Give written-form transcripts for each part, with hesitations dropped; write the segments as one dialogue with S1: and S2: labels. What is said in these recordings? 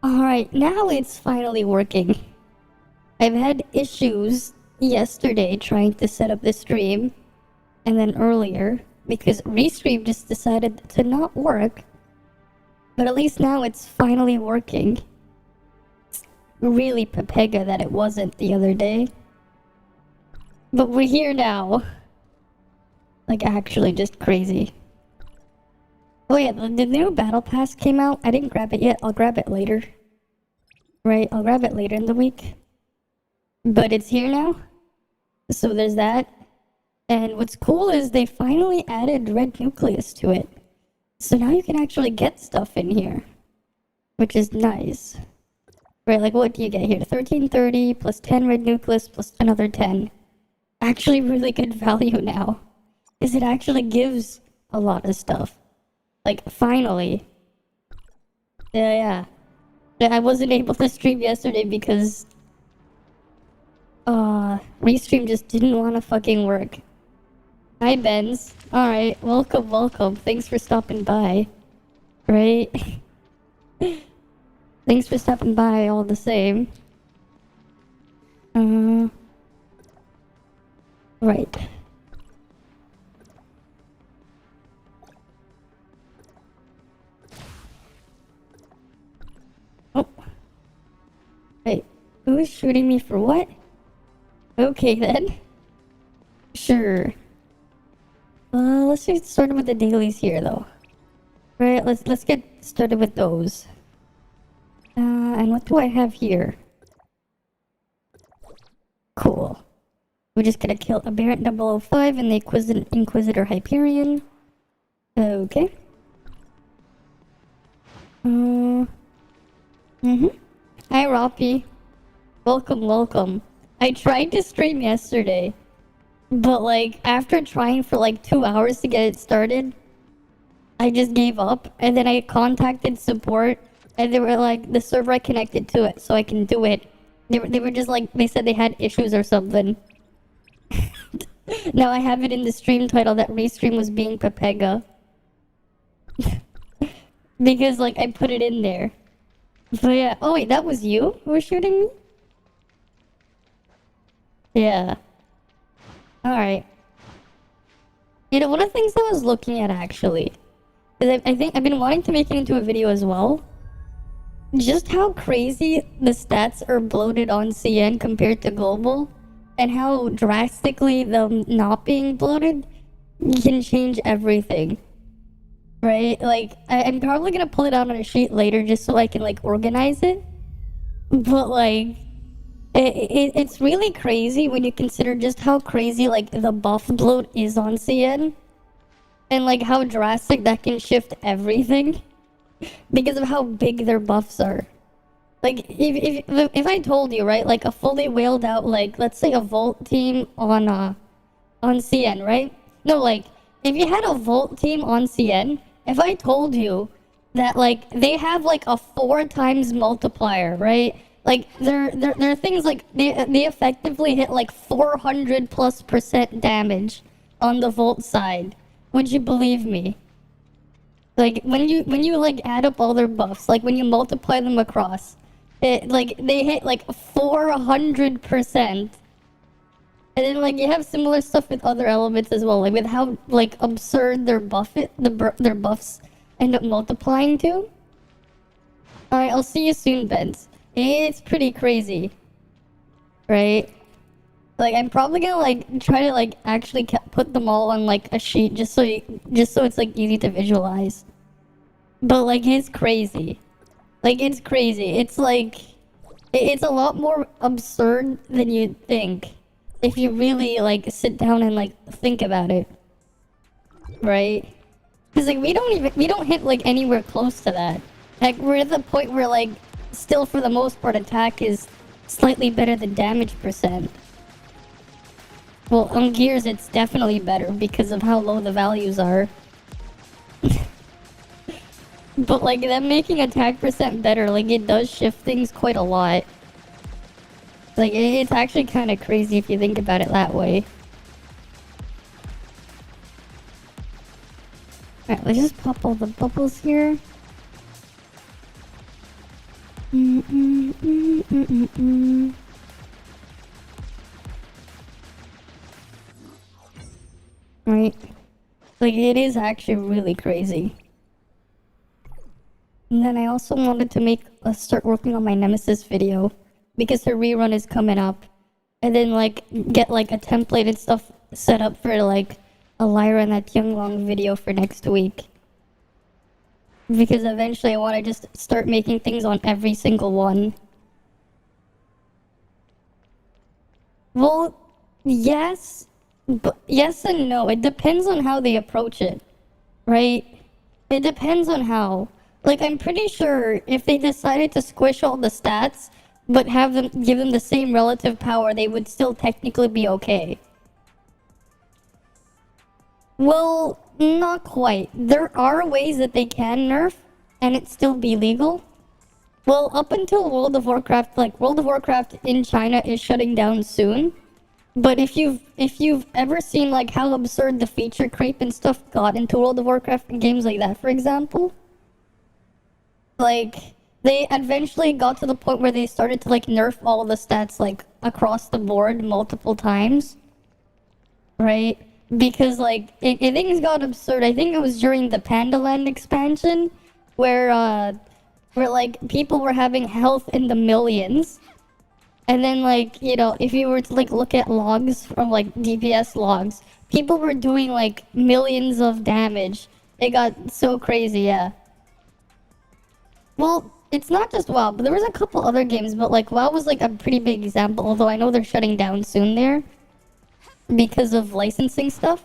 S1: Alright, now it's finally working. I've had issues yesterday trying to set up the stream, and then earlier, because restream just decided to not work. But at least now it's finally working. It's really pepega that it wasn't the other day. But we're here now. Like, actually just crazy. Oh yeah, the new battle pass came out. I didn't grab it yet. I'll grab it later. Right, I'll grab it later in the week. But it's here now. So there's that. And what's cool is they finally added red nucleus to it. So now you can actually get stuff in here. Which is nice. Right, like what do you get here? 1330 plus 10 red nucleus plus another 10. Actually really good value now. Because it actually gives a lot of stuff. Like, finally. Yeah. I wasn't able to stream yesterday because restream just didn't want to fucking work. Hi Benz. Alright, welcome. Thanks for stopping by. Right? Thanks for stopping by all the same. Right. Oh. Wait, who's shooting me for what? Okay then. Sure. Let's get started with the dailies here though. Right, let's get started with those. And what do I have here? Cool. We're just gonna kill Aberrant 005 and the Inquisitor Hyperion. Okay. Hi Roppy. Welcome. I tried to stream yesterday, but like after trying for like 2 hours to get it started, I just gave up, and then I contacted support and they were like, the server I connected to it so I can do it. They were just like, they said they had issues or something. Now I have it in the stream title that restream was being pepega. Because like I put it in there. So yeah. Oh wait, that was you who was shooting me? Yeah. Alright. You know, one of the things I was looking at actually is I think I've been wanting to make it into a video as well. Just how crazy the stats are bloated on CN compared to global, and how drastically them not being bloated can change everything. Right? Like, I'm probably gonna pull it out on a sheet later just so I can like organize it. But like, it's really crazy when you consider just how crazy like the buff bloat is on CN. And like how drastic that can shift everything. Because of how big their buffs are. Like, if I told you, right, like a fully whaled out, like, let's say a Volt team on CN, right? No, like, if you had a Volt team on CN, if I told you that, like, they have, like, a 4 times multiplier, right? Like, there are things like, they effectively hit, like, 400+% damage on the Volt side. Would you believe me? Like, when you like add up all their buffs, like when you multiply them across, like they hit like 400%. And then like you have similar stuff with other elements as well, like with how like absurd their their buffs end up multiplying to. Alright, I'll see you soon, Benz. It's pretty crazy. Right? Like, I'm probably gonna like try to like actually put them all on like a sheet just so it's like easy to visualize. But like it's crazy. Like it's crazy. It's like it's a lot more absurd than you'd think if you really like sit down and like think about it. Right? Because like we don't hit like anywhere close to that. Like we're at the point where like still for the most part attack is slightly better than damage percent. Well, on gears it's definitely better because of how low the values are. But like them making attack percent better, like it does shift things quite a lot. Like it's actually kind of crazy if you think about it that way. Alright, let's just pop all the bubbles here. Right? Like, it is actually really crazy. And then I also wanted to start working on my Nemesis video because her rerun is coming up. And then, like, get, like, a template and stuff set up for, like, a Lyra and that Younglong video for next week. Because eventually I want to just start making things on every single one. Well, yes. But yes and no. It depends on how they approach it. Right? It depends on how. Like, I'm pretty sure if they decided to squish all the stats, but give them the same relative power, they would still technically be okay. Well, not quite. There are ways that they can nerf, and it still be legal. Well, up until World of Warcraft, like, World of Warcraft in China is shutting down soon. But if you've ever seen, like, how absurd the feature creep and stuff got into World of Warcraft and games like that, for example, like, they eventually got to the point where they started to, like, nerf all the stats, like, across the board multiple times. Right? Because, like, things got absurd. I think it was during the Pandaland expansion where, like, people were having health in the millions. And then, like, you know, if you were to, like, look at logs from, like, DPS logs, people were doing, like, millions of damage. It got so crazy, yeah. Well, it's not just WoW, but there was a couple other games, but, like, WoW was, like, a pretty big example, although I know they're shutting down soon there because of licensing stuff.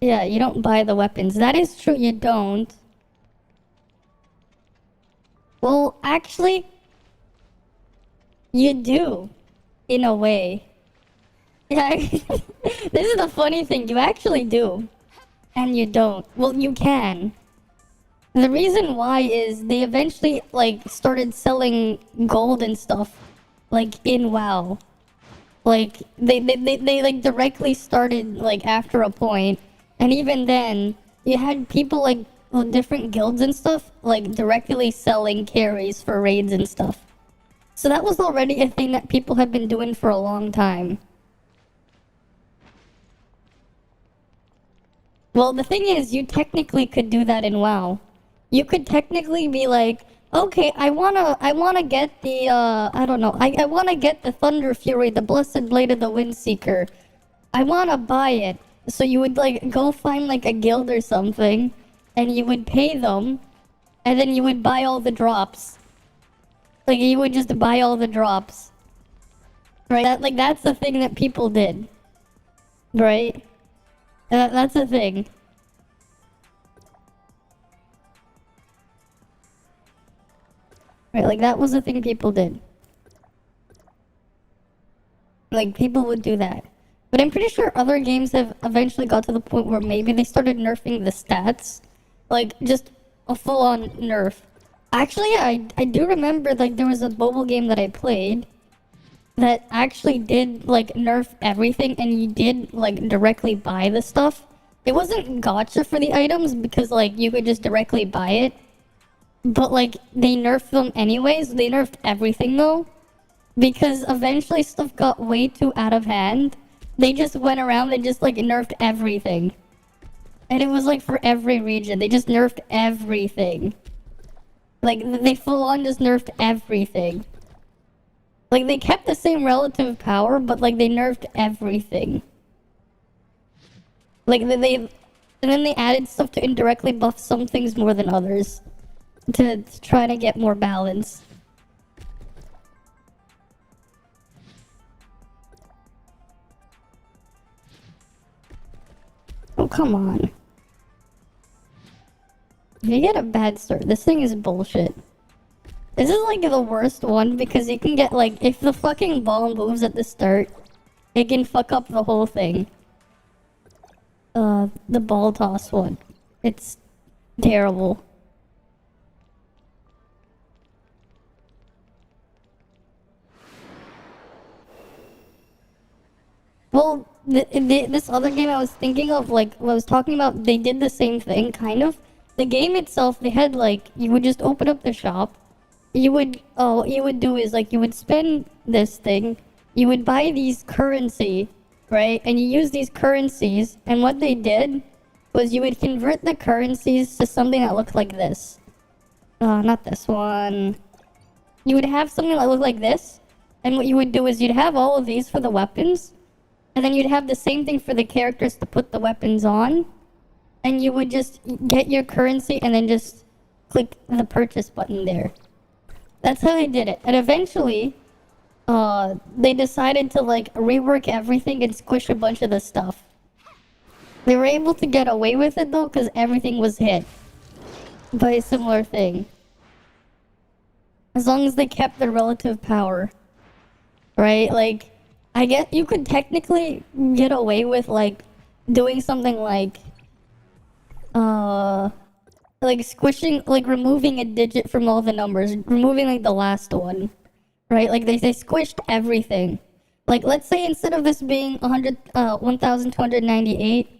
S1: Yeah, you don't buy the weapons. That is true, you don't. Well, actually, you do, in a way. Yeah, this is the funny thing, you actually do. And you don't. Well, you can. The reason why is they eventually, like, started selling gold and stuff, like, in WoW. Like, they like, directly started, like, after a point. And even then, you had people, like, with different guilds and stuff, like, directly selling carries for raids and stuff. So that was already a thing that people have been doing for a long time. Well, the thing is, you technically could do that in WoW. You could technically be like, okay, I wanna get the, I don't know, I wanna get the Thunder Fury, the Blessed Blade of the Windseeker. I wanna buy it. So you would, like, go find, like, a guild or something, and you would pay them, and then you would buy all the drops. Like, you would just buy all the drops. Right? That's the thing that people did. Right? That's the thing. Right, like, that was the thing people did. Like, people would do that. But I'm pretty sure other games have eventually got to the point where maybe they started nerfing the stats. Like, just a full-on nerf. Actually, yeah, I do remember, like, there was a mobile game that I played that actually did, like, nerf everything, and you did, like, directly buy the stuff. It wasn't gacha for the items, because, like, you could just directly buy it. But, like, they nerfed them anyways. They nerfed everything, though. Because eventually stuff got way too out of hand. They just went around and just, like, nerfed everything. And it was, like, for every region. They just nerfed everything. Like, they full-on just nerfed everything. Like, they kept the same relative power, but, like, they nerfed everything. Like, and then they added stuff to indirectly buff some things more than others. To try to get more balance. Oh, come on. If you get a bad start, this thing is bullshit. This is, like, the worst one because you can get, like, if the fucking ball moves at the start, it can fuck up the whole thing. The ball toss one. It's terrible. Well, this other game I was thinking of, like, what I was talking about, they did the same thing, kind of. The game itself, they had, like, you would just open up the shop, you would do is like you would spend this thing, you would buy these currency, right? And you use these currencies, and what they did was you would convert the currencies to something that looked like this. Not this one. You would have something that looked like this, and what you would do is you'd have all of these for the weapons, and then you'd have the same thing for the characters to put the weapons on, and you would just get your currency and then just click the purchase button there. That's how they did it. And eventually, they decided to like rework everything and squish a bunch of the stuff. They were able to get away with it though, because everything was hit by a similar thing. As long as they kept their relative power. Right? Like, I guess you could technically get away with like doing something like squishing, like removing a digit from all the numbers, removing like the last one, right? Like they squished everything. Like let's say instead of this being 1,298,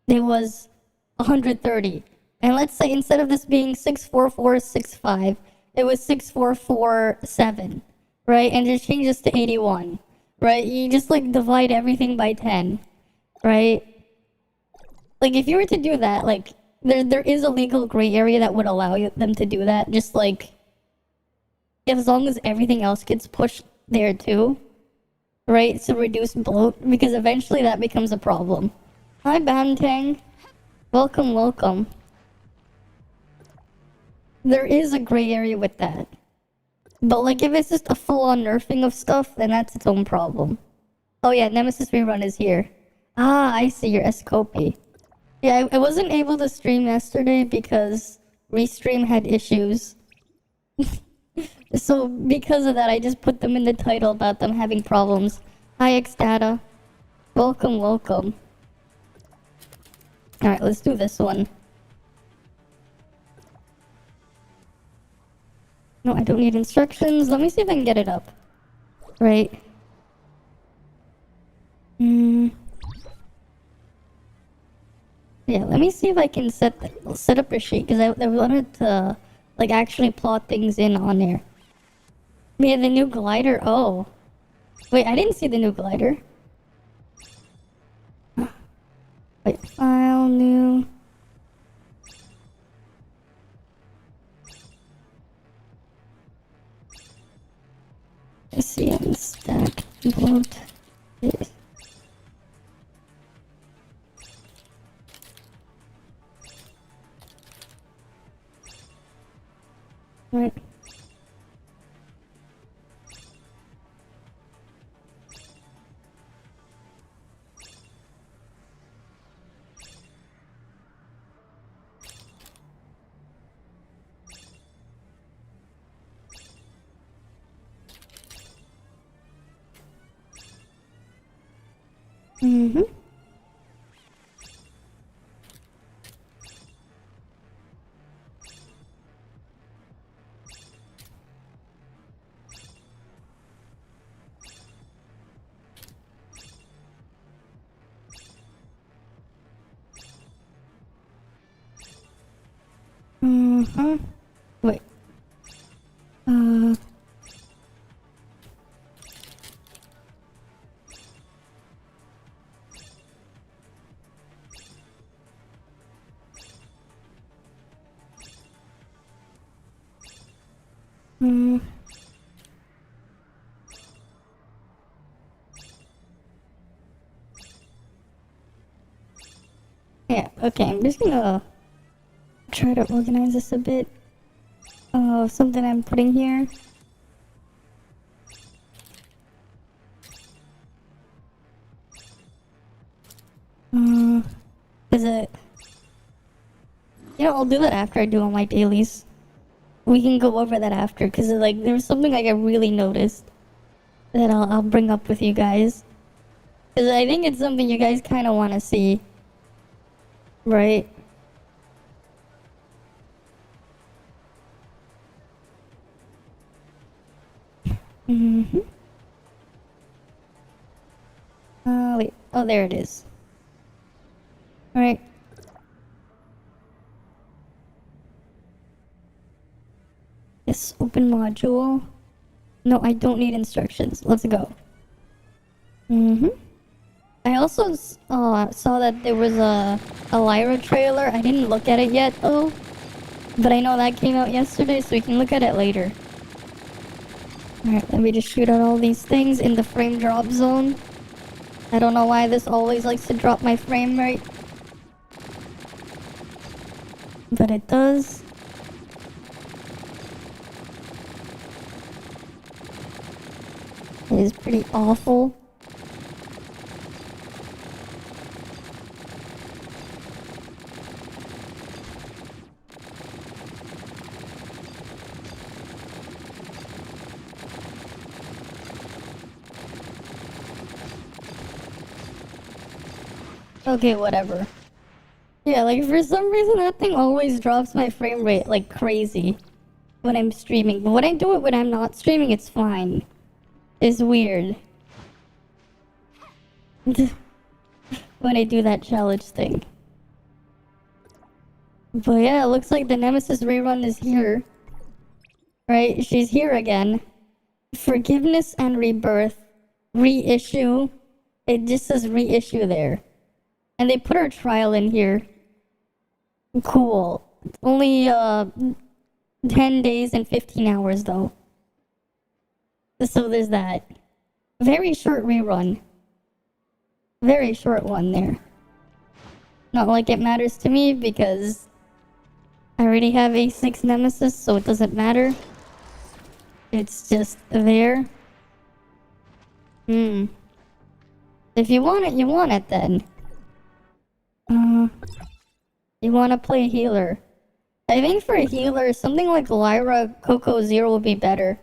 S1: it was 130. And let's say instead of this being 64465, it was 6447, right? And just change this to 81, right? You just like divide everything by 10, right? Like if you were to do that, like there is a legal gray area that would allow them to do that. Just like as long as everything else gets pushed there too, right? To reduce bloat, because eventually that becomes a problem. Hi Bantang, welcome, welcome. There is a gray area with that, but like if it's just a full-on nerfing of stuff, then that's its own problem. Oh yeah, Nemesis rerun is here. Ah, I see your Escopy. Yeah, I wasn't able to stream yesterday because Restream had issues. So because of that, I just put them in the title about them having problems. Hi Xdata. Welcome, welcome. Alright, let's do this one. No, I don't need instructions. Let me see if I can get it up. Right. Yeah, let me see if I can set up a sheet, because I wanted to like actually plot things in on there. Yeah, the new glider. Oh, wait, I didn't see the new glider. Wait, file new. SCM stack bloat. Yes. Right. Mm-hmm. Mm-hmm. Wait. Hmm. Yeah, okay, I'm just gonna try to organize this a bit. Something I'm putting here. Is it... You know, I'll do that after I do all my dailies. We can go over that after, because like there was something like I really noticed that I'll bring up with you guys. Because I think it's something you guys kind of want to see. Right? Mm-hmm. Wait. Oh, there it is. Alright. Yes. Open module. No, I don't need instructions. Let's go. I also saw that there was a Lyra trailer. I didn't look at it yet though, but I know that came out yesterday, so we can look at it later. Alright, let me just shoot out all these things in the frame drop zone. I don't know why this always likes to drop my frame rate, but it does. It is pretty awful. Okay, whatever. Yeah, like for some reason that thing always drops my frame rate like crazy when I'm streaming. But when I do it when I'm not streaming, it's fine. It's weird. When I do that challenge thing. But yeah, it looks like the Nemesis rerun is here. Right? She's here again. Forgiveness and rebirth. Reissue. It just says reissue there. And they put her trial in here. Cool. Only 10 days and 15 hours though. So there's that. Very short rerun. Very short one there. Not like it matters to me because I already have a 6 Nemesis, so it doesn't matter. It's just there. If you want it, you want it then. You want to play healer. I think for a healer, something like Lyra Coco Zero would be better.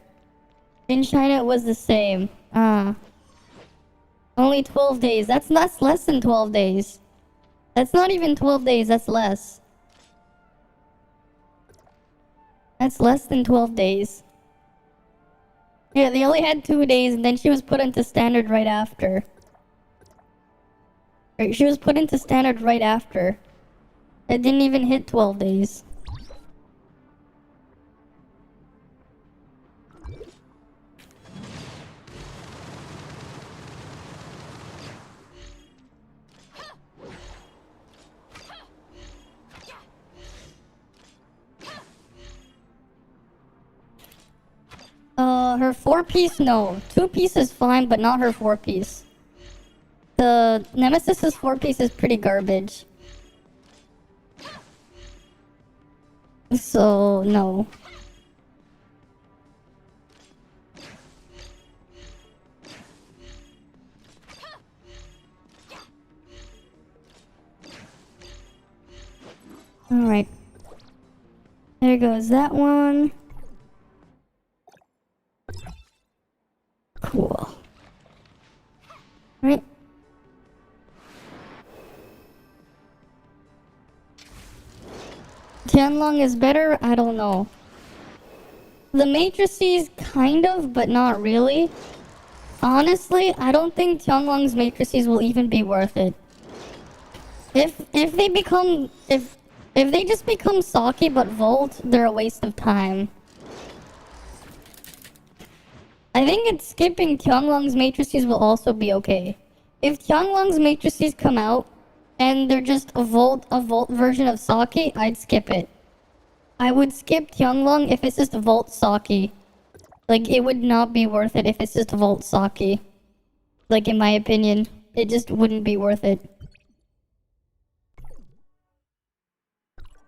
S1: In China, it was the same. Only 12 days. That's less than 12 days. That's not even 12 days, that's less. That's less than 12 days. Yeah, they only had 2 days, and then she was put into standard right after. Right, she was put into standard right after. It didn't even hit 12 days. Her 4-piece, no. 2-piece is fine, but not her 4-piece. The Nemesis's 4-piece is pretty garbage. So, no. Alright. There goes that one. Cool. Right. Tianlong is better? I don't know. The matrices, kind of, but not really. Honestly, I don't think Tianlong's matrices will even be worth it. If they just become Saki but Volt, they're a waste of time. I think it's skipping Tianlong's matrices will also be okay. If Tianlong's matrices come out and they're just a Volt version of Saki, I'd skip it. I would skip Tianlong if it's just Volt Saki. Like, it would not be worth it if it's just Volt Saki. Like, in my opinion, it just wouldn't be worth it.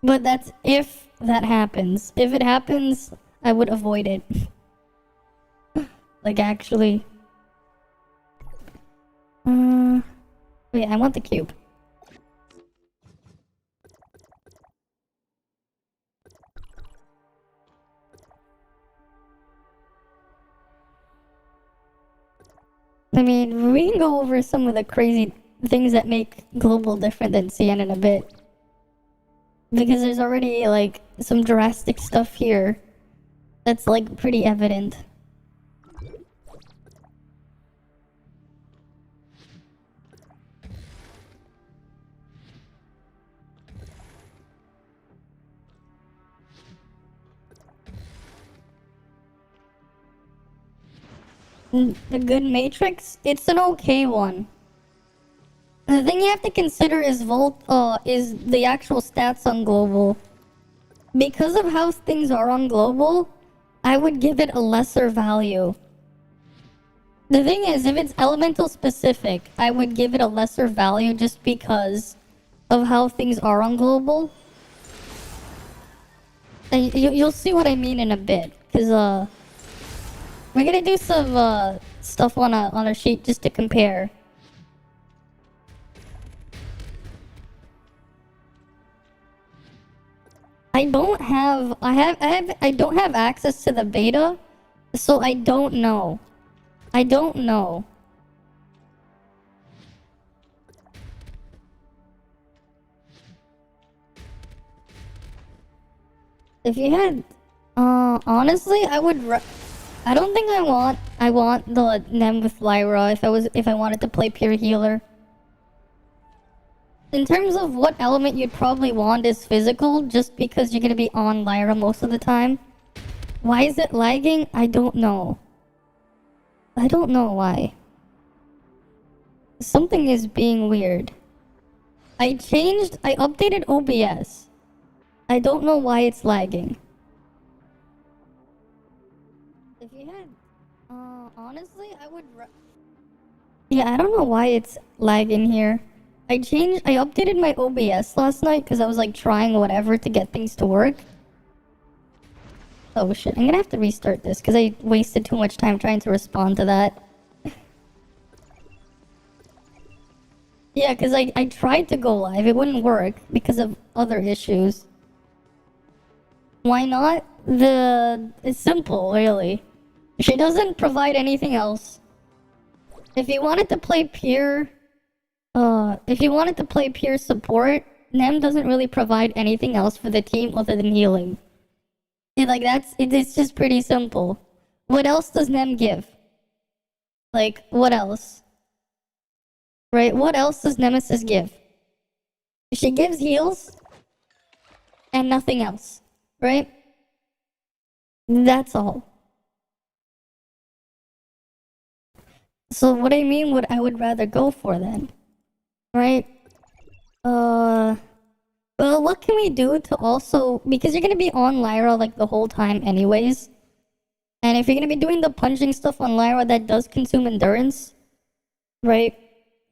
S1: But that's if that happens. If it happens, I would avoid it. Like, actually. Wait, I want the cube. I mean, we can go over some of the crazy things that make Global different than CN in a bit. Because there's already, like, some drastic stuff here that's, like, pretty evident. the good matrix, it's an okay one. The thing you have to consider is is the actual stats on global. Because of how things are on global, I would give it a lesser value. The thing is, if it's elemental specific, I would give it a lesser value just because of how things are on global. And you'll see what I mean in a bit, because we're gonna do some stuff on a sheet just to compare. I don't have access to the beta, so I don't know. I don't know. If you had, honestly, I don't think I want the Nem with Lyra if I wanted to play pure healer. In terms of what element you'd probably want is physical, just because you're gonna be on Lyra most of the time. Why is it lagging? I don't know. I don't know why. Something is being weird. I updated OBS. I don't know why it's lagging. If you had, honestly, yeah, I don't know why it's lagging here. I updated my OBS last night because I was like trying whatever to get things to work. Oh shit, I'm gonna have to restart this because I wasted too much time trying to respond to that. Yeah, because I tried to go live, it wouldn't work because of other issues. Why not? It's simple, really. She doesn't provide anything else. If you wanted to play pure support, Nem doesn't really provide anything else for the team other than healing. It's just pretty simple. What else does Nem give? Like, what else? Right, what else does Nemesis give? She gives heals and nothing else, right? That's all. So what I mean, what I would rather go for then, right? Well, what can we do to also, because you're gonna be on Lyra like the whole time anyways, and if you're gonna be doing the punching stuff on Lyra, that does consume endurance, right?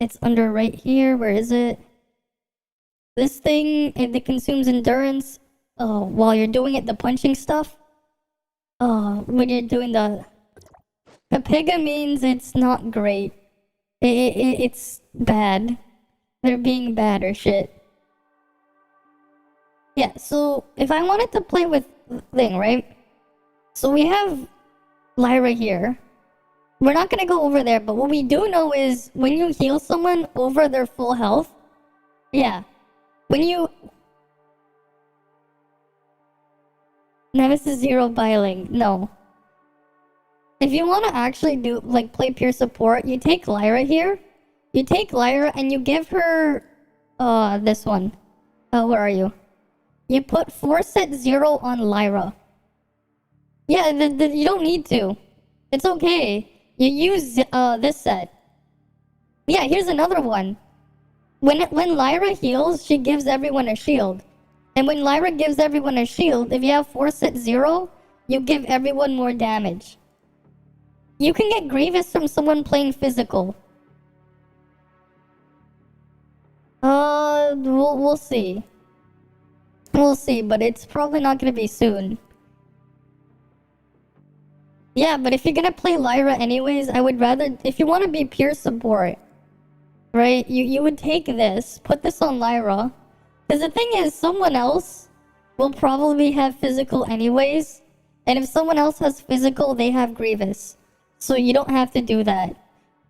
S1: It's under right here. Where is it? This thing, it consumes endurance while you're doing it, the punching stuff. When you're doing the pepega means it's not great. It's bad. They're being bad or shit. Yeah, so if I wanted to play with thing, right? So we have Lyra here. We're not gonna go over there, but what we do know is when you heal someone over their full health, yeah. When you... Nemesis 0 biling, no. If you want to actually do, like, play pure support, you take Lyra here. You take Lyra and you give her, this one. Where are you? You put Force at 0 on Lyra. Yeah, you don't need to. It's okay. You use, this set. Yeah, here's another one. When Lyra heals, she gives everyone a shield. And when Lyra gives everyone a shield, if you have Force at 0, you give everyone more damage. You can get Grievous from someone playing physical. We'll see. We'll see, but it's probably not gonna be soon. Yeah, but if you're gonna play Lyra anyways, I would rather... If you want to be pure support, right? You would take this, put this on Lyra. Because the thing is, someone else will probably have physical anyways. And if someone else has physical, they have Grievous. So you don't have to do that.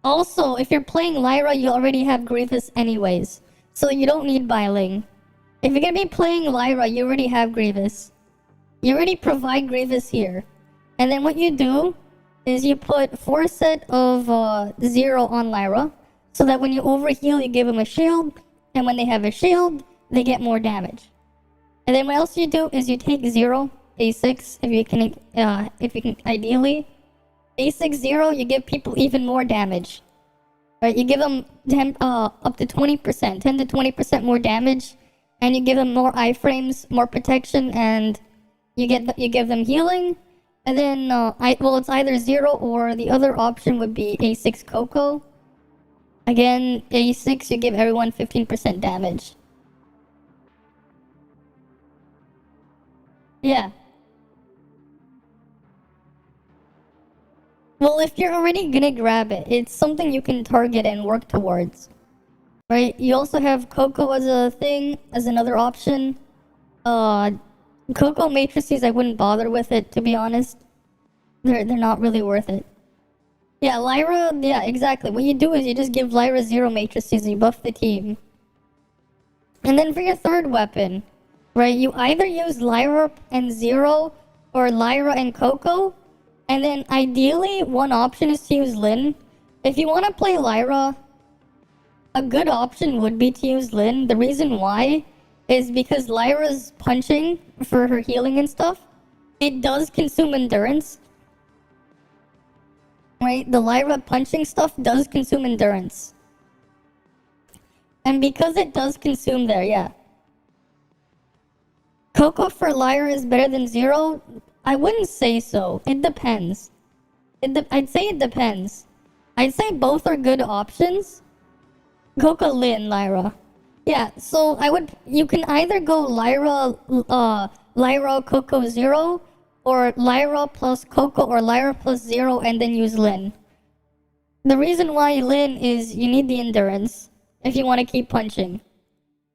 S1: Also, if you're playing Lyra, you already have Grievous anyways. So you don't need biling. If you're gonna be playing Lyra, you already have Grievous. You already provide Grievous here. And then what you do is you put 4 set of 0 on Lyra. So that when you overheal, you give them a shield. And when they have a shield, they get more damage. And then what else you do is you take 0, A6, if you can ideally. Basic 0, you give people even more damage. Right? You give them up to 20%, 10 to 20% more damage, and you give them more iframes, more protection, and you give them healing. And then it's either 0 or the other option would be A6 Coco. Again, A6, you give everyone 15% damage. Yeah. Well, if you're already gonna grab it, it's something you can target and work towards. Right? You also have Coco as a thing, as another option. Coco matrices, I wouldn't bother with it, to be honest. They're not really worth it. Yeah, Lyra, yeah, exactly. What you do is you just give Lyra 0 matrices and you buff the team. And then for your third weapon, right, you either use Lyra and 0 or Lyra and Coco. And then ideally, one option is to use Lyn. If you want to play Lyra, a good option would be to use Lyn. The reason why is because Lyra's punching for her healing and stuff, it does consume endurance. Right? The Lyra punching stuff does consume endurance. And because it does consume there, yeah. Coco for Lyra is better than 0? I wouldn't say so. It depends. I'd say it depends. I'd say both are good options. Coco, Lyn, Lyra. Yeah, so you can either go Lyra, Coco 0, or Lyra plus Coco, or Lyra plus 0, and then use Lyn. The reason why Lyn is you need the endurance if you want to keep punching.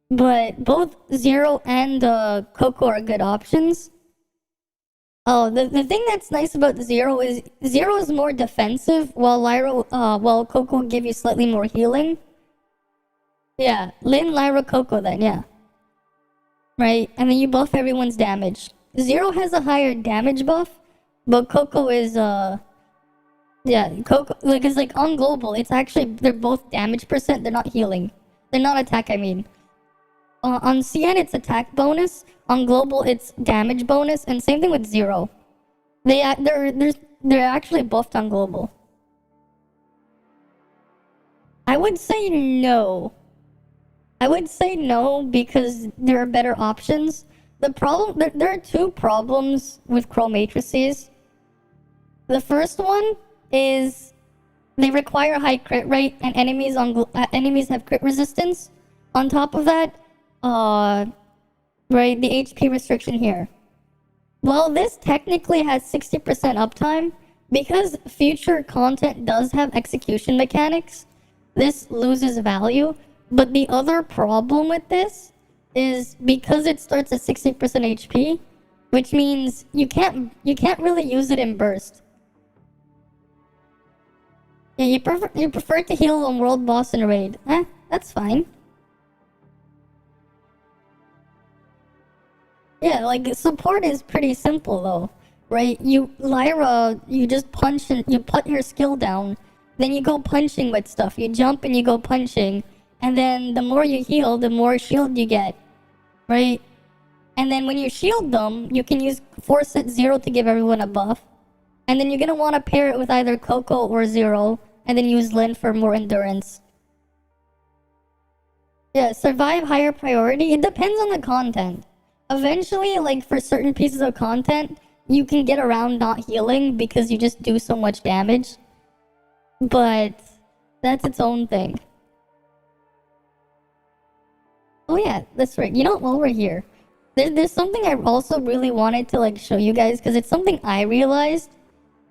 S1: But both 0 and Coco are good options. Oh, the thing that's nice about 0 is 0 is more defensive, while Coco will give you slightly more healing. Yeah, Lyn, Lyra, Coco then, yeah. Right, and then you buff everyone's damage. 0 has a higher damage buff, but Coco is, yeah, Coco, it's like on global, it's actually, they're both damage percent, they're not healing. They're not attack, I mean. On CN, it's attack bonus. On global, it's damage bonus, and same thing with 0. They're actually buffed on global. I would say no. I would say no because there are better options. The problem, there are two problems with Crow matrices. The first one is they require high crit rate, and enemies have crit resistance. On top of that, right, the HP restriction here. While this technically has 60% uptime, because future content does have execution mechanics, this loses value. But the other problem with this is because it starts at 60% HP, which means you can't really use it in burst. Yeah, you prefer to heal on world boss and raid. That's fine. Yeah, like support is pretty simple though, right? Lyra, you just punch and you put your skill down, then you go punching with stuff. You jump and you go punching, and then the more you heal, the more shield you get, right? And then when you shield them, you can use force at 0 to give everyone a buff, and then you're gonna want to pair it with either Coco or 0, and then use Lyn for more endurance. Yeah, survive higher priority. It depends on the content. Eventually, like for certain pieces of content, you can get around not healing because you just do so much damage. But that's its own thing. Oh yeah, that's right. You know, while we're here, there's something I also really wanted to like show you guys because it's something I realized,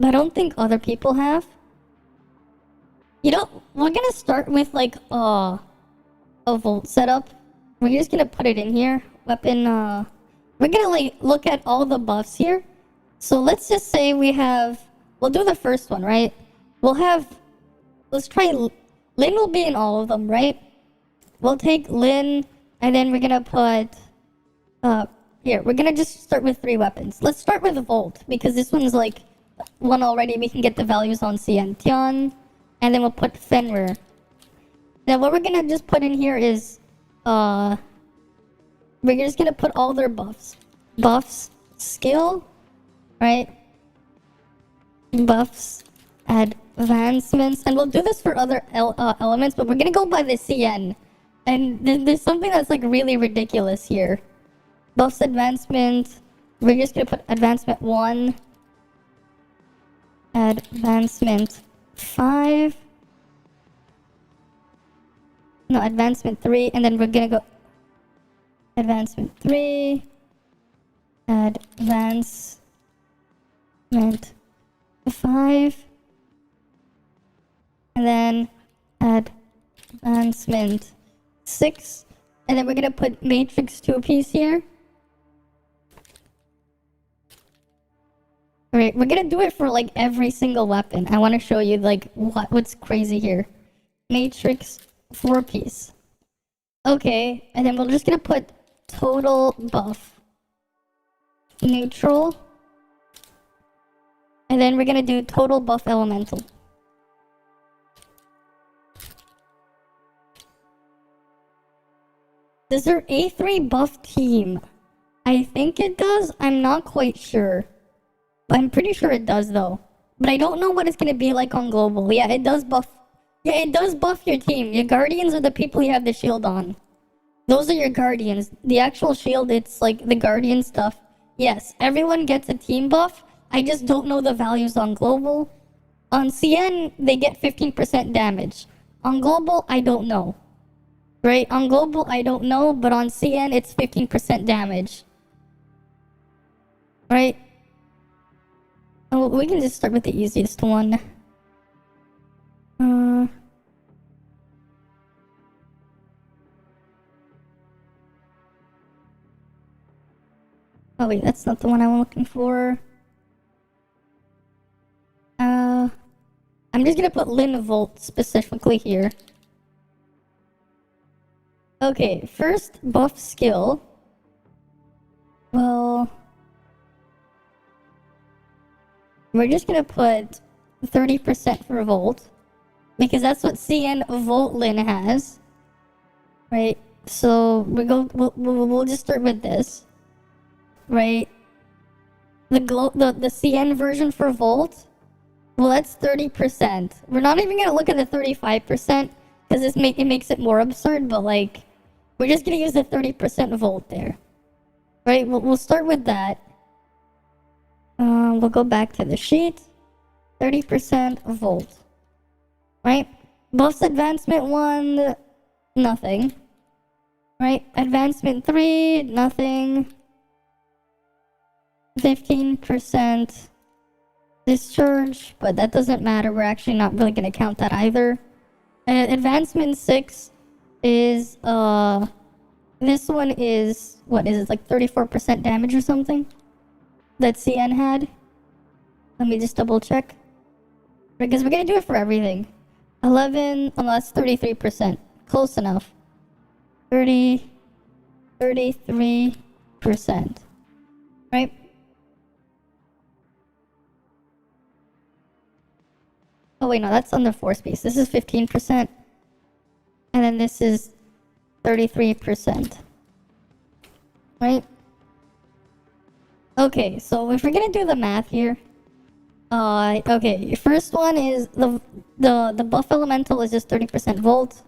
S1: but I don't think other people have. You know, we're gonna start with like a vault setup. We're just gonna put it in here. Weapon, we're gonna like look at all the buffs here. So let's just say we'll do the first one, right? Let's try, Lyn will be in all of them, right? We'll take Lyn, and then we're gonna put, we're gonna just start with 3 weapons. Let's start with the Volt, because this one's like, one already, we can get the values on CN. Tian, and then we'll put Fenrir. Now what we're gonna just put in here is, we're just gonna put all their buffs. Buffs, skill, right? Buffs, advancements, and we'll do this for other elements, but we're gonna go by the CN. And there's something that's like really ridiculous here. Buffs advancement. We're just gonna put advancement 1, advancement 5. No, advancement 3, and then we're gonna go advancement 3, advancement 5, and then advancement 6, and then we're gonna put matrix 2 piece here. Alright, we're gonna do it for like every single weapon. I want to show you like what's crazy here. Matrix 4 piece. Okay, and then we're just gonna put total buff neutral, and then we're gonna do total buff elemental. Does there A3 buff team? I think it does. I'm not quite sure. But I'm pretty sure it does though. But I don't know what it's gonna be like on global. Yeah, it does buff. Yeah, it does buff your team. Your guardians are the people you have the shield on. Those are your guardians. The actual shield, it's like the guardian stuff. Yes, everyone gets a team buff. I just don't know the values on global. On CN, they get 15% damage. On global, I don't know. Right? On global, I don't know. But on CN, it's 15% damage. Right? Oh, we can just start with the easiest one. Oh wait, that's not the one I'm looking for. I'm just gonna put Lin Volt specifically here. Okay, first buff skill. Well, we're just gonna put 30% for Volt, because that's what CN Volt Lin has. Right? So we'll just start with this. Right? The CN version for Volt, well, that's 30%. We're not even gonna look at the 35% because it makes it more absurd. But like, we're just gonna use the 30% Volt there. Right? We'll start with that. We'll go back to the sheet. 30% Volt. Right? Buffs advancement 1, nothing. Right? Advancement 3, nothing. 15% discharge, but that doesn't matter. We're actually not really going to count that either. Advancement 6 is, this one is, what is it, like 34% damage or something? That CN had. Let me just double check. Because we're going to do it for everything. 11, unless 33%. Close enough. 33%. Right? Oh wait, no, that's on the force piece. This is 15%. And then this is 33%. Right? Okay, so if we're gonna do the math here, okay, first one is the buff elemental is just 30% Volt,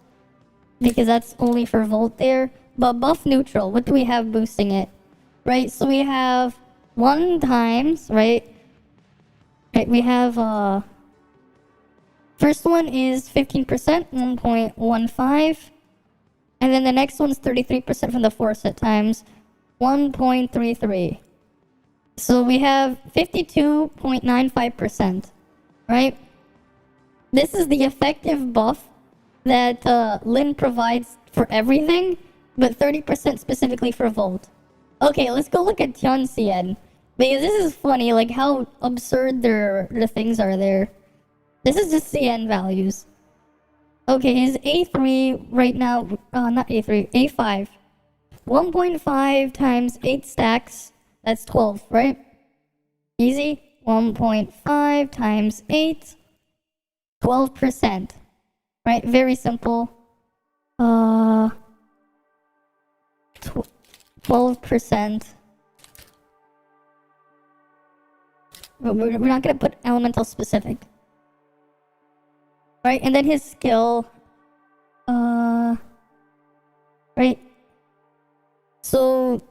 S1: because that's only for Volt there. But buff neutral, what do we have boosting it? Right, so we have 1 times, right? Right, we have first one is 15%, 1.15, and then the next one's 33% from the force at times 1.33. So we have 52.95%, right? This is the effective buff that Lin provides for everything, but 30% specifically for Volt. Okay, let's go look at Tian CN, because this is funny, like how absurd the things are there. This is just CN values. Okay, his A3 right now, not A3, A5. 1.5 times 8 stacks, that's 12, right? Easy. 1.5 times 8, 12%. Right, very simple. 12%. We're not gonna put elemental specific. right? And then his skill, right? So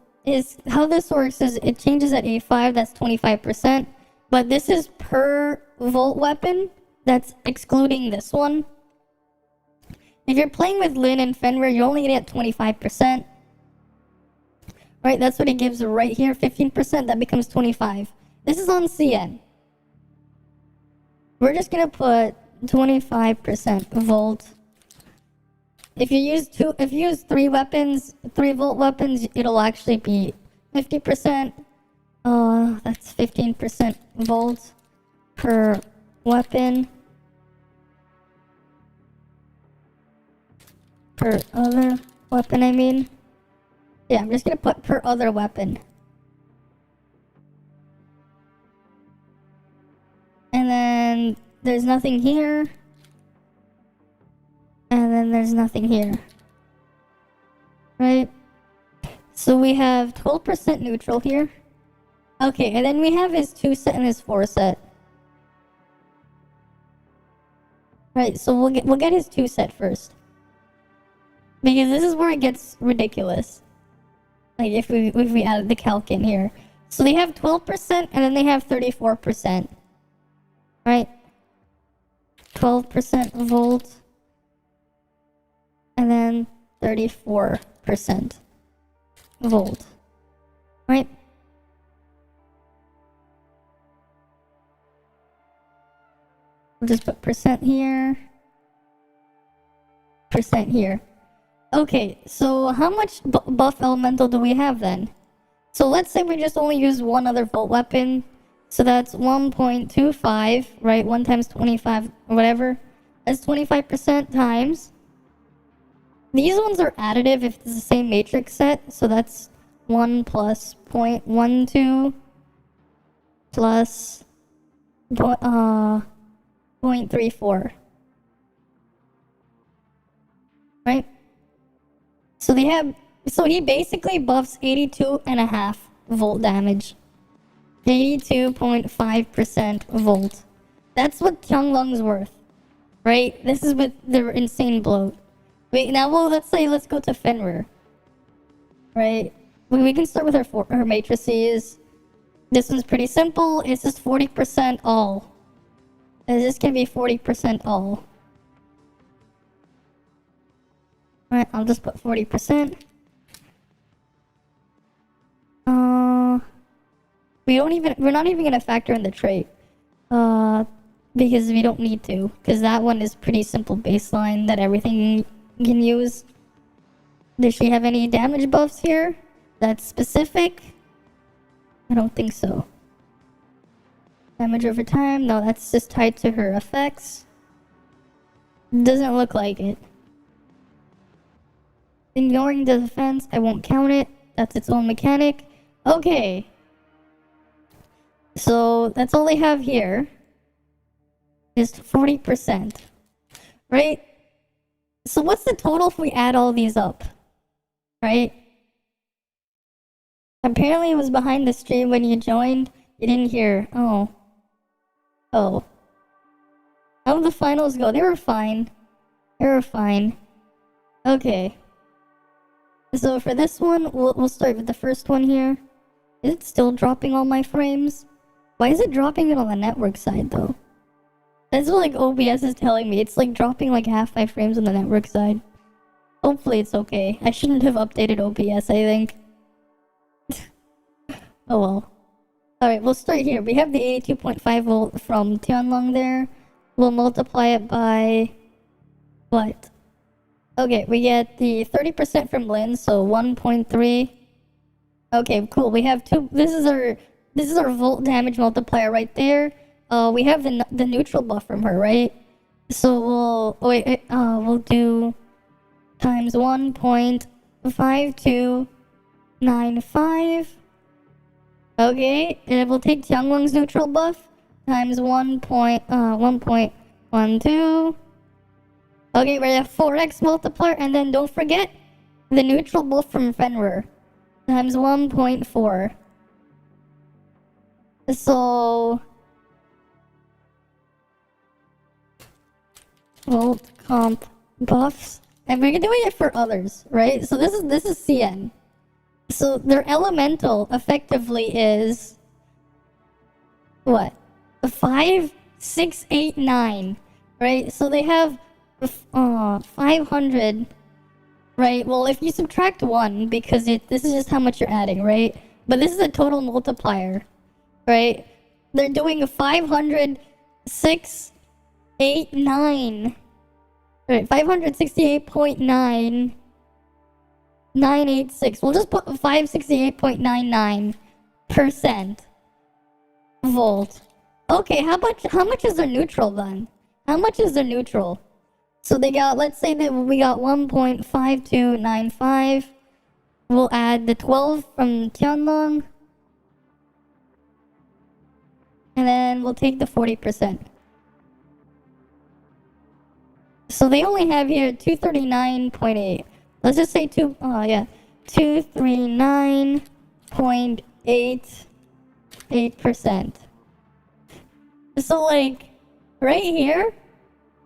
S1: how this works is it changes at A5, that's 25%, but this is per Volt weapon, that's excluding this one. If you're playing with Lin and Fenrir, you're only gonna get 25%. Right, that's what it gives right here, 15%, that becomes 25. This is on CN. We're just gonna put 25% Volt. If you use 3 weapons, 3 Volt weapons, it'll actually be 50%. That's 15% Volt per weapon. Per other weapon, I mean. Yeah, I'm just gonna put per other weapon. And then there's nothing here. And then there's nothing here. Right? So we have 12% neutral here. Okay, and then we have his 2 set and his 4 set. Right, so we'll get his 2 set first. Because this is where it gets ridiculous. Like if we add the calc in here. So they have 12% and then they have 34%. Right? 12% Volt. And then 34% Volt. Right? We'll just put percent here. Percent here. Okay, so how much buff elemental do we have then? So let's say we just only use one other Volt weapon. So that's 1.25, right? 1 times 25, or whatever. That's 25% times. These ones are additive if it's the same matrix set. So that's 1 plus 0.12 plus 0.34. Right? So he basically buffs 82.5 Volt damage. 82.5% Volt. That's what Qianglong's worth. Right? This is with the insane bloat. Wait, now let's go to Fenrir. Right? We can start with her matrices. This one's pretty simple. It's just 40% all. It's just gonna be 40% all. Right, I'll just put 40%. We're not even gonna factor in the trait. Because we don't need to. Because that one is pretty simple baseline that everything can use. Does she have any damage buffs here? That's specific? I don't think so. Damage over time? No, that's just tied to her effects. Doesn't look like it. Ignoring the defense, I won't count it. That's its own mechanic. Okay. So, that's all they have here. Just 40%. Right? So what's the total if we add all these up? Right? Apparently it was behind the stream when you joined. You didn't hear. Oh. Oh. How did the finals go? They were fine. They were fine. Okay. So for this one, we'll start with the first one here. Is it still dropping all my frames? Why is it dropping it on the network side though? That's what like OBS is telling me. It's like dropping like half my frames on the network side. Hopefully it's okay. I shouldn't have updated OBS, I think. Oh well. Alright, we'll start here. We have the 82.5 volt from Tianlong there. We'll multiply it by... what? Okay, we get the 30% from Lin, so 1.3. Okay, cool. We have two... This is our volt damage multiplier right there. We have the neutral buff from her, right? So we'll do times 1.5295. Okay, and we'll take Qianglong's neutral buff times 1.12. Okay, we have 4x multiplier, and then don't forget the neutral buff from Fenrir times 1.4. So Volt comp buffs, and we're doing it for others, right? So this is CN. So their elemental effectively is what? 5, 6, 8, 9, right? So they have 500, right? Well, if you subtract 1, because this is just how much you're adding, right? But this is a total multiplier, right? They're doing a 500, 6, 8, 9. Right, 568.9 986. We'll just put 568.99% volt. Okay, how much is their neutral then? How much is their neutral? So they got, let's say that we got 1.5295. We'll add the 12 from Tianlong. And then we'll take the 40%. So they only have here 239.8. Let's just say 239.88%. So like, right here,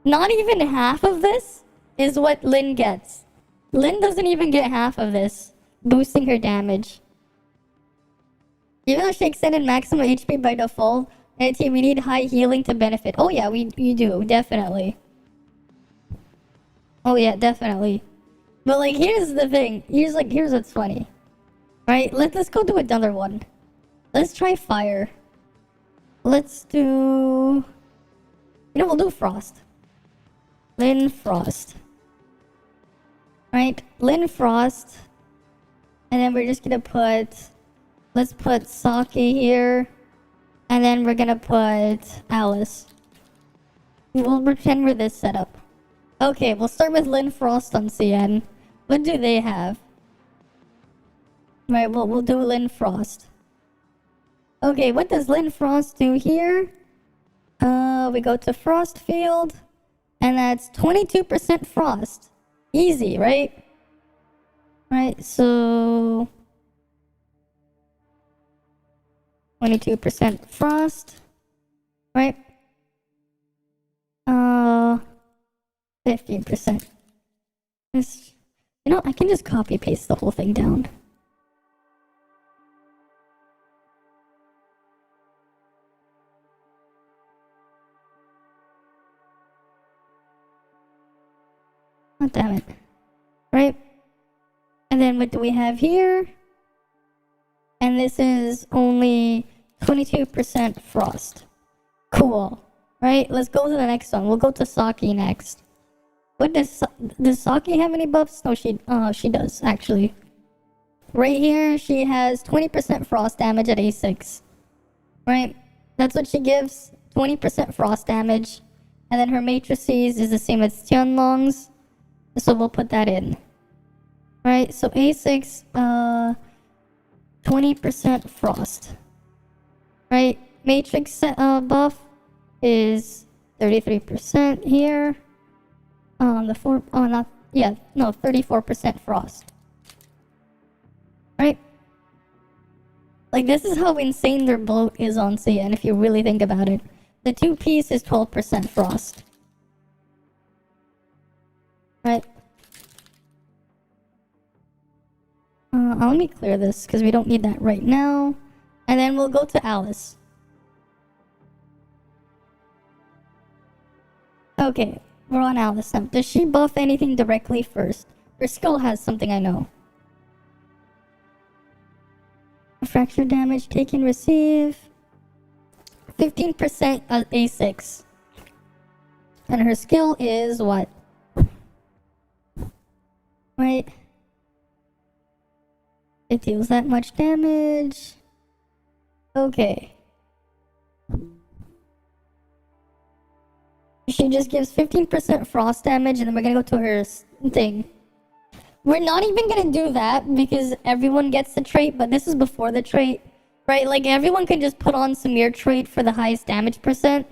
S1: not even half of this is what Lin gets. Lin doesn't even get half of this, boosting her damage. Even though she extended maximum HP by default, we need high healing to benefit. Oh yeah, we do, definitely. Oh yeah, definitely. But like, here's the thing. Here's what's funny. Right, let's go do another one. Let's try fire. Let's do... we'll do frost. Lin Frost. Right, Lin Frost. And then we're just gonna put... let's put Saki here. And then we're gonna put Alice. We'll pretend we're this setup. Okay, we'll start with Lin Frost on CN. What do they have? Right, we'll do Lin Frost. Okay, what does Lin Frost do here? We go to Frost Field, and that's 22% Frost. Easy, right? Right, so... 22% Frost. Right? 15%. This, I can just copy paste the whole thing down. Oh, damn it. Right? And then what do we have here? And this is only 22% Frost. Cool. Right? Let's go to the next one. We'll go to Saki next. What does Saki have any buffs? No, she does, actually. Right here, she has 20% frost damage at A6. Right? That's what she gives. 20% frost damage. And then her matrices is the same as Tianlong's. So we'll put that in. Right? So A6, 20% frost. Right? Matrix buff is 33% here. 34% frost. Right? Like, this is how insane their bloat is on CN, if you really think about it. The 2-piece is 12% frost. Right? Let me clear this, because we don't need that right now. And then we'll go to Alice. Okay. We're on Alice now. Does she buff anything directly first? Her skill has something I know. Fracture damage, take and receive. 15% A6. And her skill is what? Right? It deals that much damage. Okay. She just gives 15% frost damage, and then we're gonna go to her thing. We're not even gonna do that because everyone gets the trait, but this is before the trait, right? Like, everyone can just put on Samir trait for the highest damage percent.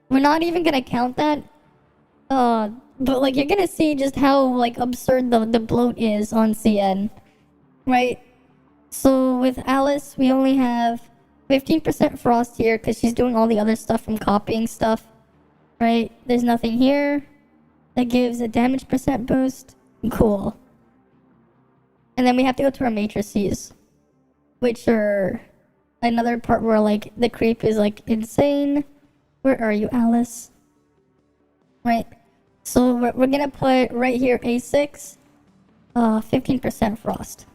S1: We're not even gonna count that. But like, you're gonna see just how like absurd the bloat is on CN, right? So with Alice, we only have 15% frost here because she's doing all the other stuff from copying stuff. Right, there's nothing here. that gives a damage percent boost. Cool. And then we have to go to our matrices, which are another part where like the creep is like insane. Where are you, Alice? Right. So we're gonna put right here A6, 15% frost.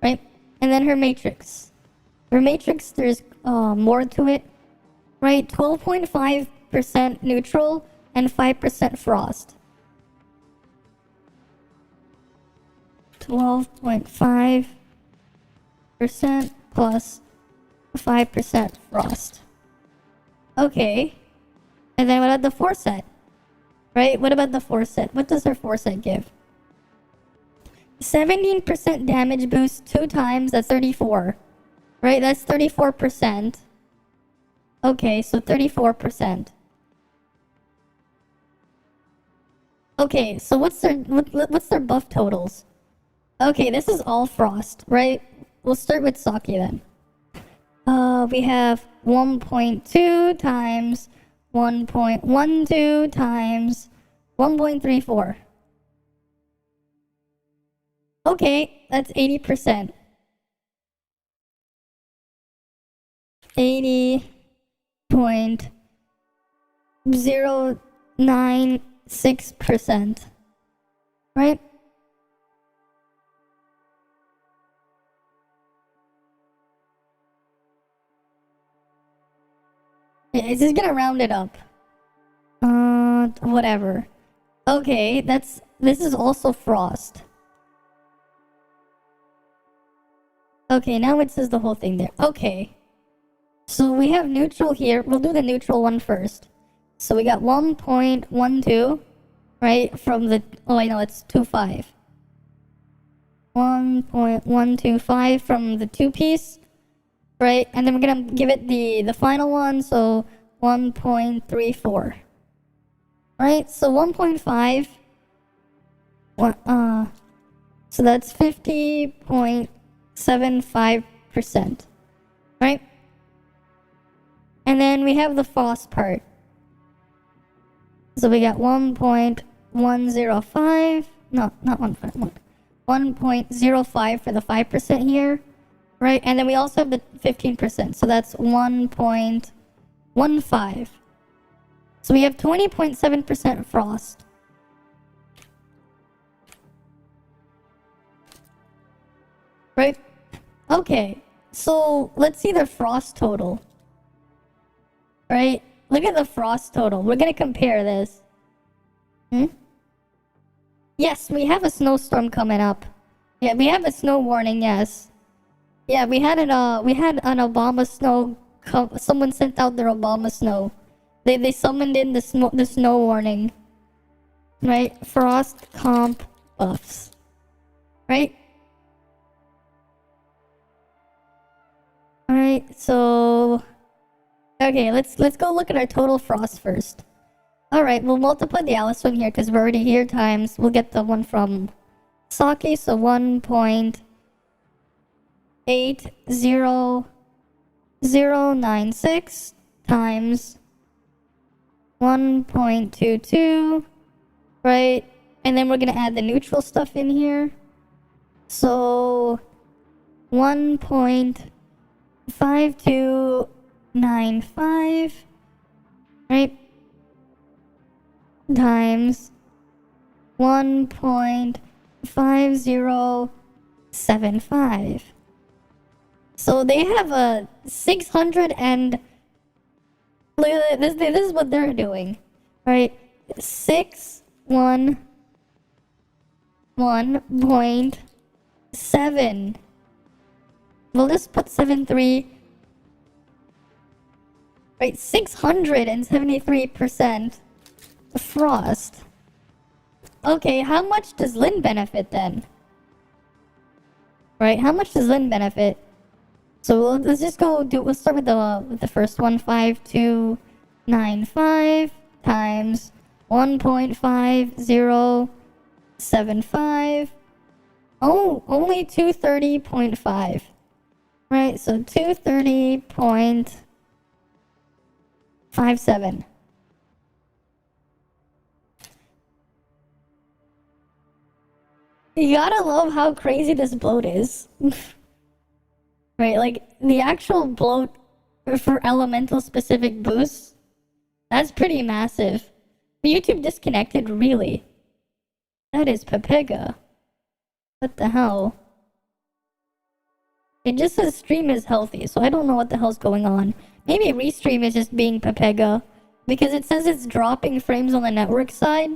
S1: Right? And then her matrix. Her matrix, there's more to it. Right? 12.5% neutral and 5% frost. 12.5% plus 5% frost. Okay. And then what about the foreset? Right? What about the foreset? What does her foreset give? 17% damage boost 2 times at 34. Right? That's 34%. Okay, so 34%. Okay, so what's their buff totals? Okay, this is all frost, right? We'll start with Saki then. We have 1.2 times 1.12 times 1.34. Okay, that's 80%. 80.096%. Right? It's just gonna round it up. Whatever. Okay, this is also frost. Okay, now it says the whole thing there. Okay. So we have neutral here. We'll do the neutral one first. So we got 1.12, right? From the, oh I know, it's 2.5. 1.125 from the 2-piece. Right, and then we're gonna give it the final one, so 1.34. Right, so 1.5. So that's 50.75%. Right, and then we have the frost part. So we got 1.105. No, not 1.1. 1.05 for the 5% here. Right, and then we also have the 15%, so that's 1.15. So we have 20.7% frost. Right? Okay, so let's see the frost total. Right? Look at the frost total. We're gonna compare this. Yes, we have a snowstorm coming up. Yeah, we have a snow warning, yes. Yeah, we had an Obama snow. Someone sent out their Obama snow. They summoned in the snow warning. Right, frost comp buffs. Right. All right, so okay, let's go look at our total frost first. All right, we'll multiply the Alice one here because we're already here times. We'll get the one from Saki, so 1.80096 times 1.22, right? And then we're gonna add the neutral stuff in here. So 1.5295, right? Times 1.5075. So they have a 600 and look at this. This is what they're doing, right? 611.7. We'll just put 73. Right, 673% frost. Okay, how much does Lin benefit then? Right, how much does Lin benefit? So let's just go do. We'll start with the first one. 5295 times 1.5075. Oh, only 230.5. Right, so 230.57. You gotta love how crazy this bloat is. Right, like, the actual bloat for elemental specific boosts, that's pretty massive. YouTube disconnected, really? That is pepega. What the hell? It just says stream is healthy, so I don't know what the hell's going on. Maybe restream is just being pepega, because it says it's dropping frames on the network side.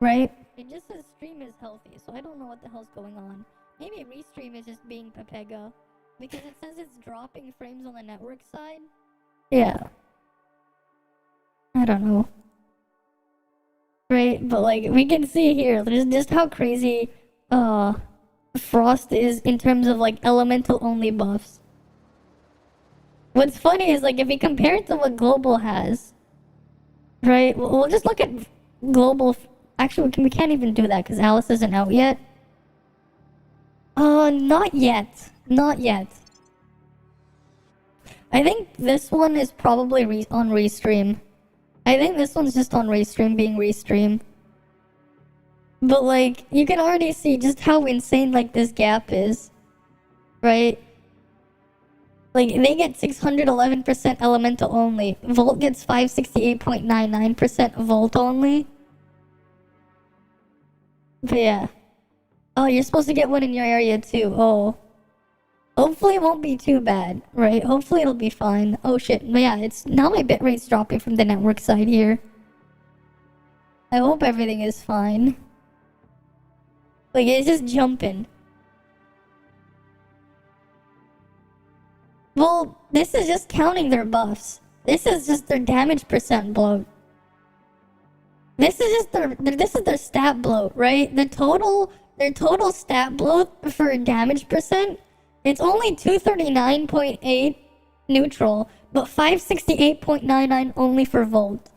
S1: Right? It just says stream is healthy, so I don't know what the hell's going on. Maybe restream is just being pepega, because it says it's dropping frames on the network side. Yeah. I don't know. Right, but like, we can see here, just how crazy, Frost is in terms of like elemental only buffs. What's funny is like if we compare it to what Global has, right? We'll just look at Global. Actually, we can't even do that because Alice isn't out yet. Not yet. Not yet. I think this one is probably on Restream. I think this one's just on Restream, being Restream. But like, you can already see just how insane like this gap is. Right? Like, they get 611% elemental only. Volt gets 568.99% Volt only. But yeah. Oh, you're supposed to get one in your area too. Oh. Hopefully it won't be too bad, right? Hopefully it'll be fine. Oh shit, but yeah, it's now my bitrate's dropping from the network side here. I hope everything is fine. Like, it's just jumping. Well, this is just counting their buffs. This is just their damage percent bloat. This is just their stat bloat, right? Their total stat bloat for damage percent, it's only 239.8 neutral, but 568.99 only for Volt.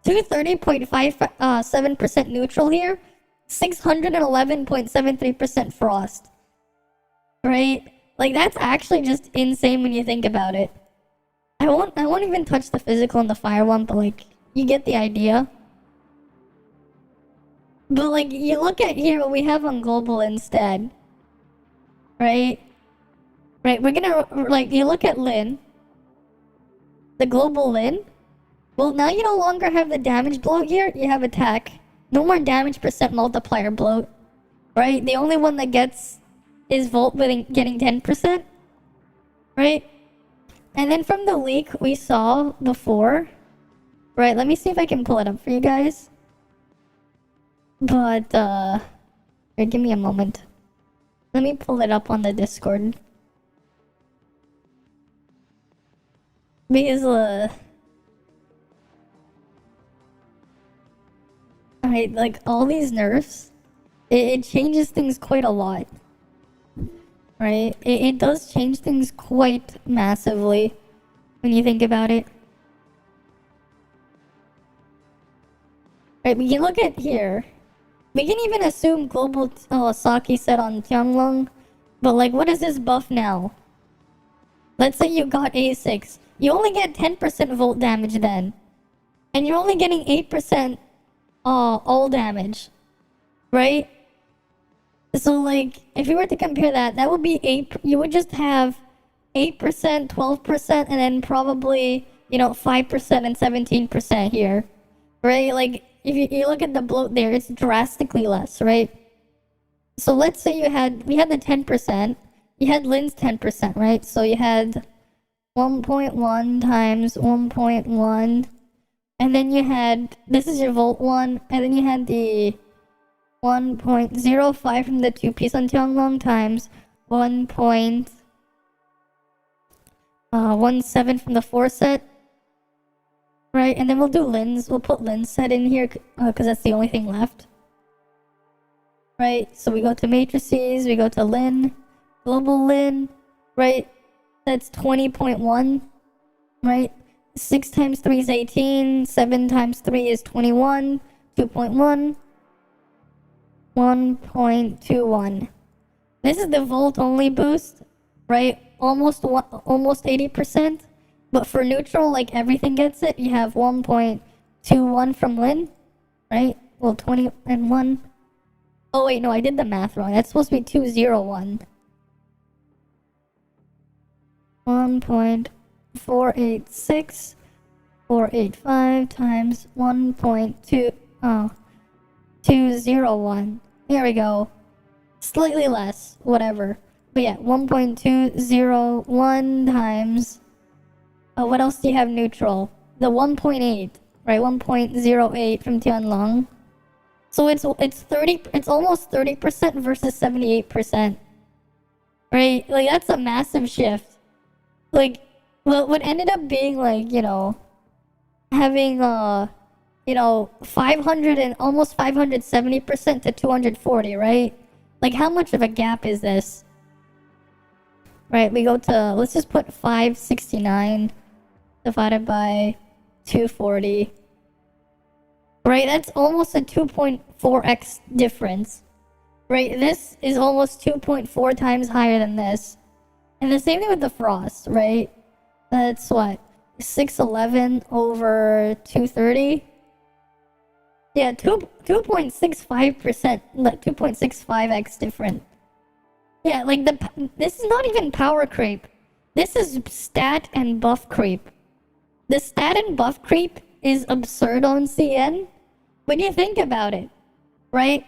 S1: 230.57% neutral here, 611.73% Frost. Right? Like, that's actually just insane when you think about it. I won't even touch the physical and the fire one, but like, you get the idea. But like, you look at here what we have on Global instead. Right? Right, we're gonna, like, you look at Lin. The Global Lin. Well, now you no longer have the damage bloat here, you have attack. No more damage percent multiplier bloat. Right? The only one that gets is Volt getting 10%. Right? And then from the leak we saw before. Right, let me see if I can pull it up for you guys. But, here, give me a moment. Let me pull it up on the Discord. Because, alright, like, all these nerfs, it changes things quite a lot. Right? It does change things quite massively when you think about it. Right, we can look at here. We can even assume Global Saki set on Tianglong, but like, what is this buff now? Let's say you got A6. You only get 10% Volt damage then. And you're only getting 8% all damage. Right? So like, if you were to compare that, that would be 8, you would just have 8%, 12%, and then probably, you know, 5% and 17% here. Right? Like, if you look at the bloat there, it's drastically less, right? So let's say we had the 10%, you had Lin's 10%, right? So you had 1.1 times 1.1, and then you had, this is your Volt one, and then you had the 1.05 from the 2-piece on Tianglong times 1.17 from the 4 set. Right, and then we'll do Lin's. We'll put Lin's set in here, because that's the only thing left. Right, so we go to matrices, we go to Lin, Global Lin, right? That's 20.1, right? 6 times 3 is 18, 7 times 3 is 21, 2.1, 1.21. This is the Volt only boost, right? Almost 80%. But for neutral, like everything gets it, you have 1.21 from Lin, right? Well, 20 and 1. Oh wait, no, I did the math wrong. That's supposed to be 201. 1.486485 times 1.2 oh 201. Here we go. Slightly less, whatever. But yeah, 1.201 times what else do you have neutral? The 1.8, right? 1.08 from Tianlong. So it's almost 30% versus 78%. Right? Like that's a massive shift. Like what ended up being like, you know, having 500 and almost 570% to 240, right? Like how much of a gap is this? Right, we go to, let's just put 569 divided by 240. Right, that's almost a 2.4x difference. Right, this is almost 2.4 times higher than this. And the same thing with the frost, right? That's what? 611 over 230? Yeah, 2.65%, 2.65x different. Yeah, like this is not even power creep. This is stat and buff creep. The stat and buff creep is absurd on CN when you think about it, right?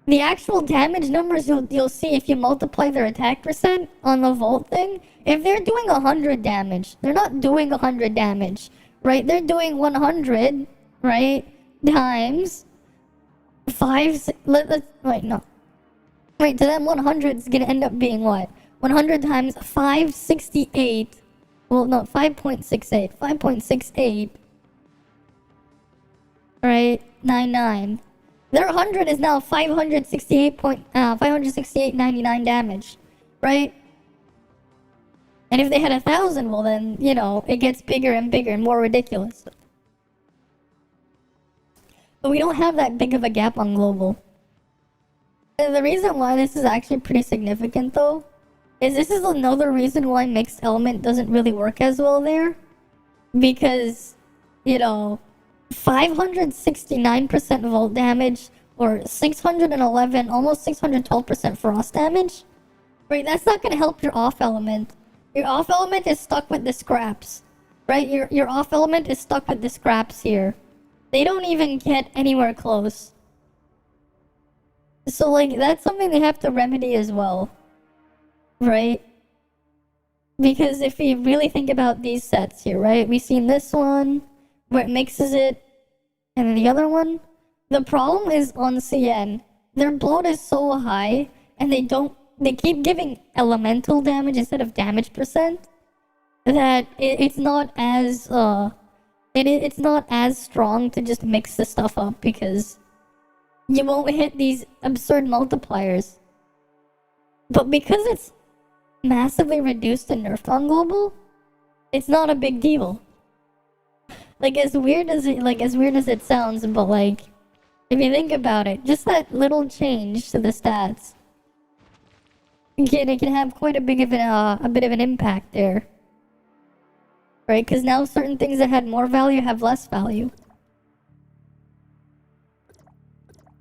S1: The actual damage numbers you'll see if you multiply their attack percent on the Volt thing. If they're doing 100 damage, they're not doing 100 damage, right? They're doing 100, right? Times 5. Wait, no. Wait, to them 100 is gonna end up being what? 100 times 568. Well, no, 5.68. 5.68. Right? 99. Their 100 is now 568.99 damage, right? And if they had 1,000, well then, you know, it gets bigger and bigger and more ridiculous. But we don't have that big of a gap on global. And the reason why this is actually pretty significant though, is this is another reason why mixed element doesn't really work as well there. Because, you know, 569% volt damage or 611, almost 612% frost damage, right? That's not gonna help your off element. Your off element is stuck with the scraps, right? Your off element is stuck with the scraps here. They don't even get anywhere close. So like that's something they have to remedy as well, right? Because if you really think about these sets here, right? We've seen this one where it mixes it, and then the other one. The problem is on CN, their bloat is so high, and they keep giving elemental damage instead of damage percent, that it's not as it's not as strong to just mix the stuff up because you won't hit these absurd multipliers. But because it's massively reduced and nerfed on global, it's not a big deal. Like as weird as it sounds, but like if you think about it, just that little change to the stats, it can have quite a bit of an impact there, right? Because now certain things that had more value have less value,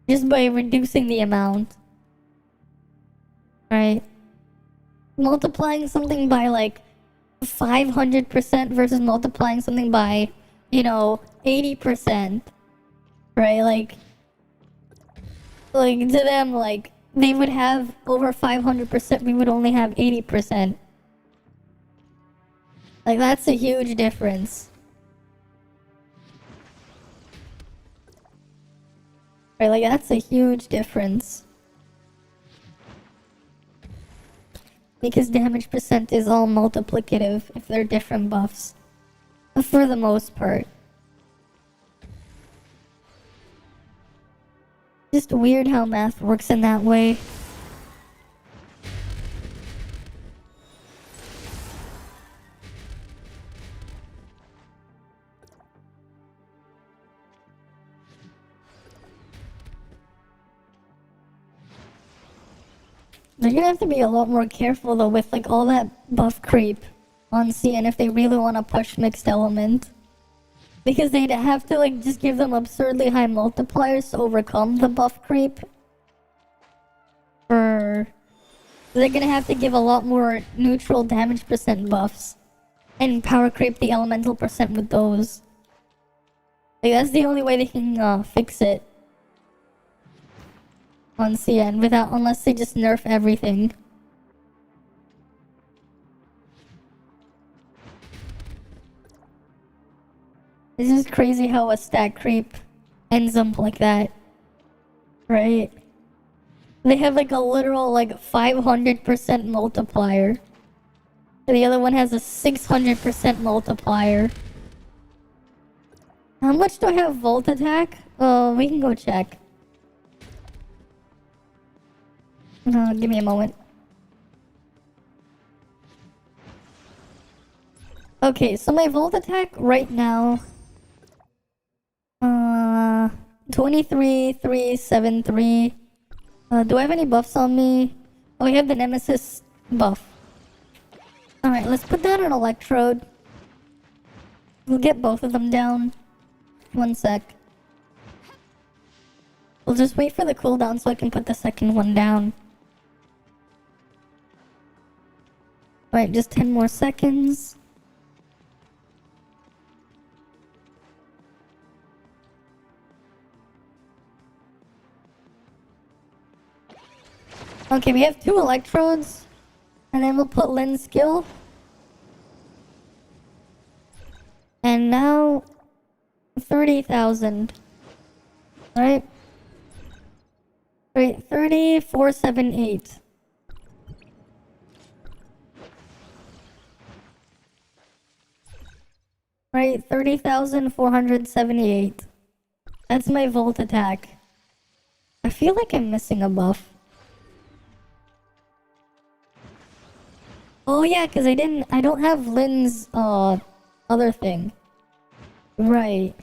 S1: just by reducing the amount, right? Multiplying something by like 500% versus multiplying something by, you know, 80%, right? Like to them, like, they would have over 500%, we would only have 80%. Like, that's a huge difference. Right, like, that's a huge difference. Because damage percent is all multiplicative if they're different buffs. For the most part. Just weird how math works in that way. They're gonna have to be a lot more careful though with like all that buff creep on CN if they really want to push mixed element. Because they'd have to like just give them absurdly high multipliers to overcome the buff creep for... They're gonna have to give a lot more neutral damage percent buffs. And power creep the elemental percent with those. Like, that's the only way they can fix it. On CN, unless they just nerf everything. This is crazy how a stat creep ends up like that. Right? They have like a literal like 500% multiplier. The other one has a 600% multiplier. How much do I have Volt Attack? Oh, we can go check. Give me a moment. Okay, so my Volt Attack right now... 23,373. Do I have any buffs on me? Oh, I have the Nemesis buff. Alright, let's put that on Electrode. We'll get both of them down. One sec. We'll just wait for the cooldown so I can put the second one down. Alright, just 10 more seconds. Okay, we have 2 electrodes. And then we'll put Lynn's skill. And now... 30,000. Alright. Wait, 30,478. Right, 30,478. That's my Volt Attack. I feel like I'm missing a buff. Oh yeah, because I don't have Lynn's, other thing. Right.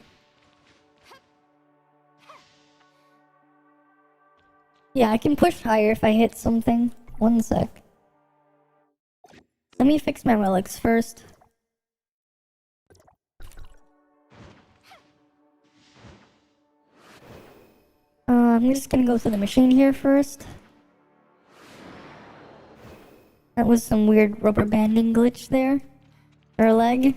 S1: Yeah, I can push higher if I hit something. One sec. Let me fix my relics first. I'm just gonna go to the machine here first. That was some weird rubber banding glitch there. Or leg.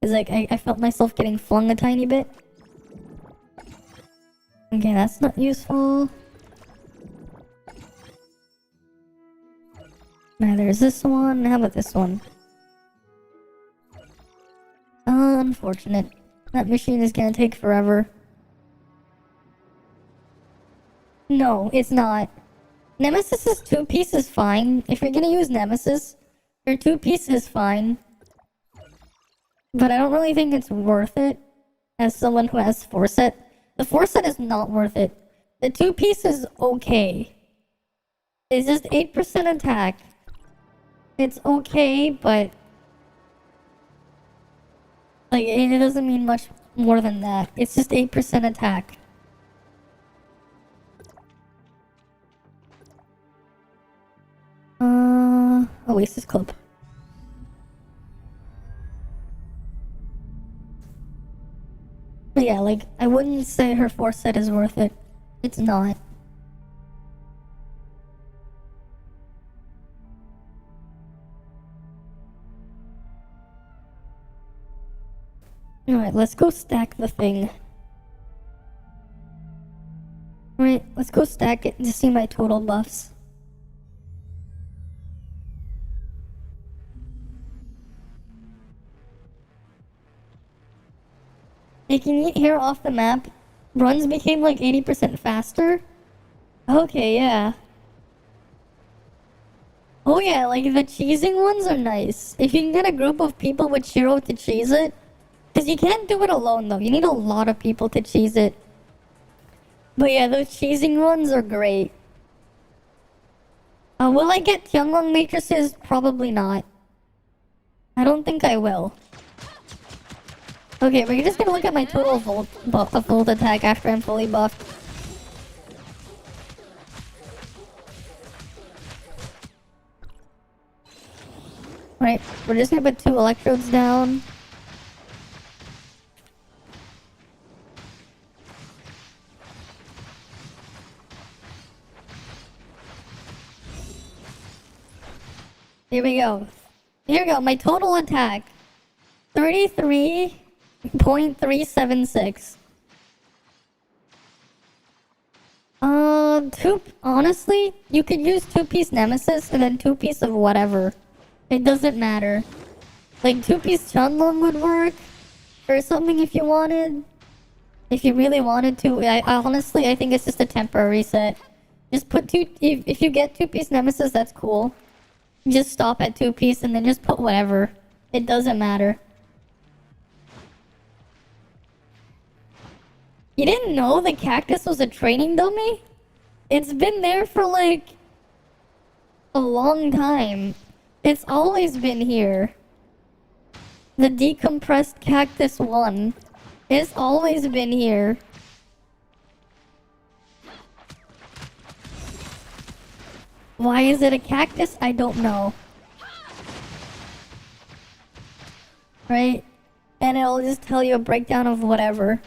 S1: Cause like, I felt myself getting flung a tiny bit. Okay, that's not useful. Now there's this one. How about this one? Unfortunate. That machine is gonna take forever. No, it's not. Nemesis is 2-piece is fine. If you're gonna use Nemesis, your 2-piece is fine. But I don't really think it's worth it as someone who has 4-set. The 4-set is not worth it. The 2-piece is okay. It's just 8% attack. It's okay, but... like, it doesn't mean much more than that. It's just 8% attack. Oasis Club. But yeah, like, I wouldn't say her 4-set is worth it. It's not. Alright, let's go stack the thing. Alright, let's go stack it to see my total buffs. Taking it here off the map, runs became like 80% faster? Okay, yeah. Oh yeah, like the cheesing ones are nice. If you can get a group of people with Shiro to cheese it. Because you can't do it alone though, you need a lot of people to cheese it. But yeah, those cheesing ones are great. Will I get Tianglong matrices? Probably not. I don't think I will. Okay, we're just gonna look at my total Volt attack after I'm fully buffed. Right, we're just gonna put 2 electrodes down. Here we go. Here we go. My total attack. 33.376. Honestly, you could use 2-piece Nemesis and then 2-piece of whatever. It doesn't matter. Like 2-piece Chunlong would work or something if you wanted. If you really wanted to. I honestly, I think it's just a temporary set. Just put if you get 2-piece Nemesis, that's cool. Just stop at 2-piece and then just put whatever. It doesn't matter. You didn't know the cactus was a training dummy? It's been there for like a long time. It's always been here. The decompressed cactus 1. It's always been here. Why is it a cactus? I don't know. Right? And it'll just tell you a breakdown of whatever.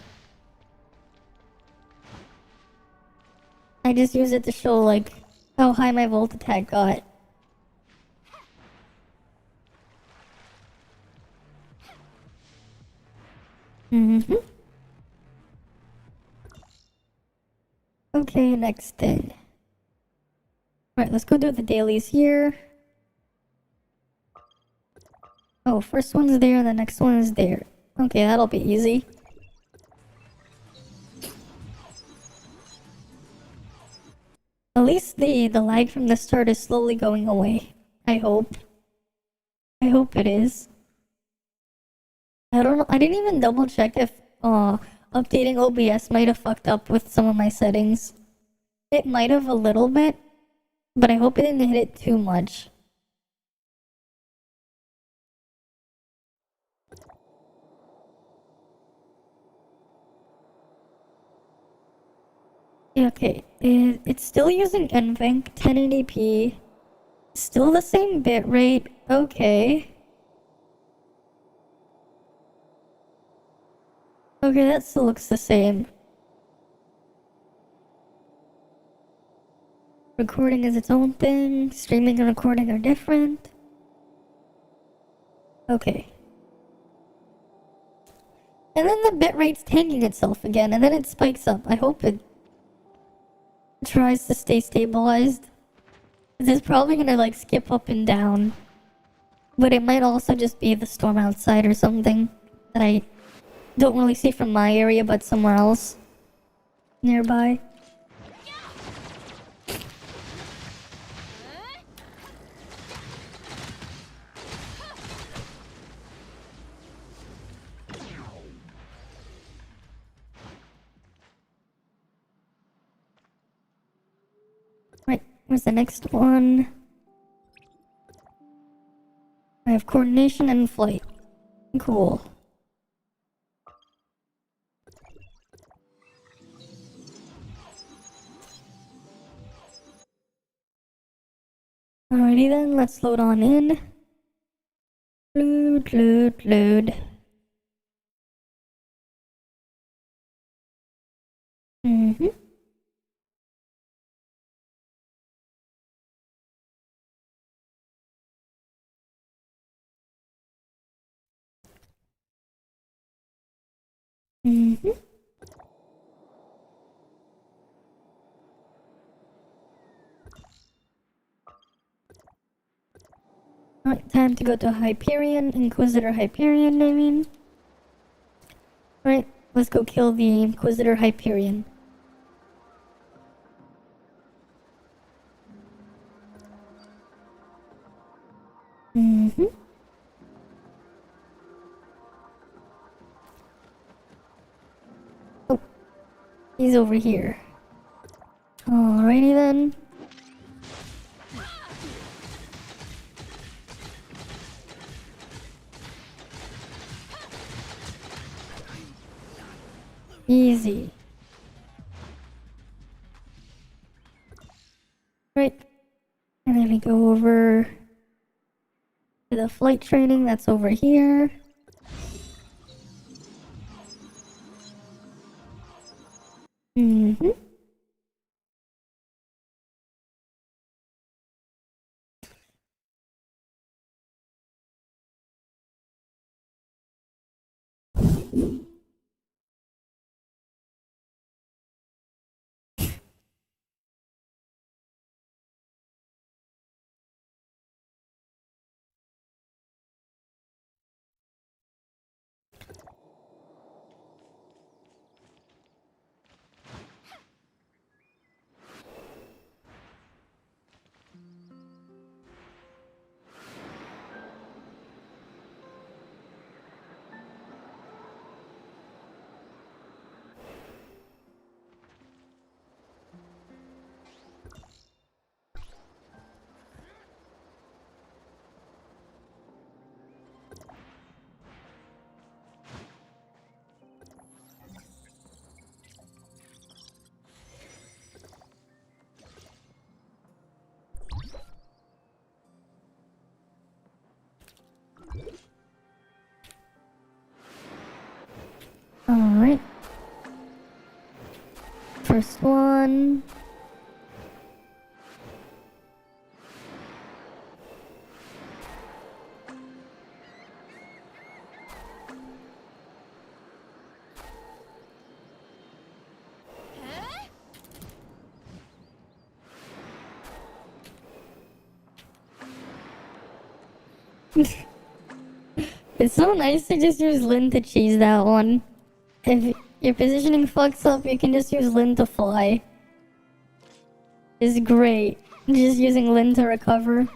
S1: I just use it to show like how high my volt attack got. Okay, next thing. Alright, let's go do the dailies here. Oh, first one's there and the next one is there. Okay, that'll be easy. At least the lag from the start is slowly going away. I hope. I hope it is. I don't know. I didn't even double check if updating OBS might have fucked up with some of my settings. It might have a little bit, but I hope it didn't hit it too much. Yeah, okay, it's still using NVENC 1080p. Still the same bitrate. Okay. Okay, that still looks the same. Recording is its own thing. Streaming and recording are different. Okay. And then the bitrate's tanking itself again, and then it spikes up. I hope it tries to stay stabilized. It's probably gonna like skip up and down. But it might also just be the storm outside or something that I don't really see from my area but somewhere else nearby. Right, where's the next one? I have coordination and flight. Cool. Alrighty then, let's load on in. Load. Alright, time to go to Hyperion, Inquisitor Hyperion, I mean. Alright, let's go kill the Inquisitor Hyperion. Oh, he's over here. Alrighty then. Easy. Right. And then we go over to the flight training that's over here. Alright. First one. It's so nice to just use Lin to cheese that one. If your positioning fucks up, you can just use Lin to fly. It's great. Just using Lin to recover.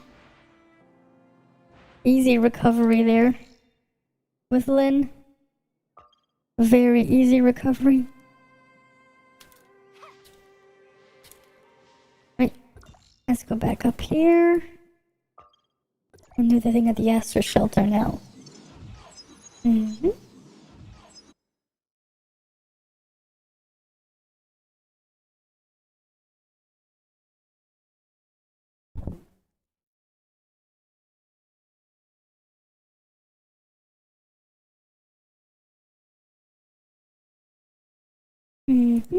S1: Easy recovery there. With Lin. Very easy recovery. Right. Let's go back up here. And do the thing at the Astra shelter now. Mm-hmm. Mm-hmm.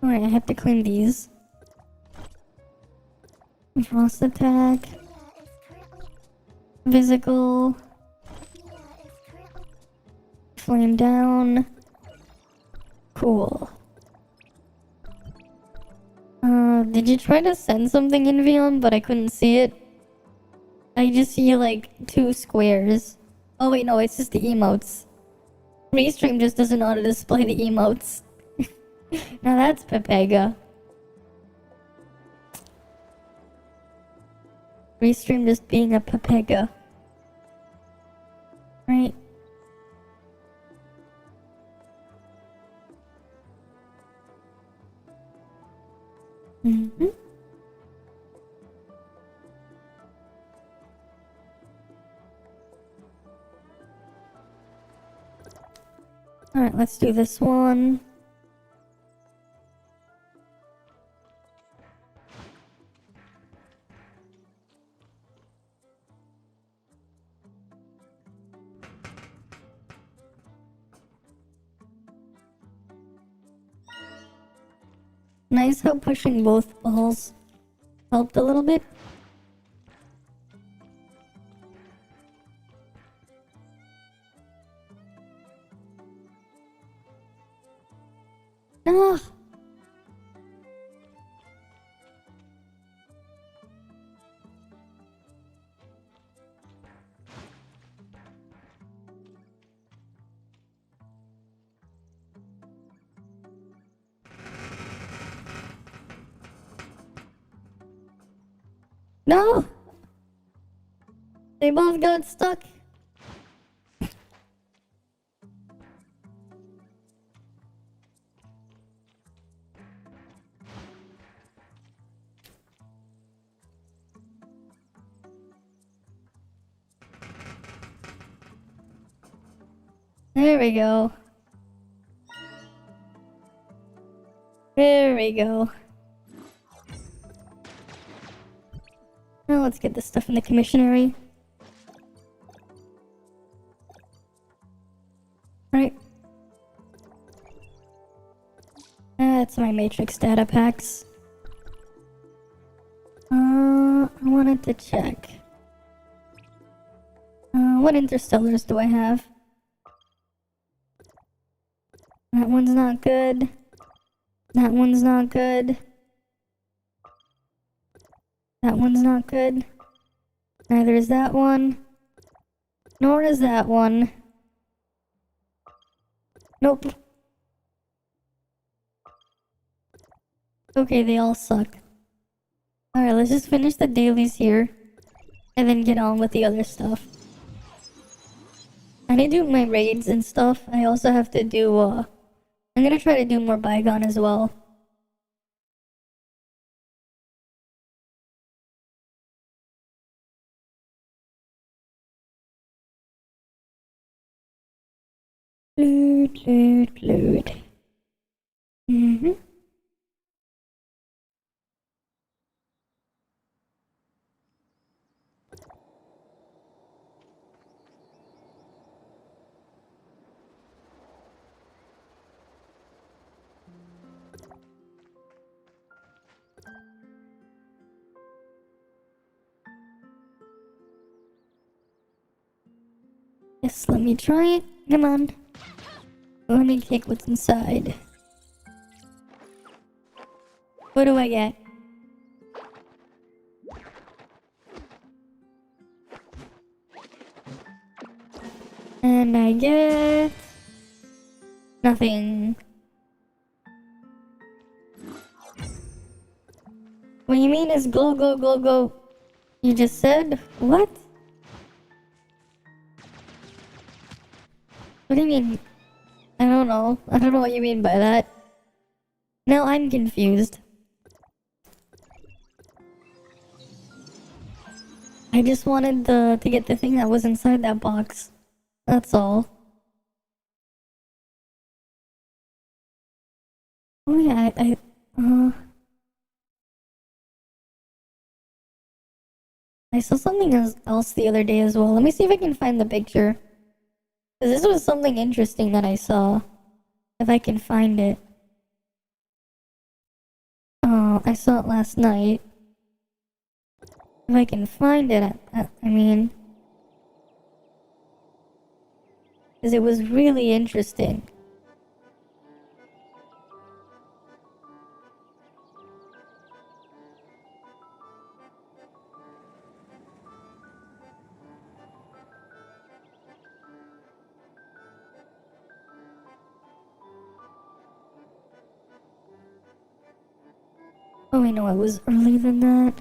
S1: Alright, I have to clean these. Frost attack. Physical. Flame down. Cool. Did you try to send something in Vion, but I couldn't see it? I just see like 2 squares. Oh wait, no, it's just the emotes. Restream just doesn't know how to display the emotes. Now that's pepega. Restream just being a pepega. Right? Mm-hmm. Alright, let's do this one. Nice how pushing both balls helped a little bit. Ah. No! They both got stuck. There we go. There we go. Now let's get this stuff in the commissionary. That's my matrix data packs. I wanted to check. What interstellars do I have? That one's not good. That one's not good. That one's not good. Neither is that one. Nor is that one. Nope. Okay, they all suck. Alright, let's just finish the dailies here. And then get on with the other stuff. I need to do my raids and stuff. I also have to do, I'm gonna try to do more Bygone as well. Loot. Yes, let me try it. Come on. Let me take what's inside. What do I get? And I get... nothing. What you mean is go. You just said? What? What do you mean? I don't know. I don't know what you mean by that. Now I'm confused. I just wanted to get the thing that was inside that box. That's all. Oh yeah, I saw something else the other day as well. Let me see if I can find the picture. 'Cause this was something interesting that I saw. If I can find it. Oh, I saw it last night. If I can find it, I mean... because it was really interesting. Oh, I know it was earlier than that.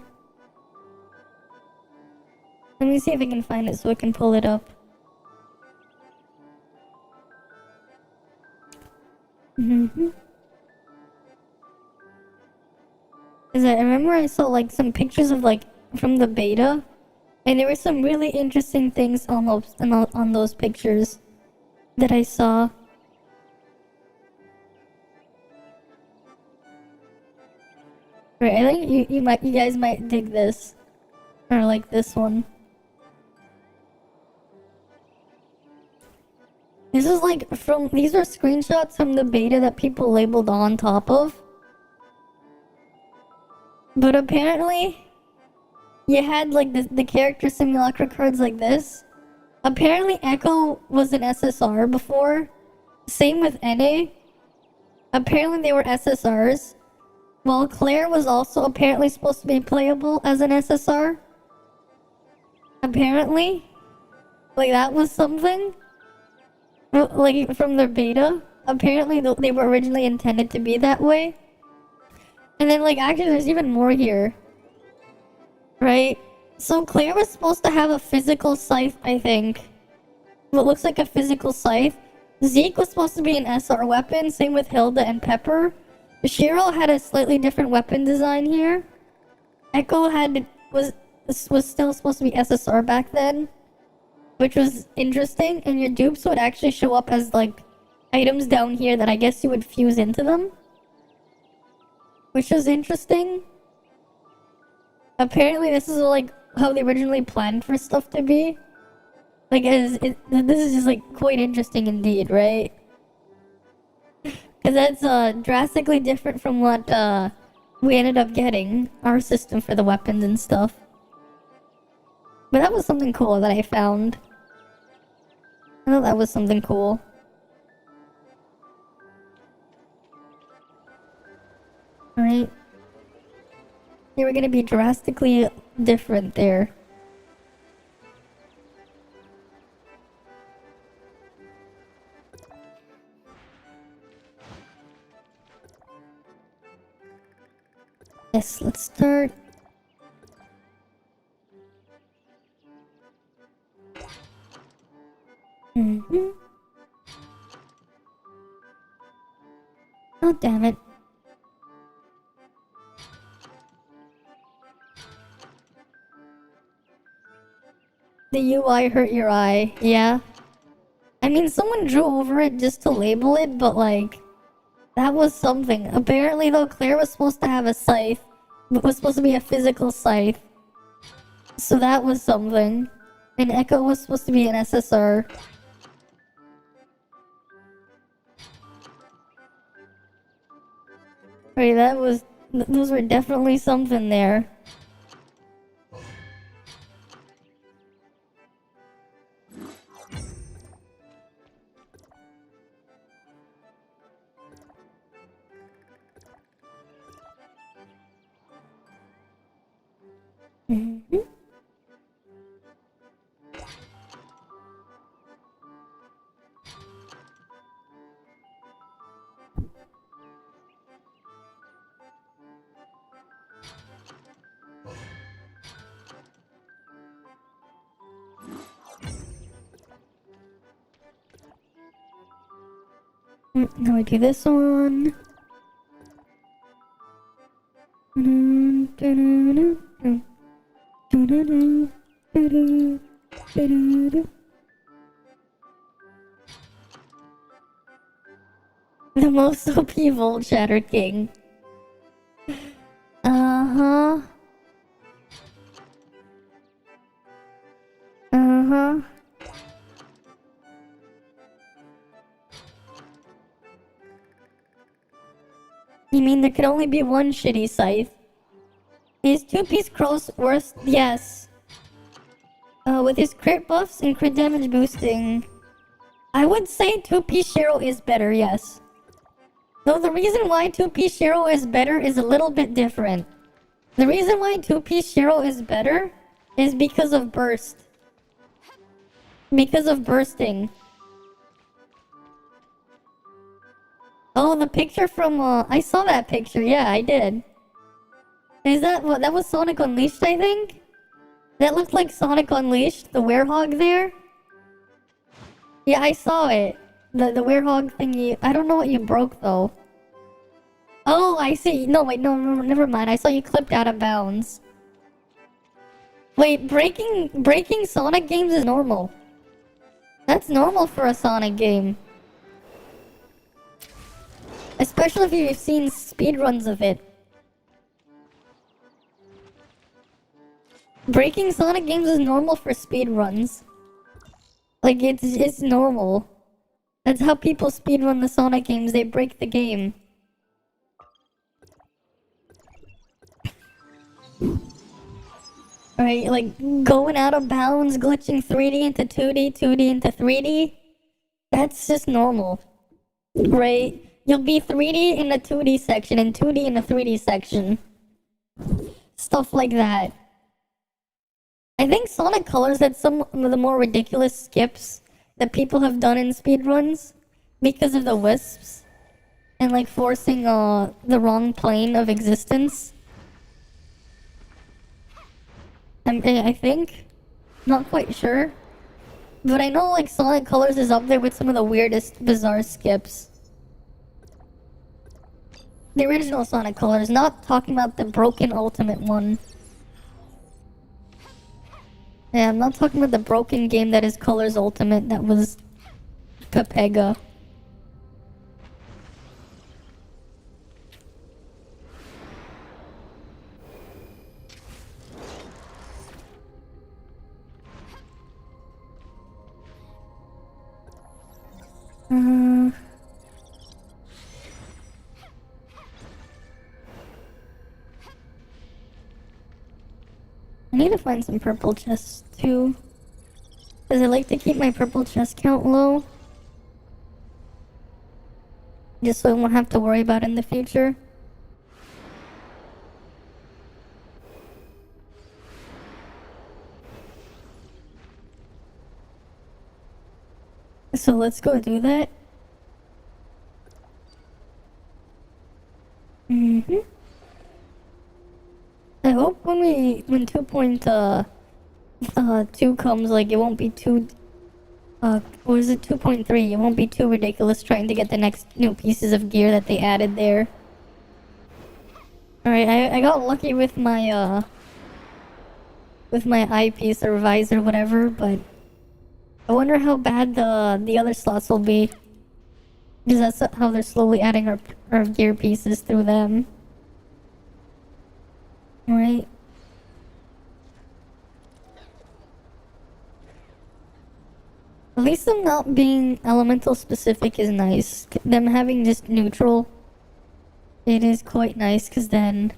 S1: Let me see if I can find it so I can pull it up. Cause I remember I saw like some pictures of like from the beta, and there were some really interesting things on those pictures that I saw. Right, I think you guys might dig this, or like this one. This is like these are screenshots from the beta that people labeled on top of. But apparently, you had like the character simulacra cards like this. Apparently Echo was an SSR before. Same with NA. Apparently they were SSRs. While Claire was also apparently supposed to be playable as an SSR. Apparently. Like that was something. Like from their beta. Apparently they were originally intended to be that way. And then like actually there's even more here. Right? So Claire was supposed to have a physical scythe, I think. What looks like a physical scythe. Zeke was supposed to be an SR weapon, same with Hilda and Pepper. Cheryl had a slightly different weapon design here. Echo was still supposed to be SSR back then, which was interesting. And your dupes would actually show up as like items down here that I guess you would fuse into them, which was interesting. Apparently, this is like how they originally planned for stuff to be. Like, this is just like quite interesting indeed, right? Because Because that's drastically different from what we ended up getting, our system for the weapons and stuff. But that was something cool that I found. I thought that was something cool. Alright. They were gonna be drastically different there. Yes, let's start. Oh, damn it. The UI hurt your eye, yeah. I mean, someone drew over it just to label it, but like, that was something. Apparently, though, Claire was supposed to have a scythe, but was supposed to be a physical scythe. So that was something. And Echo was supposed to be an SSR. Right, that was... Those were definitely something there. Now we do this one. The most OP Volt Shatter King. Uh-huh. Uh-huh. You mean there could only be one shitty scythe? Is two-piece cross worth? Yes. With his crit buffs and crit damage boosting, I would say two-piece Shiro is better, yes. Though the reason why two-piece Shiro is better is a little bit different. The reason why two-piece Shiro is better is because of burst. Because of bursting. Oh, the picture from, I saw that picture, yeah, I did. Is that what? That was Sonic Unleashed, I think? That looked like Sonic Unleashed, the werehog there? Yeah, I saw it. The werehog thingy. I don't know what you broke, though. Oh, I see. No, wait, no, never mind. I saw you clipped out of bounds. Wait, breaking Sonic games is normal. That's normal for a Sonic game. Especially if you've seen speedruns of it. Breaking Sonic games is normal for speedruns. Like, it's normal. That's how people speedrun the Sonic games, they break the game. Right, like, going out of bounds, glitching 3D into 2D, 2D into 3D. That's just normal. Right? You'll be 3D in the 2D section and 2D in the 3D section. Stuff like that. I think Sonic Colors had some of the more ridiculous skips that people have done in speedruns because of the wisps and like forcing the wrong plane of existence. I think. Not quite sure. But I know like Sonic Colors is up there with some of the weirdest bizarre skips. The original Sonic Colors, not talking about the broken Ultimate one. Yeah, I'm not talking about the broken game that is Colors Ultimate that was Pepega. need to find some purple chests too. Because I like to keep my purple chest count low. Just so I won't have to worry about it in the future. So let's go do that. I hope when 2.2 comes, like, it won't be too, what is it, 2.3, it won't be too ridiculous trying to get the next new pieces of gear that they added there. Alright, I got lucky with my eyepiece or visor, whatever, but I wonder how bad the other slots will be. Because that's how they're slowly adding our gear pieces through them. Right. At least them not being elemental specific is nice. Them having just neutral, it is quite nice, because then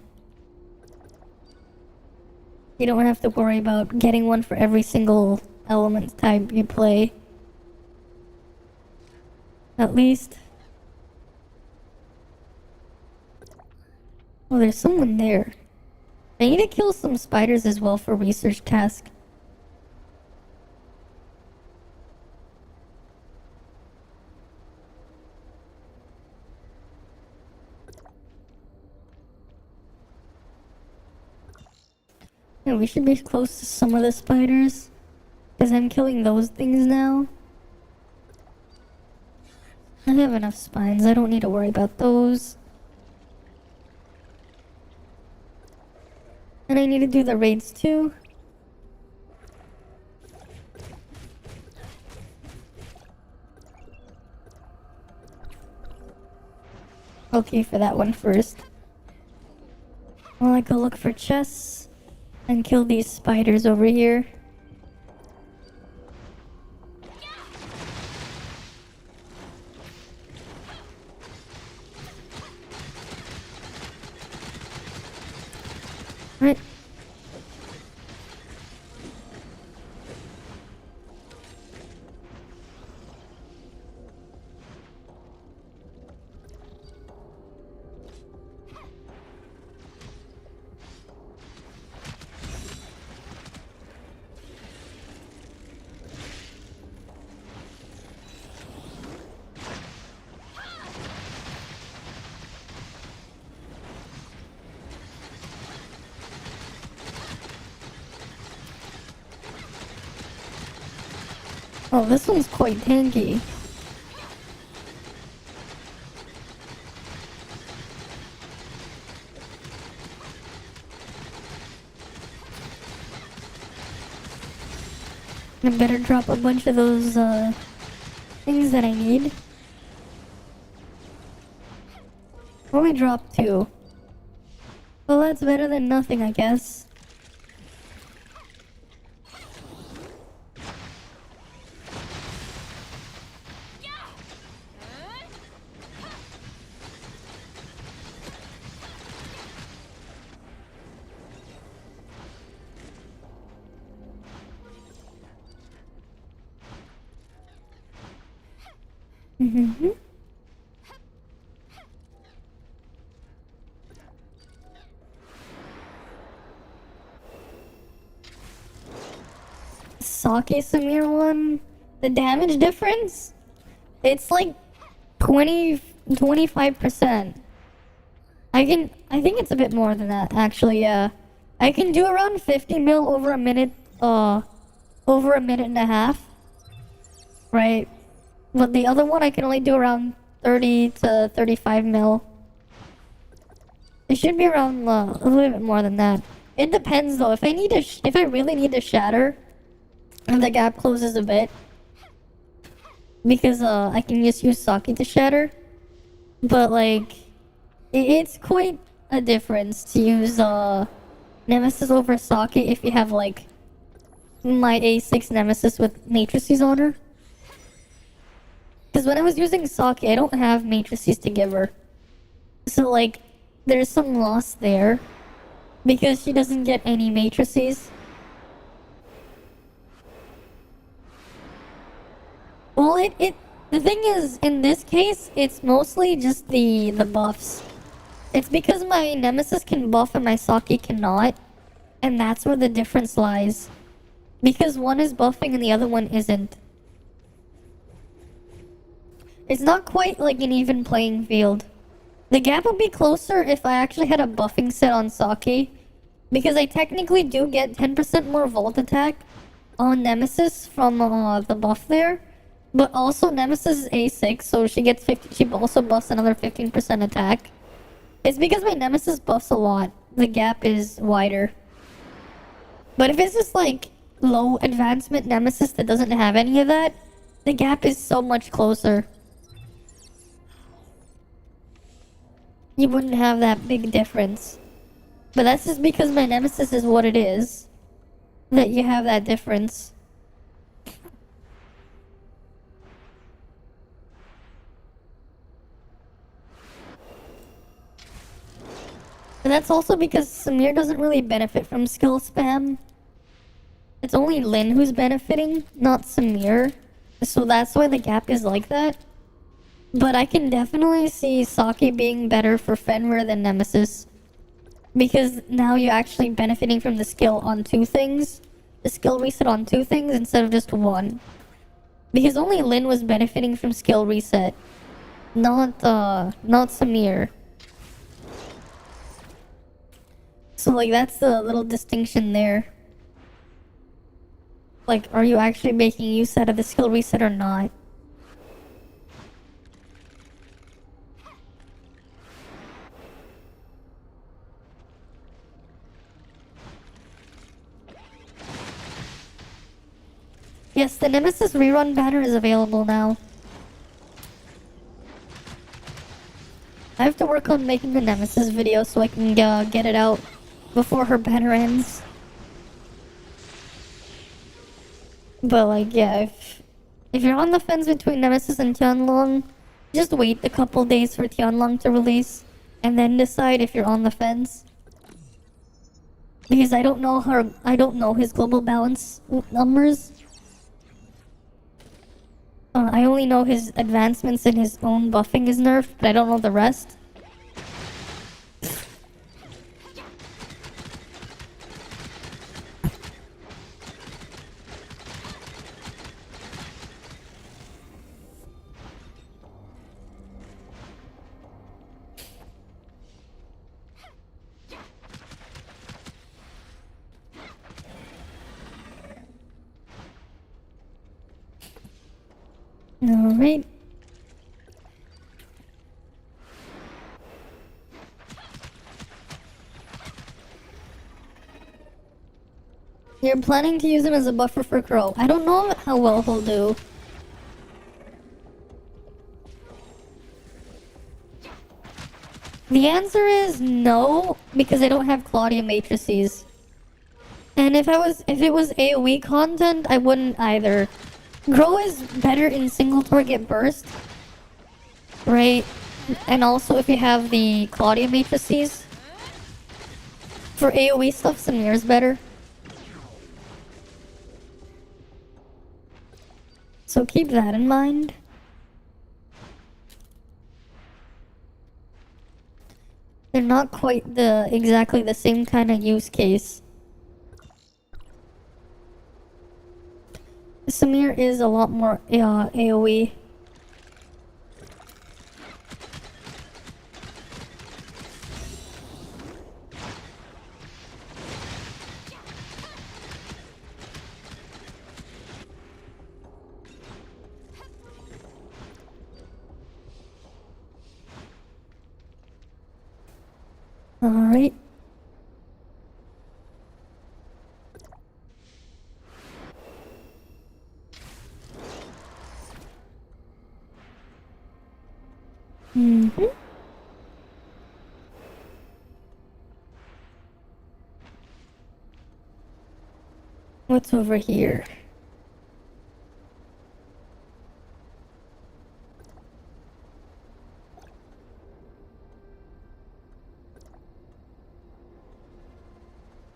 S1: you don't have to worry about getting one for every single element type you play. At least. Oh, there's someone there. I need to kill some spiders as well for research task. Yeah, we should be close to some of the spiders. Because I'm killing those things now. I have enough spines, I don't need to worry about those. And I need to do the raids too. Okay, for that one first. While I go look for chests and kill these spiders over here. Right. Oh, this one's quite tanky. I better drop a bunch of those, things that I need. Only drop 2. Well, that's better than nothing, I guess. Sake Samir one, the damage difference, it's like 25%. I think it's a bit more than that, actually, yeah. I can do around 50 mil over a minute and a half. Right. But the other one I can only do around 30 to 35 mil. It should be around a little bit more than that. It depends though. If I really need to shatter, and the gap closes a bit, because I can just use Saki to shatter. But like, it's quite a difference to use Nemesis over Saki if you have like my A6 Nemesis with matrices on her. Because when I was using Saki, I don't have matrices to give her. So like, there's some loss there. Because she doesn't get any matrices. the thing is, in this case, it's mostly just the buffs. It's because my Nemesis can buff and my Saki cannot, and that's where the difference lies. Because one is buffing and the other one isn't. It's not quite like an even playing field. The gap would be closer if I actually had a buffing set on Saki, because I technically do get 10% more Volt attack on Nemesis from the buff there. But also Nemesis is A6, so she gets 50. She also buffs another 15% attack. It's because my Nemesis buffs a lot. The gap is wider. But if it's just like low advancement Nemesis that doesn't have any of that, the gap is so much closer. You wouldn't have that big difference. But that's just because my Nemesis is what it is, that you have that difference. And that's also because Samir doesn't really benefit from skill spam. It's only Lin who's benefiting, not Samir. So that's why the gap is like that. But I can definitely see Saki being better for Fenrir than Nemesis. Because now you're actually benefiting from the skill on two things. The skill reset on two things instead of just one. Because only Lin was benefiting from skill reset. Not Samir. So like that's the little distinction there. Like, are you actually making use out of the skill reset or not? Yes, the Nemesis rerun banner is available now. I have to work on making the Nemesis video so I can get it out before her banner ends. But like, yeah, if you're on the fence between Nemesis and Tianlong, just wait a couple days for Tianlong to release, and then decide if you're on the fence. Because I don't know his global balance numbers. I only know his advancements and his own buffing is nerfed, but I don't know the rest. Alright. You're planning to use him as a buffer for Crow. I don't know how well he'll do. The answer is no, because I don't have Claudia matrices. And if it was AoE content, I wouldn't either. Grow is better in single target burst, right? And also if you have the Claudia matrices. For AoE stuff, Samir's better. So keep that in mind. They're not quite exactly the same kind of use case. Samir is a lot more AoE. Alright. Mm-hmm. What's over here?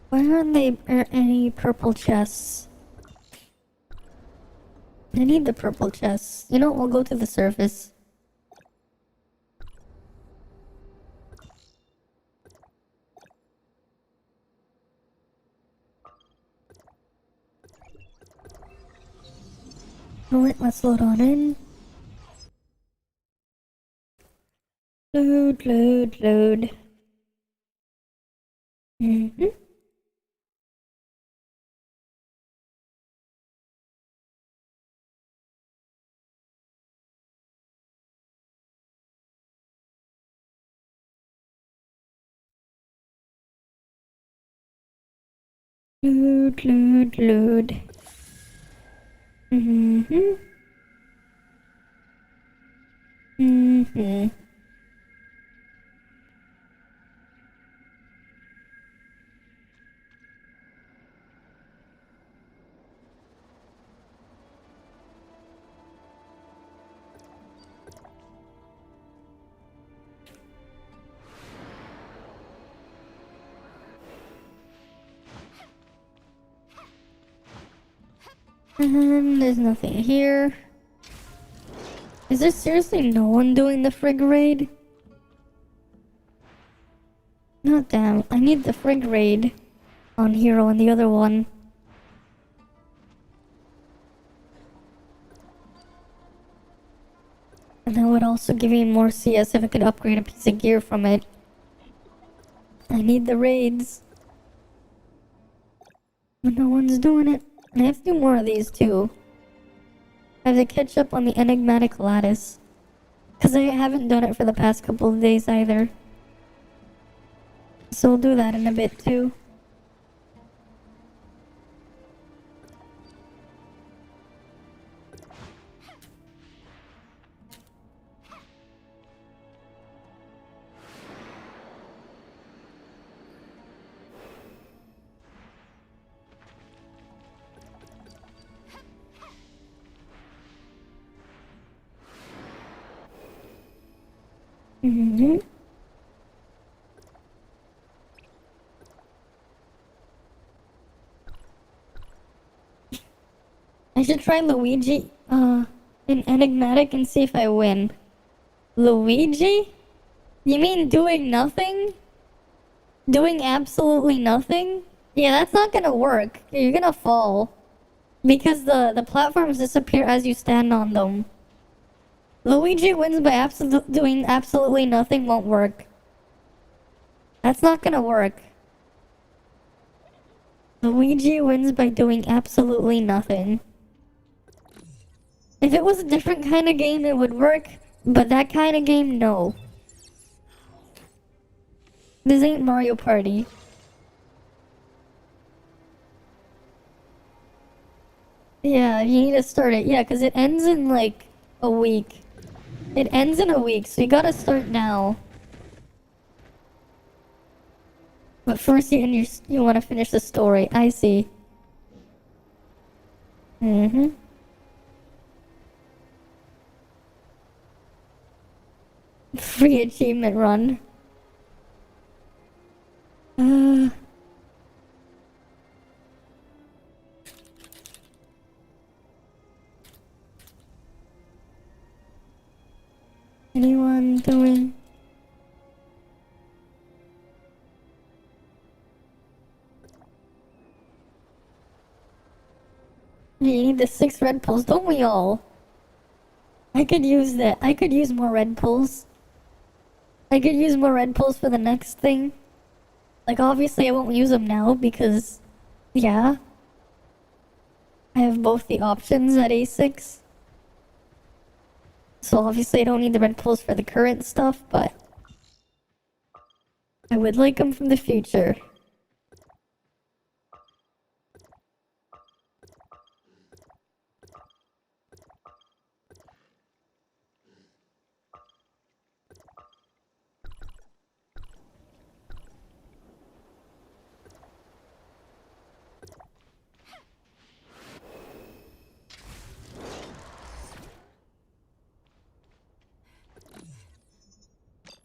S1: Why aren't there any purple chests? I need the purple chest. You know, we'll go to the surface. Alright, let's load on in. Load. Mm-hmm. Load. Mm-hmm. Mm-hmm. There's nothing here. Is there seriously no one doing the frig raid? No, damn. I need the frig raid on hero and the other one. And that would also give me more CS if I could upgrade a piece of gear from it. I need the raids. But no one's doing it. And I have to do more of these too. I have to catch up on the enigmatic lattice. Because I haven't done it for the past couple of days either. So we'll do that in a bit too. Mm-hmm. I should try Luigi, in enigmatic and see if I win. Luigi? You mean doing nothing? Doing absolutely nothing? Yeah, that's not gonna work. You're gonna fall. Because the platforms disappear as you stand on them. Luigi wins by doing absolutely nothing won't work. That's not gonna work. Luigi wins by doing absolutely nothing. If it was a different kind of game, it would work. But that kind of game, no. This ain't Mario Party. Yeah, you need to start it. Yeah, because it ends in like a week. It ends in a week, so you gotta start now. But first, you want to finish the story. I see. Mm-hmm. Free achievement run. Uh. Anyone doing? You need the 6 red pulls, don't we all? I could use that. I could use more red pulls. I could use more red pulls for the next thing. Like, obviously I won't use them now because, yeah. I have both the options at A6. So obviously I don't need the red pulls for the current stuff, but I would like them from the future.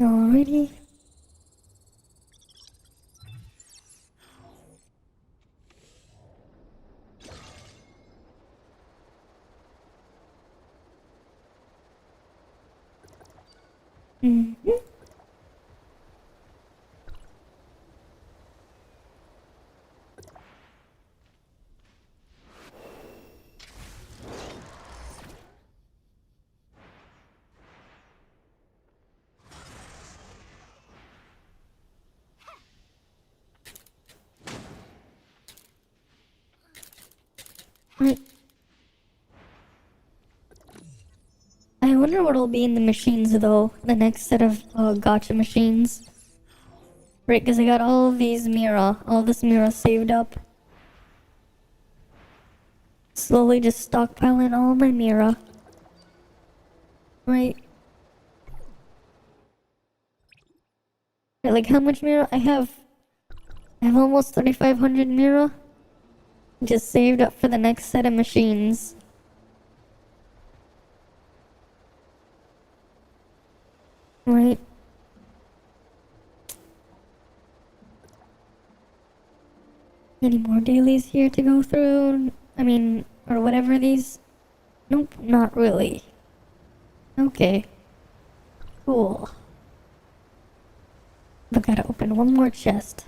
S1: Alrighty. Mm-hmm. Right. I wonder what'll be in the machines though. The next set of gotcha machines. Right, because I got all this mirror saved up. Slowly just stockpiling all my mirror. Right. Like how much mirror? I have almost 3,500 mirror. Just saved up for the next set of machines. Right. Any more dailies here to go through? I mean, or whatever these... Nope, not really. Okay. Cool. But gotta open one more chest.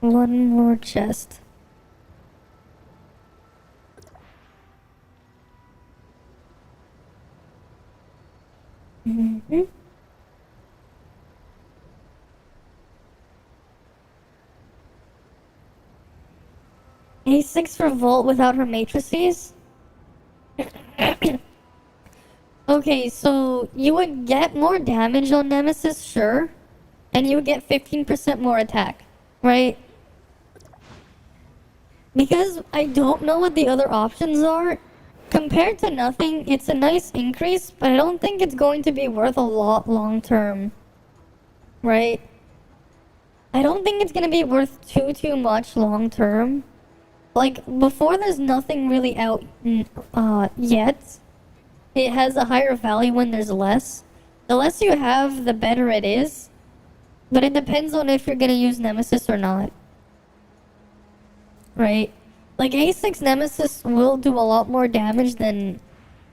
S1: One more chest. Mm-hmm. A6 for Volt without her matrices? Okay, so you would get more damage on Nemesis, sure. And you would get 15% more attack, right? Because I don't know what the other options are. Compared to nothing, it's a nice increase, but I don't think it's going to be worth a lot long term. Right? I don't think it's gonna be worth too much long term. Like, before there's nothing really out yet. It has a higher value when there's less. The less you have, the better it is. But it depends on if you're gonna use Nemesis or not. Right? Like, A6 Nemesis will do a lot more damage than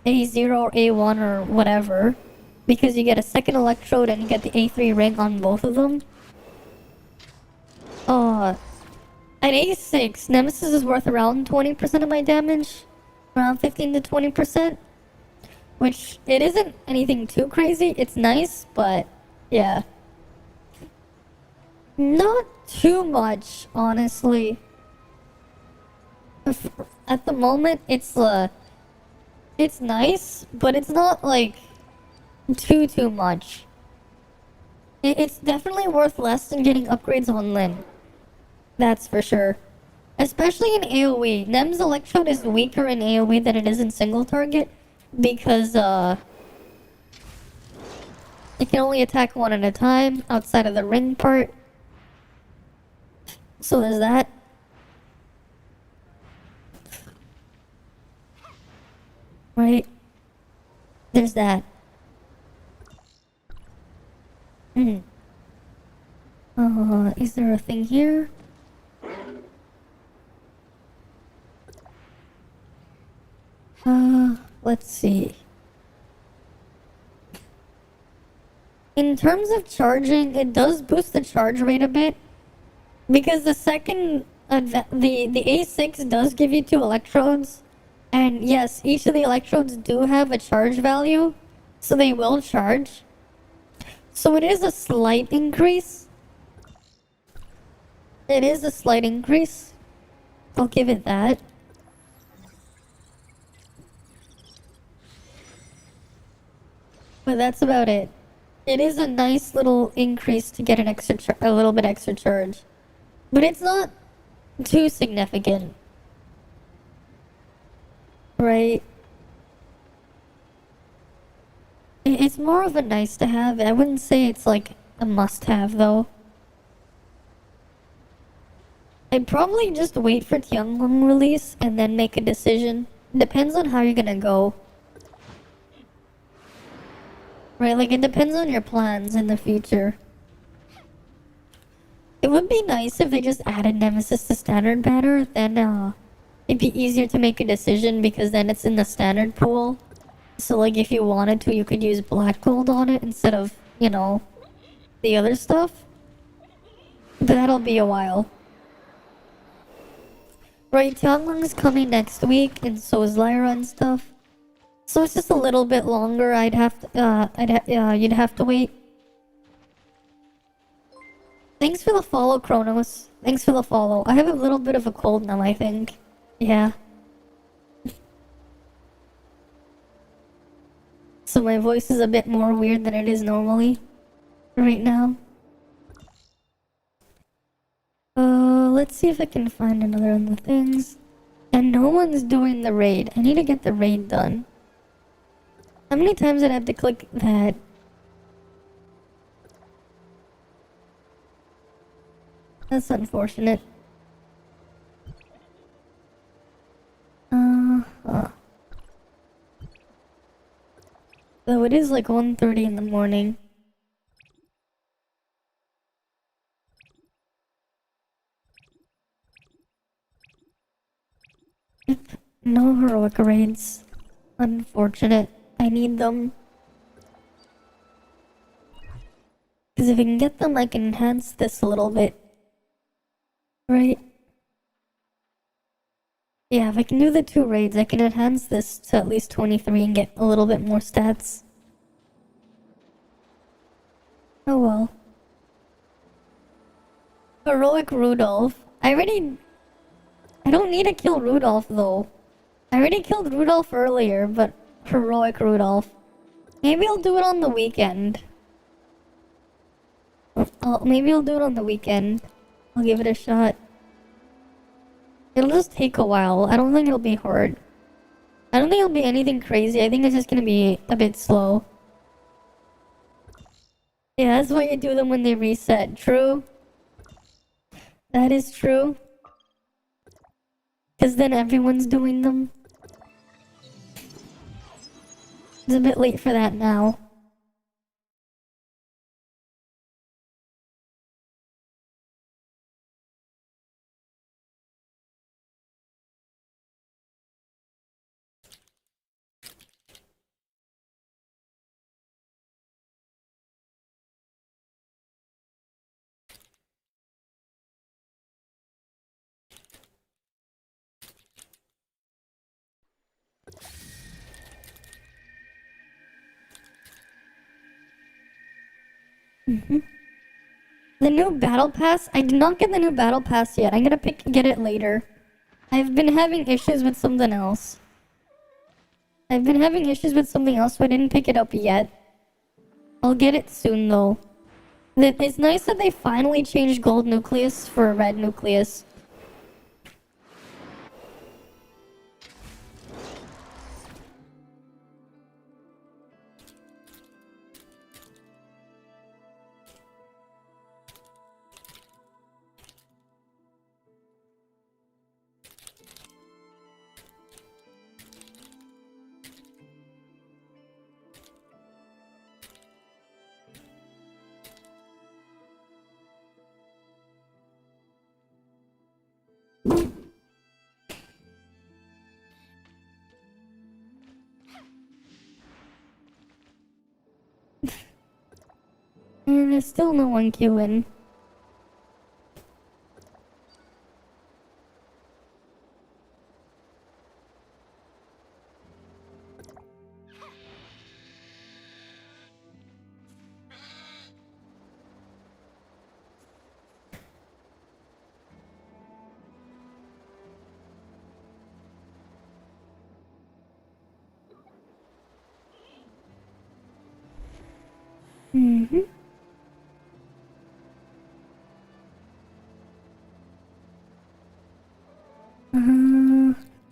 S1: A0 or A1 or whatever. Because you get a second electrode and you get the A3 ring on both of them. At A6, Nemesis is worth around 20% of my damage. Around 15 to 20%. Which, it isn't anything too crazy. It's nice, but yeah. Not too much, honestly. At the moment, it's nice, but it's not, like, too much. It's definitely worth less than getting upgrades on Lin. That's for sure. Especially in AoE. Nem's Electrode is weaker in AoE than it is in single target. Because, it can only attack one at a time, outside of the ring part. So there's that. Right? There's that. Is there a thing here? Let's see. In terms of charging, it does boost the charge rate a bit. Because the second, the A6 does give you 2 electrodes. And yes, each of the electrodes do have a charge value. So they will charge. So it is a slight increase. It is a slight increase. I'll give it that. But that's about it. It is a nice little increase to get an a little bit extra charge. But it's not too significant. Right? It's more of a nice to have. I wouldn't say it's like a must have though. I'd probably just wait for Tianglong release and then make a decision. Depends on how you're gonna go. Right, like it depends on your plans in the future. It would be nice if they just added Nemesis to standard better, then it'd be easier to make a decision because then it's in the standard pool. So like if you wanted to, you could use black gold on it instead of, you know, the other stuff. But that'll be a while. Right, Tianlong's coming next week, and so is Lyra and stuff. So it's just a little bit longer. You'd have to wait. Thanks for the follow, Kronos. Thanks for the follow. I have a little bit of a cold now, I think. Yeah. So my voice is a bit more weird than it is normally. Right now. Let's see if I can find another one of the things. And no one's doing the raid. I need to get the raid done. How many times did I have to click that? That's unfortunate. Though it is like 1:30 in the morning. No heroic raids. Unfortunate. I need them. Because if I can get them, I can enhance this a little bit. Right? Yeah, if I can do the 2 raids, I can enhance this to at least 23 and get a little bit more stats. Oh well. Heroic Rudolph. I don't need to kill Rudolph though. I already killed Rudolph earlier, but heroic Rudolph. Maybe I'll do it on the weekend. Maybe I'll do it on the weekend. I'll give it a shot. It'll just take a while. I don't think it'll be hard. I don't think it'll be anything crazy. I think it's just gonna be a bit slow. Yeah, that's why you do them when they reset. True. That is true. Because then everyone's doing them. It's a bit late for that now. The new battle pass? I did not get the new battle pass yet. I'm gonna get it later. I've been having issues with something else. So I didn't pick it up yet. I'll get it soon though. It's nice that they finally changed gold nucleus for a red nucleus. And there's still no one queuing.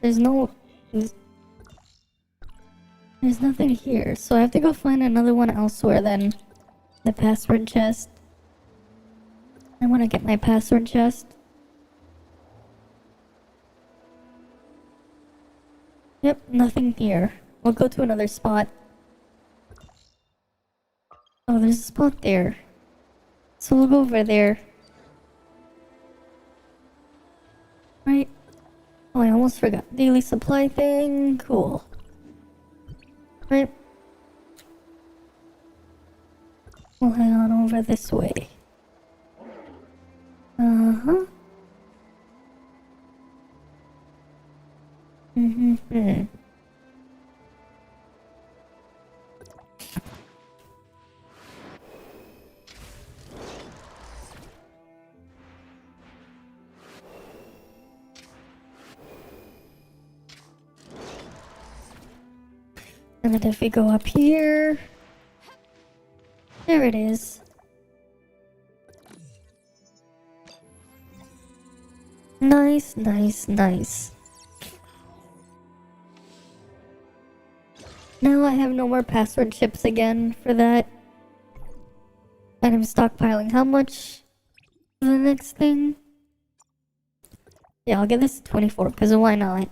S1: There's no... There's nothing here, so I have to go find another one elsewhere then. The password chest. I want to get my password chest. Yep, nothing here. We'll go to another spot. Oh, there's a spot there. So we'll go over there. Right. Oh, I almost forgot. Daily supply thing. Cool. Right. We'll head on over this way. Uh-huh. Mm-hmm. And then if we go up here... There it is. Nice, nice, nice. Now I have no more password chips again for that. And I'm stockpiling how much for the next thing? Yeah, I'll get this 24, because why not?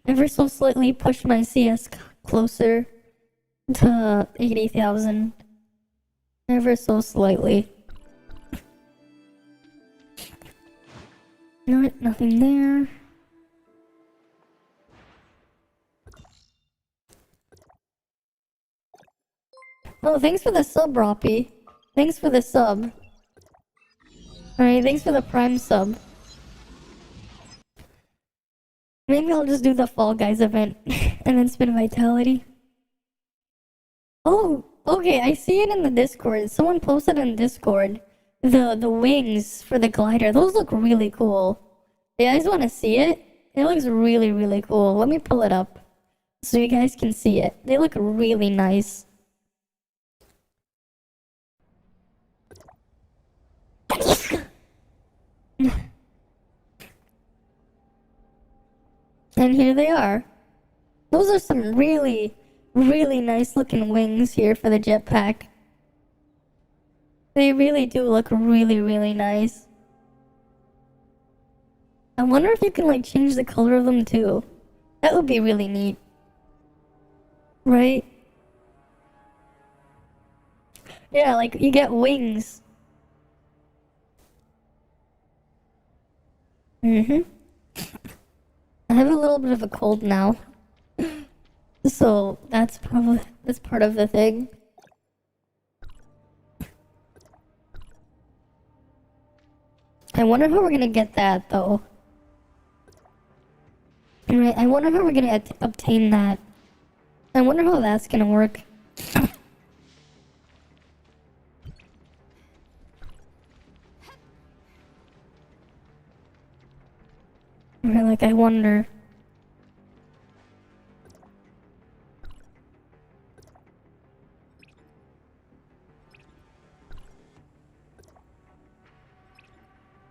S1: Ever so slightly push my CS closer to 80,000. Ever so slightly. No, nothing there. Oh, thanks for the sub, Roppy. Thanks for the sub. Alright, thanks for the prime sub. Maybe I'll just do the Fall Guys event and then spin Vitality. Oh, okay, I see it in the Discord. Someone posted in Discord the wings for the glider. Those look really cool. You guys want to see it? It looks really, really cool. Let me pull it up so you guys can see it. They look really nice. And here they are. Those are some really, really nice looking wings here for the jetpack. They really do look really, really nice. I wonder if you can like change the color of them too. That would be really neat. Right? Yeah, like you get wings. Mm-hmm. I have a little bit of a cold now. So that's part of the thing. I wonder how we're gonna get that though. Right, I wonder how we're gonna obtain that. I wonder how that's gonna work. Right, like I wonder.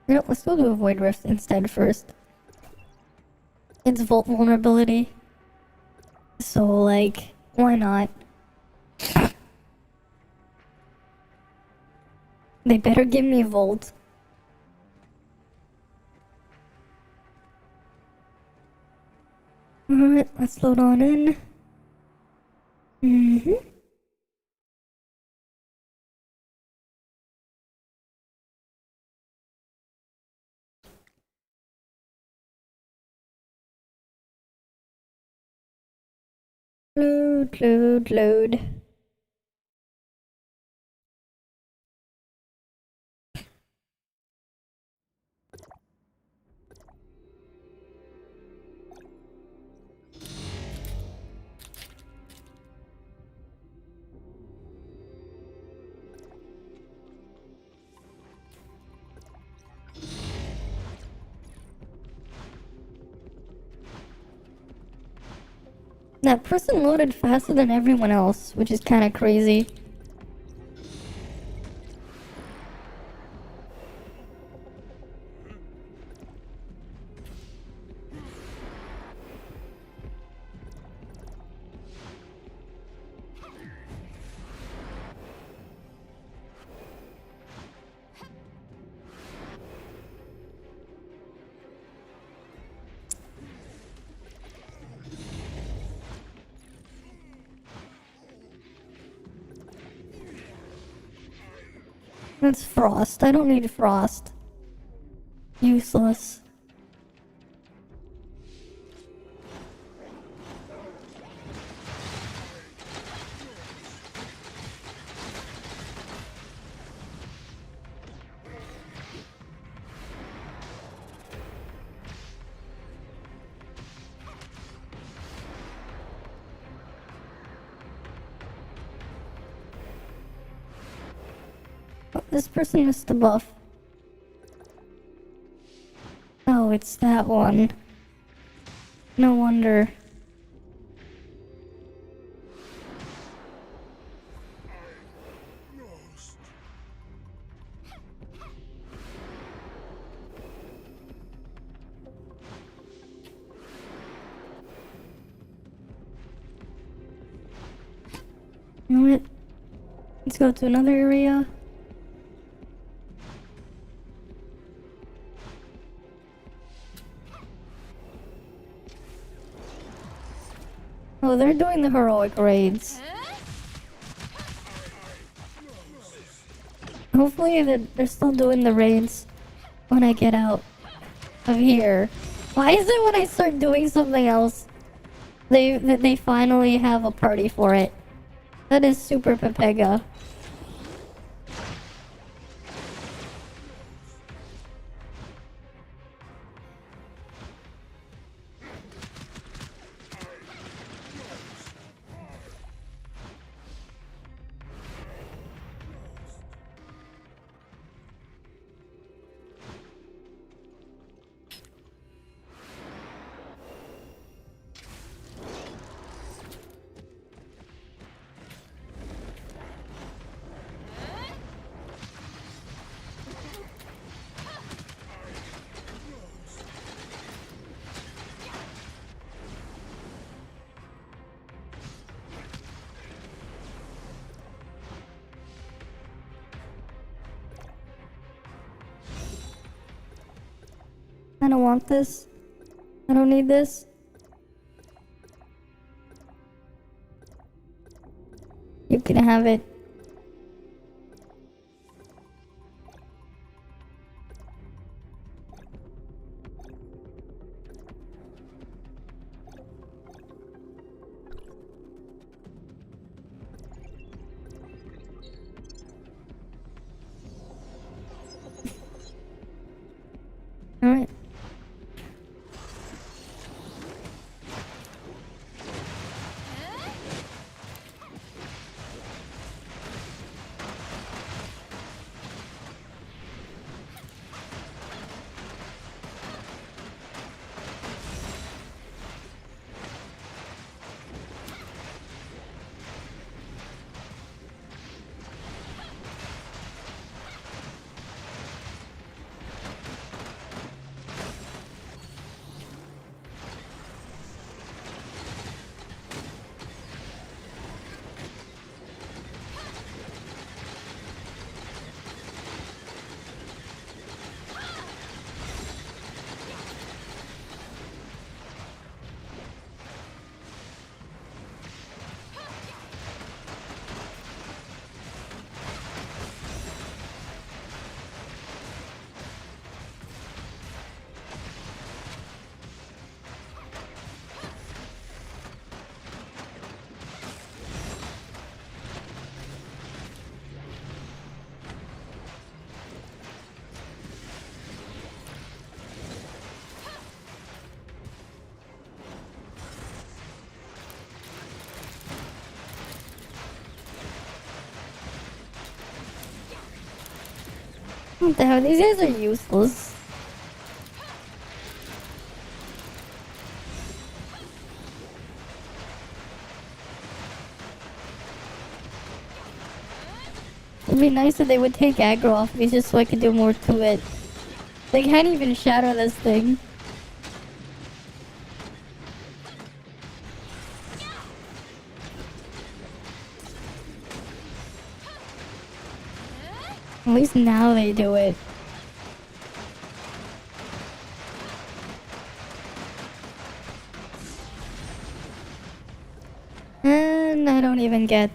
S1: You know, let's go to Avoid Rift instead first. It's Volt vulnerability. So, like, why not? They better give me Volt. Alright, let's load on in. Mm-hmm. Load, load, load. That person loaded faster than everyone else, which is kind of crazy. That's Frost. I don't need Frost. Useless. this person missed the buff. Oh, it's that one. No wonder. You know what? Let's go to another area. Oh, they're doing the heroic raids. Hopefully they're still doing the raids when I get out of here. Why is it when I start doing something else, they finally have a party for it? That is super pepega. I don't want this. I don't need this. You can have it. Alright. What the hell? These guys are useless. It'd be nice if they would take aggro off me just so I could do more to it. They can't even shatter this thing. At least now they do it. And I don't even get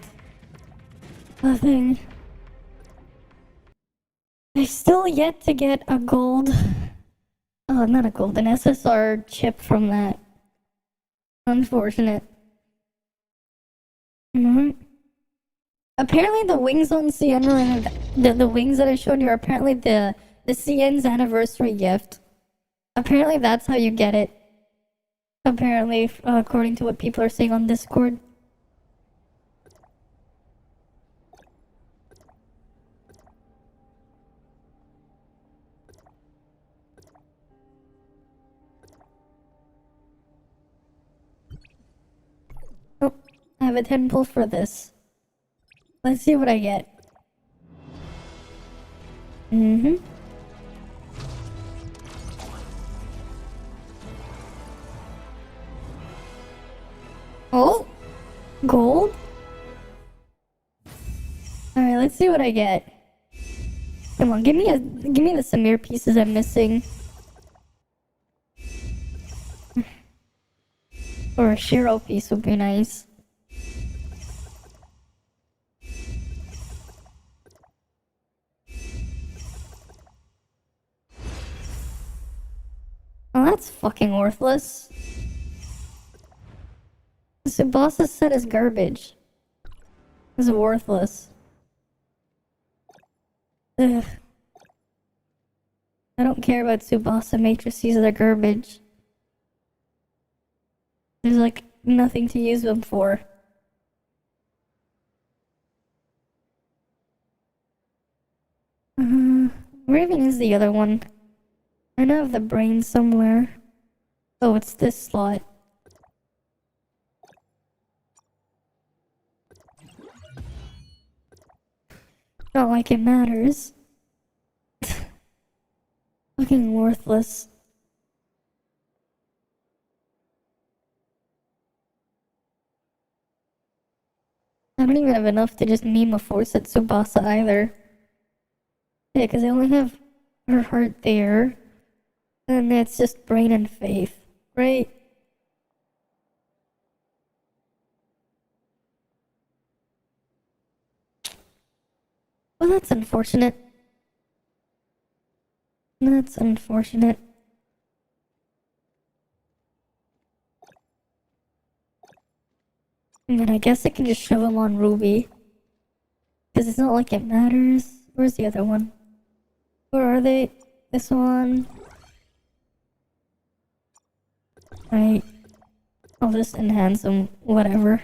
S1: a thing. I still yet to get a gold. Oh, not a gold, an SSR chip from that. Unfortunate. Apparently the wings on Sienna and the wings that I showed you are apparently the CN's anniversary gift. Apparently that's how you get it. Apparently, according to what people are saying on Discord. have a 10 pull for this. Let's see what I get. Oh, gold. All right, let's see what I get. Come on, give me the Samir pieces I'm missing. Or a Shiro piece would be nice. Oh, that's fucking worthless. Subasa's set is garbage. It's worthless. Ugh. I don't care about Tsubasa matrices, they're garbage. There's like nothing to use them for. Where even is the other one? I know I have the brain somewhere. Oh, it's this slot. Not like it matters. Fucking worthless. I don't even have enough to just meme a force at Tsubasa either. Yeah, because I only have her heart there. And that's just brain and faith, right? Well, that's unfortunate. That's unfortunate. And then I guess I can just shove him on Ruby. Because it's not like it matters. Where's the other one? Where are they? This one. Right. I'll just enhance them. Whatever.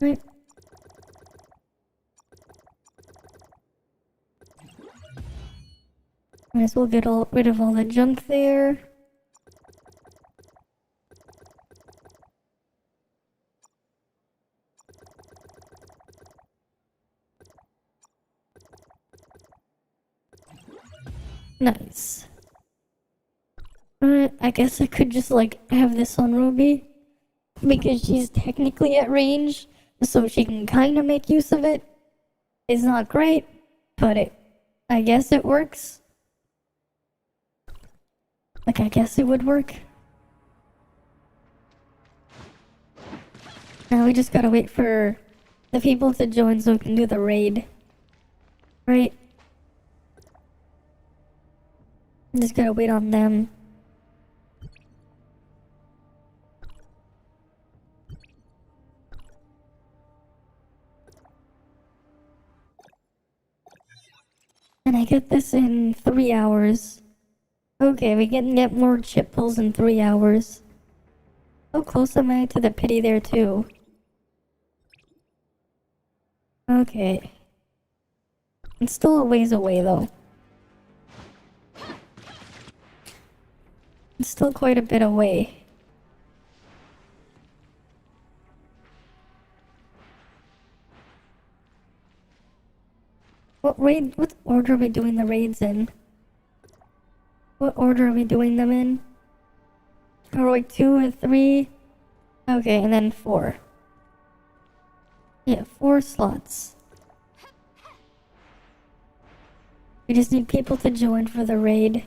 S1: Right. Might as well get rid of all the junk there. Nice. I guess I could just like have this on Ruby. Because she's technically at range. So she can kind of make use of it. It's not great. But I guess it works. Like, I guess it would work. Now we just gotta wait for the people to join so we can do the raid. Right? Just gotta wait on them. And I get this in 3 hours. Okay, we can get more chip pulls in 3 hours. How close am I to the pity there too? Okay. It's still a ways away though. It's still quite a bit away. What order are we doing the raids in? What order are we doing them in? Heroic 2 and 3? Okay, and then 4. Yeah, 4 slots. We just need people to join for the raid.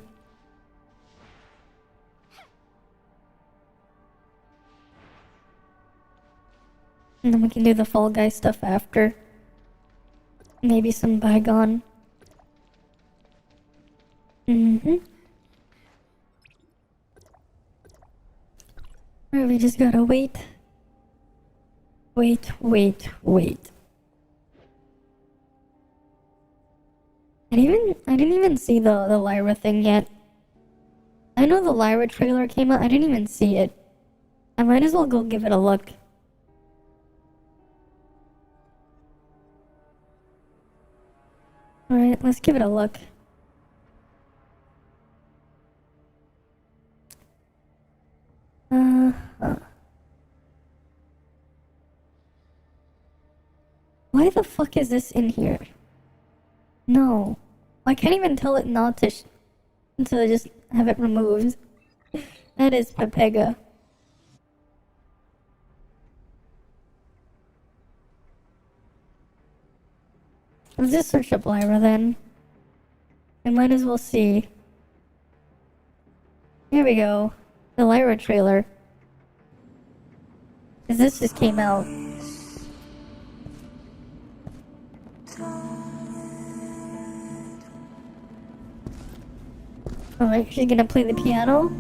S1: And then we can do the Fall Guy stuff after. Maybe some bygone. Alright, we just gotta wait. Wait. I didn't even see the Lyra thing yet. I know the Lyra trailer came out, I didn't even see it. I might as well go give it a look. Alright, let's give it a look. Why the fuck is this in here? No. I can't even tell it not to just have it removed. That is pepega. Let's just search up Lyra then. I might as well see. Here we go. The Lyra trailer. Cause this just came out. Alright, she's gonna play the piano.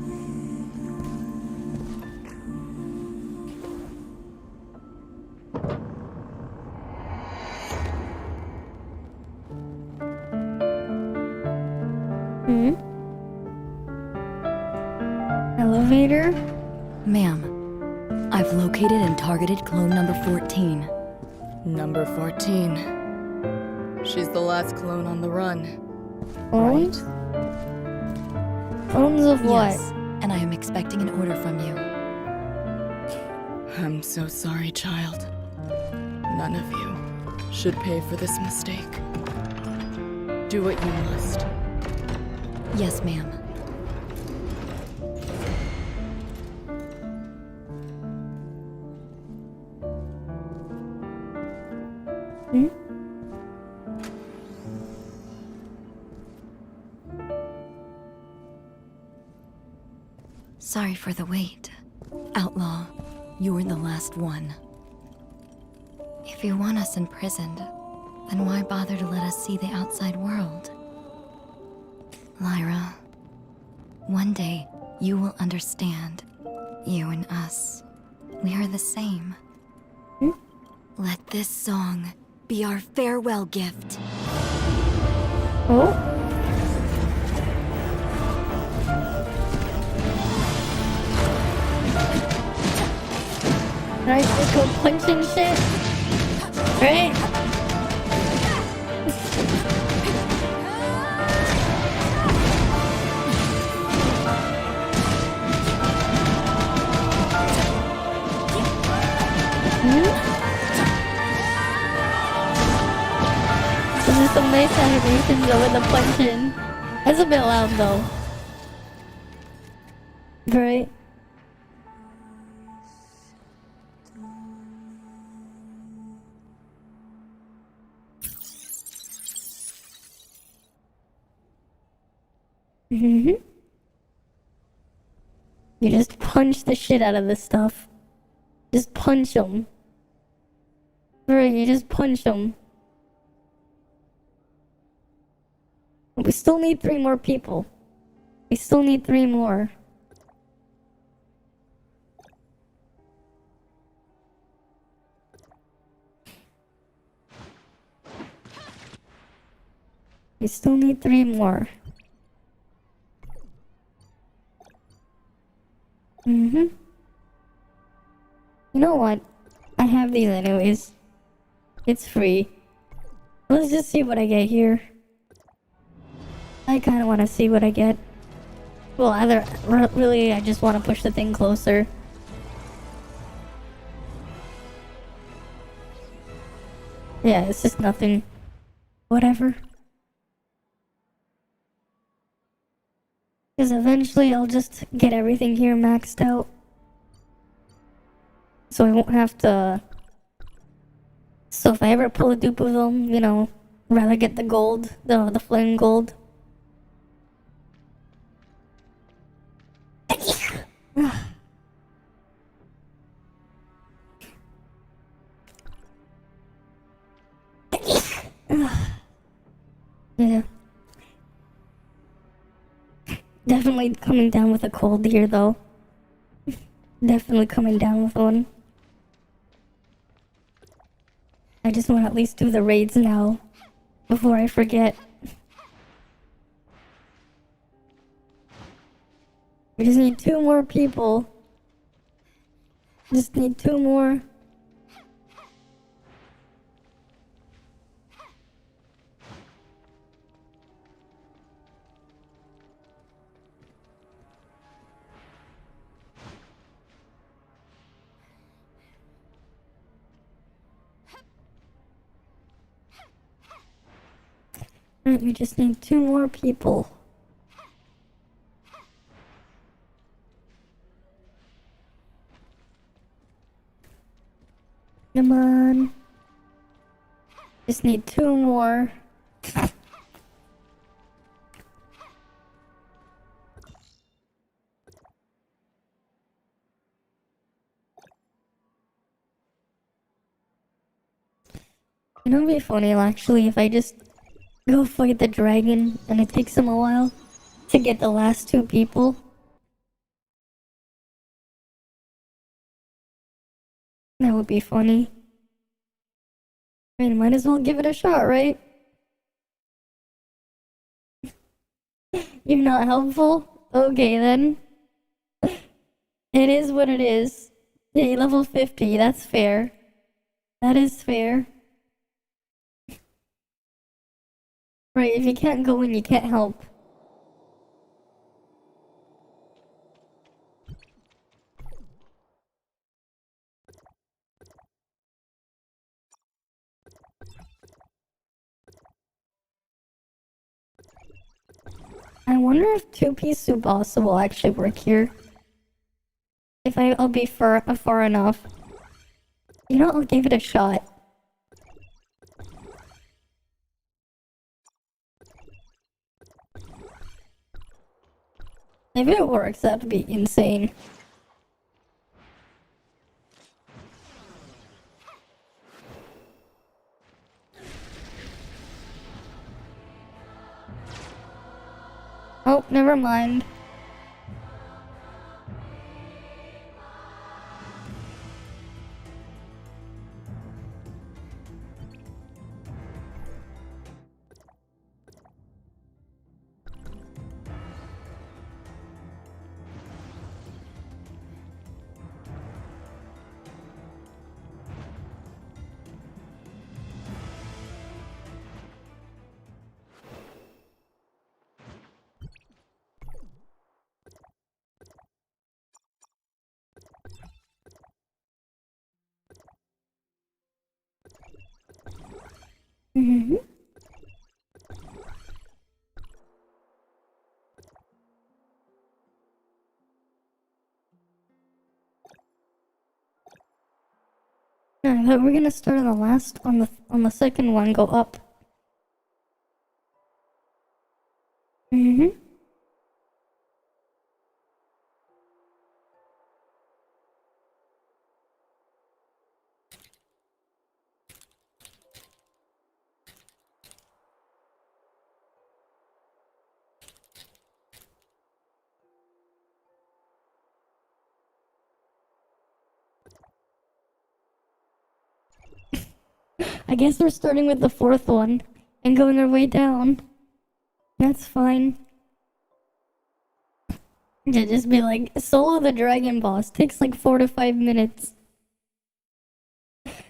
S1: Elevator?
S2: Ma'am, I've located and targeted clone number 14.
S3: Number 14. She's the last clone on the run.
S1: Clones? Clones of what?
S2: Yes, and I am expecting an order from you.
S3: I'm so sorry, child. None of you should pay for this mistake. Do what you must.
S2: Yes, ma'am. Sorry for the wait. Outlaw, you're the last one. If you want us imprisoned, then why bother to let us see the outside world? Lyra, one day you will understand. You and us, we are the same. Let this song be our farewell gift.
S1: Oh? Right, let's go punching shit. Right? This is some nice animations over the punching. That's a bit loud though. Right? You just punch the shit out of this stuff. Just punch them. Right, you just punch them. We still need 3 more people. We still need 3 more. We still need 3 more. You know what? I have these anyways. It's free. Let's just see what I get here. I kind of want to see what I get. Well, either really, I just want to push the thing closer. Yeah, it's just nothing. Whatever. Because eventually I'll just get everything here maxed out. So I won't have to... So if I ever pull a dupe of them, you know, rather get the gold, the flame gold. Definitely coming down with a cold here, though. Definitely coming down with one. I just want to at least do the raids now, before I forget. We just need 2 more people. Just need 2 more. Alright, we just need 2 more people. Come on. Just need 2 more. You know, it'd be funny actually if I just go fight the dragon and it takes him a while to get the last 2 people. That would be funny. I mean, might as well give it a shot, right? You're not helpful? Okay then. It is what it is. Hey, level 50, that's fair. That is fair. Right, if you can't go in, you can't help. I wonder if 2-piece Subasa will actually work here. If I'll be far enough. You know, I'll give it a shot. If it works, that'd be insane. Oh, never mind. Mm-hmm. I thought we were gonna start on the last, on the second one, go up. Mm-hmm. I guess we're starting with the 4th one and going our way down. That's fine. Yeah, just be like, solo the dragon boss takes like 4 to 5 minutes.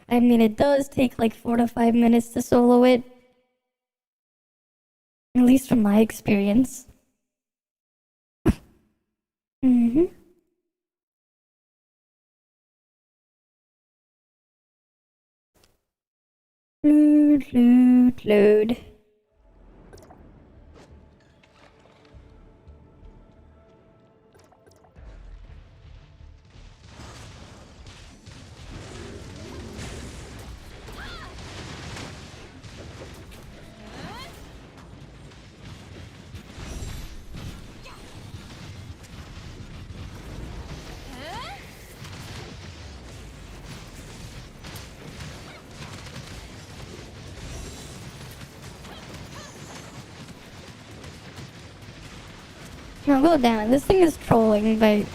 S1: I mean, it does take like 4 to 5 minutes to solo it. At least from my experience. Mm-hmm. Load. No, go down. This thing is trolling, but...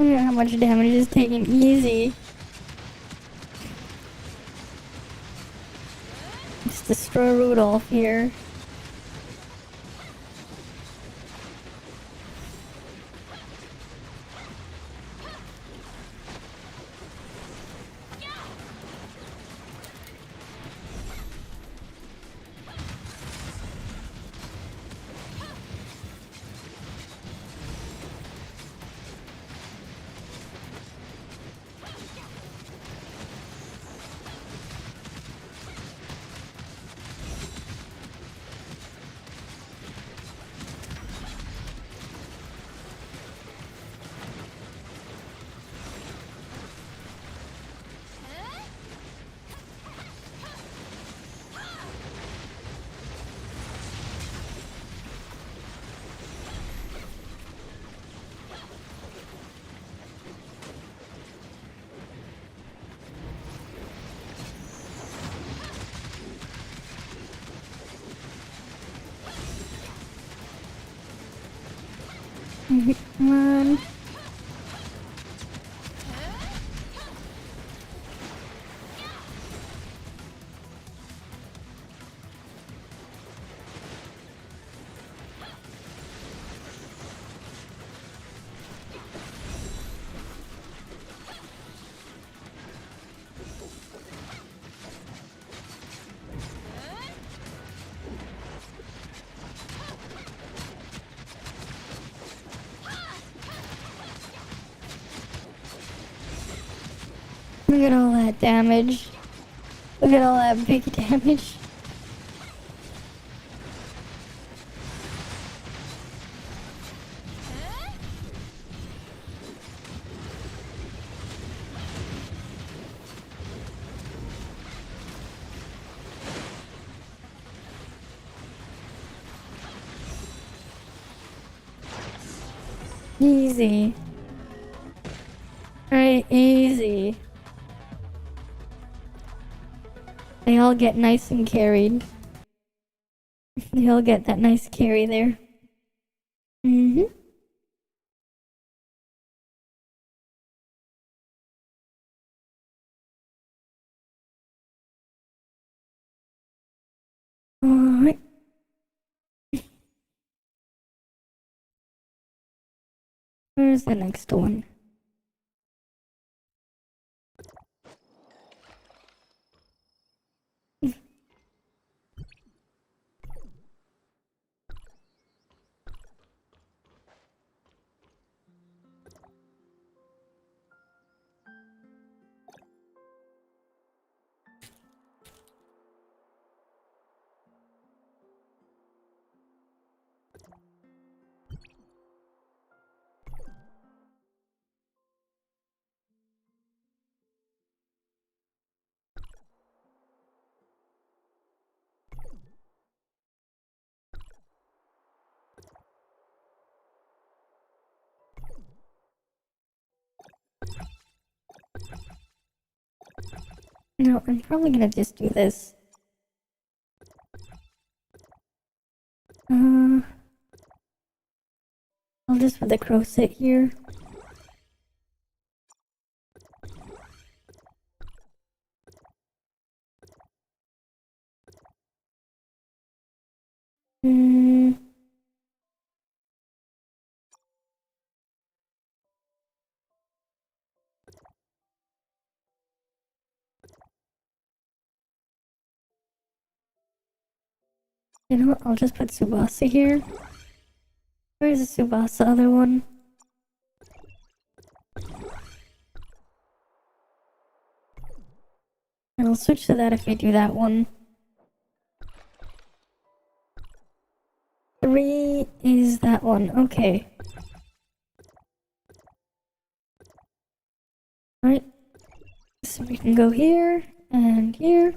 S1: Look at how much damage is taken easy. Just destroy Rudolph here. Come on. Look at all that damage. Look at all that big damage. Easy. Very easy. They all get nice and carried. They all get that nice carry there. Alright. Where's the next one? No, I'm probably gonna just do this. I'll just put the crow sit here. You know what? I'll just put Tsubasa here. Where's the Subasa other one? And I'll switch to that if we do that one. 3 is that one. Okay. Alright. So we can go here and here.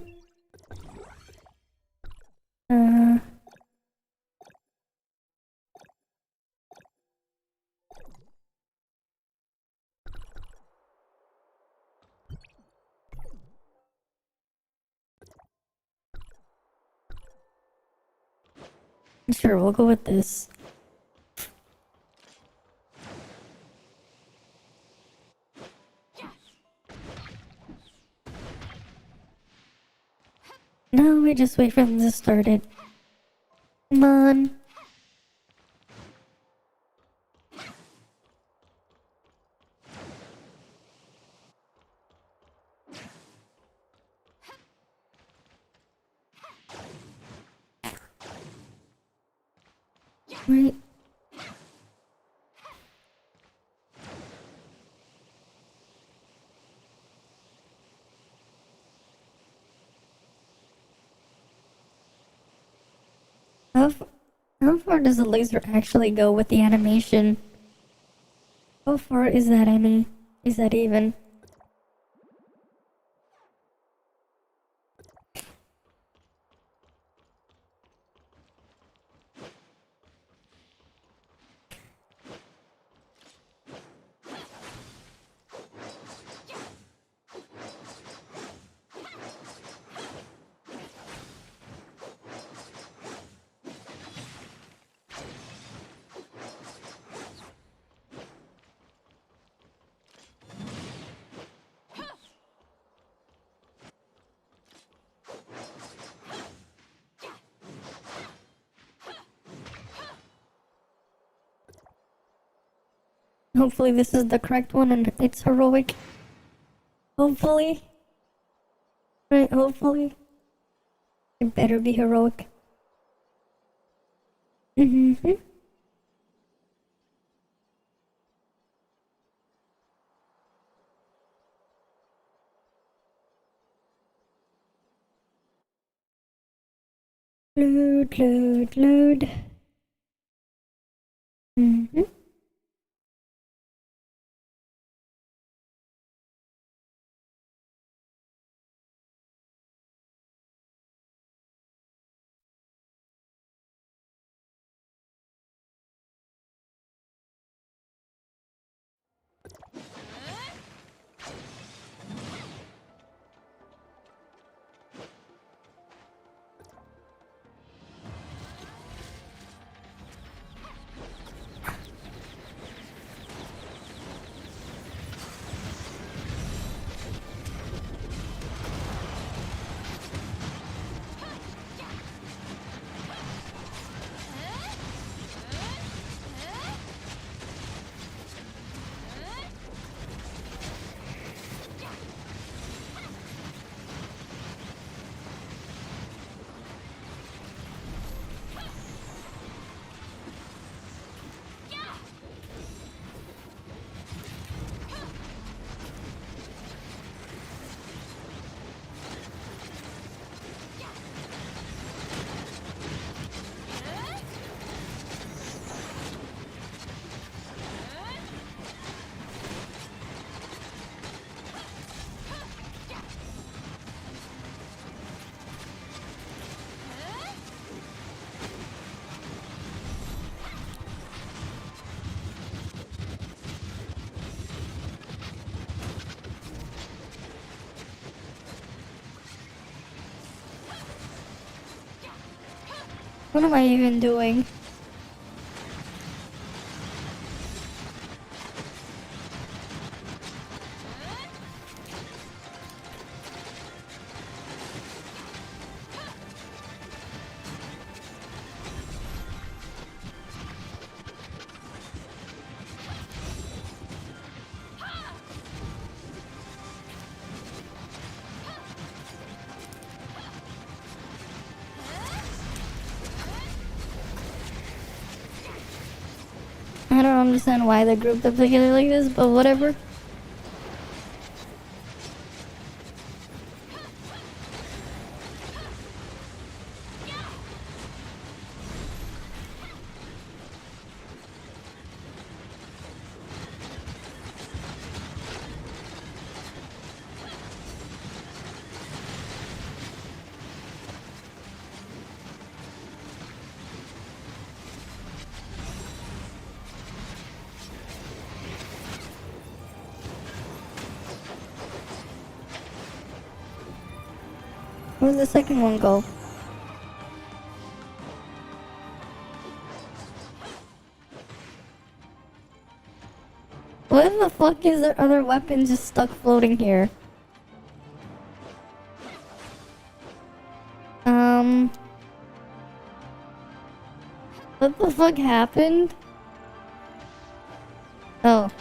S1: Sure, we'll go with this. No, we just wait for them to start it. Come on. Right. How far does the laser actually go with the animation? How far is that, I mean? Is that even? Hopefully this is the correct one and it's heroic. Hopefully. Right, hopefully. It better be heroic. Mm-hmm. Load. Mm-hmm. What am I even doing? I don't understand why they're grouped up together like this, but whatever. Where'd the second one go? What the fuck is their other weapon just stuck floating here? What the fuck happened? Oh.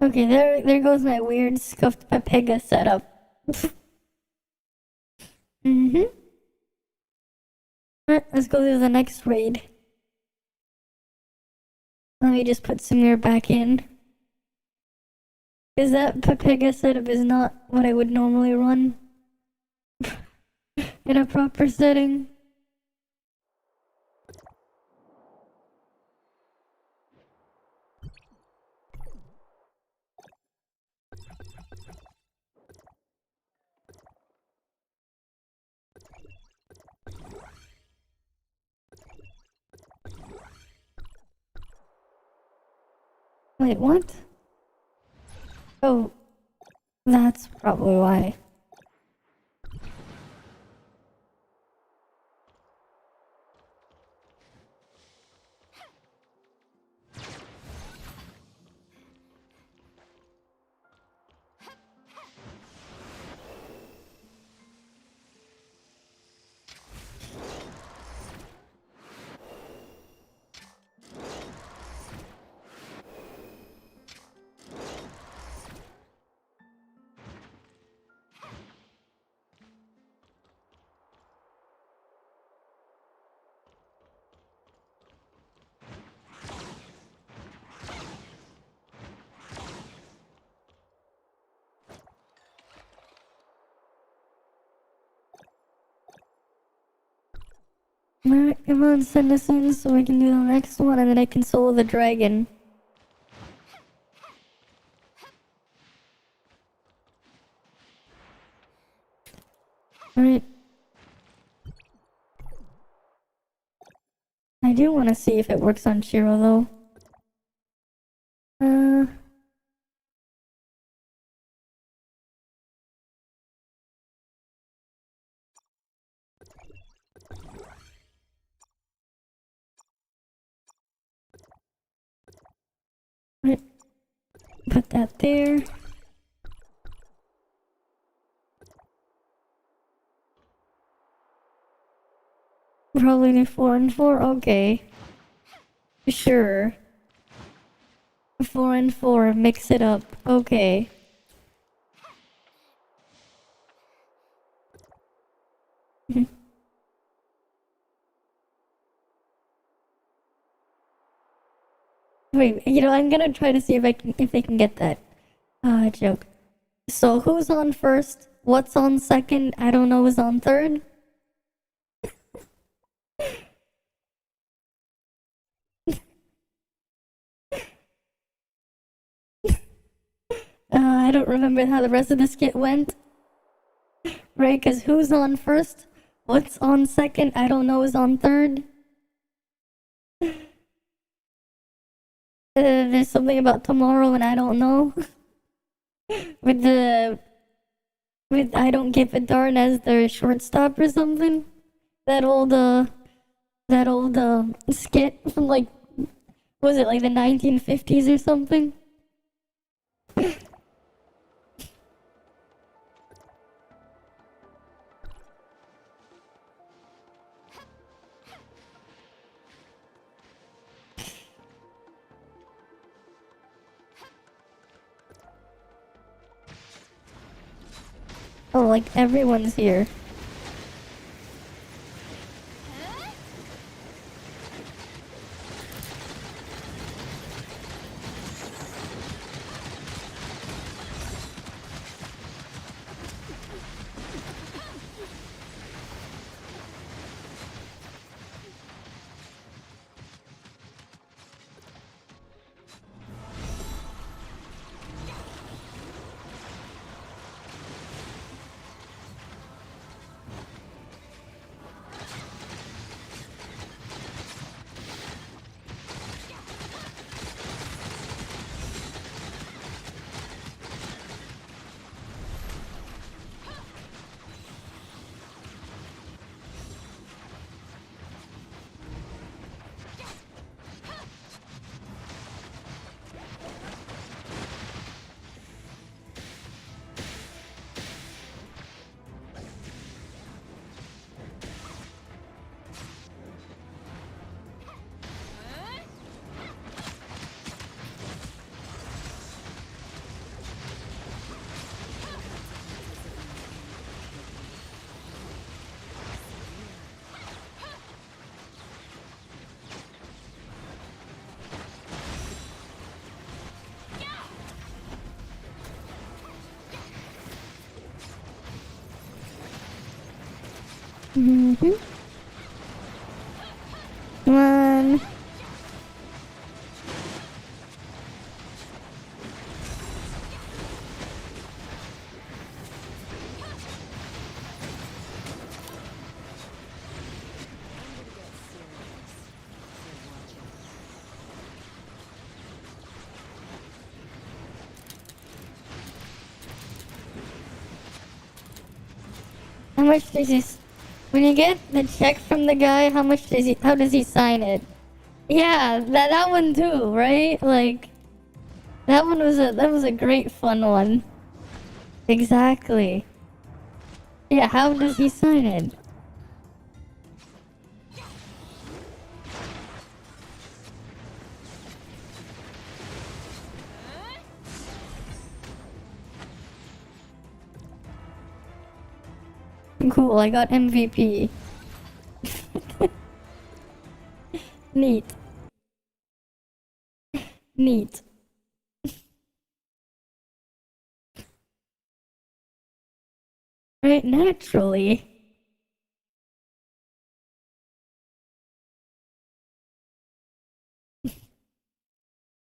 S1: Okay, there goes my weird scuffed pepega setup. Alright, let's go to the next raid. Let me just put Samir back in. Because that pepega setup is not what I would normally run in a proper setting. Wait, what? Oh, that's probably why. Alright, come on, send us in so we can do the next one and then I can solo the dragon. Alright. I do want to see if it works on Shiro though. Right. Put that there. Probably do 4 and 4, okay. Sure. 4 and 4, mix it up, okay. Wait, you know, I'm gonna try to see if they can get that joke. So who's on first? What's on second? I don't know who's on third. I don't remember how the rest of the skit went. Right, because who's on first? What's on second? I don't know is on third. There's something about tomorrow and I don't know. with I don't give a darn as their shortstop or something. That old skit from like, was it like the 1950s or something? Oh, like everyone's here. Mm-hmm. Come on. How much does he... When you get the check from the guy, how does he sign it? Yeah, that one too, right? Like, that was a great fun one. Exactly. Yeah, how does he sign it? Cool, I got MVP. Neat. Neat. Right, naturally.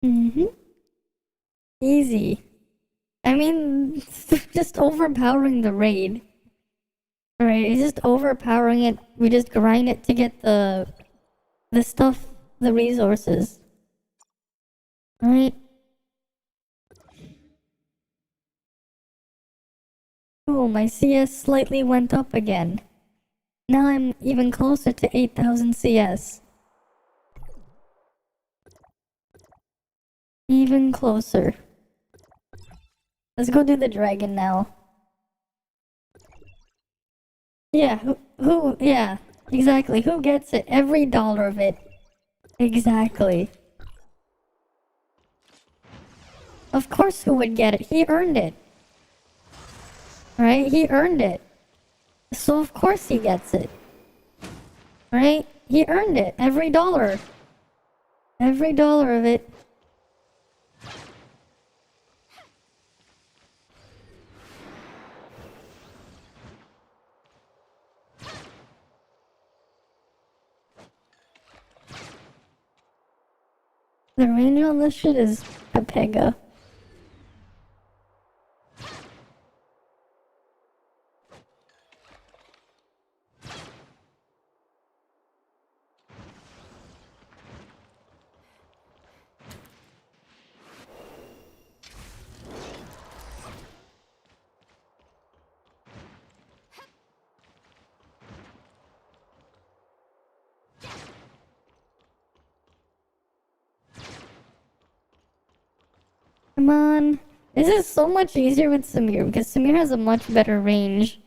S1: Mm-hmm. Easy. I mean, just overpowering the raid. Right, it's just overpowering it. We just grind it to get the stuff, the resources. Right? Cool, my CS slightly went up again. Now I'm even closer to 8,000 CS. Even closer. Let's go do the dragon now. Yeah, yeah, exactly. Who gets it? Every dollar of it. Exactly. Of course who would get it? He earned it. Right? He earned it. So of course he gets it. Right? He earned it. Every dollar. Every dollar of it. The range on this shit is pepega. Come on. This is so much easier with Samir because Samir has a much better range.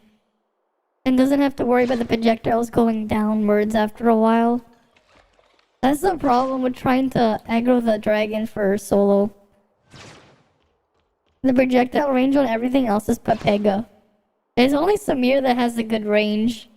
S1: And doesn't have to worry about the projectiles going downwards after a while. That's the problem with trying to aggro the dragon for solo. The projectile range on everything else is pepega. There's only Samir that has a good range.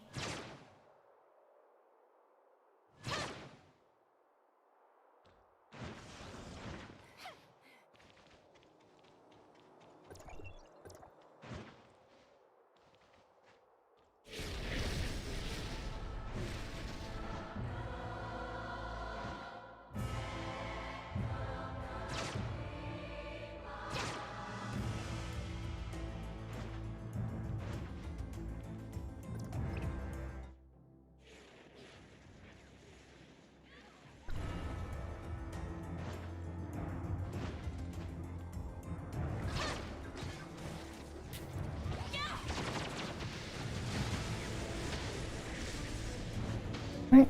S1: Right.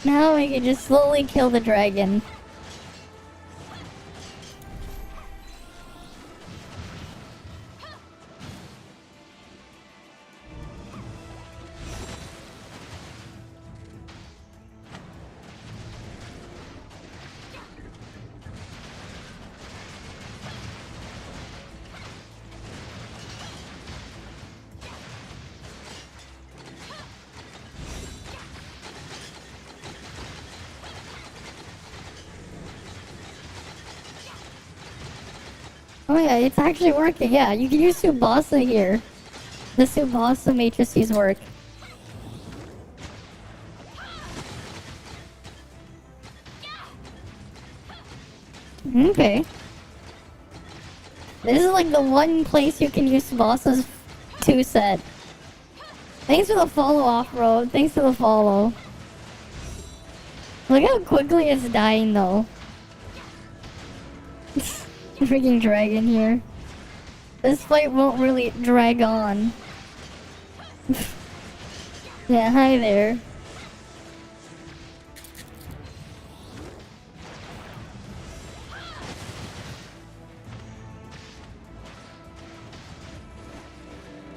S1: Now we can just slowly kill the dragon. Oh yeah, it's actually working. Yeah, you can use Subasa here. The Subasa matrices work. Okay. This is like the one place you can use Subasa's 2 set. Thanks for the follow, Off-Road. Thanks for the follow. Look how quickly it's dying though. The freaking dragon here. This fight won't really drag on. Yeah, hi there.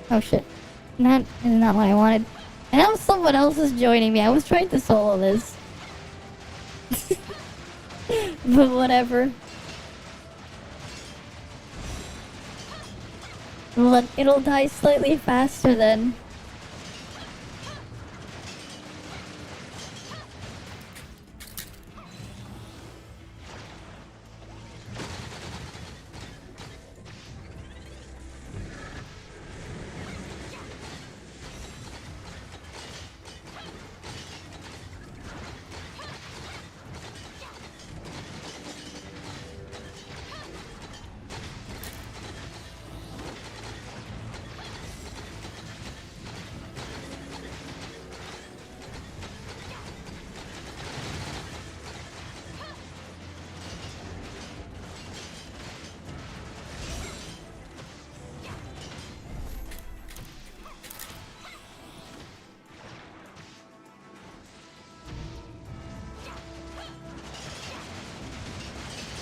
S1: Oh shit. That is not what I wanted. And now someone else is joining me. I was trying to solo this. But whatever. It'll die slightly faster then.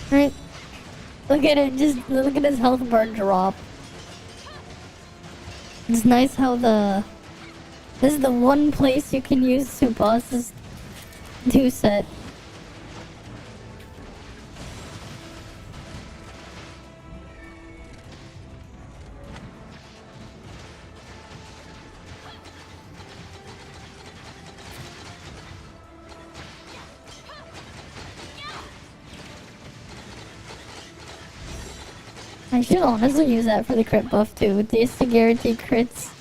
S1: Right. Look at it, just look at his health bar drop. It's nice how this is the one place you can use Subasa's 2 set. I should honestly use that for the crit buff too, just to guarantee crits.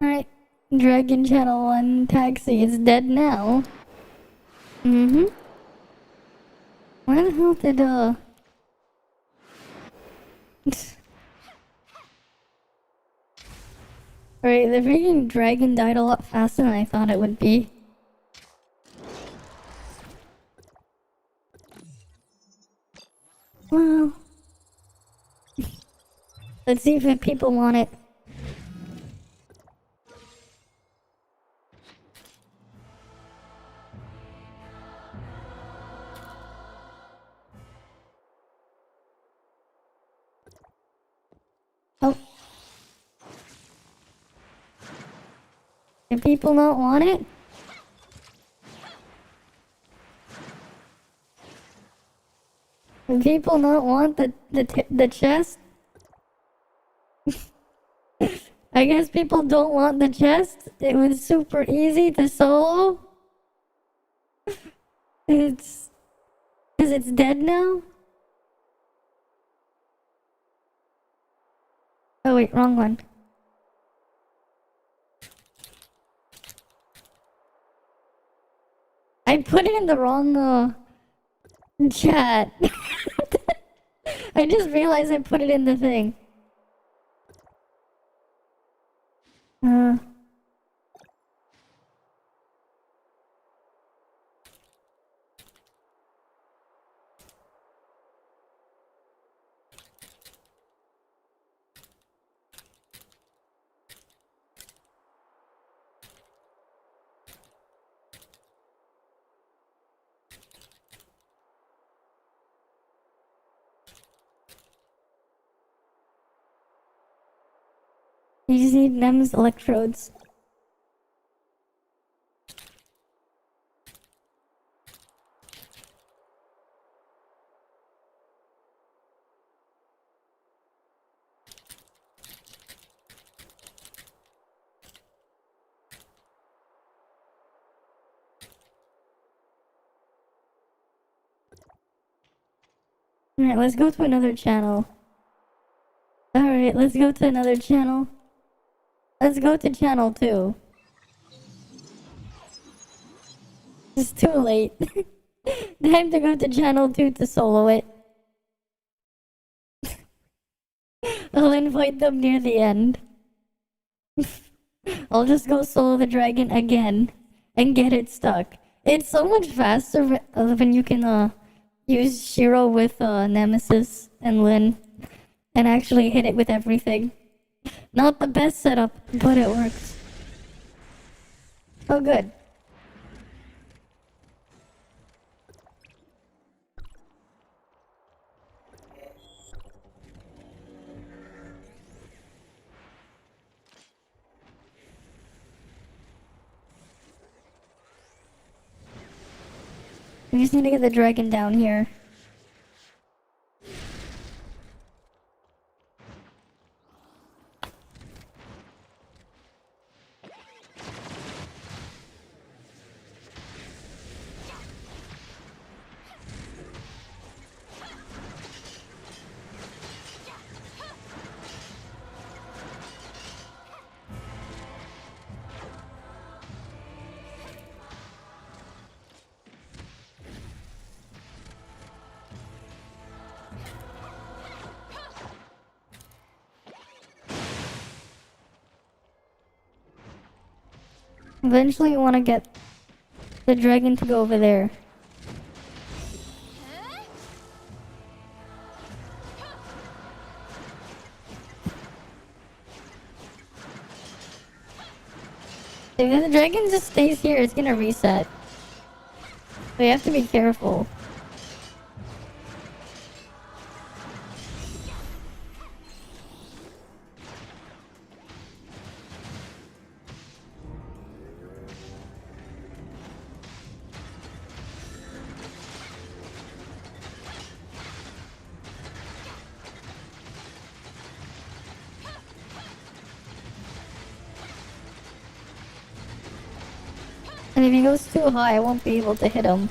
S1: Alright, Dragon Channel 1 taxi is dead now. Where the hell did, Alright, the freaking dragon died a lot faster than I thought it would be. Well... Let's see if people want it. Oh. Do people not want it? Do people not want the chest? I guess people don't want the chest. It was super easy to solo. It's... Because it's dead now? Oh wait, wrong one. I put it in the wrong, chat. I just realized I put it in the thing. You just need NEMS electrodes. Alright, let's go to another channel. Alright, let's go to another channel. Let's go to channel 2. It's too late. Time to go to channel 2 to solo it. I'll invite them near the end. I'll just go solo the dragon again and get it stuck. It's so much faster when you can use Shiro with Nemesis and Lyn and actually hit it with everything. Not the best setup, but it works. Oh good. We just need to get the dragon down here. Eventually, you want to get the dragon to go over there. If the dragon just stays here, it's gonna reset. So you have to be careful. And if he goes too high, I won't be able to hit him.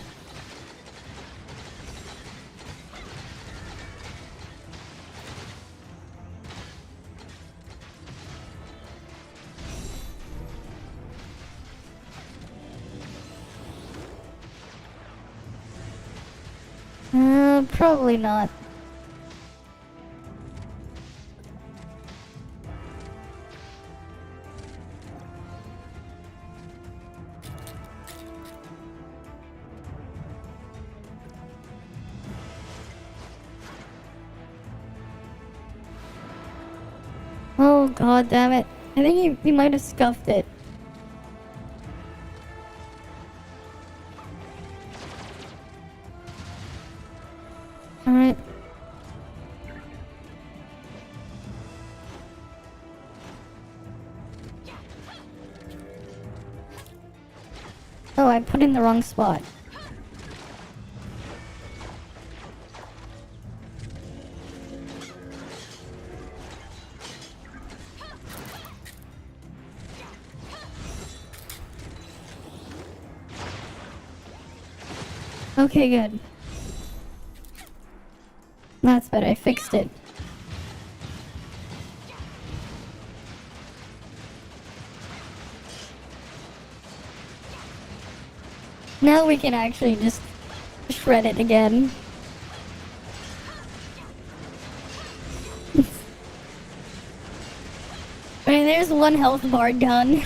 S1: Probably not. Oh god damn it. I think he might have scuffed it. Alright. Oh, I put in the wrong spot. Okay, good. That's better, I fixed it. Now we can actually just shred it again. I mean, there's one health bar done.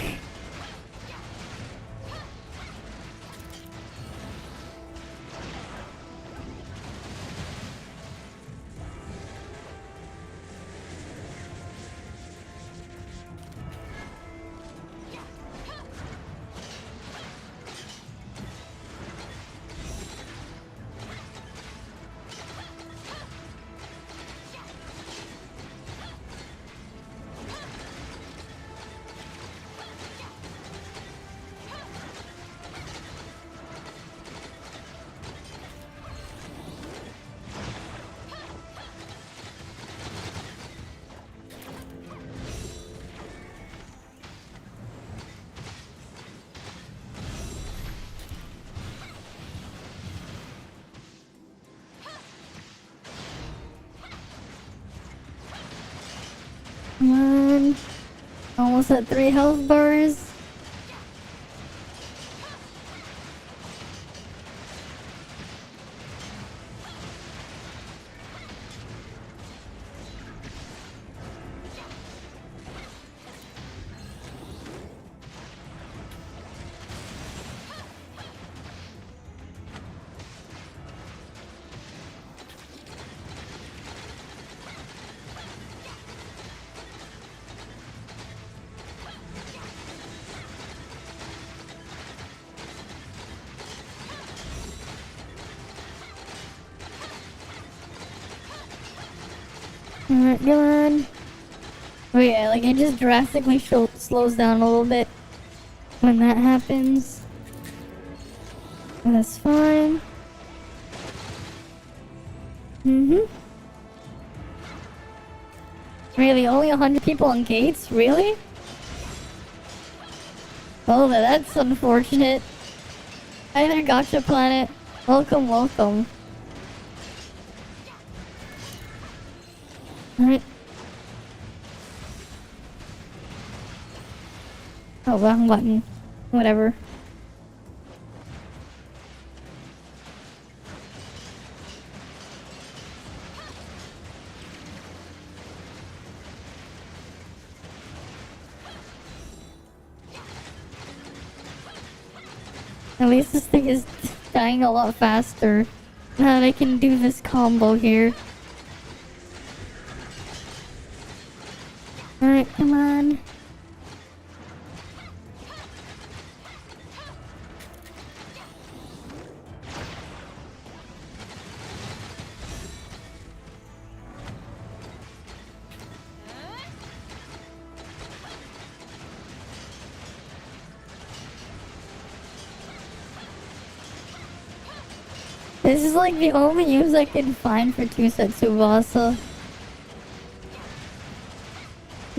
S1: Come on. Almost at 3 health bars. Alright, come on. Oh yeah, like it just drastically slows down a little bit when that happens. That's fine. Mm-hmm. Really? Only 100 people on gates? Really? Oh, that's unfortunate. Hi there, Gotcha Planet. Welcome, welcome. Alright. Oh, wrong button. Whatever. At least this thing is dying a lot faster. Now that I can do this combo here. Alright, come on. This is like the only use I can find for Tsubasa.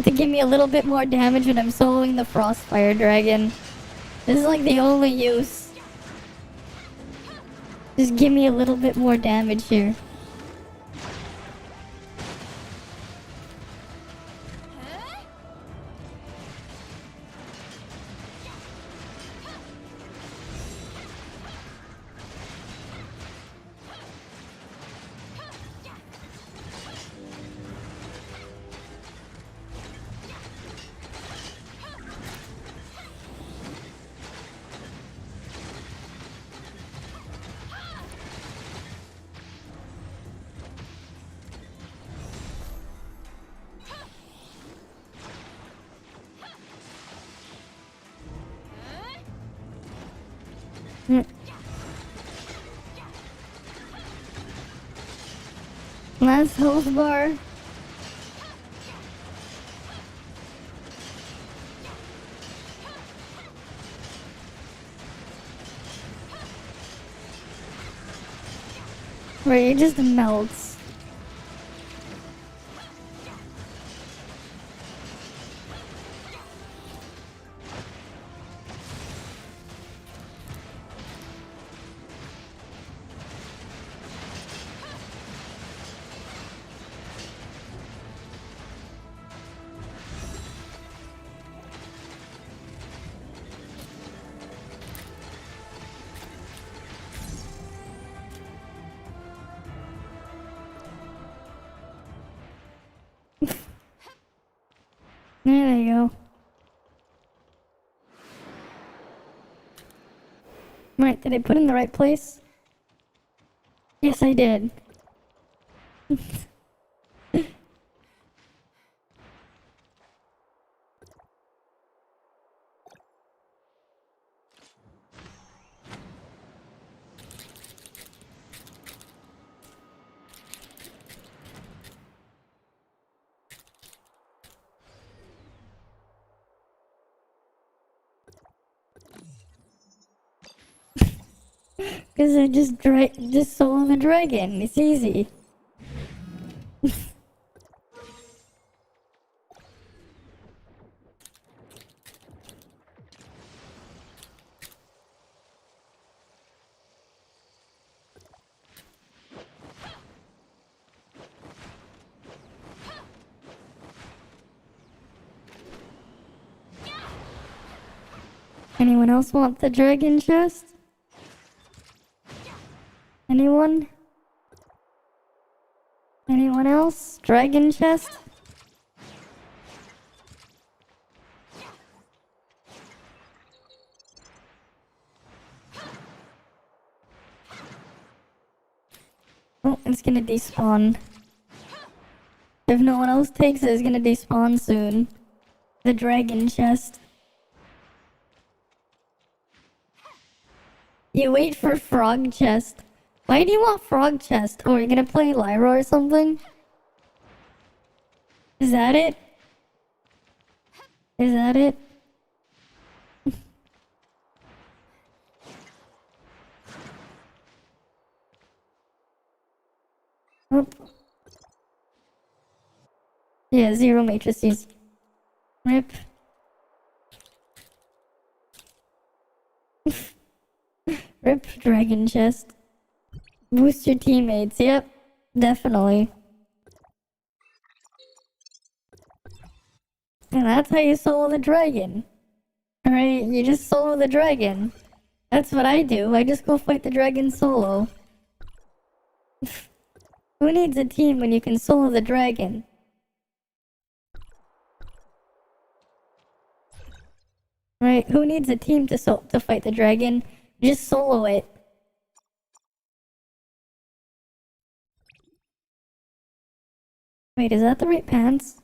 S1: To give me a little bit more damage when I'm soloing the Frostfire Dragon. This is like the only use. Just give me a little bit more damage here. Last health bar. Where it just melts. There you go. Right, did I put in the right place? Yes, I did. Because I just solo the dragon. It's easy. Anyone else want the dragon chest? Anyone? Anyone else? Dragon chest? Oh, it's gonna despawn. If no one else takes it, it's gonna despawn soon. The dragon chest. You wait for frog chest. Why do you want frog chest? Oh, you're gonna play Lyra or something? Is that it? Is that it? Oh. Yeah, 0 matrices. Rip. Rip dragon chest. Boost your teammates. Yep, definitely. And that's how you solo the dragon. Alright, you just solo the dragon. That's what I do. I just go fight the dragon solo. Who needs a team when you can solo the dragon? Right, who needs a team to fight the dragon? Just solo it. Wait, is that the right pants?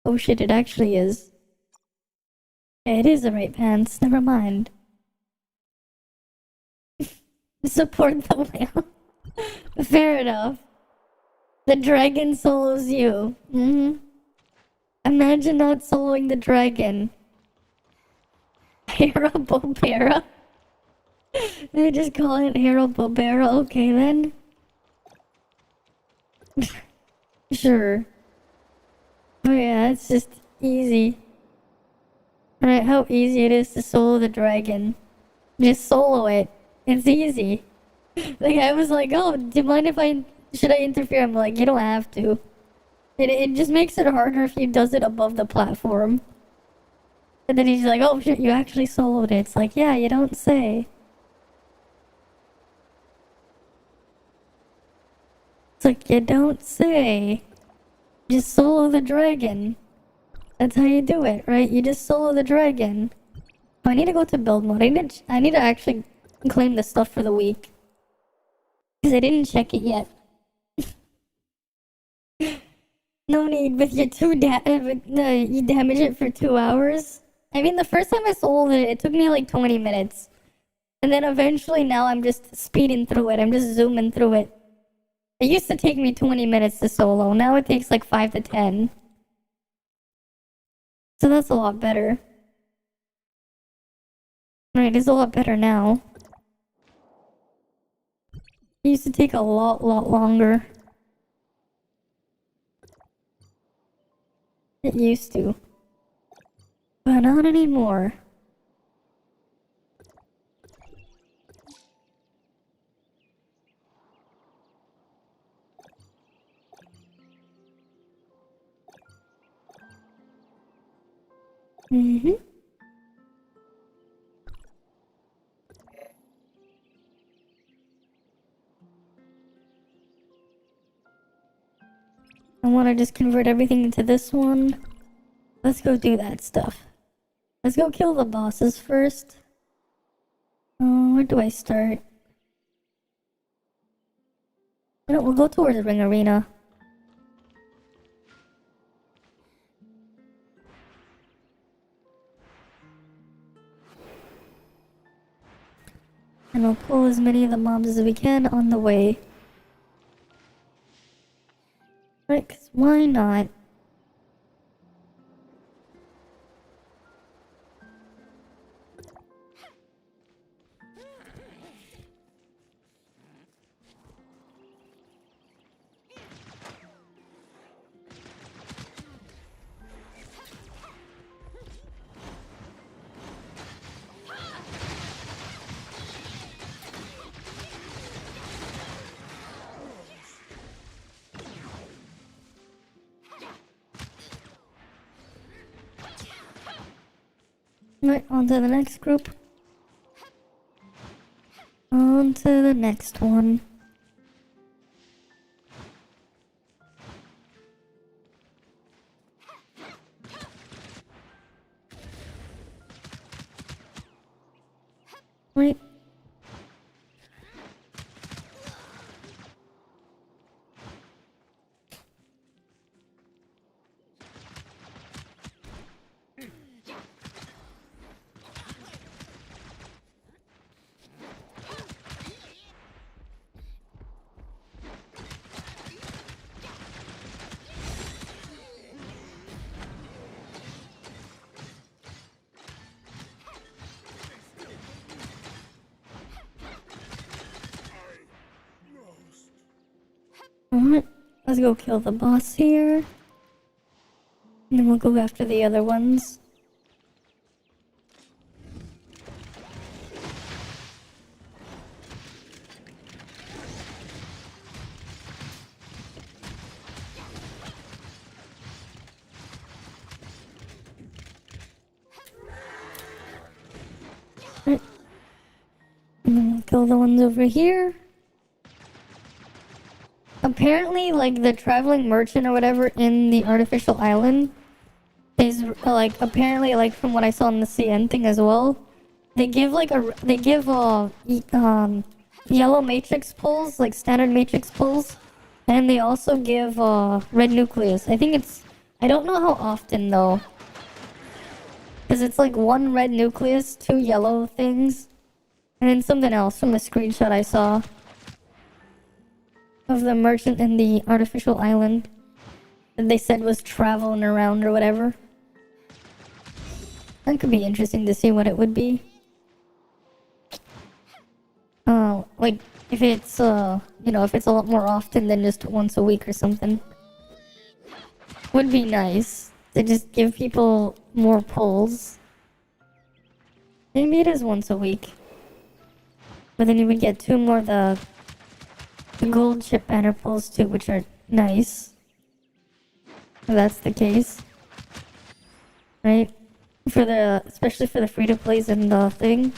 S1: Oh shit, it actually is. Yeah, it is the right pants, never mind. Support the whale. Fair enough. The dragon solos you. Imagine not soloing the dragon. Hera Bobera. They just call it Hera Bobera. Okay then. Sure. Oh yeah, it's just easy. Alright, how easy it is to solo the dragon. Just solo it. It's easy. Like, I was like, oh, do you mind if should I interfere? I'm like, you don't have to. It just makes it harder if he does it above the platform. And then he's like, oh shit, you actually soloed it. It's like, yeah, you don't say. It's like, you don't say. Just solo the dragon. That's how you do it, right? You just solo the dragon. Oh, I need to go to build mode. I need to actually claim the stuff for the week. Because I didn't check it yet. No need with your you damage it for 2 hours. I mean, the first time I soloed it, it took me like 20 minutes. And then eventually now I'm just speeding through it. I'm just zooming through it. It used to take me 20 minutes to solo. Now it takes like 5 to 10. So that's a lot better. Right, it's a lot better now. It used to take a lot longer. It used to. But not anymore. I want to just convert everything into this one. Let's go do that stuff. Let's go kill the bosses first. Where do I start? We'll go towards the ring arena. And we'll pull as many of the mobs as we can on the way. Right, 'cause why not? Right, on to the next group. On to the next one. Wait. Alright, let's go kill the boss here. And then we'll go after the other ones. Right. And then we'll kill the ones over here. Apparently, like, the traveling merchant or whatever in the artificial island is, like, apparently, like, from what I saw in the CN thing as well, they give, like, yellow matrix pulls, like, standard matrix pulls, and they also give, red nucleus. I think it's, I don't know how often, though, because it's, like, 1 red nucleus, 2 yellow things, and then something else from the screenshot I saw of the merchant in the artificial island that they said was traveling around or whatever. That could be interesting to see what it would be. Like, if it's, you know, if it's a lot more often than just once a week or something. Would be nice to just give people more pulls. Maybe it is once a week. But then you would get 2 more of the gold chip banner pulls too, which are nice. If that's the case. Right? For the, especially for the free-to-plays and the thing.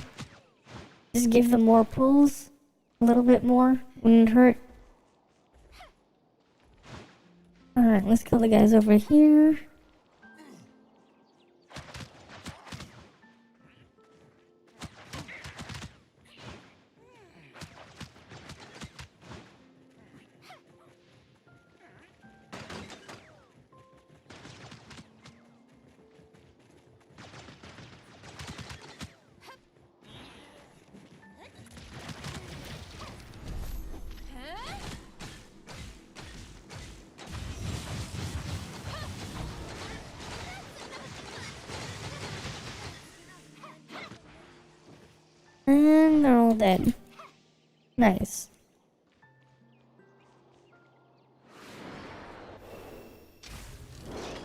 S1: Just give them more pulls. A little bit more. Wouldn't hurt. Alright, let's kill the guys over here. And they're all dead. Nice.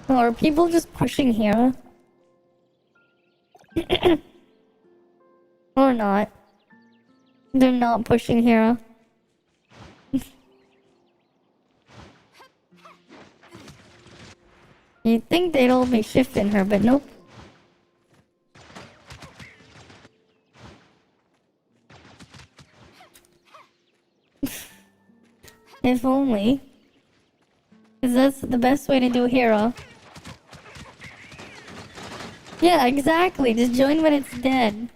S1: Oh, are people just pushing here? Or not? They're not pushing here. You'd think they'd all be shifting her, but nope. If only. Because that's the best way to do hero. Yeah, exactly. Just join when it's dead.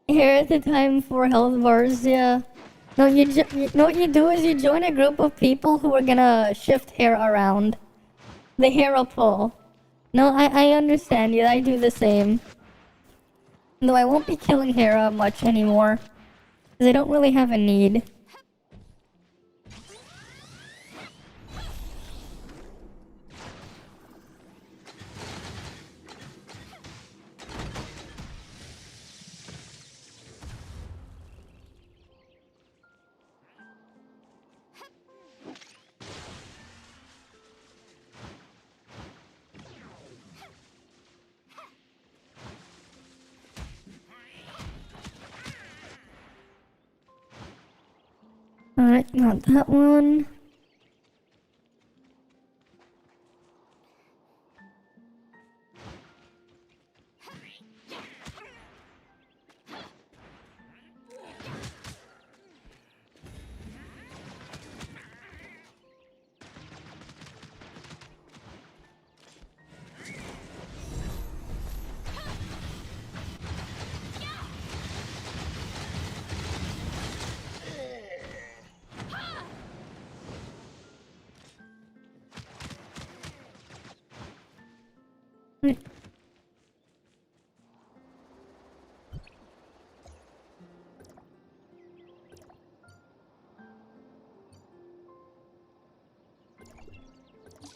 S1: Here at the time for health bars, yeah. No, you know what you do is you join a group of people who are gonna shift hair around. The hero pull. No, I understand you. I do the same. Though I won't be killing Hera much anymore. Because I don't really have a need. Alright, not that one.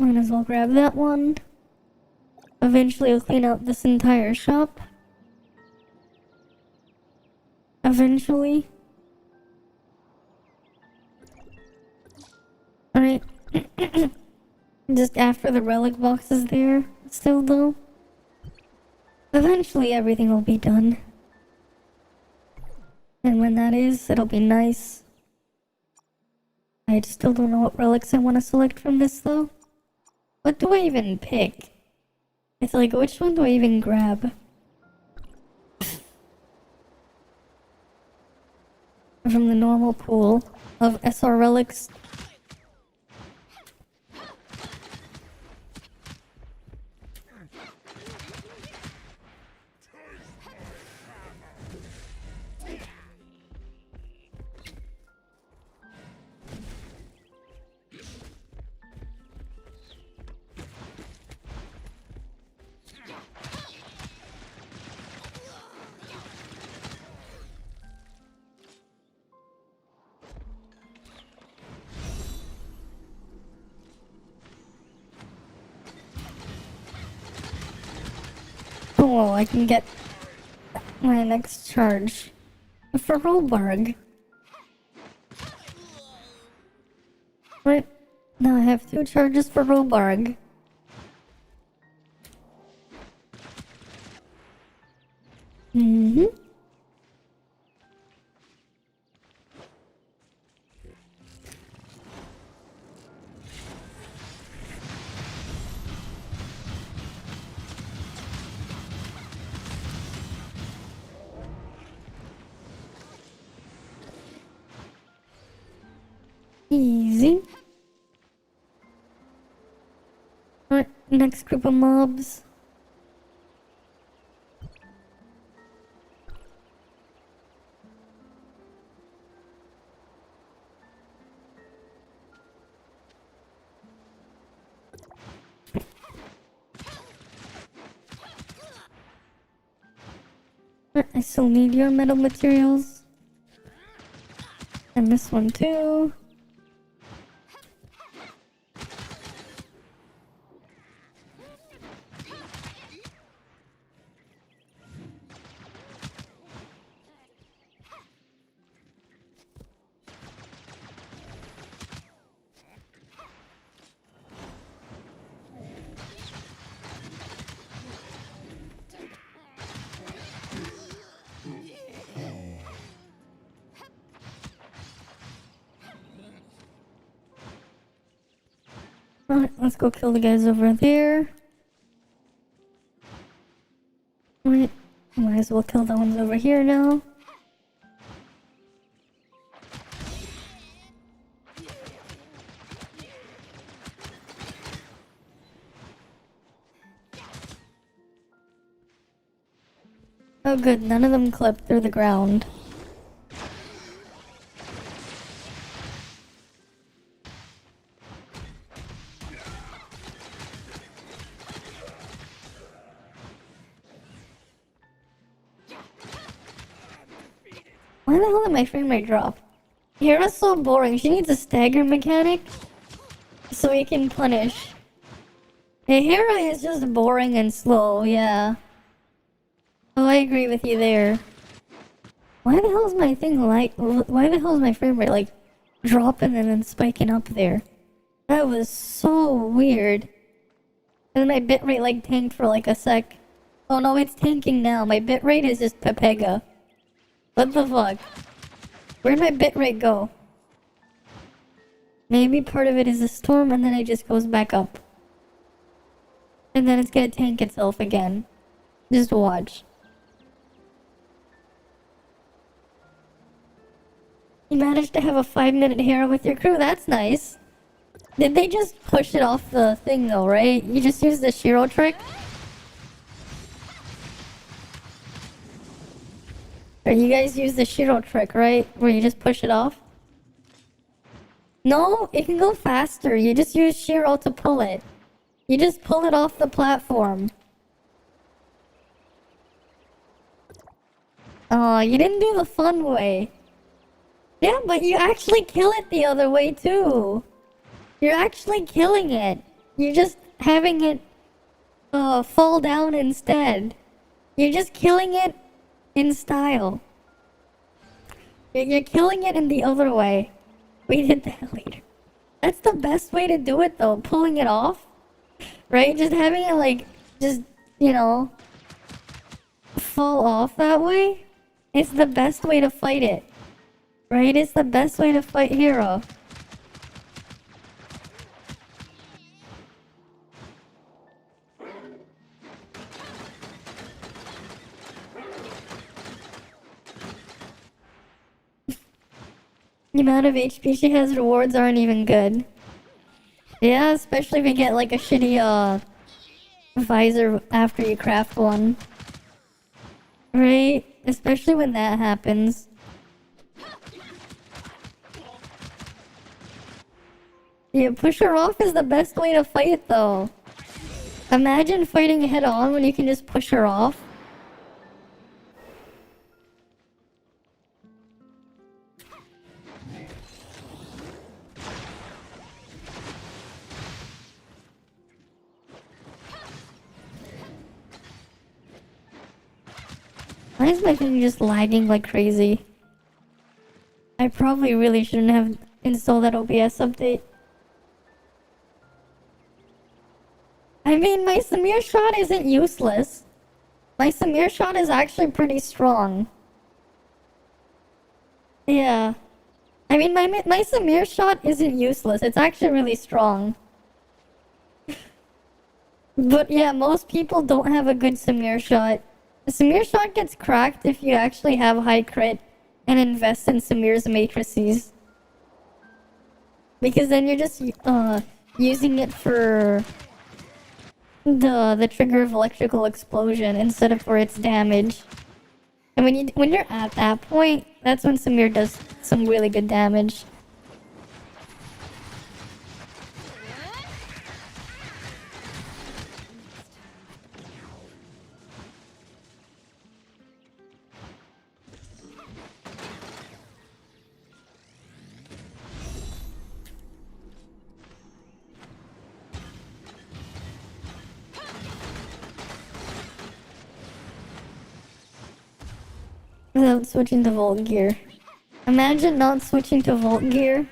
S1: Might as well grab that one. Eventually I'll clean out this entire shop. eventually. Alright. Just after the relic box is there, still though. Eventually everything will be done. And when that is, it'll be nice. I still don't know what relics I want to select from this though. What do I even pick? It's like, which one do I even grab? From the normal pool of SR relics. Oh, I can get my next charge for Rollbarg. Right, now I have 2 charges for Rollbarg. Easy. Alright, next group of mobs. I still need your metal materials. And this one too. Alright, let's go kill the guys over there. Alright, might as well kill the ones over here now. Oh good, none of them clipped through the ground. Why the hell did my frame rate drop? Hera's so boring. She needs a stagger mechanic so we can punish. Hey, Hera is just boring and slow, yeah. Oh, I agree with you there. Why the hell is my thing like... Why the hell is my frame rate like dropping and then spiking up there? That was so weird. And then my bitrate like tanked for like a sec. Oh no, it's tanking now. My bitrate is just pepega. What the fuck? Where'd my bitrate go? Maybe part of it is a storm and then it just goes back up. And then it's gonna tank itself again. Just watch. You managed to have a 5-minute hero with your crew, that's nice. Did they just push it off the thing though, right? You just used the Shiro trick? Or you guys use the Shiro trick, right? Where you just push it off? No, it can go faster. You just use Shiro to pull it. You just pull it off the platform. Oh, you didn't do the fun way. Yeah, but you actually kill it the other way too. You're actually killing it. You're just having it fall down instead. You're just killing it in style. You're killing it in the other way. We did that later. That's the best way to do it though, pulling it off. Right? Just having it like, just, you know, fall off that way. It's the best way to fight it. Right? It's the best way to fight Hero. The amount of HP she has rewards aren't even good. Yeah, especially if you get like a shitty visor after you craft one. Right? Especially when that happens. Yeah, push her off is the best way to fight though. Imagine fighting head on when you can just push her off. Why is my thing just lagging like crazy? I probably really shouldn't have installed that OBS update. I mean, my Samir shot isn't useless. My Samir shot is actually pretty strong. Yeah. I mean, my Samir shot isn't useless. It's actually really strong. But yeah, most people don't have a good Samir shot. The Samir shot gets cracked if you actually have high crit and invest in Samir's matrices. Because then you're just using it for the trigger of electrical explosion instead of for its damage. And when you're at that point, that's when Samir does some really good damage. Without switching to Volt Gear. Imagine not switching to Volt Gear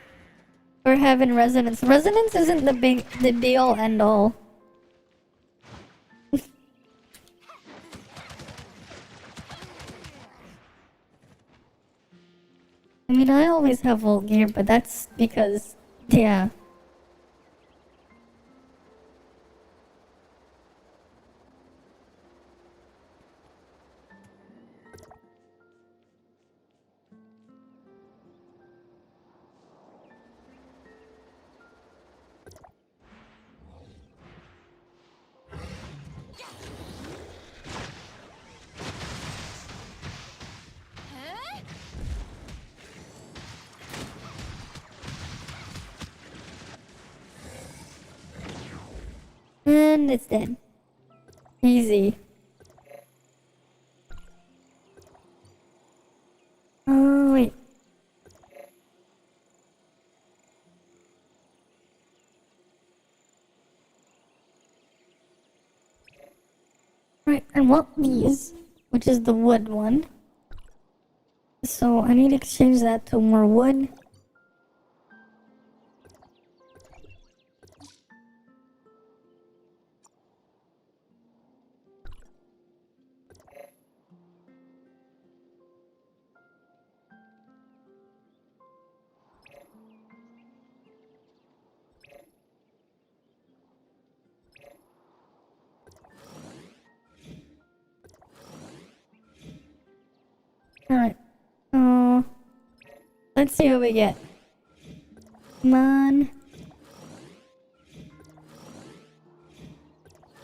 S1: or having Resonance. Resonance isn't the be all end all. I mean, I always have Volt Gear, but that's because, yeah. And it's dead. Easy. Oh, wait. Right, I want these, which is the wood one. So I need to exchange that to more wood. Alright. Let's see what we get. Come on.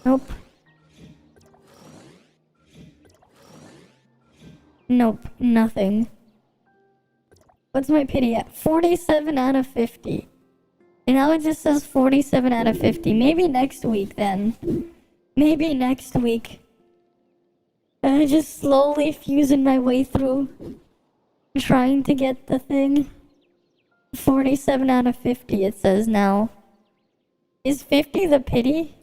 S1: Nope. Nope, nothing. What's my pity at? 47 out of 50. And now it just says 47 out of 50. Maybe next week then. Maybe next week. Just slowly fusing my way through. Trying to get the thing. 47 out of 50 it says now. Is 50 the pity?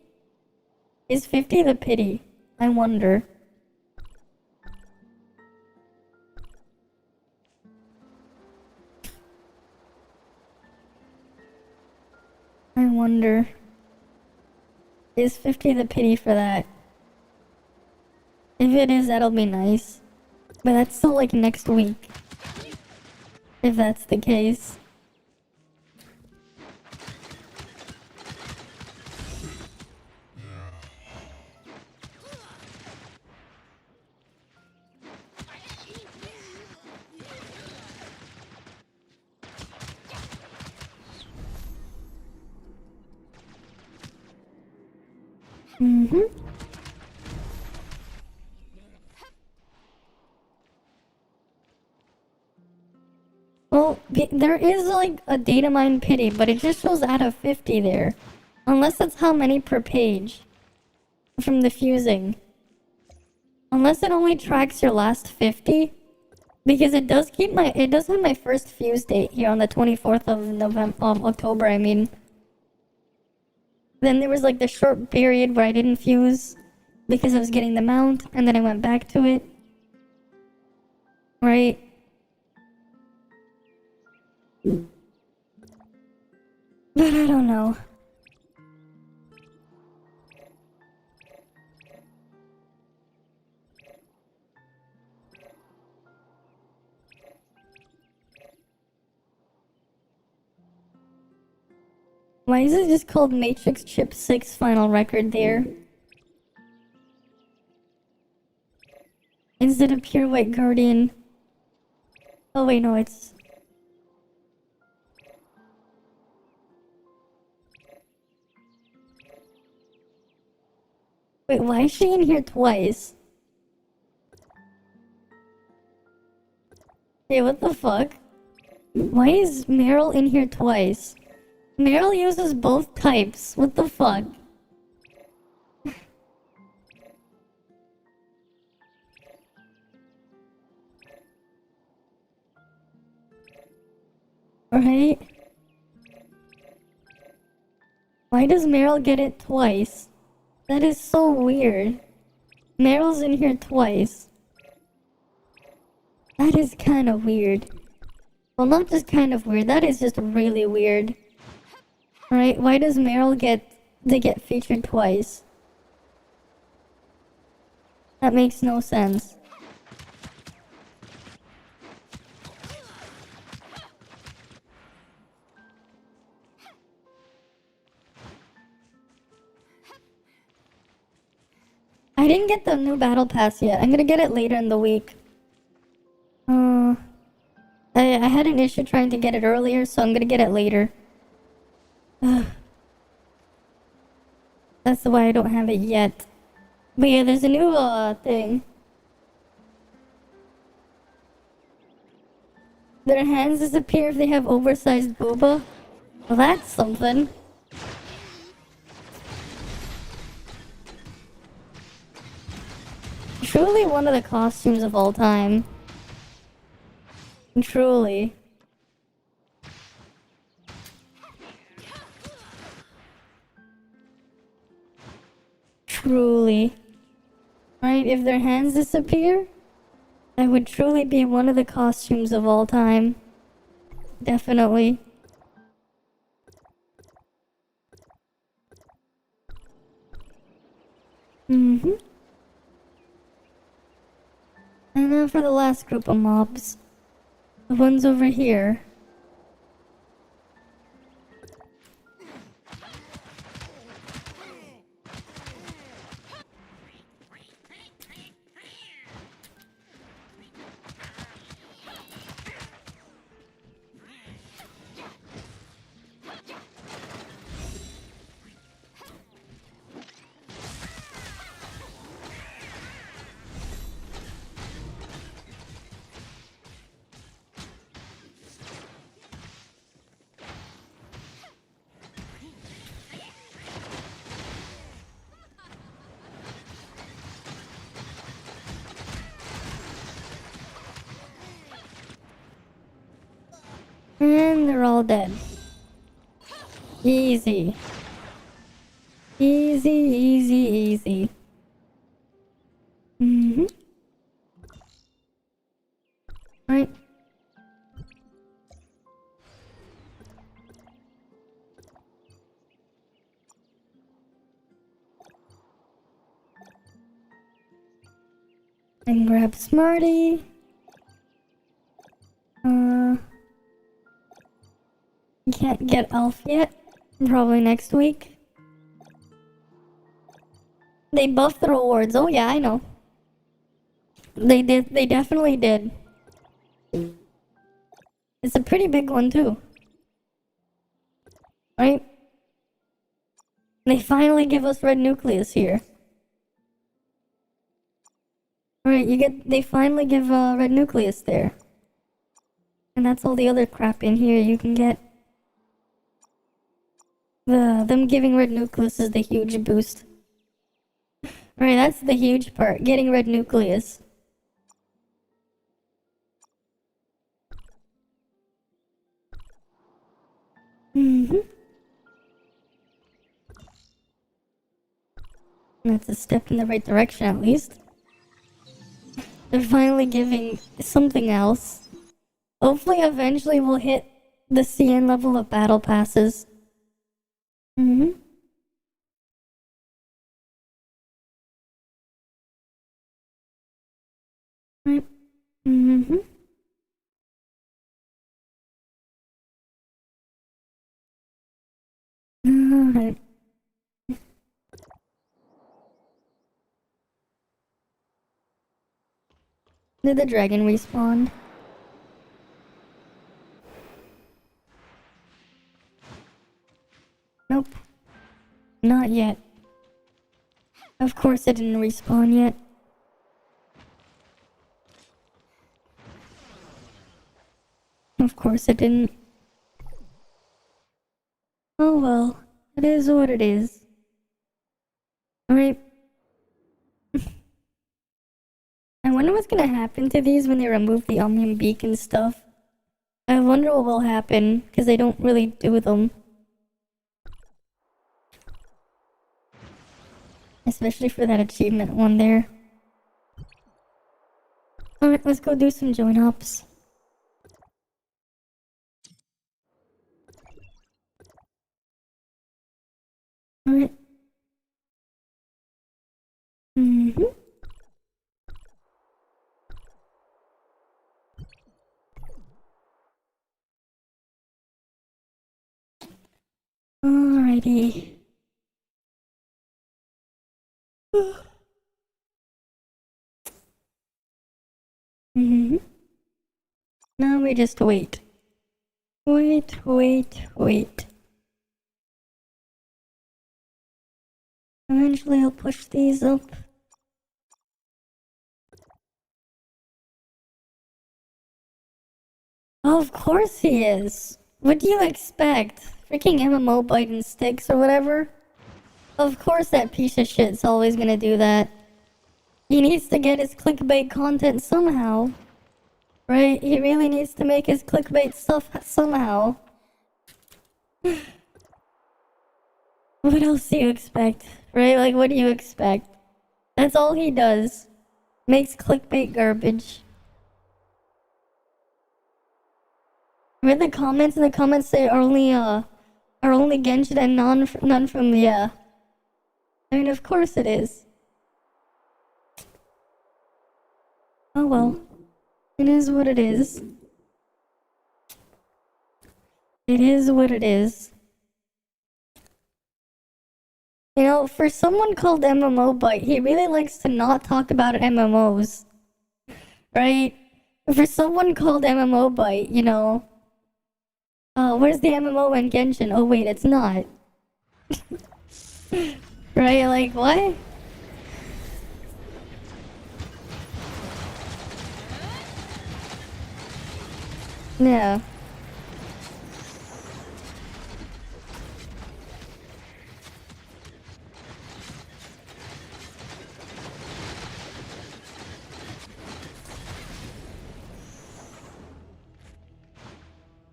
S1: Is 50 the pity? I wonder. wonder. Is 50 the pity for that? If it is, that'll be nice. But that's still like next week. If that's the case. Mm-hmm. Well, there is like a data mine pity, but it just shows out of 50 there. Unless that's how many per page. From the fusing. Unless it only tracks your last 50. Because it does have my first fuse date here on the 24th of October, I mean. Then there was like the short period where I didn't fuse because I was getting the mount, and then I went back to it. Right? But I don't know. Why is it just called Matrix Chip 6 Final Record there? Instead of Pure White Guardian. Oh wait, no, it's... Wait, why is she in here twice? Hey, what the fuck? Why is Meryl in here twice? Meryl uses both types. What the fuck? Right? Why does Meryl get it twice? That is so weird. Meryl's in here twice. That is kind of weird. Well, not just kind of weird. That is just really weird. Right? Why does Meryl get featured twice? That makes no sense. I didn't get the new battle pass yet. I'm gonna get it later in the week. I had an issue trying to get it earlier, so I'm gonna get it later. That's why I don't have it yet. But yeah, there's a new thing. Their hands disappear if they have oversized booba. Well, that's something. Truly one of the costumes of all time. Truly. Truly. Right, if their hands disappear, that would truly be one of the costumes of all time. Definitely. Mm-hmm. And now for the last group of mobs. The ones over here. And they're all dead. Easy. Easy, easy, easy. Mm-hmm. Right. And grab Smarty. Can't get Elf yet. Probably next week. They buffed the rewards. Oh yeah, I know. They did. They definitely did. It's a pretty big one too. Right? They finally give us red nucleus here. Alright, they finally give red nucleus there. And that's all the other crap in here you can get. Them giving red nucleus is the huge boost. Right, that's the huge part, getting red nucleus. That's a step in the right direction at least. They're finally giving something else. Hopefully eventually we'll hit the CN level of battle passes. Right. Alright. Did the dragon respawn? Nope. Not yet. Of course it didn't respawn yet. Of course it didn't. Oh well. It is what it is. Alright. I wonder what's gonna happen to these when they remove the Omnium Beacon stuff. I wonder what will happen, because they don't really do them. Especially for that achievement one there. Alright, let's go do some join ups. Alright. Alrighty. Now we just wait. Wait. Eventually I'll push these up. Of course he is. What do you expect? Freaking MMO biting sticks or whatever? Of course that piece of shit's always gonna do that. He needs to get his clickbait content somehow. Right? He really needs to make his clickbait stuff somehow. What else do you expect? Right? Like, what do you expect? That's all he does. Makes clickbait garbage. Read the comments, and the comments say are only Genshin and none from I mean, of course it is. Oh well. It is what it is. It is what it is. You know, for someone called MMO Bite, he really likes to not talk about MMOs. Right? For someone called MMO Bite, you know. Where's the MMO in Genshin? Oh wait, it's not. Right? Like, what? Yeah.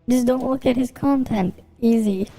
S1: Just don't look at his content. Easy.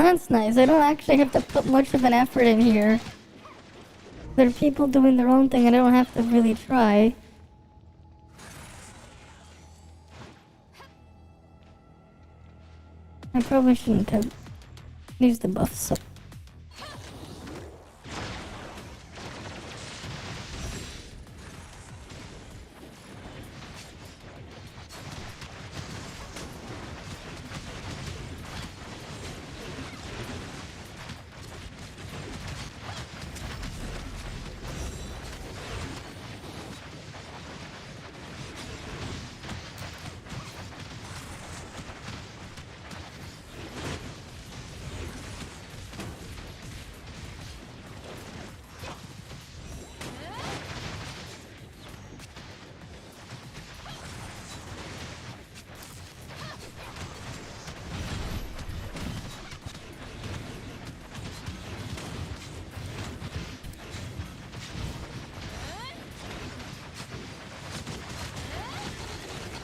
S1: Oh, that's nice. I don't actually have to put much of an effort in here. There are people doing their own thing and I don't have to really try. I probably shouldn't have used the buff so.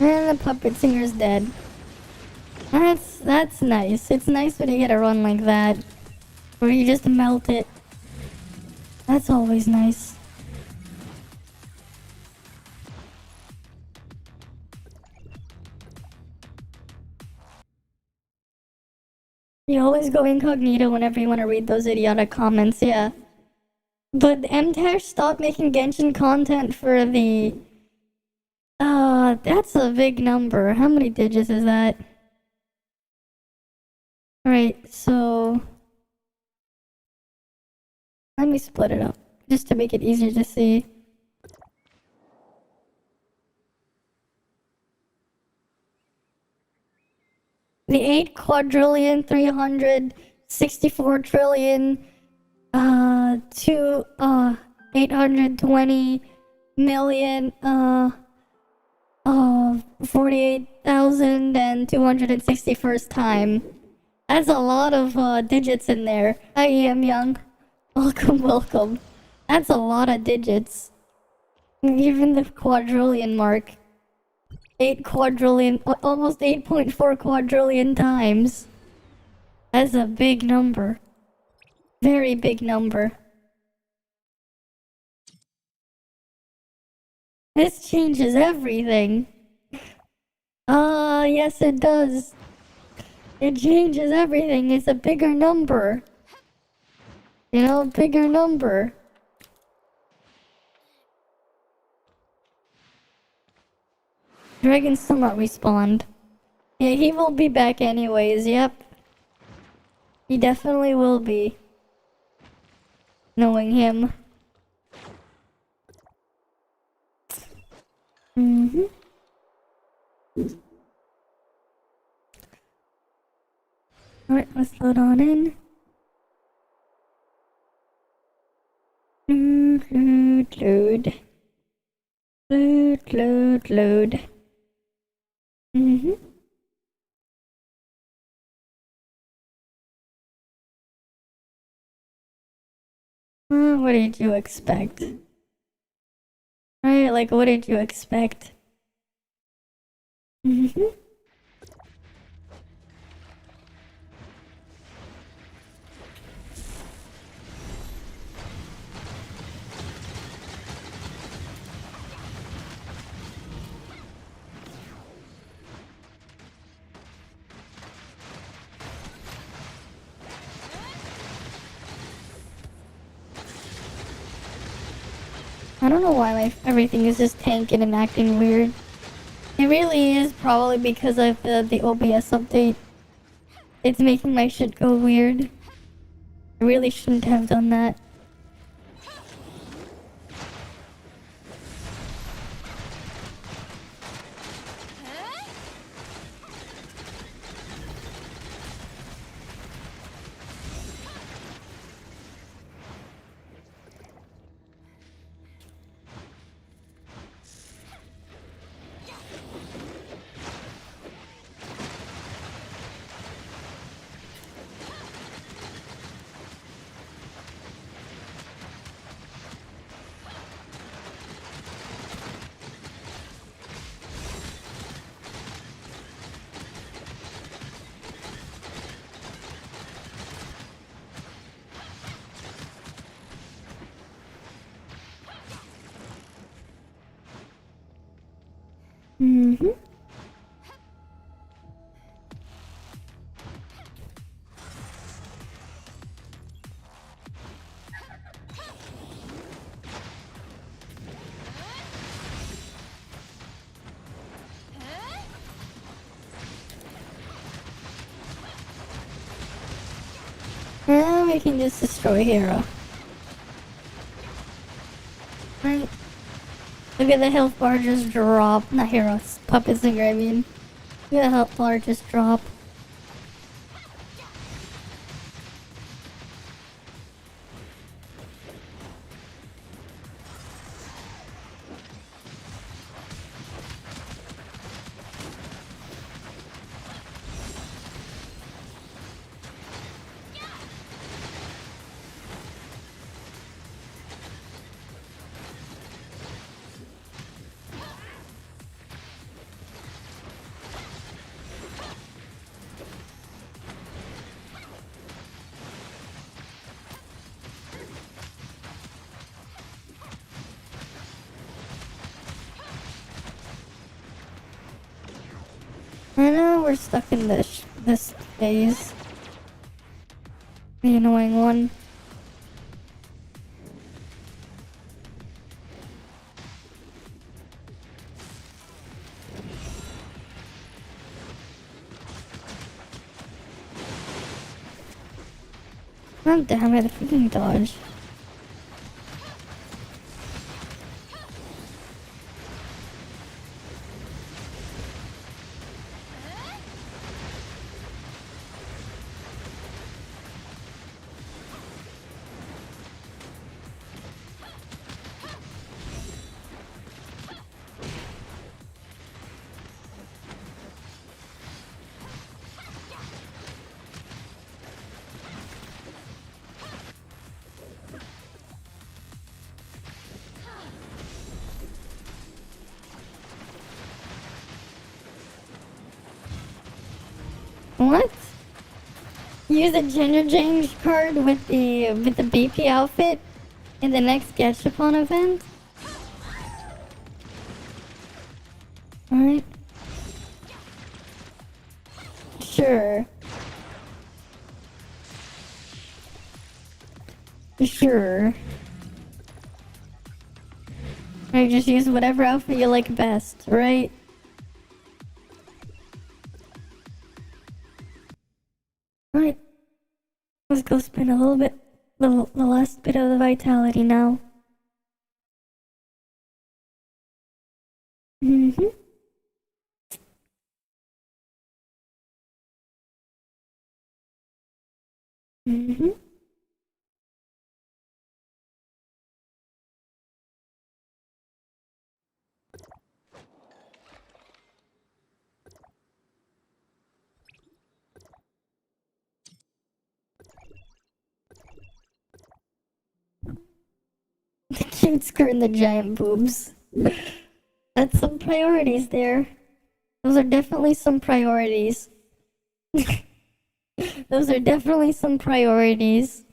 S1: And the puppet singer's dead. That's nice. It's nice when you get a run like that. Where you just melt it. That's always nice. You always go incognito whenever you want to read those idiotic comments, yeah. But MTash stopped making Genshin content for the... that's a big number. How many digits is that? Alright, so... let me split it up, just to make it easier to see. The 8 quadrillion, 364 trillion, 820 million, 48,261st time. That's a lot of digits in there. I am young. Welcome, welcome. That's a lot of digits. Even the quadrillion mark. 8 quadrillion, almost 8.4 quadrillion times. That's a big number. Very big number. This changes everything. Yes it does. It changes everything. It's a bigger number. You know, bigger number. Dragon's still not respawned. Yeah, he will be back anyways, yep. He definitely will be. Knowing him. Alright, let's load on in. Load. Load. What did you expect? Right, like, what did you expect? I don't know why everything is just tanking and acting weird. It really is probably because of the OBS update. It's making my shit go weird. I really shouldn't have done that. Mm-hmm. Now we can just destroy Hero. Right. Look at the health bar just drop. Not Heroes. Puppets and Graveyard. Look at the health bar just drop. I know we're stuck in this phase. The annoying one. God damn it, freaking dodge. What? Use a gender change card with the BP outfit in the next Gachapon event? Alright. Sure. Sure. Alright, just use whatever outfit you like best, right? Alright. Let's go spend a little bit, the last bit of the vitality now. Mm-hmm. Mm-hmm. The cute skirt and the giant boobs. That's some priorities there. Those are definitely some priorities. Those are definitely some priorities.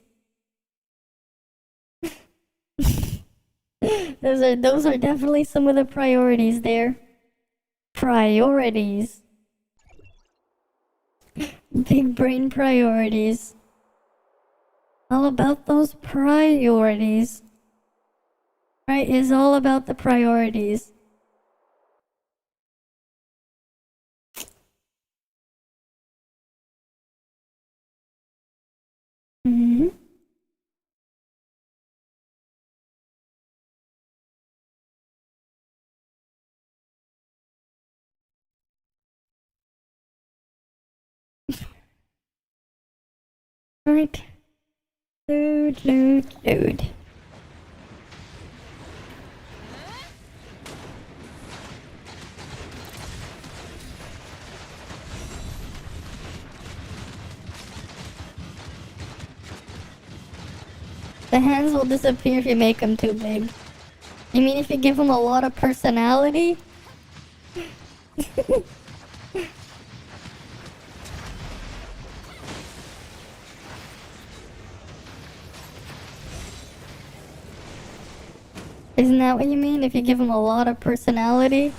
S1: Those are definitely some of the priorities there. Priorities. Big brain priorities. All about those priorities. Right, it's all about the priorities. Mm-hmm. Right. Load. The hands will disappear if you make them too big. You mean if you give them a lot of personality? Isn't that what you mean? If you give them a lot of personality?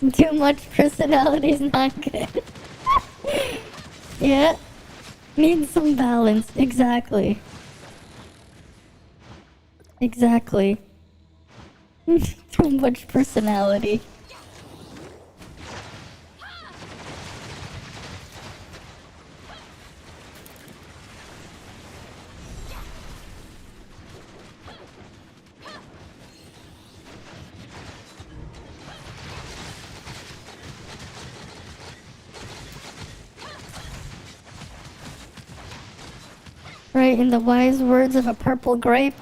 S1: Too much personality is not good. Yeah. Needs some balance. Exactly. Exactly. Too much personality. Right, in the wise words of a purple grape,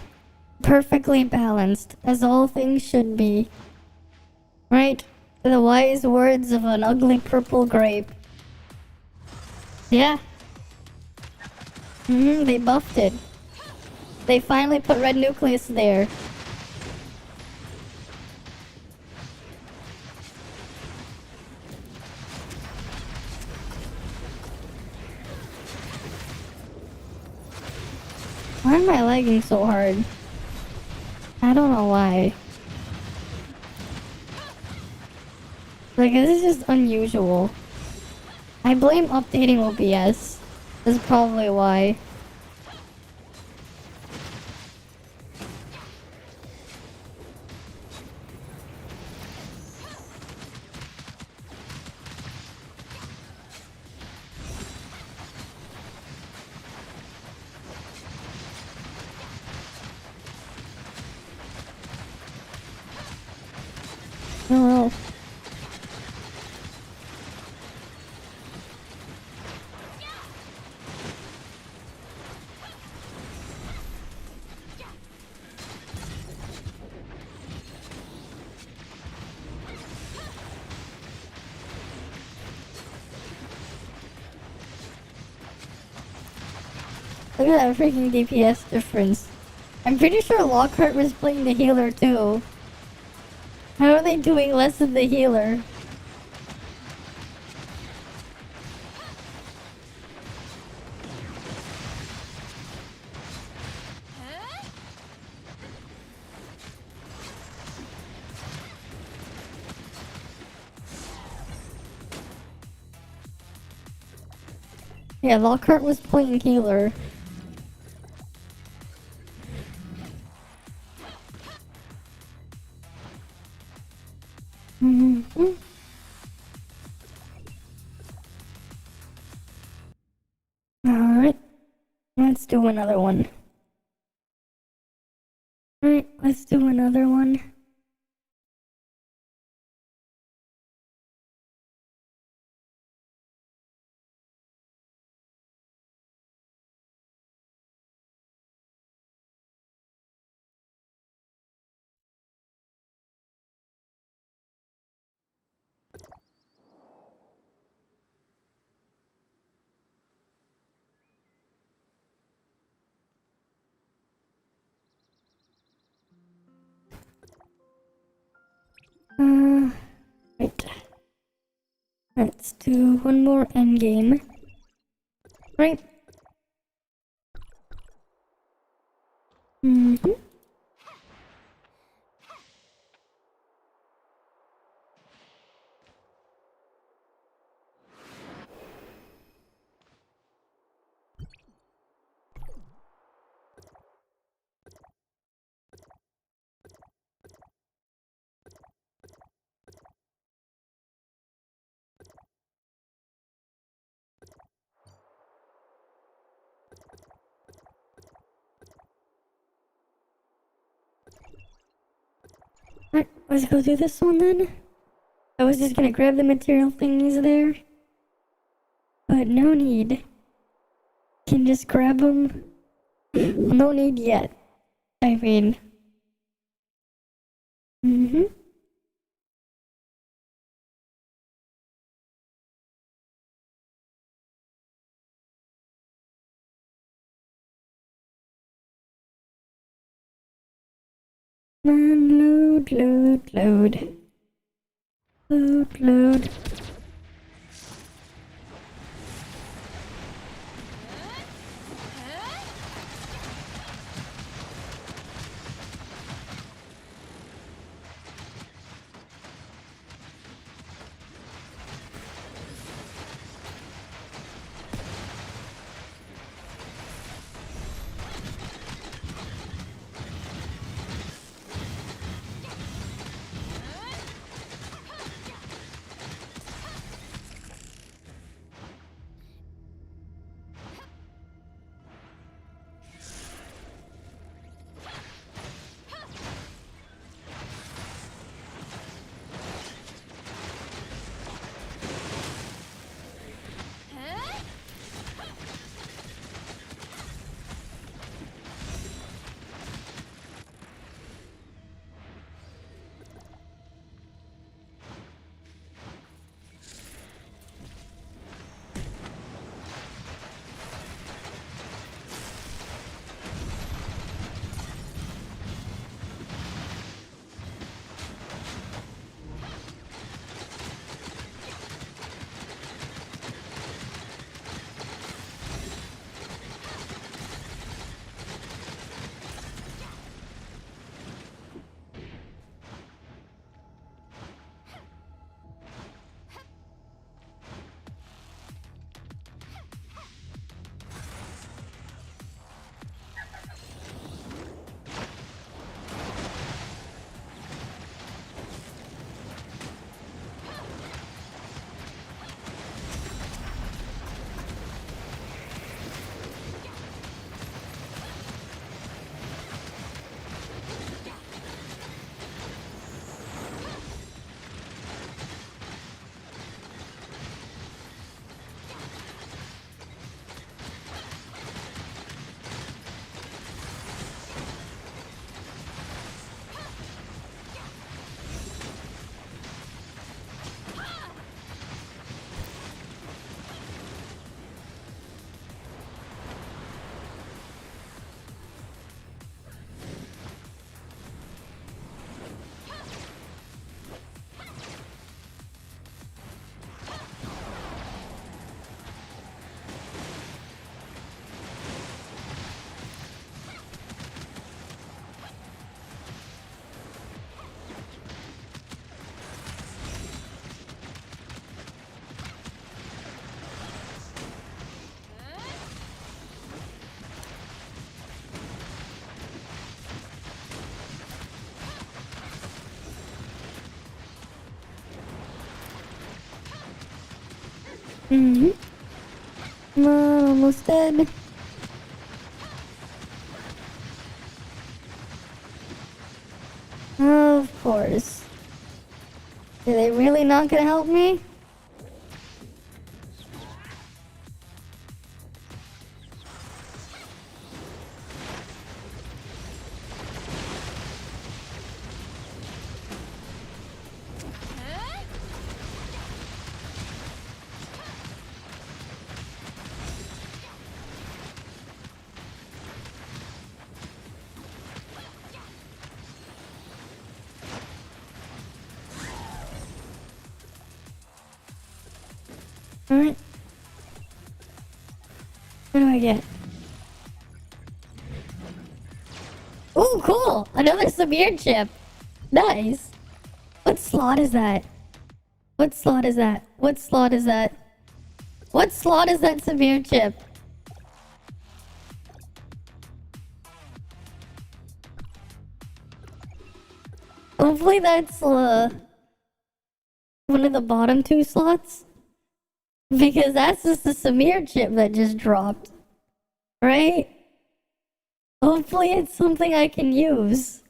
S1: perfectly balanced, as all things should be. Right? The wise words of an ugly purple grape. Yeah. They buffed it. They finally put red nucleus there. Why am I lagging so hard? I don't know why. Like, this is just unusual. I blame updating OBS. That's probably why. Oh well. Look at that freaking DPS difference. I'm pretty sure Lockhart was playing the healer too. How are they doing less than the healer? Yeah, Lockhart was playing healer. Alright, let's do another one. Alright, let's do another one. Right. Let's do one more endgame. Right. Alright, let's go do this one then. I was just gonna grab the material thingies there. But no need. Can just grab them. No need yet. I mean. Man, load, load, load. Load, load. Mm-hmm. I'm almost dead. Of course. Are they really not gonna help me? Alright. What do I get? Oh, cool! Another severe chip! Nice! What slot is that? What slot is that? What slot is that? What slot is that severe chip? Hopefully that's, one of the bottom two slots. Because that's just a Samir chip that just dropped. Right? Hopefully it's something I can use.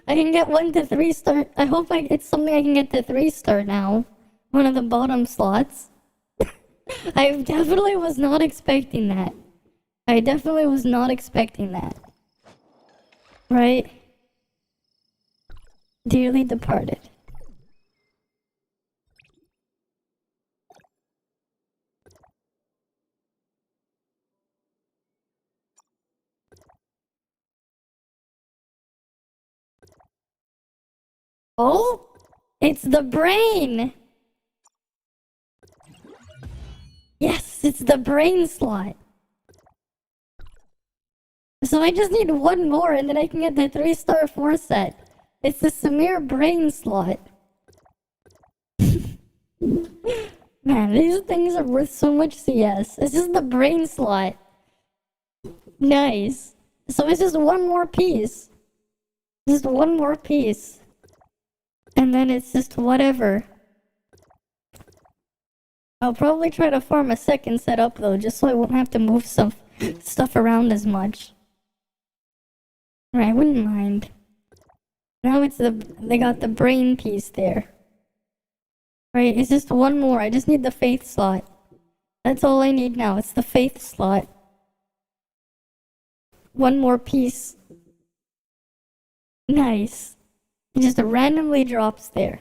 S1: I can get 1 to 3 star. I hope it's something I can get to 3 star now. One of the bottom slots. I definitely was not expecting that. I definitely was not expecting that. Right? Dearly departed. Oh, it's the brain. Yes, it's the brain slot. So I just need 1 more and then I can get the 3 star 4 set. It's the Samir brain slot. Man, these things are worth so much CS. It's just the brain slot. Nice. So it's just 1 more piece. Just 1 more piece. And then it's just whatever. I'll probably try to farm a second setup though, just so I won't have to move stuff around as much. Right, I wouldn't mind. Now they got the brain piece there. Right, it's just 1 more. I just need the faith slot. That's all I need now. It's the faith slot. 1 more piece. Nice. It just randomly drops there.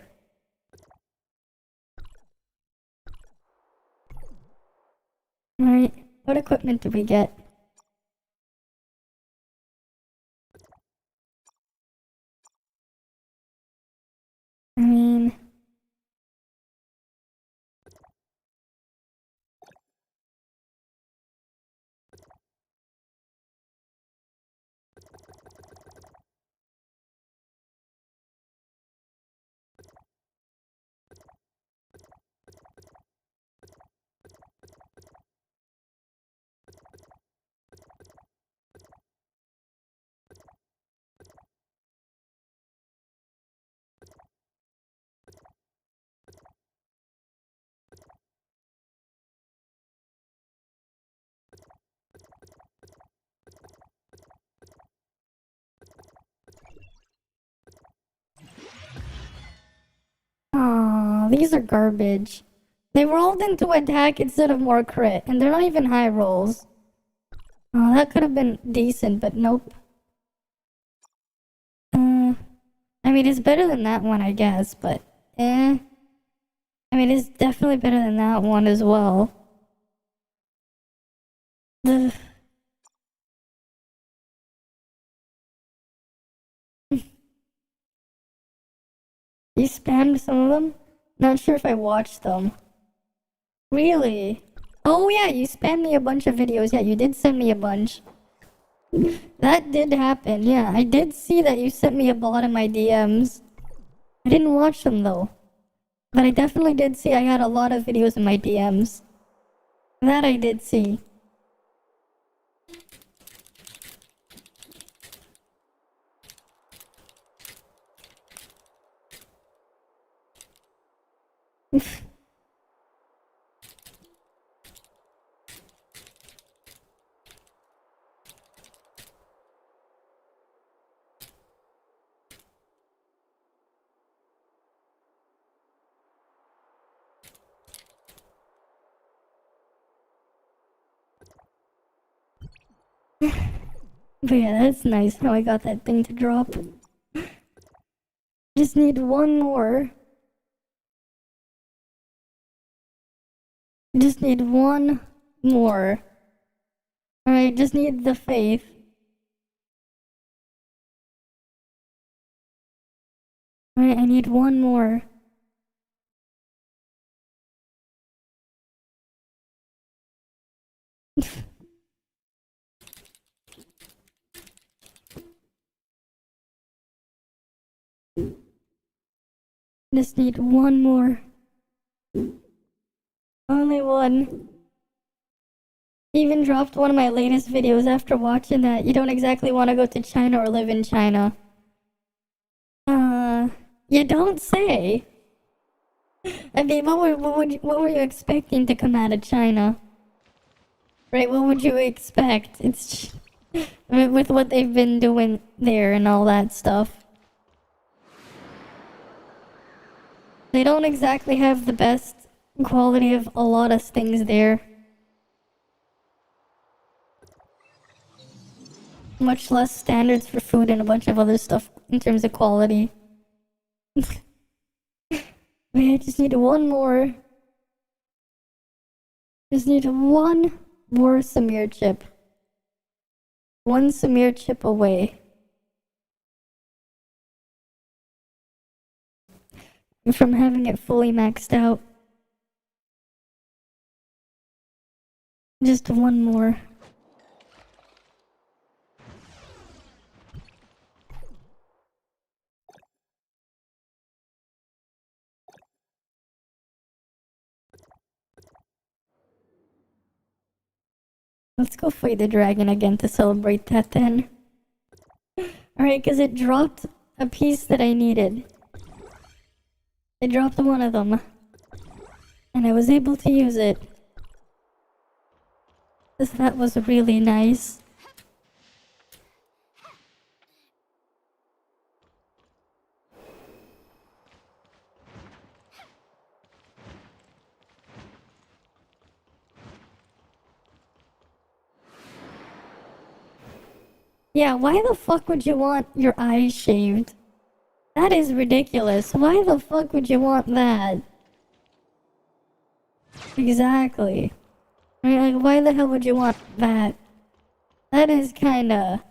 S1: Alright, what equipment do we get? I mean... Aw, these are garbage. They rolled into attack instead of more crit, and they're not even high rolls. Oh, that could have been decent, but nope. I mean, it's better than that one, I guess, but eh. I mean, it's definitely better than that one as well. Ugh. You spammed some of them? Not sure if I watched them. Really? Oh yeah, you spammed me a bunch of videos. Yeah, you did send me a bunch. That did happen, yeah. I did see that you sent me a lot in my DMs. I didn't watch them though. But I definitely did see I had a lot of videos in my DMs. That I did see. But yeah, that's nice how I got that thing to drop. Just need one more. Just need one more. Alright, just need the faith. Alright, I need one more. Just need one more. Only one. Even dropped one of my latest videos after watching that. You don't exactly want to go to China or live in China. You don't say. I mean, what were you expecting to come out of China? Right, what would you expect? It's with what they've been doing there and all that stuff. They don't exactly have the best quality of a lot of things there. Much less standards for food and a bunch of other stuff in terms of quality. Man, I just need one more. Just need one more Samir chip. One Samir chip away. From having it fully maxed out. Just one more. Let's go fight the dragon again to celebrate that then. Alright, because it dropped a piece that I needed. It dropped one of them. And I was able to use it. So that was really nice. Yeah, why the fuck would you want your eyes shaved? That is ridiculous. Why the fuck would you want that? Exactly. I mean, like, why the hell would you want that? That is kinda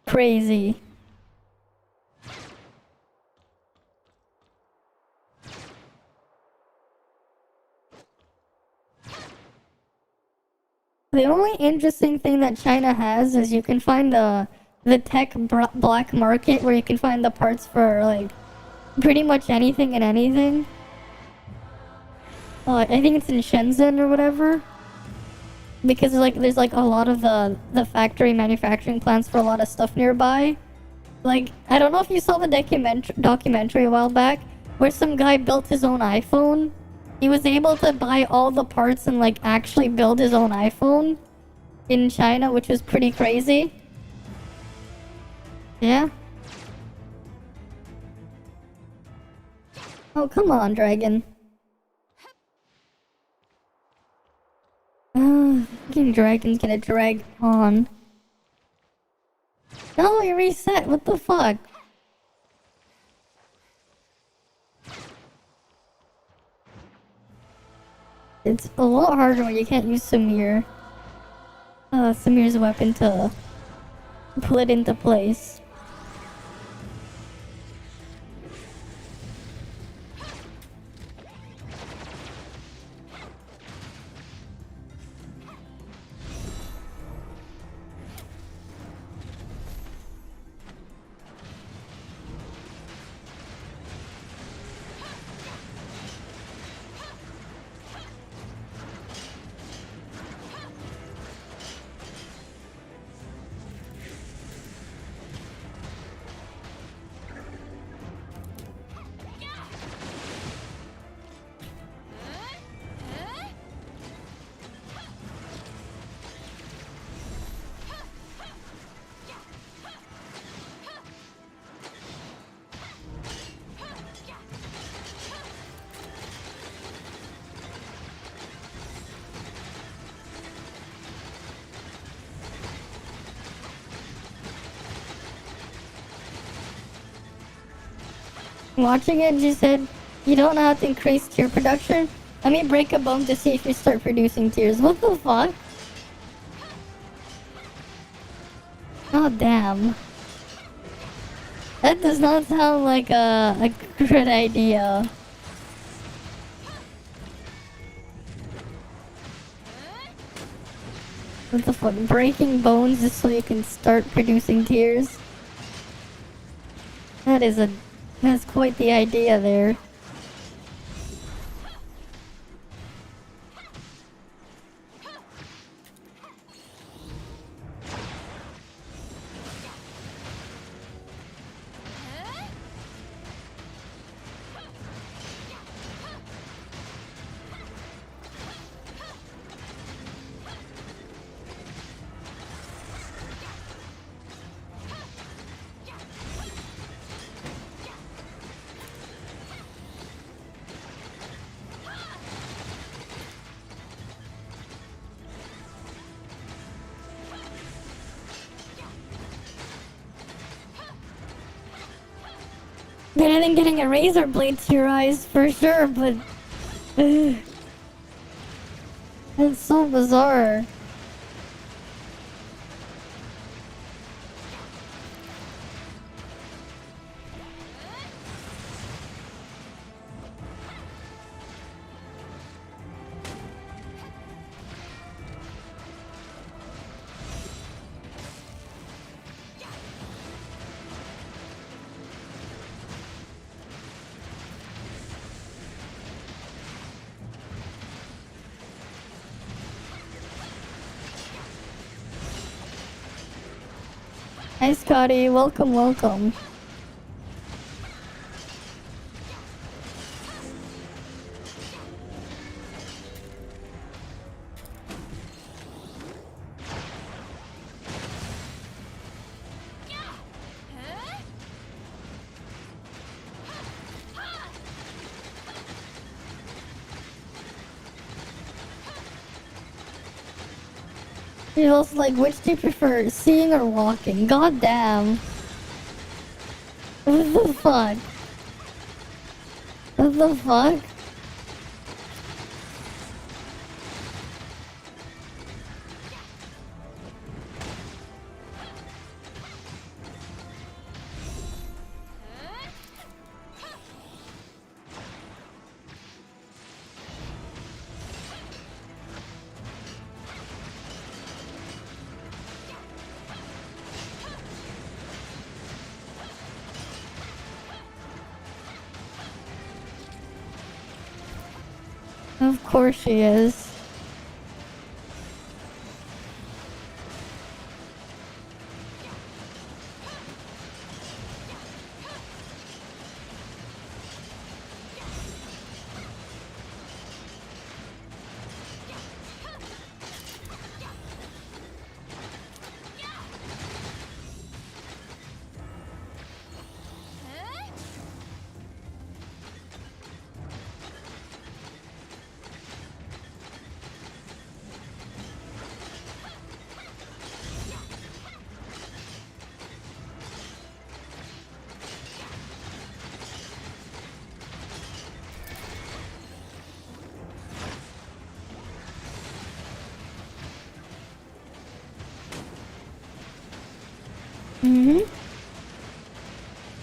S1: crazy. The only interesting thing that China has is you can find the tech black market where you can find the parts for like pretty much anything and anything. I think it's in Shenzhen or whatever. Because like there's like a lot of the factory manufacturing plants for a lot of stuff nearby. Like I don't know if you saw the documentary a while back where some guy built his own iPhone. He was able to buy all the parts and like actually build his own iPhone in China, which was pretty crazy. Yeah. Oh, come on, dragon. Fucking dragon's gonna drag on. No, you reset. What the fuck? It's a lot harder when you can't use Samir's weapon to pull it into place. watching it, she said, you don't know how to increase tear production? Let me break a bone to see if you start producing tears. What the fuck? Oh, damn. That does not sound like a good idea. What the fuck? Breaking bones just so you can start producing tears? That's quite the idea there. Better than getting a razor blade to your eyes, for sure, but... That's so bizarre. Hi Scotty, welcome, welcome. Feels like, which do you prefer, seeing or walking? God damn. What the fuck? What the fuck? Of course she is.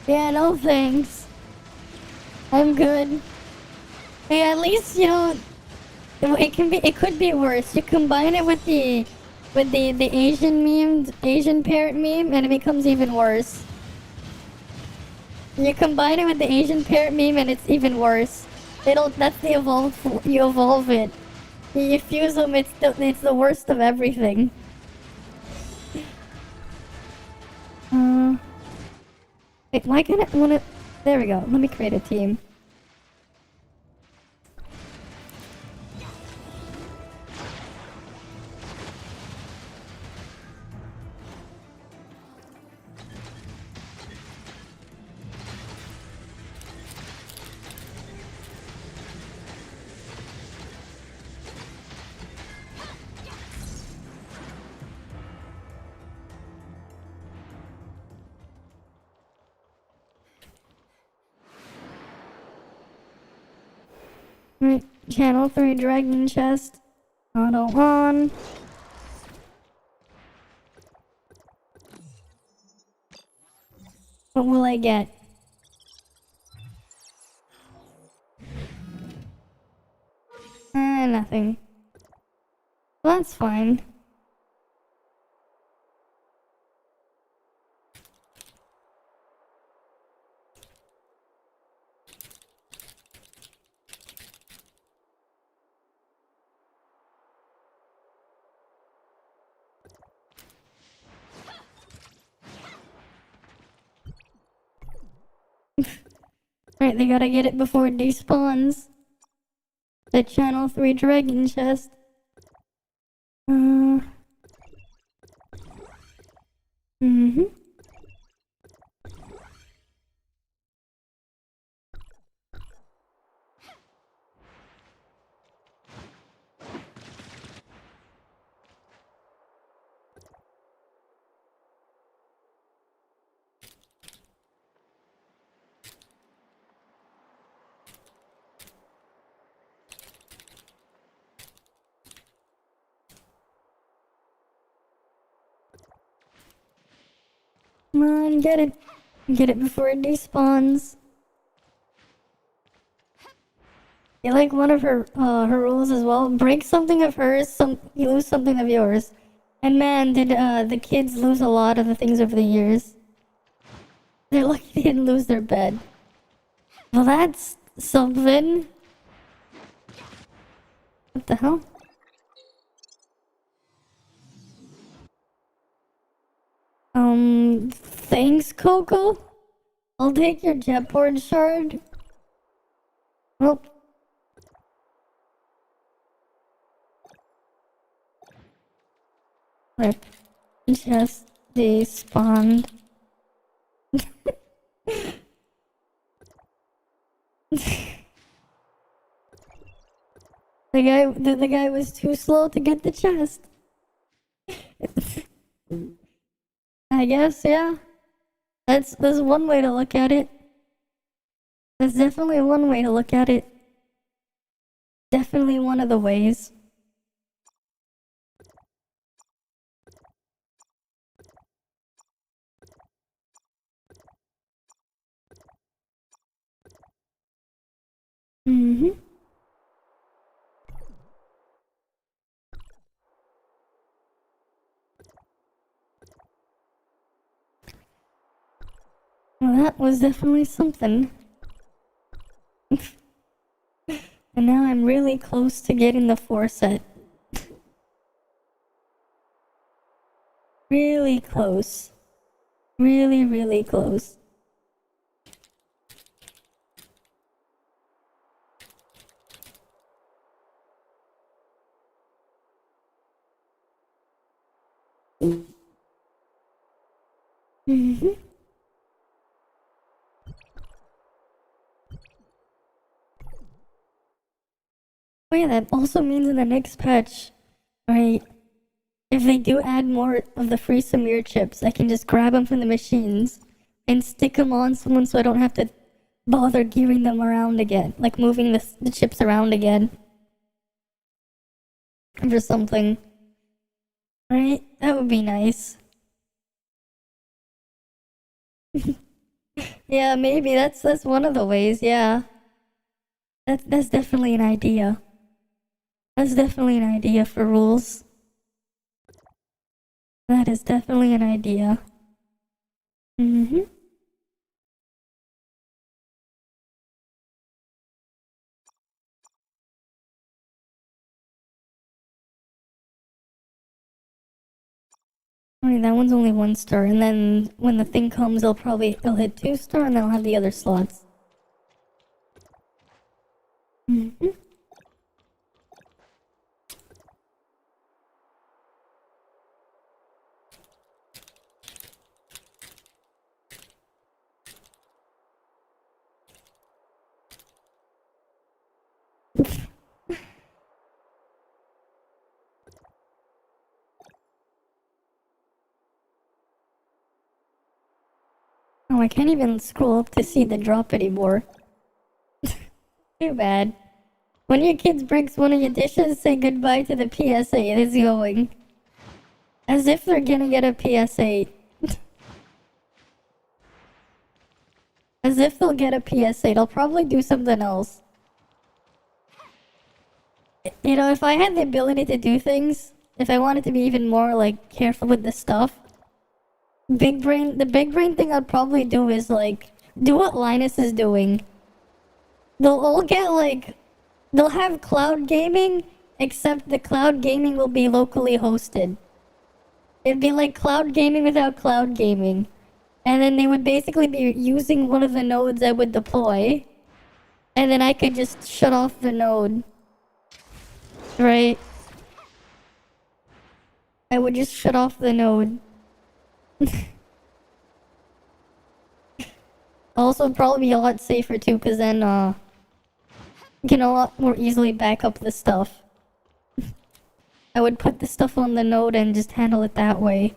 S1: Yeah, no thanks. I'm good. Hey, at least, you know, it could be worse. You combine it with the Asian meme, Asian parrot meme, and it becomes even worse. You combine it with the Asian parrot meme and it's even worse. That's the you evolve it. You fuse them, it's the worst of everything. Wait, why can't I wanna... There we go, let me create a team. Right, channel 3 dragon chest. Auto on. What will I get? Nothing. Well, that's fine. Right, they gotta get it before it despawns. The channel 3 dragon chest. Mm-hmm. Come on, get it. Get it before it despawns. You like one of her rules as well? Break something of hers, you lose something of yours. And man, did the kids lose a lot of the things over the years. They're lucky they didn't lose their bed. Well, that's something. What the hell? Thanks, Coco. I'll take your jetboard shard. Oh. Rip. Just despawned. The guy was too slow to get the chest. I guess, yeah. That's one way to look at it. That's definitely one way to look at it. Definitely one of the ways. Mm-hmm. Well, that was definitely something. And now I'm really close to getting the 4 set. Really close. Really, really close. Mm-hmm. Oh yeah, that also means in the next patch, right? If they do add more of the free Samir chips, I can just grab them from the machines and stick them on someone so I don't have to bother gearing them around again. Like moving the chips around again. For something. Right? That would be nice. Yeah, maybe that's one of the ways, yeah. That's definitely an idea. That's definitely an idea for rules. That is definitely an idea. Mm-hmm. I mean, that one's only 1 star, and then when the thing comes, it'll hit 2 star, and they'll have the other slots. Mm-hmm. Oh, I can't even scroll up to see the drop anymore. Too bad. When your kid breaks one of your dishes, say goodbye to the PSA. It is going. As if they're gonna get a PSA. As if they'll get a PSA. They'll probably do something else. You know, if I had the ability to do things, if I wanted to be even more, like, careful with this stuff, the big brain thing I'd probably do is, like, do what Linus is doing. They'll all get, like, they'll have cloud gaming, except the cloud gaming will be locally hosted. It'd be like cloud gaming without cloud gaming. And then they would basically be using one of the nodes I would deploy. And then I could just shut off the node. Right? I would just shut off the node. Also, probably be a lot safer too, because then, you can a lot more easily back up the stuff. I would put the stuff on the node and just handle it that way.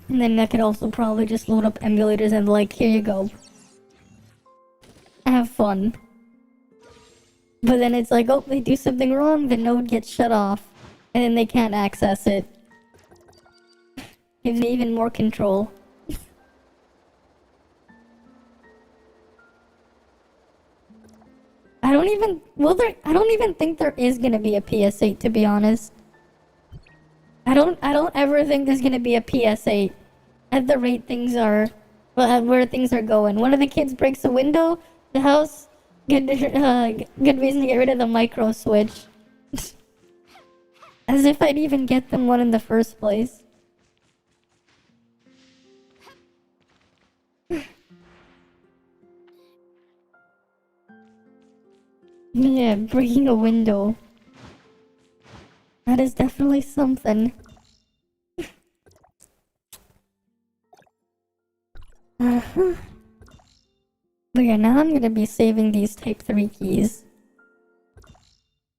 S1: And then I could also probably just load up emulators and like, here you go. Have fun. But then it's like, oh, they do something wrong, the node gets shut off. And then they can't access it. Gives me even more control. I don't even think there is gonna be a PS8, to be honest. I don't ever think there's gonna be a PS8 at the rate things are, well, at where things are going. One of the kids breaks a window, the house, good reason to get rid of the micro switch. As if I'd even get them one in the first place. Yeah, breaking a window. That is definitely something. Uh-huh. But yeah, now I'm gonna be saving these type 3 keys.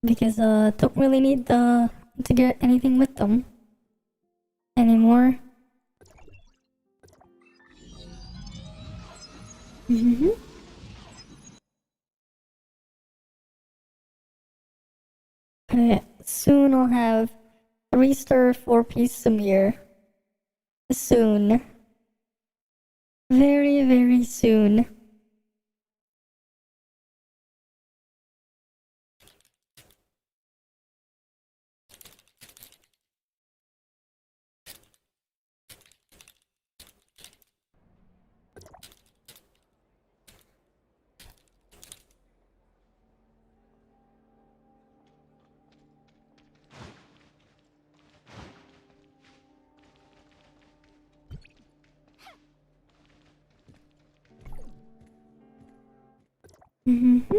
S1: Because, don't really need to get anything with them. Anymore. Mm-hmm. Okay, soon I'll have 3-star 4-piece Samir. Soon. Very, very soon. Mm-hmm.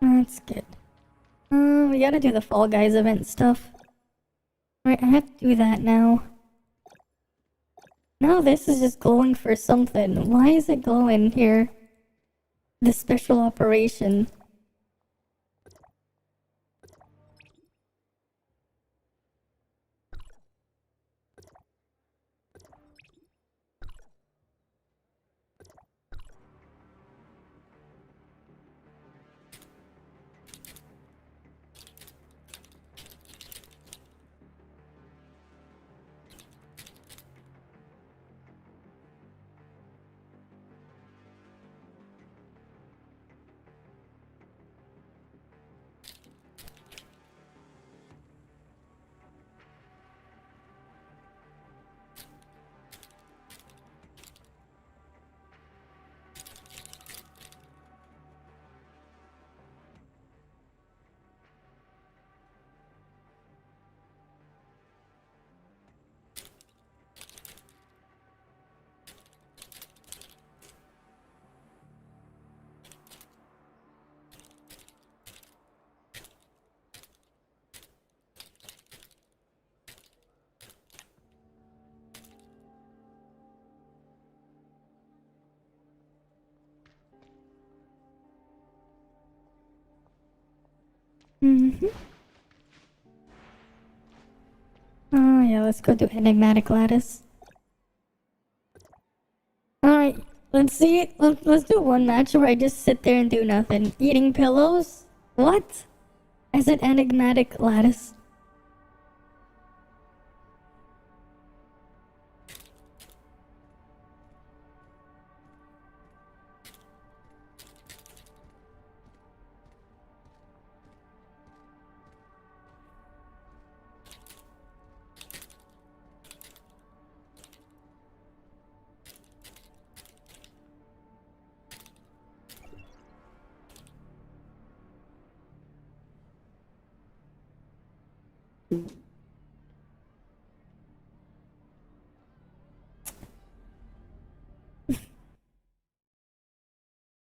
S1: That's good. We gotta do the Fall Guys event stuff. Right, I have to do that now. Now this is just glowing for something. Why is it glowing here? The special operation. Mm-hmm. Oh yeah, let's go do enigmatic lattice. Alright, let's see. Let's do one match where I just sit there and do nothing. Eating pillows? What? I said enigmatic lattice.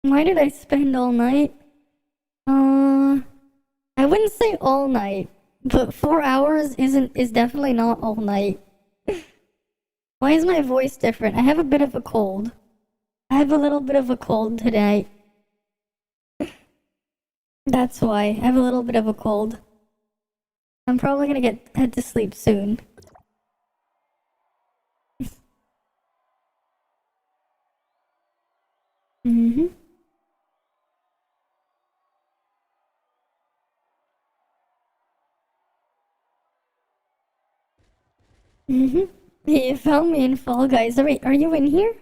S1: Why did I spend all night? I wouldn't say all night, but 4 hours is definitely not all night. Why is my voice different? I have a bit of a cold. I have a little bit of a cold tonight. That's why. I have a little bit of a cold. I'm probably gonna head to sleep soon. Mm-hmm. Mm-hmm. You found me in Fall Guys. Wait, are you in here?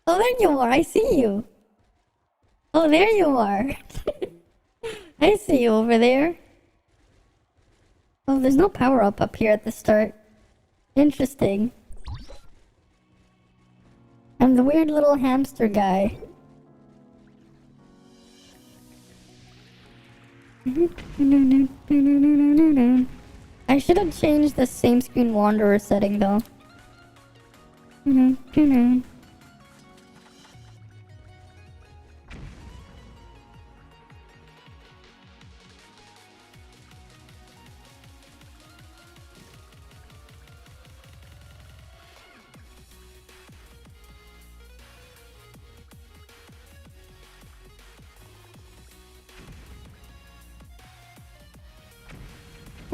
S1: Oh, there you are. I see you. Oh, there you are. I see you over there. Oh, there's no power up here at the start. Interesting. I'm the weird little hamster guy. I should have changed the same screen wanderer setting though.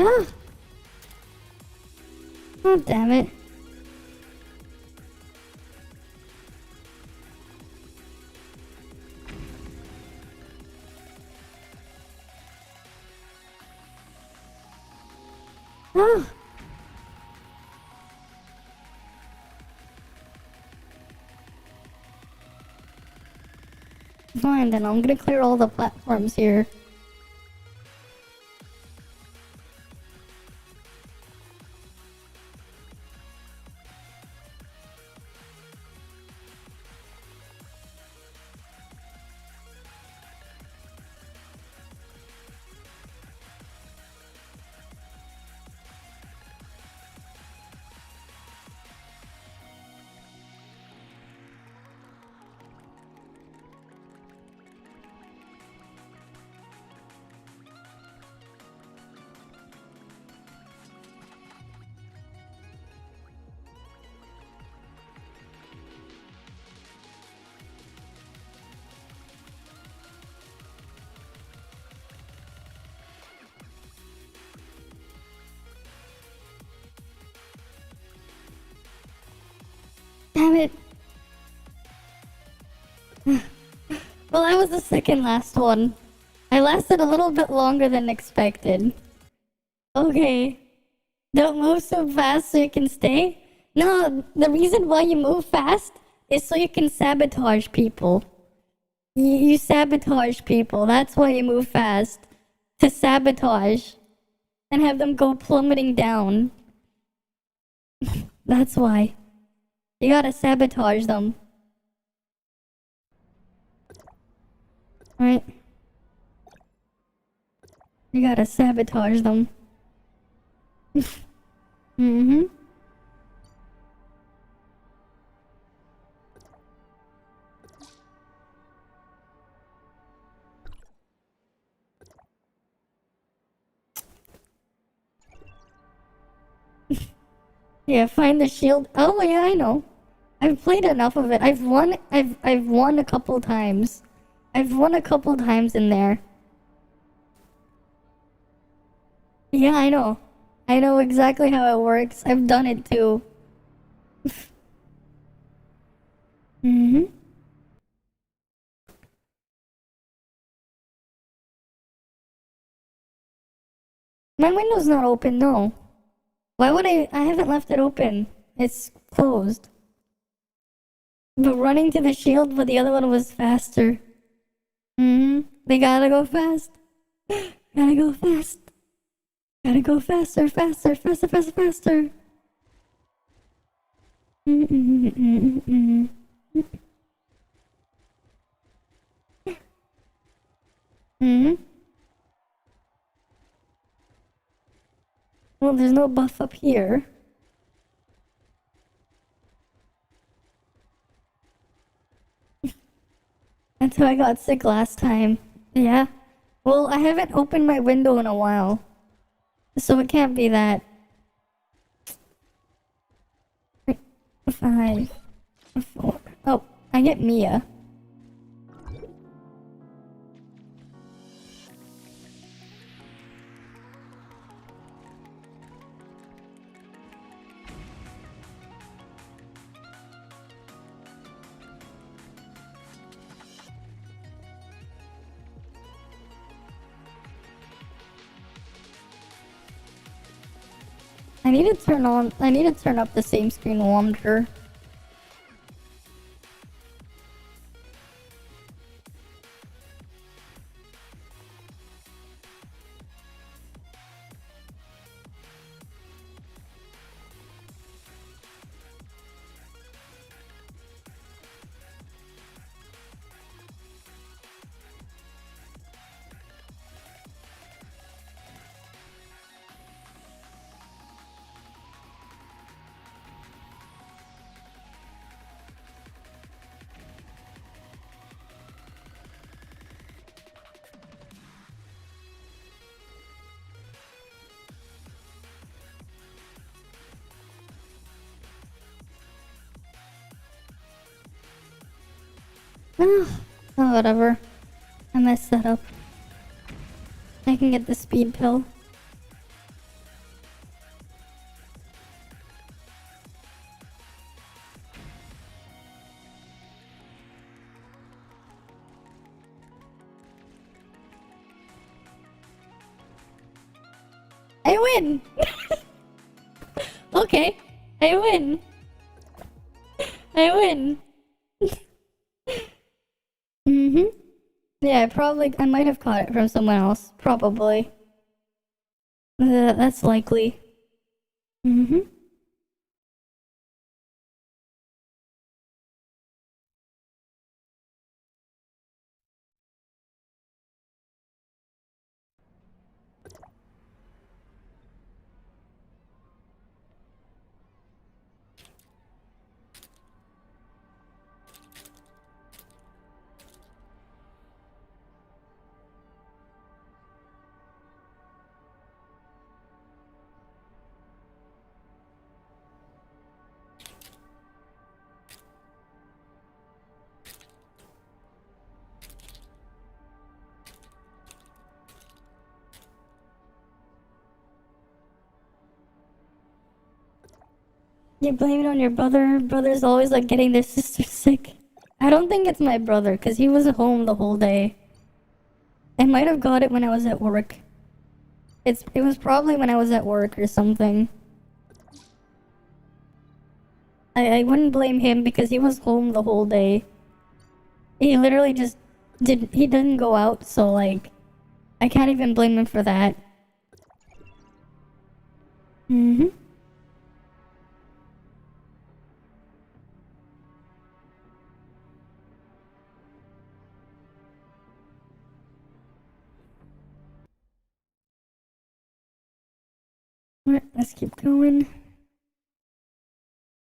S1: Ah! Oh, damn it. Ah! Fine, then I'm gonna clear all the platforms here. Damn it. Well, that was the second last one. I lasted a little bit longer than expected. Okay. Don't move so fast so you can stay? No, the reason why you move fast is so you can sabotage people. You sabotage people. That's why you move fast. To sabotage. And have them go plummeting down. That's why. You gotta sabotage them. Right? You gotta sabotage them. Mm-hmm. Yeah, find the shield. Oh yeah, I know. I've played enough of it. I've won a couple times. I've won a couple times in there. Yeah, I know. I know exactly how it works. I've done it too. Mm-hmm. My window's not open, no. Why would I haven't left it open. It's closed. But running to the shield, but the other one was faster. Mm-hmm. They gotta go fast. Gotta go fast. Gotta go faster, faster, faster, faster, faster. Mm-hmm. Well, there's no buff up here. That's how I got sick last time. Yeah. Well, I haven't opened my window in a while. So it can't be that. 5, 4. Oh, I get Mia. I need to turn up the same screen monitor. Oh, whatever. I messed that up. I can get the speed pill. I win! Okay, I win. I win. Mm-hmm. Yeah, I might have caught it from someone else. Probably. That's likely. Mm-hmm. You blame it on your brother. Brother's always like getting their sister sick. I don't think it's my brother, because he was at home the whole day. I might have got it when I was at work. It was probably when I was at work or something. I wouldn't blame him because he was home the whole day. He literally just he didn't go out, so like I can't even blame him for that. Mm-hmm. Alright, let's keep going.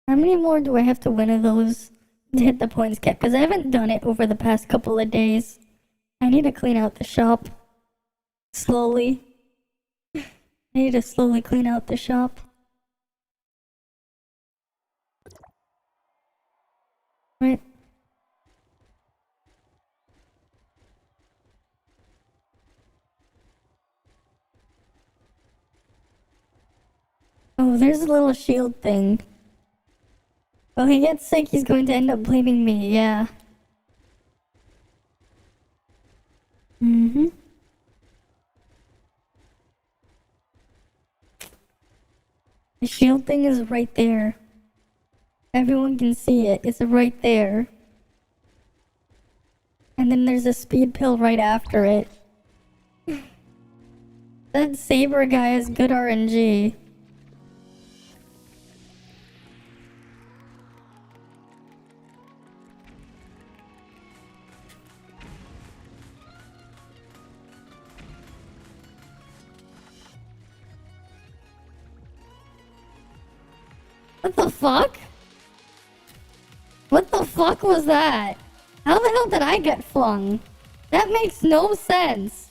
S1: How many more do I have to win of those to hit the points cap? Because I haven't done it over the past couple of days. I need to clean out the shop. Slowly. I need to slowly clean out the shop. Right. Oh, there's a little shield thing. Well, he gets sick, he's going to end up blaming me, yeah. Mm-hmm. The shield thing is right there. Everyone can see it. It's right there. And then there's a speed pill right after it. That saber guy is good RNG. What the fuck? What the fuck was that? How the hell did I get flung? That makes no sense.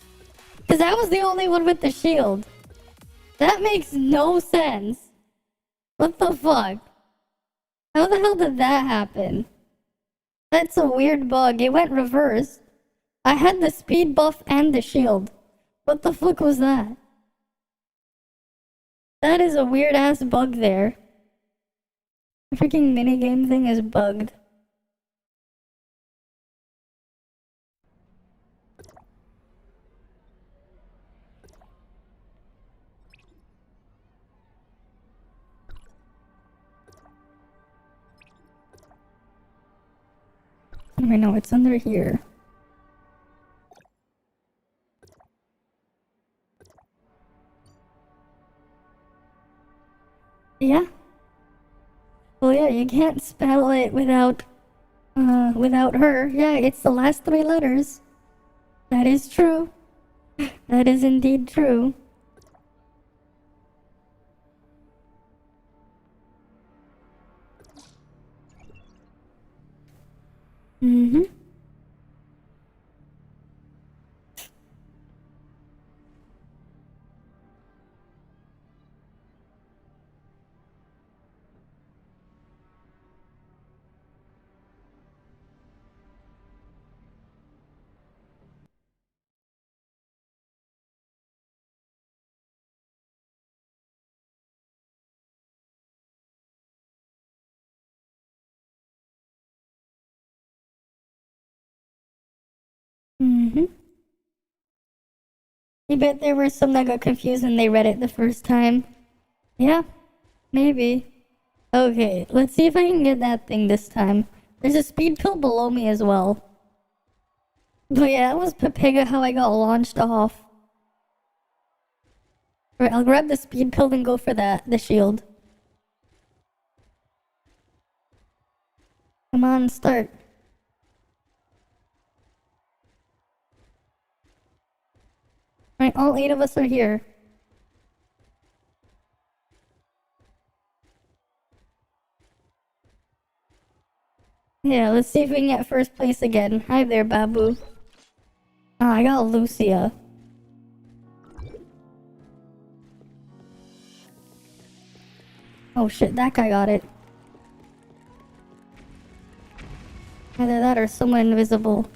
S1: Because I was the only one with the shield. That makes no sense. What the fuck? How the hell did that happen? That's a weird bug. It went reverse. I had the speed buff and the shield. What the fuck was that? That is a weird ass bug there. The freaking minigame thing is bugged. I know it's under here. Yeah. Well, yeah, you can't spell it without her. Yeah, it's the last 3 letters. That is true. That is indeed true. Mm-hmm. Mm-hmm. You bet there were some that got confused and they read it the first time. Yeah, maybe. Okay, let's see if I can get that thing this time. There's a speed pill below me as well. But yeah, that was Pepega how I got launched off. Alright, I'll grab the speed pill and go for the shield. Come on, start. Alright, all 8 of us are here. Yeah, let's see if we can get first place again. Hi there, Babu. Ah, I got Lucia. Oh shit, that guy got it. Either that or someone invisible.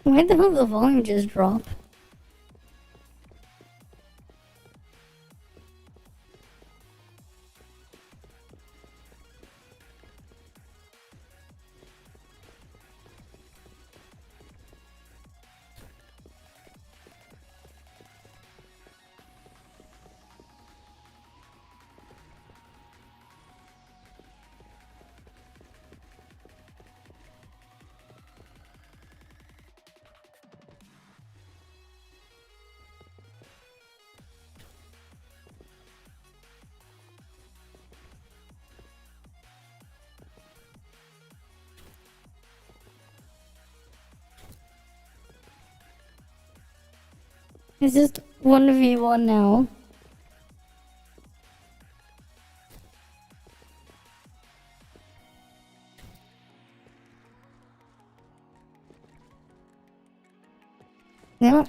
S1: Why the hell did the volume just drop? It's just 1v1 now. Yeah.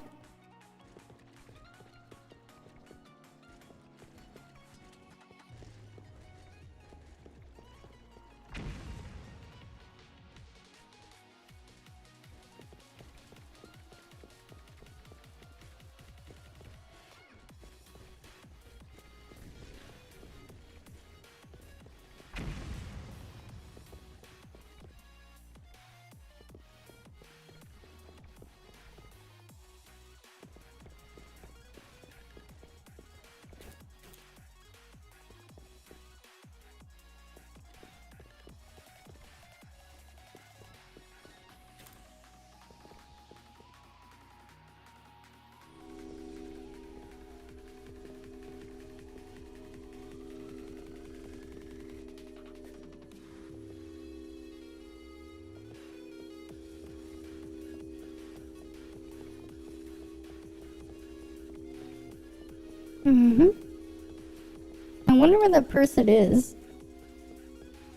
S1: I wonder where that person is.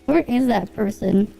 S1: Where is that person?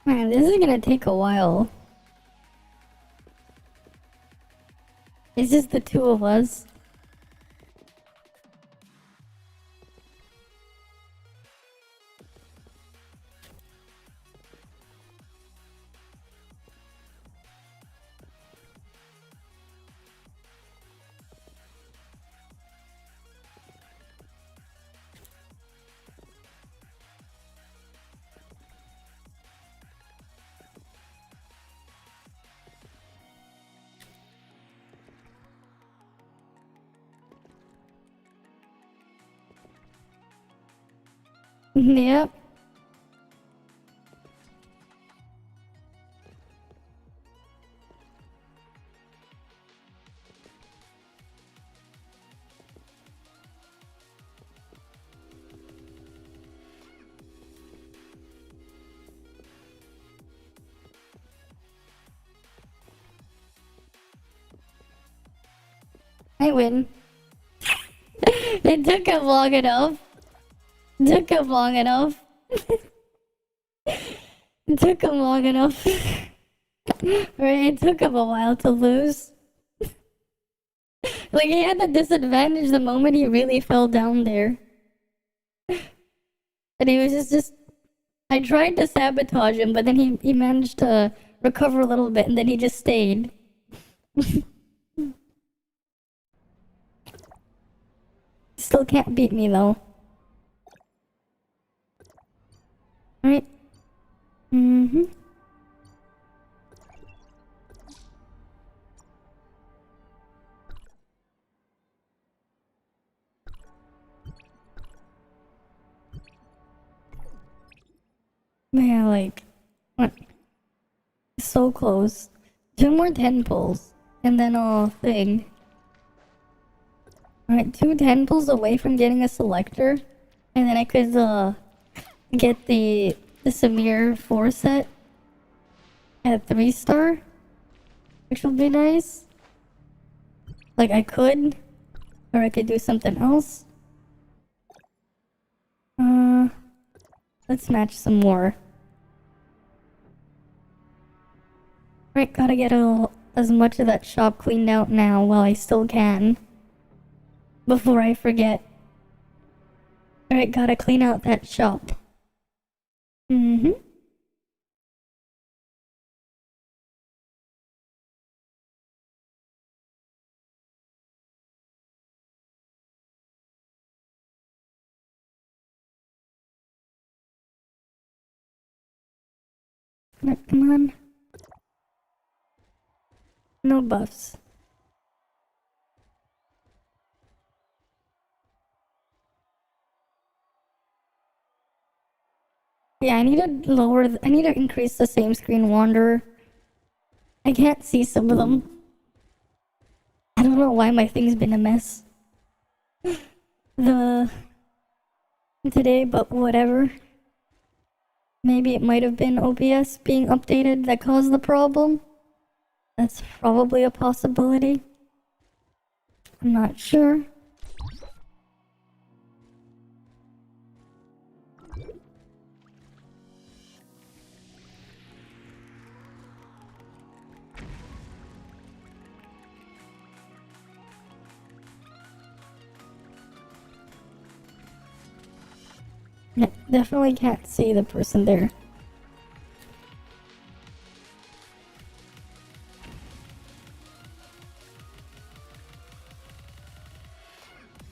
S1: Man, this is gonna take a while. It's just the two of us. Yep. I win. It took him long enough. Took him long enough. It took him long enough. Right, it took him a while to lose. Like, he had the disadvantage the moment he really fell down there. And he was just I tried to sabotage him, but then he managed to recover a little bit, and then he just stayed. Still can't beat me, though. Alright. Yeah, like, what? So close. 2 more 10 pulls. And then a thing. Alright, 2 10 pulls away from getting a selector. And then I could, get the Samir 4 set at 3-star. Which will be nice. Like, I could. Or I could do something else. Let's match some more. Right, gotta get as much of that shop cleaned out now while I still can. Before I forget. Alright, gotta clean out that shop. Mm-hmm. Come on. No buffs. Yeah, I need to I need to increase the same screen wanderer. I can't see some of them. I don't know why my thing's been a mess. Today, but whatever. Maybe it might have been OBS being updated that caused the problem. That's probably a possibility. I'm not sure. No, definitely can't see the person there.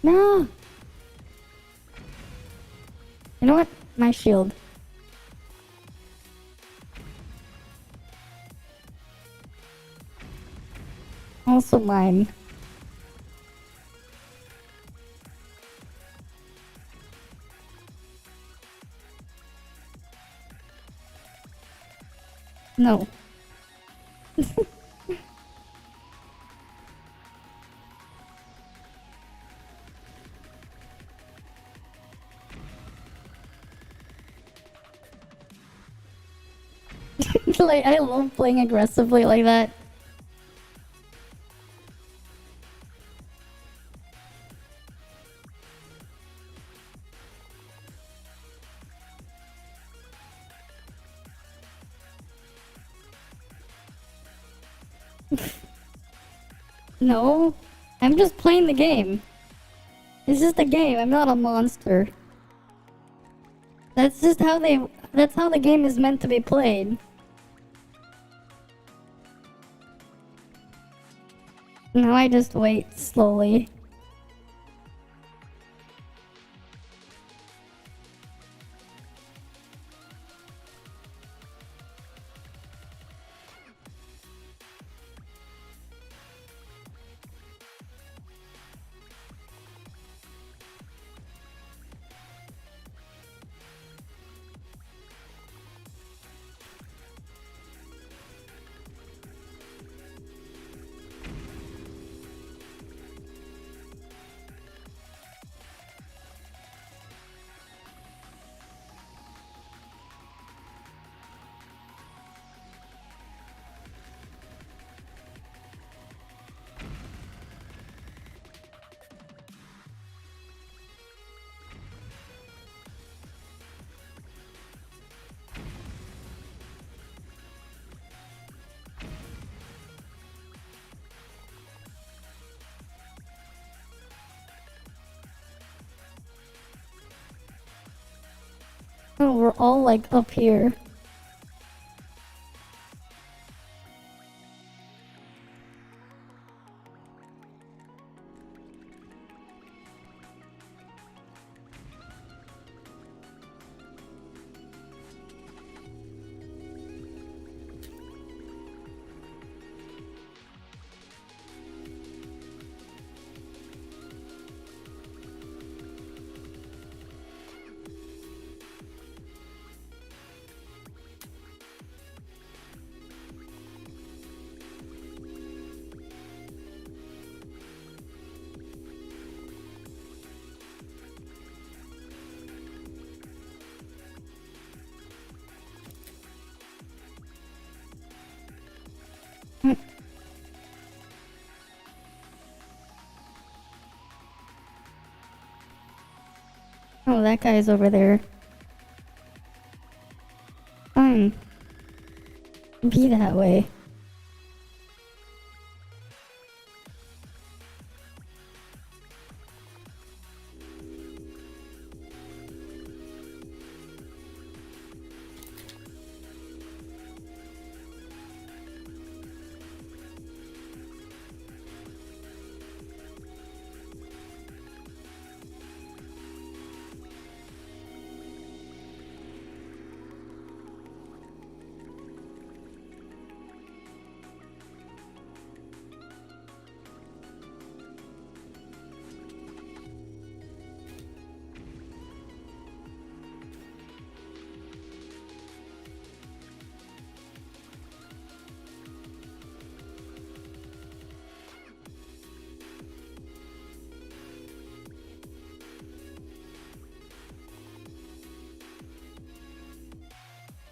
S1: No! You know what? My shield. Also mine. No. Like, I love playing aggressively like that. No, I'm just playing the game. It's just a game, I'm not a monster. That's just how that's how the game is meant to be played. Now I just wait slowly. Oh, we're all like up here. Oh, that guy's over there. Fine. Be that way.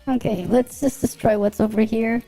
S1: Okay, let's just destroy what's over here.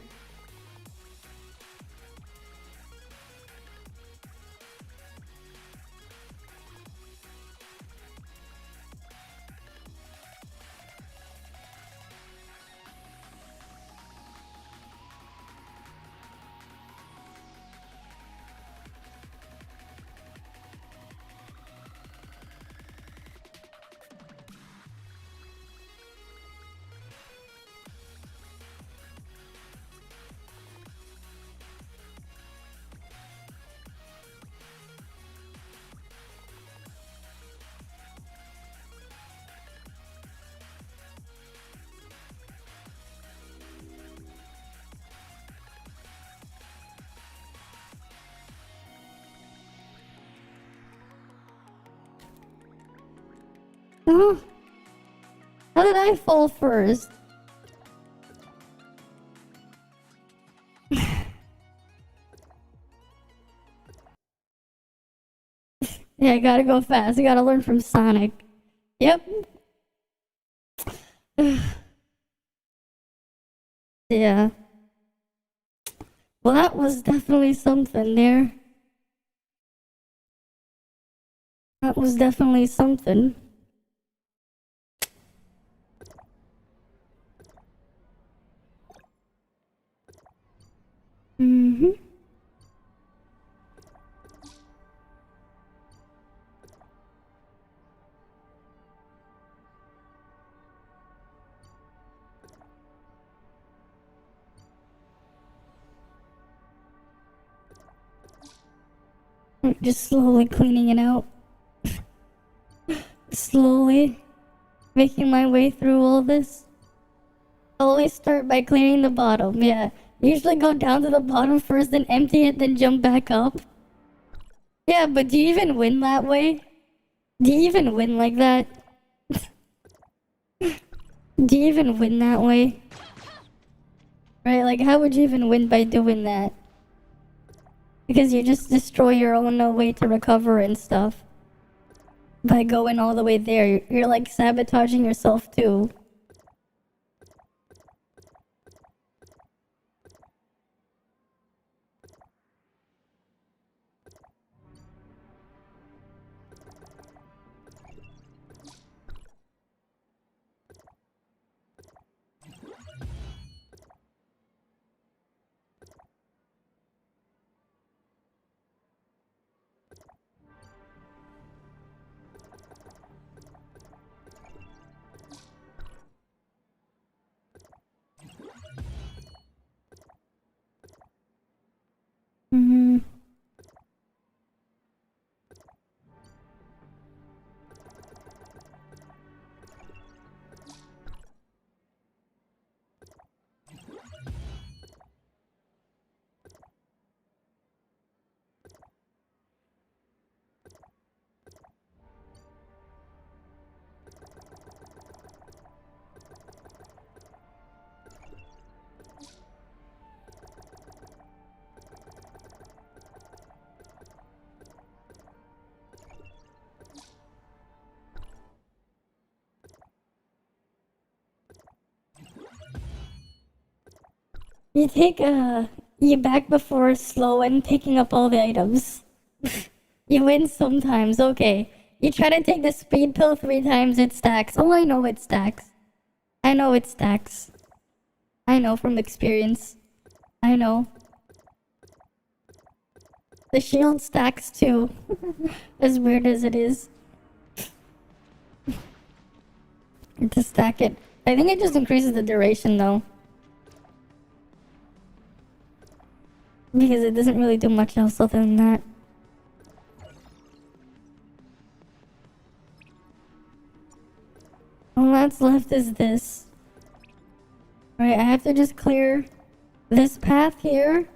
S1: Oh, how did I fall first? Yeah, I gotta go fast. I gotta learn from Sonic. Yep. Yeah. Well, that was definitely something there. That was definitely something. Mm-hmm. Just slowly cleaning it out. Slowly making my way through all this. Always start by cleaning the bottom, yeah. Usually go down to the bottom first, then empty it, then jump back up. Yeah, but do you even win that way? Do you even win like that? Do you even win that way? Right, like how would you even win by doing that? Because you just destroy your own way to recover and stuff. By going all the way there, you're like sabotaging yourself too. Mm-hmm. You take you back before slow and picking up all the items. You win sometimes, okay. You try to take the speed pill 3 times, it stacks. Oh, I know it stacks. I know it stacks. I know from experience. I know. The shield stacks too. As weird as it is. To stack it. I think it just increases the duration though. Because it doesn't really do much else other than that. All that's left is this. Alright, I have to just clear this path here.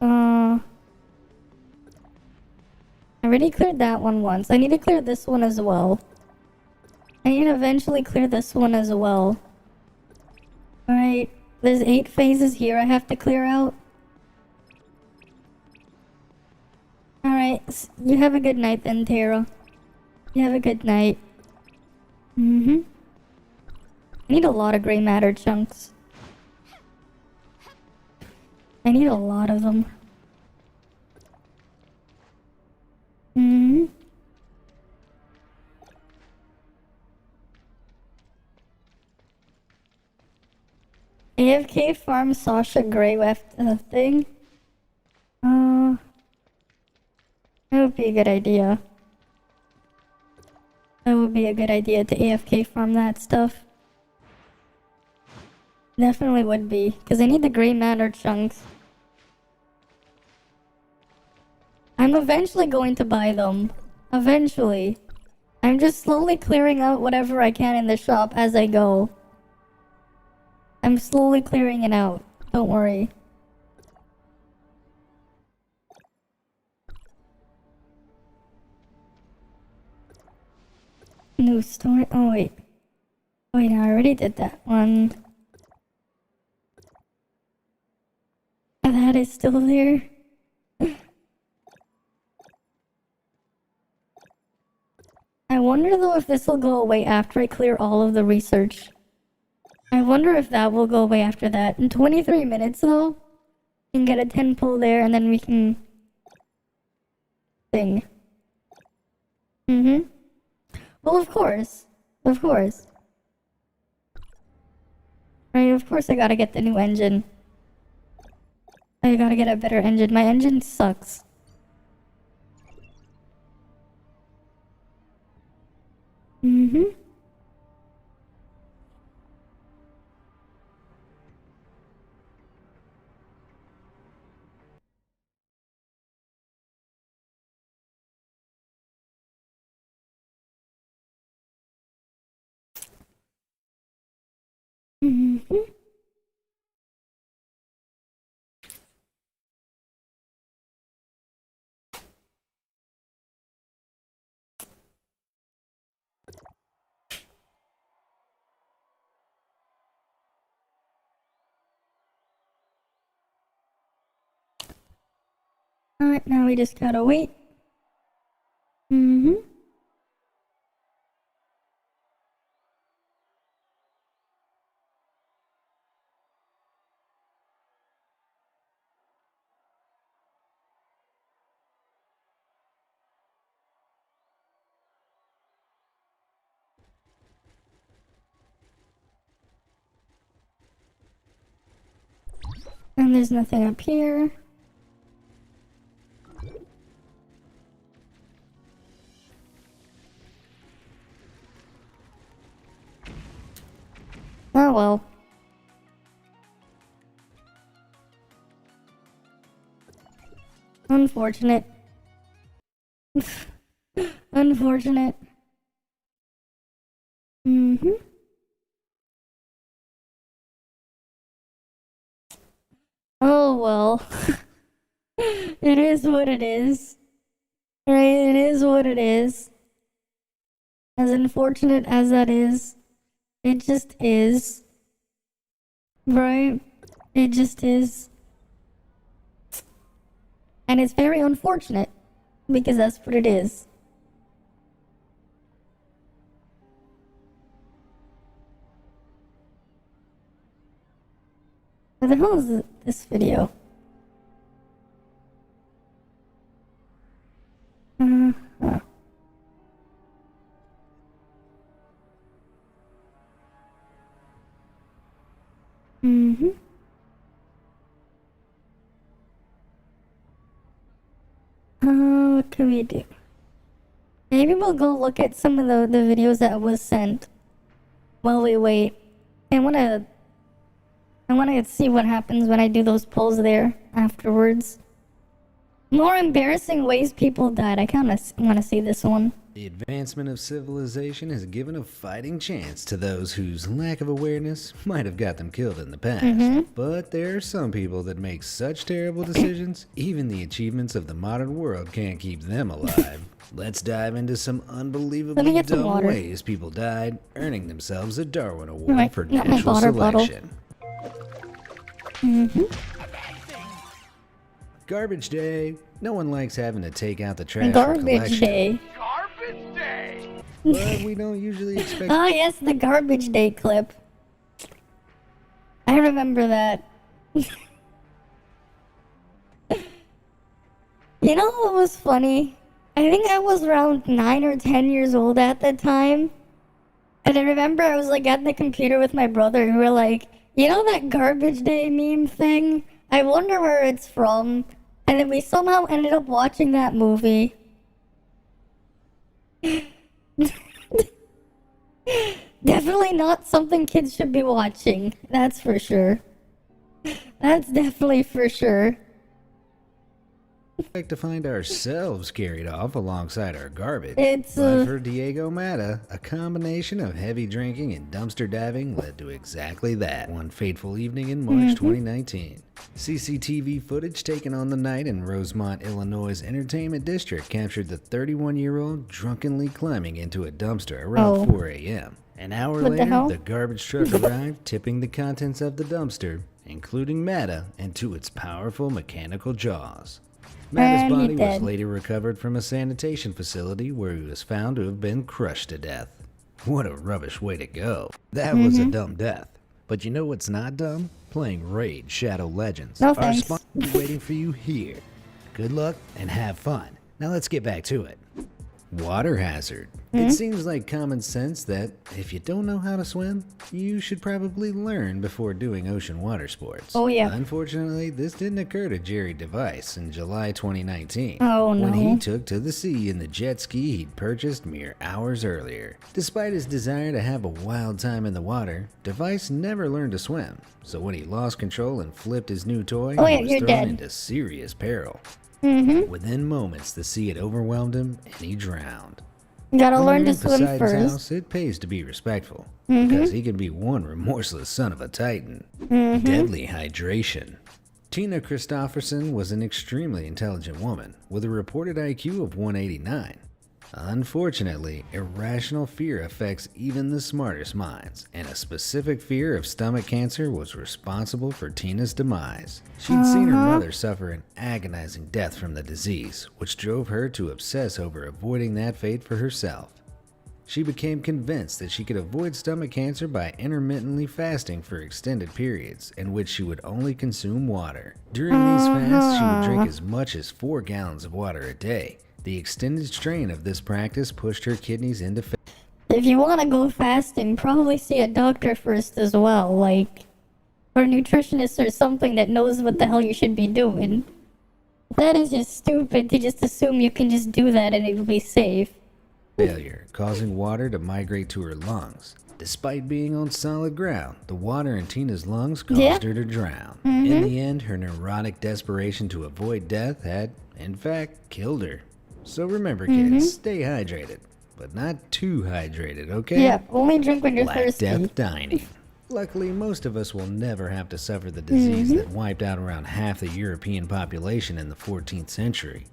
S1: I already cleared that one once. I need to clear this one as well. I need to eventually clear this one as well. Alright, there's 8 phases here I have to clear out. Alright, you have a good night then, Tara. You have a good night. I need a lot of gray matter chunks. I need a lot of them. AFK farm Sasha Grey left thing. That would be a good idea. That would be a good idea to AFK farm that stuff. Definitely would be, because I need the gray matter chunks. I'm eventually going to buy them. Eventually. I'm just slowly clearing out whatever I can in the shop as I go. I'm slowly clearing it out. Don't worry. New story. Oh, wait. Wait, I already did that one. That is still there. I wonder though if this will go away after I clear all of the research. I wonder if that will go away after that. In 23 minutes though, we can get a 10 pull there and then we can... thing. Well, of course. Of course. Right, of course I gotta get the new engine. I gotta get a better engine. My engine sucks. Alright, now we just gotta wait. And there's nothing up here. Oh well. Unfortunate. Unfortunate. Oh well. It is what it is. Right, it is what it is. As unfortunate as that is, it just is. Right? It just is. And it's very unfortunate, because that's what it is. What the hell is this video? Mm-hmm. What can we do? Maybe we'll go look at some of the videos that was sent while we wait. I wanna see what happens when I do those polls there afterwards. More embarrassing ways people died. I kinda wanna see this one.
S4: The advancement of civilization has given a fighting chance to those whose lack of awareness might have got them killed in the past. But there are some people that make such terrible decisions, even the achievements of the modern world can't keep them alive. Let's dive into some
S1: Let me
S4: unbelievably
S1: get some
S4: dumb
S1: water.
S4: ways people died, earning themselves a Darwin Award
S1: Right,
S4: for
S1: not my
S4: natural
S1: water bottle.
S4: selection. Garbage day. No one likes having to take out the trash for
S1: Garbage
S4: collection,
S1: day.
S4: but we don't usually expect
S1: Ah, yes, the garbage day clip. I remember that. You know what was funny? I think I was around 9 or 10 years old at the time. And I remember I was like at the computer with my brother and we were like, you know that garbage day meme thing? I wonder where it's from. And then we somehow ended up watching that movie. Definitely not something kids should be watching. That's for sure. That's definitely for sure.
S4: to find ourselves carried off alongside our garbage.
S1: It's,
S4: But for Diego Mata, a combination of heavy drinking and dumpster diving led to exactly that one fateful evening in March 2019. CCTV footage taken on the night in Rosemont, Illinois' entertainment district captured the 31-year-old drunkenly climbing into a dumpster around 4 a.m. An hour
S1: What the
S4: later,
S1: hell?
S4: the garbage truck arrived, tipping the contents of the dumpster, including Mata, into its powerful mechanical jaws. Mata's
S1: And he
S4: body was
S1: dead.
S4: later recovered from a sanitation facility where he was found to have been crushed to death. What a rubbish way to go. That was a dumb death. But you know what's not dumb? Playing Raid Shadow Legends.
S1: No
S4: Our
S1: thanks.
S4: sponsor is waiting for you here. Good luck and have fun. Now let's get back to it. Water hazard. It seems like common sense that if you don't know how to swim, you should probably learn before doing ocean water sports.
S1: Oh, yeah.
S4: Unfortunately, this didn't occur to Jerry Device in July 2019.
S1: Oh,
S4: When
S1: no.
S4: he took to the sea in the jet ski he'd purchased mere hours earlier. Despite his desire to have a wild time in the water, Device never learned to swim. So when he lost control and flipped his new toy,
S1: Oh, yeah,
S4: he was
S1: you're
S4: thrown
S1: dead.
S4: into serious peril. Within moments, the sea had overwhelmed him and he drowned.
S1: Gotta
S4: When
S1: learn
S4: you're
S1: to
S4: in
S1: swim
S4: Poseidon's
S1: first.
S4: house, it pays to be respectful, because he can be one remorseless son of a titan. Deadly hydration. Tina Christofferson was an extremely intelligent woman with a reported IQ of 189. Unfortunately, irrational fear affects even the smartest minds, and a specific fear of stomach cancer was responsible for Tina's demise. She'd seen her mother suffer an agonizing death from the disease, which drove her to obsess over avoiding that fate for herself. She became convinced that she could avoid stomach cancer by intermittently fasting for extended periods, in which she would only consume water. During these fasts, she would drink as much as 4 gallons of water a day. The extended strain of this practice pushed her kidneys into failure.
S1: If you want to go fasting, probably see a doctor first as well, like, or a nutritionist or something that knows what the hell you should be doing. That is just stupid to just assume you can just do that and it will be safe.
S4: Causing water to migrate to her lungs. Despite being on solid ground, the water in Tina's lungs caused her to drown. In the end, her neurotic desperation to avoid death had, in fact, killed her. So remember, kids, stay hydrated, but not too hydrated, okay?
S1: Yeah, only drink when you're
S4: Black
S1: thirsty.
S4: Death dining. Luckily, most of us will never have to suffer the disease that wiped out around half the European population in the 14th century.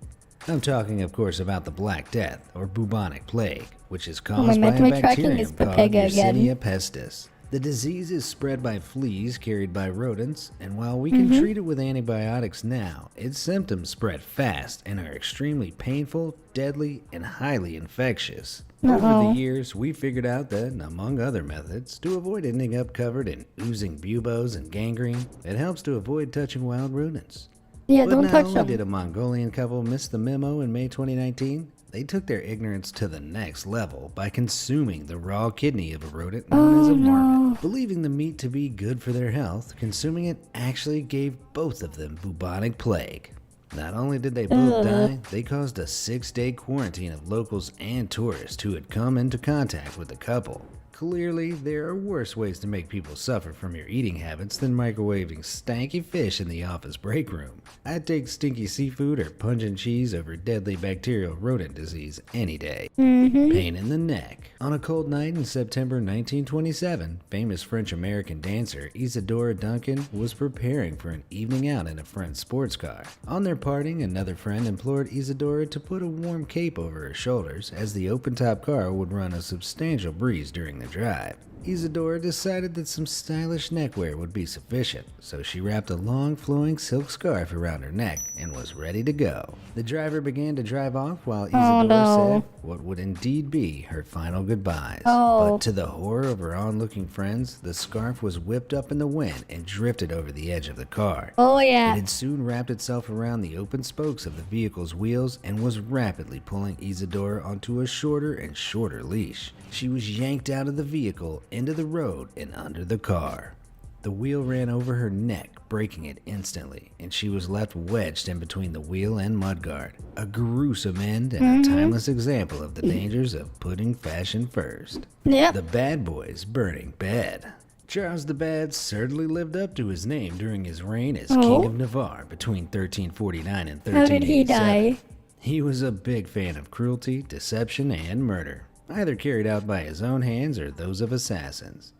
S4: I'm talking, of course, about the Black Death, or bubonic plague, which is caused by a
S1: my tracking
S4: bacterium
S1: is
S4: called
S1: pepega again.
S4: Yersinia pestis. The disease is spread by fleas carried by rodents, and while we can treat it with antibiotics now, its symptoms spread fast and are extremely painful, deadly, and highly infectious. Over the years, we figured out that, among other methods, to avoid ending up covered in oozing buboes and gangrene, it helps to avoid touching wild rodents.
S1: Yeah,
S4: But
S1: don't
S4: not
S1: touch
S4: only
S1: them.
S4: did a Mongolian couple miss the memo in May 2019, They took their ignorance to the next level by consuming the raw kidney of a rodent known as a marmot. Believing the meat to be good for their health, consuming it actually gave both of them bubonic plague. Not only did they both die, they caused a 6-day quarantine of locals and tourists who had come into contact with the couple. Clearly, there are worse ways to make people suffer from your eating habits than microwaving stanky fish in the office break room. I'd take stinky seafood or pungent cheese over deadly bacterial rodent disease any day. Pain in the neck. On a cold night in September 1927, famous French-American dancer Isadora Duncan was preparing for an evening out in a friend's sports car. On their parting, another friend implored Isadora to put a warm cape over her shoulders as the open-top car would run a substantial breeze during the drive. Isadora decided that some stylish neckwear would be sufficient, so she wrapped a long flowing silk scarf around her neck and was ready to go. The driver began to drive off while Isadora said what would indeed be her final goodbyes. But to the horror of her onlooking friends, the scarf was whipped up in the wind and drifted over the edge of the car. It had soon wrapped itself around the open spokes of the vehicle's wheels and was rapidly pulling Isadora onto a shorter and shorter leash. She was yanked out of the vehicle, into the road, and under the car. The wheel ran over her neck, breaking it instantly, and she was left wedged in between the wheel and mudguard. A gruesome end and a timeless example of the dangers of putting fashion first. The Bad Boys Burning Bed. Charles the Bad certainly lived up to his name during his reign as King of Navarre between 1349 and 1387.
S1: How did he die?
S4: He was a big fan of cruelty, deception, and murder, either carried out by his own hands or those of assassins.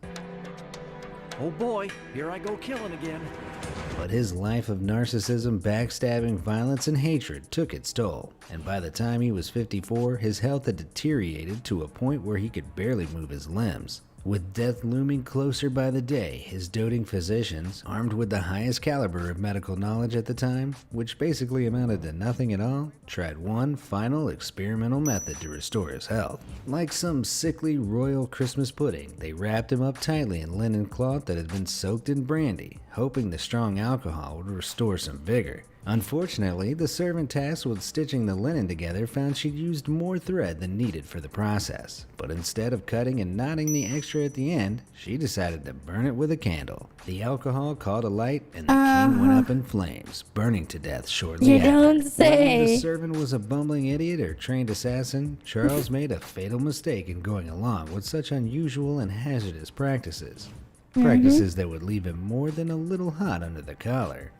S5: Oh boy, here I go killing again.
S4: But his life of narcissism, backstabbing, violence, and hatred took its toll, and by the time he was 54, his health had deteriorated to a point where he could barely move his limbs. With death looming closer by the day, his doting physicians, armed with the highest caliber of medical knowledge at the time, which basically amounted to nothing at all, tried one final experimental method to restore his health. Like some sickly royal Christmas pudding, they wrapped him up tightly in linen cloth that had been soaked in brandy, hoping the strong alcohol would restore some vigor. Unfortunately, the servant tasked with stitching the linen together found she'd used more thread than needed for the process. But instead of cutting and knotting the extra at the end, she decided to burn it with a candle. The alcohol caught alight and the king went up in flames, burning to death shortly after.
S1: Don't say.
S4: Whether the servant was a bumbling idiot or trained assassin, Charles made a fatal mistake in going along with such unusual and hazardous practices. Practices that would leave him more than a little hot under the collar.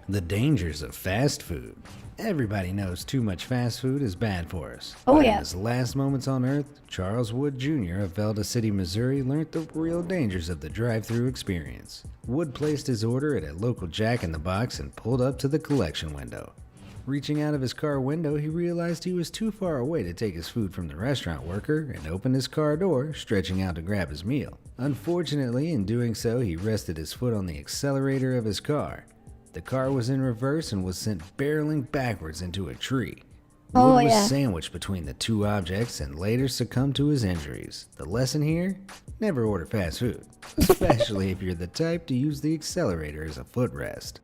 S4: The dangers of fast food. Everybody knows too much fast food is bad for us. In his last moments on Earth, Charles Wood Jr. of Velda City, Missouri learned the real dangers of the drive-thru experience. Wood placed his order at a local Jack in the Box and pulled up to the collection window. Reaching out of his car window, he realized he was too far away to take his food from the restaurant worker and opened his car door, stretching out to grab his meal. Unfortunately, in doing so, he rested his foot on the accelerator of his car. The car was in reverse and was sent barreling backwards into a tree. Wood was sandwiched between the two objects and later succumbed to his injuries. The lesson here? Never order fast food, especially if you're the type to use the accelerator as a footrest.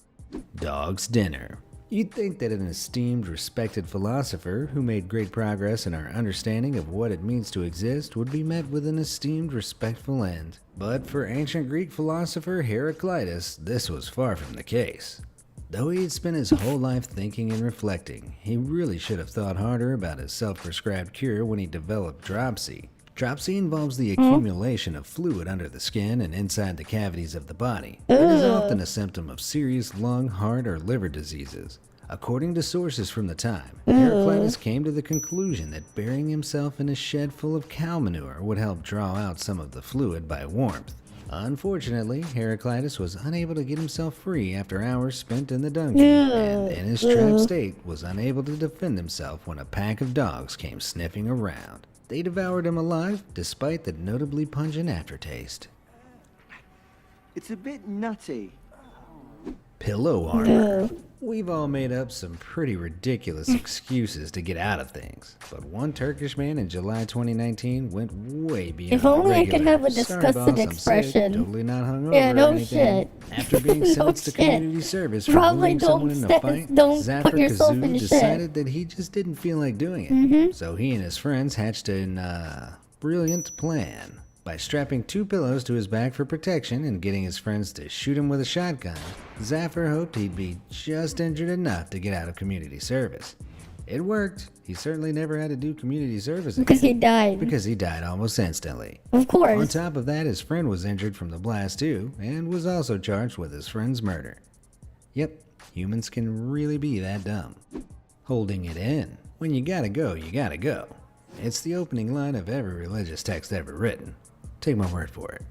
S4: Dog's dinner. You'd think that an esteemed, respected philosopher who made great progress in our understanding of what it means to exist would be met with an esteemed, respectful end. But for ancient Greek philosopher Heraclitus, this was far from the case. Though he had spent his whole life thinking and reflecting, he really should have thought harder about his self-prescribed cure when he developed dropsy. Dropsy involves the accumulation of fluid under the skin and inside the cavities of the body. It is often a symptom of serious lung, heart, or liver diseases. According to sources from the time, Heraclitus came to the conclusion that burying himself in a shed full of cow manure would help draw out some of the fluid by warmth. Unfortunately, Heraclitus was unable to get himself free after hours spent in the dungeon, and in his trapped state was unable to defend himself when a pack of dogs came sniffing around. They devoured him alive, despite the notably pungent aftertaste.
S5: It's a bit nutty.
S4: pillow armor.
S1: Ugh.
S4: We've all made up some pretty ridiculous excuses to get out of things, but one Turkish man in July 2019 went way beyond
S1: If only
S4: the
S1: I could
S4: regular,
S1: have a
S4: "Sorry,
S1: disgusted
S4: boss, I'm sick,
S1: expression."
S4: totally not hungover
S1: Yeah, no
S4: or anything.
S1: shit.
S4: After being
S1: No
S4: sentenced to
S1: shit.
S4: community service for
S1: Probably
S4: bullying someone in a
S1: don't
S4: fight,
S1: don't
S4: Zafar
S1: put yourself
S4: Kazoo
S1: in shit.
S4: decided that he just didn't feel like doing it. So he and his friends hatched a brilliant plan. By strapping 2 pillows to his back for protection and getting his friends to shoot him with a shotgun, Zafar hoped he'd be just injured enough to get out of community service. It worked. He certainly never had to do community service again.
S1: Because he died.
S4: Because he died almost instantly.
S1: Of
S4: On
S1: course.
S4: top of that, his friend was injured from the blast too, and was also charged with his friend's murder. Yep, humans can really be that dumb. Holding it in. When you gotta go, you gotta go. It's the opening line of every religious text ever written. Take my word for it.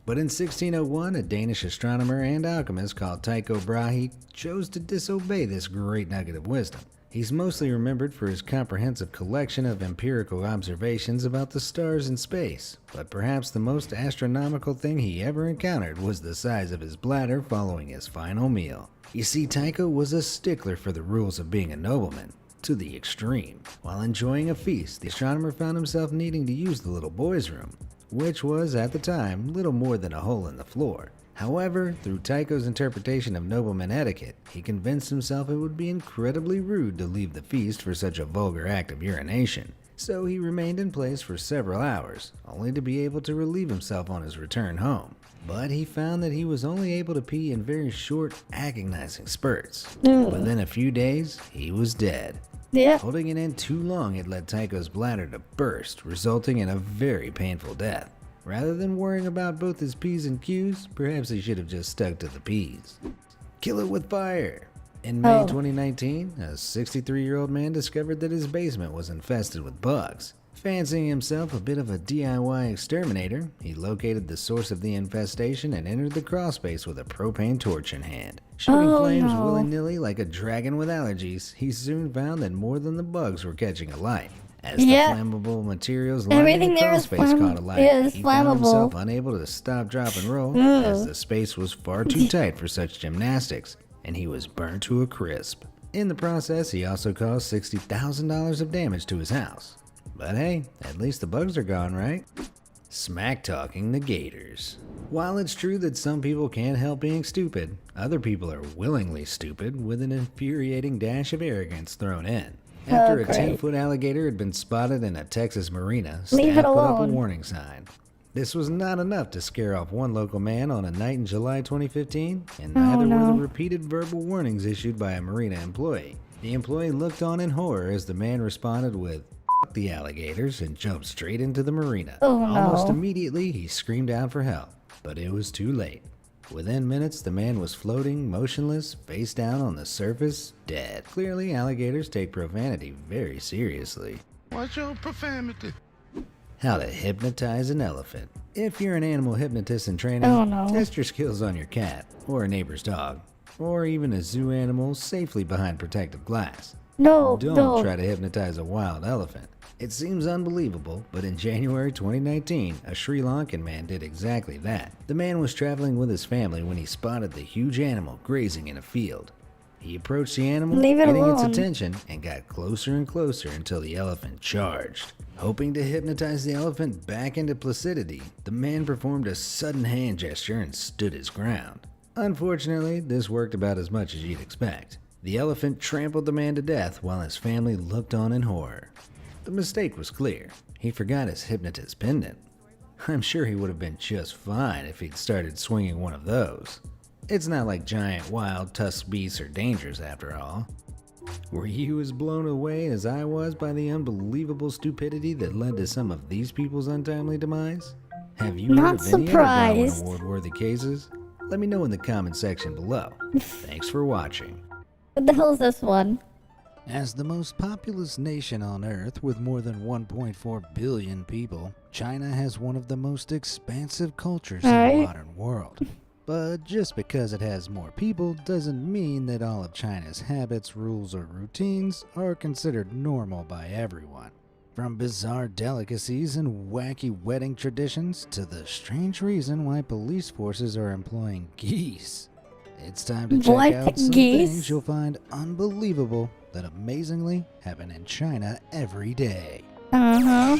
S4: But in 1601, a Danish astronomer and alchemist called Tycho Brahe chose to disobey this great nugget of wisdom. He's mostly remembered for his comprehensive collection of empirical observations about the stars in space, but perhaps the most astronomical thing he ever encountered was the size of his bladder following his final meal. You see, Tycho was a stickler for the rules of being a nobleman, to the extreme. While enjoying a feast, the astronomer found himself needing to use the little boy's room, which was, at the time, little more than a hole in the floor. However, through Tycho's interpretation of nobleman etiquette, he convinced himself it would be incredibly rude to leave the feast for such a vulgar act of urination. So he remained in place for several hours, only to be able to relieve himself on his return home. But he found that he was only able to pee in very short, agonizing spurts. Within a few days, he was dead.
S1: Yeah.
S4: Holding it in too long had led Tycho's bladder to burst, resulting in a very painful death. Rather than worrying about both his P's and Q's, perhaps he should have just stuck to the P's. Kill it with fire. In May 2019, a 63-year-old man discovered that his basement was infested with bugs. Fancying himself a bit of a DIY exterminator, he located the source of the infestation and entered the crawl space with a propane torch in hand. Shooting flames willy-nilly like a dragon with allergies, he soon found that more than the bugs were catching alight. As the flammable materials lining the crawl space caught alight, he found himself unable to stop, drop, and roll, as the space was far too tight for such gymnastics, and he was burnt to a crisp. In the process, he also caused $60,000 of damage to his house. But hey, at least the bugs are gone, right? Smack-talking the gators. While it's true that some people can't help being stupid, other people are willingly stupid with an infuriating dash of arrogance thrown in. After a 10-foot alligator had been spotted in a Texas marina, staff put up a warning sign. This was not enough to scare off one local man on a night in July 2015, and neither were the repeated verbal warnings issued by a marina employee. The employee looked on in horror as the man responded with, "F the alligators," and jumped straight into the marina. Almost immediately, he screamed out for help, but it was too late. Within minutes, the man was floating, motionless, face down on the surface, dead. Clearly, alligators take profanity very seriously.
S6: What's your profanity?
S4: How to hypnotize an elephant. If you're an animal hypnotist in training, test your skills on your cat, or a neighbor's dog, or even a zoo animal safely behind protective glass. Don't try to hypnotize a wild elephant. It seems unbelievable, but in January 2019, a Sri Lankan man did exactly that. The man was traveling with his family when he spotted the huge animal grazing in a field. He approached the animal, getting its attention, and got closer and closer until the elephant charged. Hoping to hypnotize the elephant back into placidity, the man performed a sudden hand gesture and stood his ground. Unfortunately, this worked about as much as you'd expect. The elephant trampled the man to death while his family looked on in horror. The mistake was clear. He forgot his hypnotist pendant. I'm sure he would have been just fine if he'd started swinging one of those. It's not like giant wild tusked beasts are dangerous after all. Were you as blown away as I was by the unbelievable stupidity that led to some of these people's untimely demise? Have you heard of any other Darwin Award-worthy cases? Let me know in the comment section below. Thanks for watching.
S1: What the hell is this one?
S7: As the most populous nation on Earth with more than 1.4 billion people, China has one of the most expansive cultures in the modern world. But just because it has more people doesn't mean that all of China's habits, rules, or routines are considered normal by everyone. From bizarre delicacies and wacky wedding traditions to the strange reason why police forces are employing geese. It's time to
S1: What
S7: check out some
S1: geese?
S7: things you'll find unbelievable that amazingly happen in China every day.
S1: Uh-huh.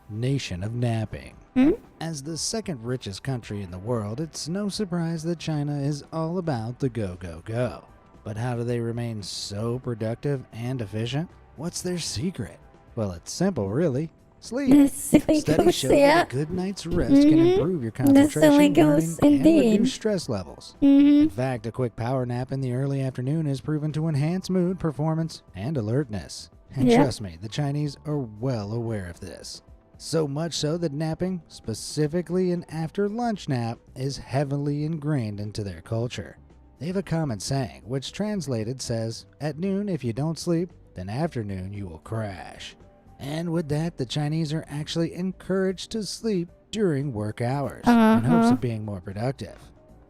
S7: Nation of napping.
S1: Hmm?
S7: As the second richest country in the world, it's no surprise that China is all about the go, go, go. But how do they remain so productive and efficient? What's their secret? Well, it's simple, really. Sleep.
S1: The silly
S7: Studies
S1: goose,
S7: show that
S1: yeah.
S7: a good night's rest can
S1: Mhm.
S7: improve your
S1: The silly
S7: concentration,
S1: goose,
S7: learning, and
S1: indeed.
S7: reduce stress levels.
S1: Mm-hmm.
S7: In fact, a quick power nap in the early afternoon is proven to enhance mood, performance, and alertness. And
S1: Yeah.
S7: trust me, the Chinese are well aware of this. So much so that napping, specifically an after lunch nap, is heavily ingrained into their culture. They have a common saying, which translated says, "At noon, if you don't sleep, then afternoon you will crash." And with that, the Chinese are actually encouraged to sleep during work hours in hopes of being more productive.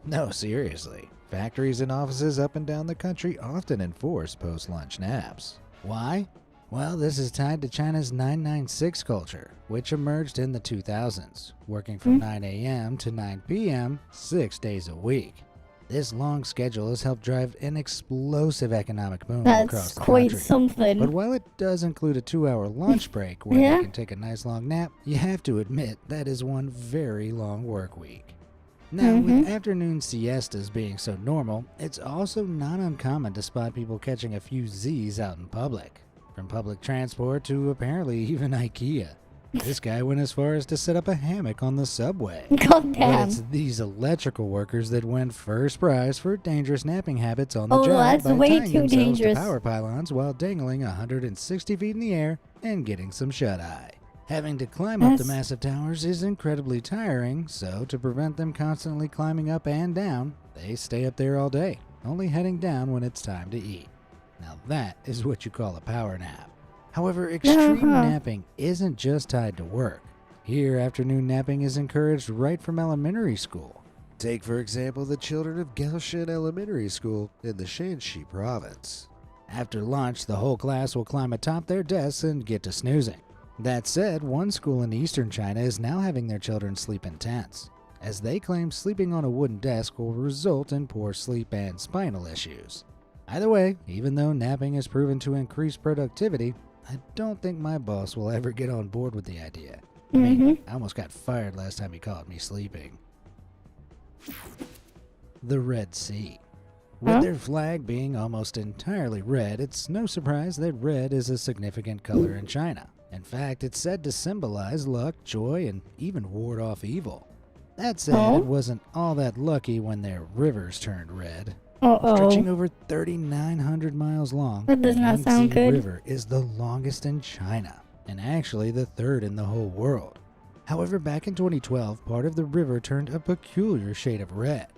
S7: No, seriously. Factories and offices up and down the country often enforce post-lunch naps. Why? Well, this is tied to China's 996 culture, which emerged in the 2000s, working from 9 a.m. to 9 p.m. 6 days a week. This long schedule has helped drive an explosive economic boom across
S1: That's
S7: the
S1: quite
S7: country.
S1: something.
S7: But while it does include a 2-hour lunch break where
S1: Yeah.
S7: they can take a nice long nap, you have to admit that is one very long work week. Now, with afternoon siestas being so normal, it's also not uncommon to spot people catching a few Z's out in public. From public transport to apparently even IKEA. This guy went as far as to set up a hammock on the subway.
S1: God
S7: But
S1: damn.
S7: it's these electrical workers that win first prize for dangerous napping habits on the
S1: Oh,
S7: job
S1: that's
S7: by
S1: way
S7: tying
S1: too
S7: themselves
S1: dangerous.
S7: to power pylons while dangling 160 feet in the air and getting some shut-eye. Having to climb up the
S1: That's-
S7: massive towers is incredibly tiring, so to prevent them constantly climbing up and down, they stay up there all day, only heading down when it's time to eat. Now that is what you call a power nap. However, extreme napping isn't just tied to work. Here, afternoon napping is encouraged right from elementary school. Take, for example, the children of Gelshan Elementary School in the Shanxi province. After lunch, the whole class will climb atop their desks and get to snoozing. That said, one school in eastern China is now having their children sleep in tents, as they claim sleeping on a wooden desk will result in poor sleep and spinal issues. Either way, even though napping is proven to increase productivity, I don't think my boss will ever get on board with the idea. I mean, I almost got fired last time he caught me sleeping. The Red Sea. With their flag being almost entirely red, it's no surprise that red is a significant color in China. In fact, it's said to symbolize luck, joy, and even ward off evil. That said, it wasn't all that lucky when their rivers turned red. Stretching over 3,900 miles long,
S1: That does
S7: the
S1: not sound
S7: Yangtze
S1: good.
S7: River is the longest in China, and actually the third in the whole world. However, back in 2012, part of the river turned a peculiar shade of red.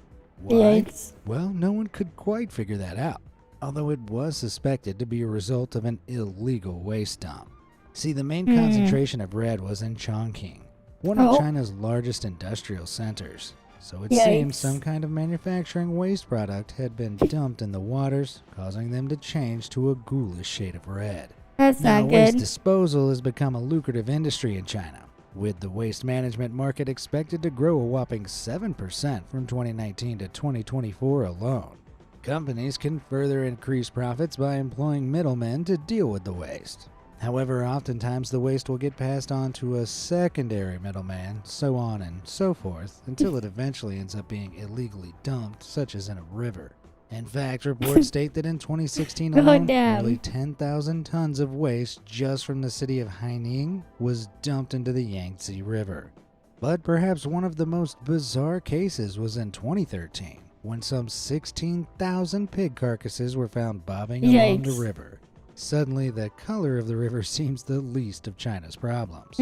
S7: Why?
S1: Yikes.
S7: Well, no one could quite figure that out, although it was suspected to be a result of an illegal waste dump. See, the main concentration of red was in Chongqing, one of China's largest industrial centers. So it seems some kind of manufacturing waste product had been dumped in the waters, causing them to change to a ghoulish shade of red.
S1: That's
S7: Now,
S1: not
S7: waste
S1: good.
S7: disposal has become a lucrative industry in China, with the waste management market expected to grow a whopping 7% from 2019 to 2024 alone. Companies can further increase profits by employing middlemen to deal with the waste. However, oftentimes the waste will get passed on to a secondary middleman, so on and so forth, until it eventually ends up being illegally dumped, such as in a river. In fact, reports state that in 2016 alone, nearly 10,000 tons of waste just from the city of Haining was dumped into the Yangtze River. But perhaps one of the most bizarre cases was in 2013, when some 16,000 pig carcasses were found bobbing along the river. Suddenly, the color of the river seems the least of China's problems.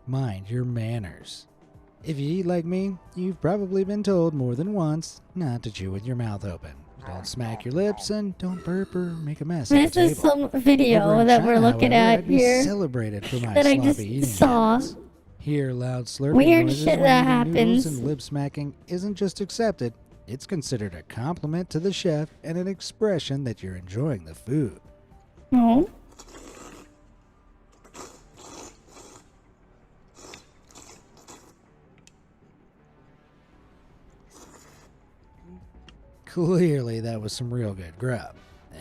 S7: Mind your manners. If you eat like me, you've probably been told more than once not to chew with your mouth open. Don't smack your lips and don't burp or make a mess at
S1: This
S7: the
S1: is
S7: table.
S1: some video
S7: Over in
S1: that
S7: China,
S1: we're looking
S7: however,
S1: at
S7: I'd be
S1: here
S7: celebrated for my
S1: that I
S7: sloppy
S1: just
S7: eating
S1: saw.
S7: habits. Here, loud slurping
S1: Weird
S7: noises
S1: shit
S7: when
S1: that
S7: eating noodles
S1: happens.
S7: and lip smacking isn't just accepted, it's considered a compliment to the chef and an expression that you're enjoying the food. clearly that was some real good grub.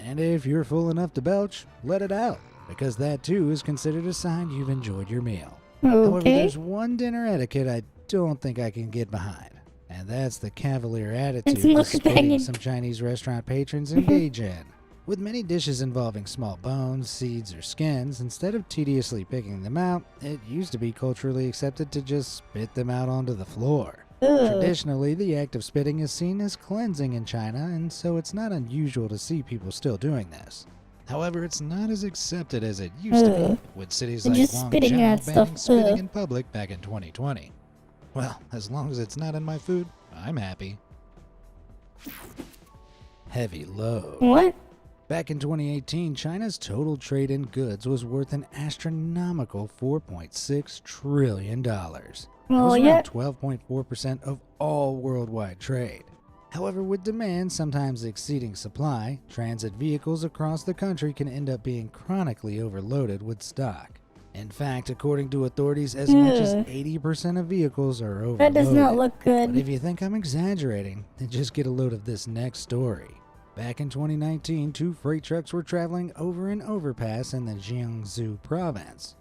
S7: And if you're full enough to belch, let it out, because that too is considered a sign you've enjoyed your meal. However,
S1: Okay.
S7: there's one dinner etiquette I don't think I can get behind, and that's the cavalier attitude
S1: It's
S7: the spitting
S1: mukbanging.
S7: some Chinese restaurant patrons engage in. With many dishes involving small bones, seeds, or skins, instead of tediously picking them out, it used to be culturally accepted to just spit them out onto the floor.
S1: Ugh.
S7: Traditionally, the act of spitting is seen as cleansing in China, and so it's not unusual to see people still doing this. However, it's not as accepted as it used to
S1: Ugh.
S7: be, with cities
S1: They're
S7: like
S1: just spitting
S7: Guangzhou
S1: at stuff.
S7: banning spitting
S1: Ugh.
S7: in public back in 2020. Well, as long as it's not in my food, I'm happy. Heavy load.
S1: What?
S7: Back in 2018, China's total trade in goods was worth an astronomical $4.6 trillion. That
S1: Well,
S7: was
S1: yeah.
S7: around 12.4% of all worldwide trade. However, with demand sometimes exceeding supply, transit vehicles across the country can end up being chronically overloaded with stock. In fact, according to authorities, as much as
S1: Ugh.
S7: 80% of vehicles are overloaded.
S1: That does not look
S7: But if
S1: good.
S7: you think I'm exaggerating, then just get a load of this next story. Back in 2019, 2 freight trucks were traveling over an overpass in the Jiangsu province.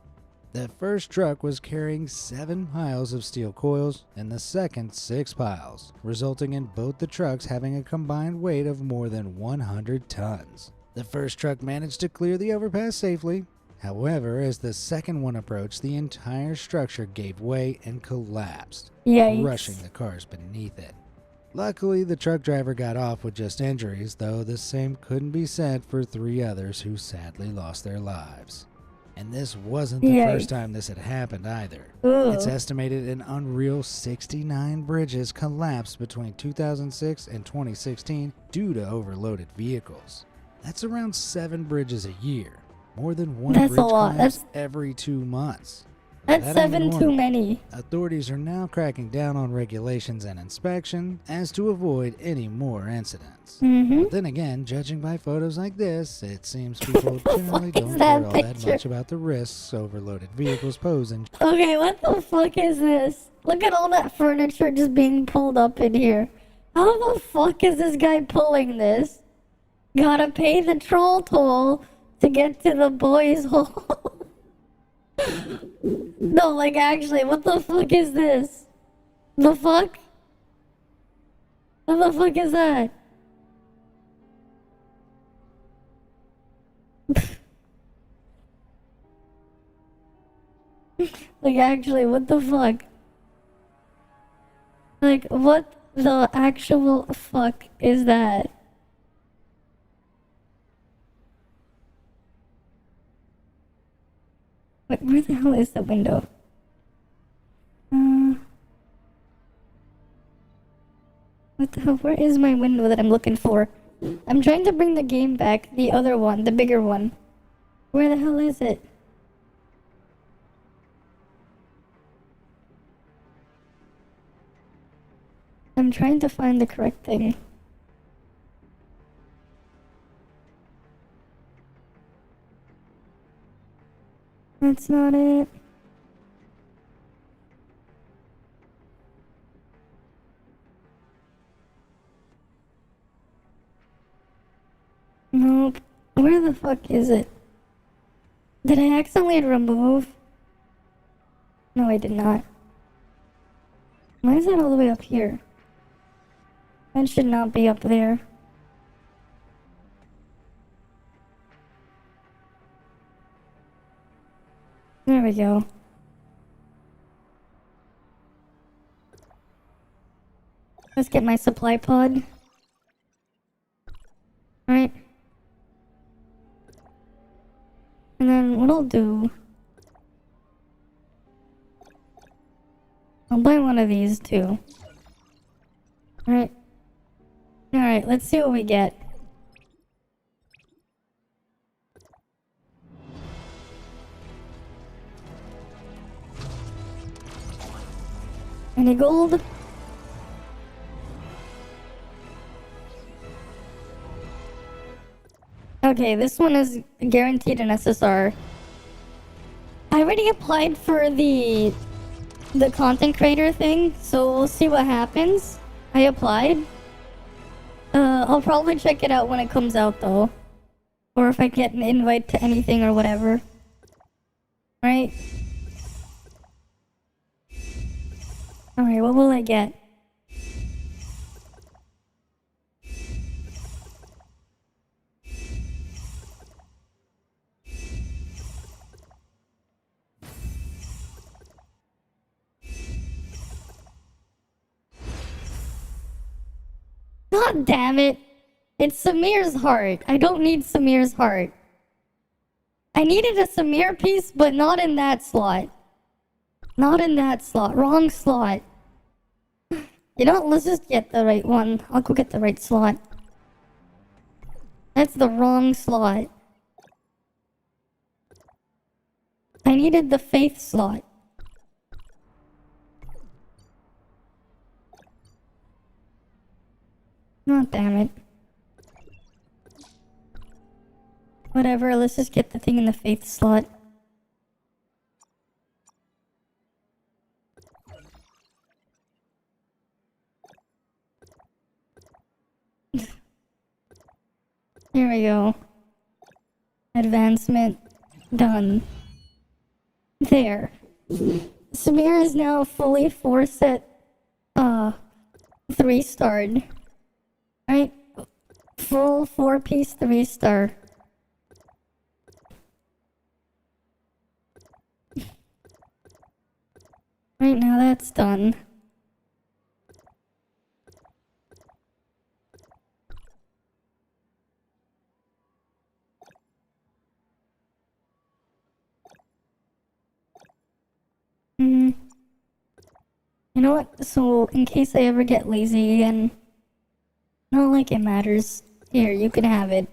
S7: The first truck was carrying 7 piles of steel coils and the second 6 piles, resulting in both the trucks having a combined weight of more than 100 tons. The first truck managed to clear the overpass safely. However, as the second one approached, the entire structure gave way and collapsed,
S1: Yikes.
S7: crushing the cars beneath it. Luckily, the truck driver got off with just injuries, though the same couldn't be said for 3 others who sadly lost their lives. And this wasn't the
S1: Yikes.
S7: first time this had happened either.
S1: Ugh.
S7: It's estimated an unreal 69 bridges collapsed between 2006 and 2016 due to overloaded vehicles. That's around 7 bridges a year. More than one
S1: That's a
S7: bridge
S1: lot.
S7: collapsed every 2 months.
S1: That's
S7: That ain't
S1: 7 too
S7: normal.
S1: many.
S7: Authorities are now cracking down on regulations and inspection as to avoid any more incidents.
S1: Mm-hmm.
S7: Then again, judging by photos like this, it seems people generally
S1: fuck is
S7: don't
S1: that
S7: care all that
S1: picture?
S7: much about the risks overloaded vehicles pose in.
S1: Okay, what the fuck is this? Look at all that furniture just being pulled up in here. How the fuck is this guy pulling this? Gotta pay the troll toll to get to the boys' home. No, like actually, what the fuck is this? The fuck? What the fuck is that? Like actually, what the fuck? Like what the actual fuck is that? Wait, where the hell is the window? What the hell? Where is my window that I'm looking for? I'm trying to bring the game back. The other one, the bigger one. Where the hell is it? I'm trying to find the correct thing. That's not it. Nope. Where the fuck is it? Did I accidentally remove? No, I did not. Why is that all the way up here? That should not be up there. There we go. Let's get my supply pod. Right. And then what I'll do... I'll buy one of these too. Alright. Alright, let's see what we get. Any gold? Okay, this one is guaranteed an SSR. I already applied for the content creator thing, so we'll see what happens. I applied. I'll probably check it out when it comes out though. Or if I get an invite to anything or whatever. Right? Alright, what will I get? God damn it! It's Samir's heart. I don't need Samir's heart. I needed a Samir piece, but not in that slot. Not in that slot. Wrong slot. You know what? Let's just get the right one. I'll go get the right slot. That's the wrong slot. I needed the faith slot. Oh, damn it. Whatever, let's just get the thing in the faith slot. Here we go. Advancement done. There. Samir is now fully 4-set 3-starred. Right? Full 4-piece 3-star. Right now that's done. You know what? So, in case I ever get lazy again, not like it matters. Here, you can have it.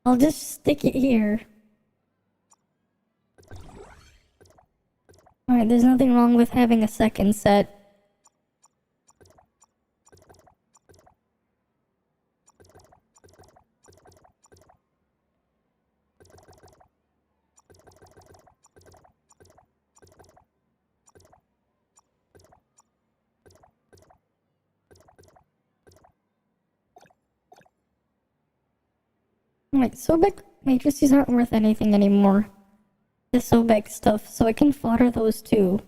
S1: I'll just stick it here. Alright, there's nothing wrong with having a second set. Alright, Sobek matrices aren't worth anything anymore. The Sobek stuff, so I can fodder those too.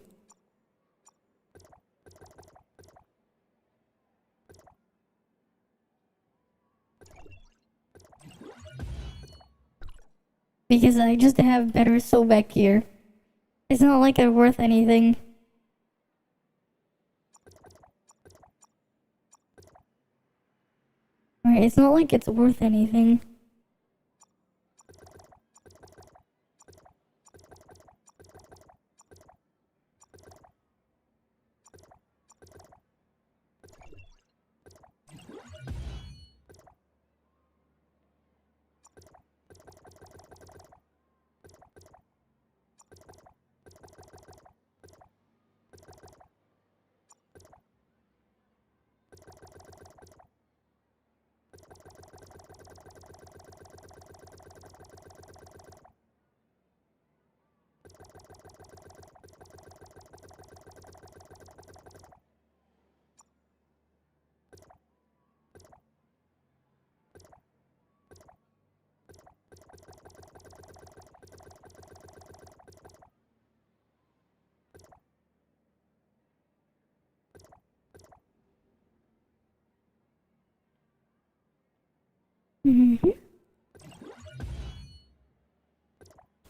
S1: Because I just have better Sobek gear. It's not like they're worth anything. Alright, it's not like it's worth anything.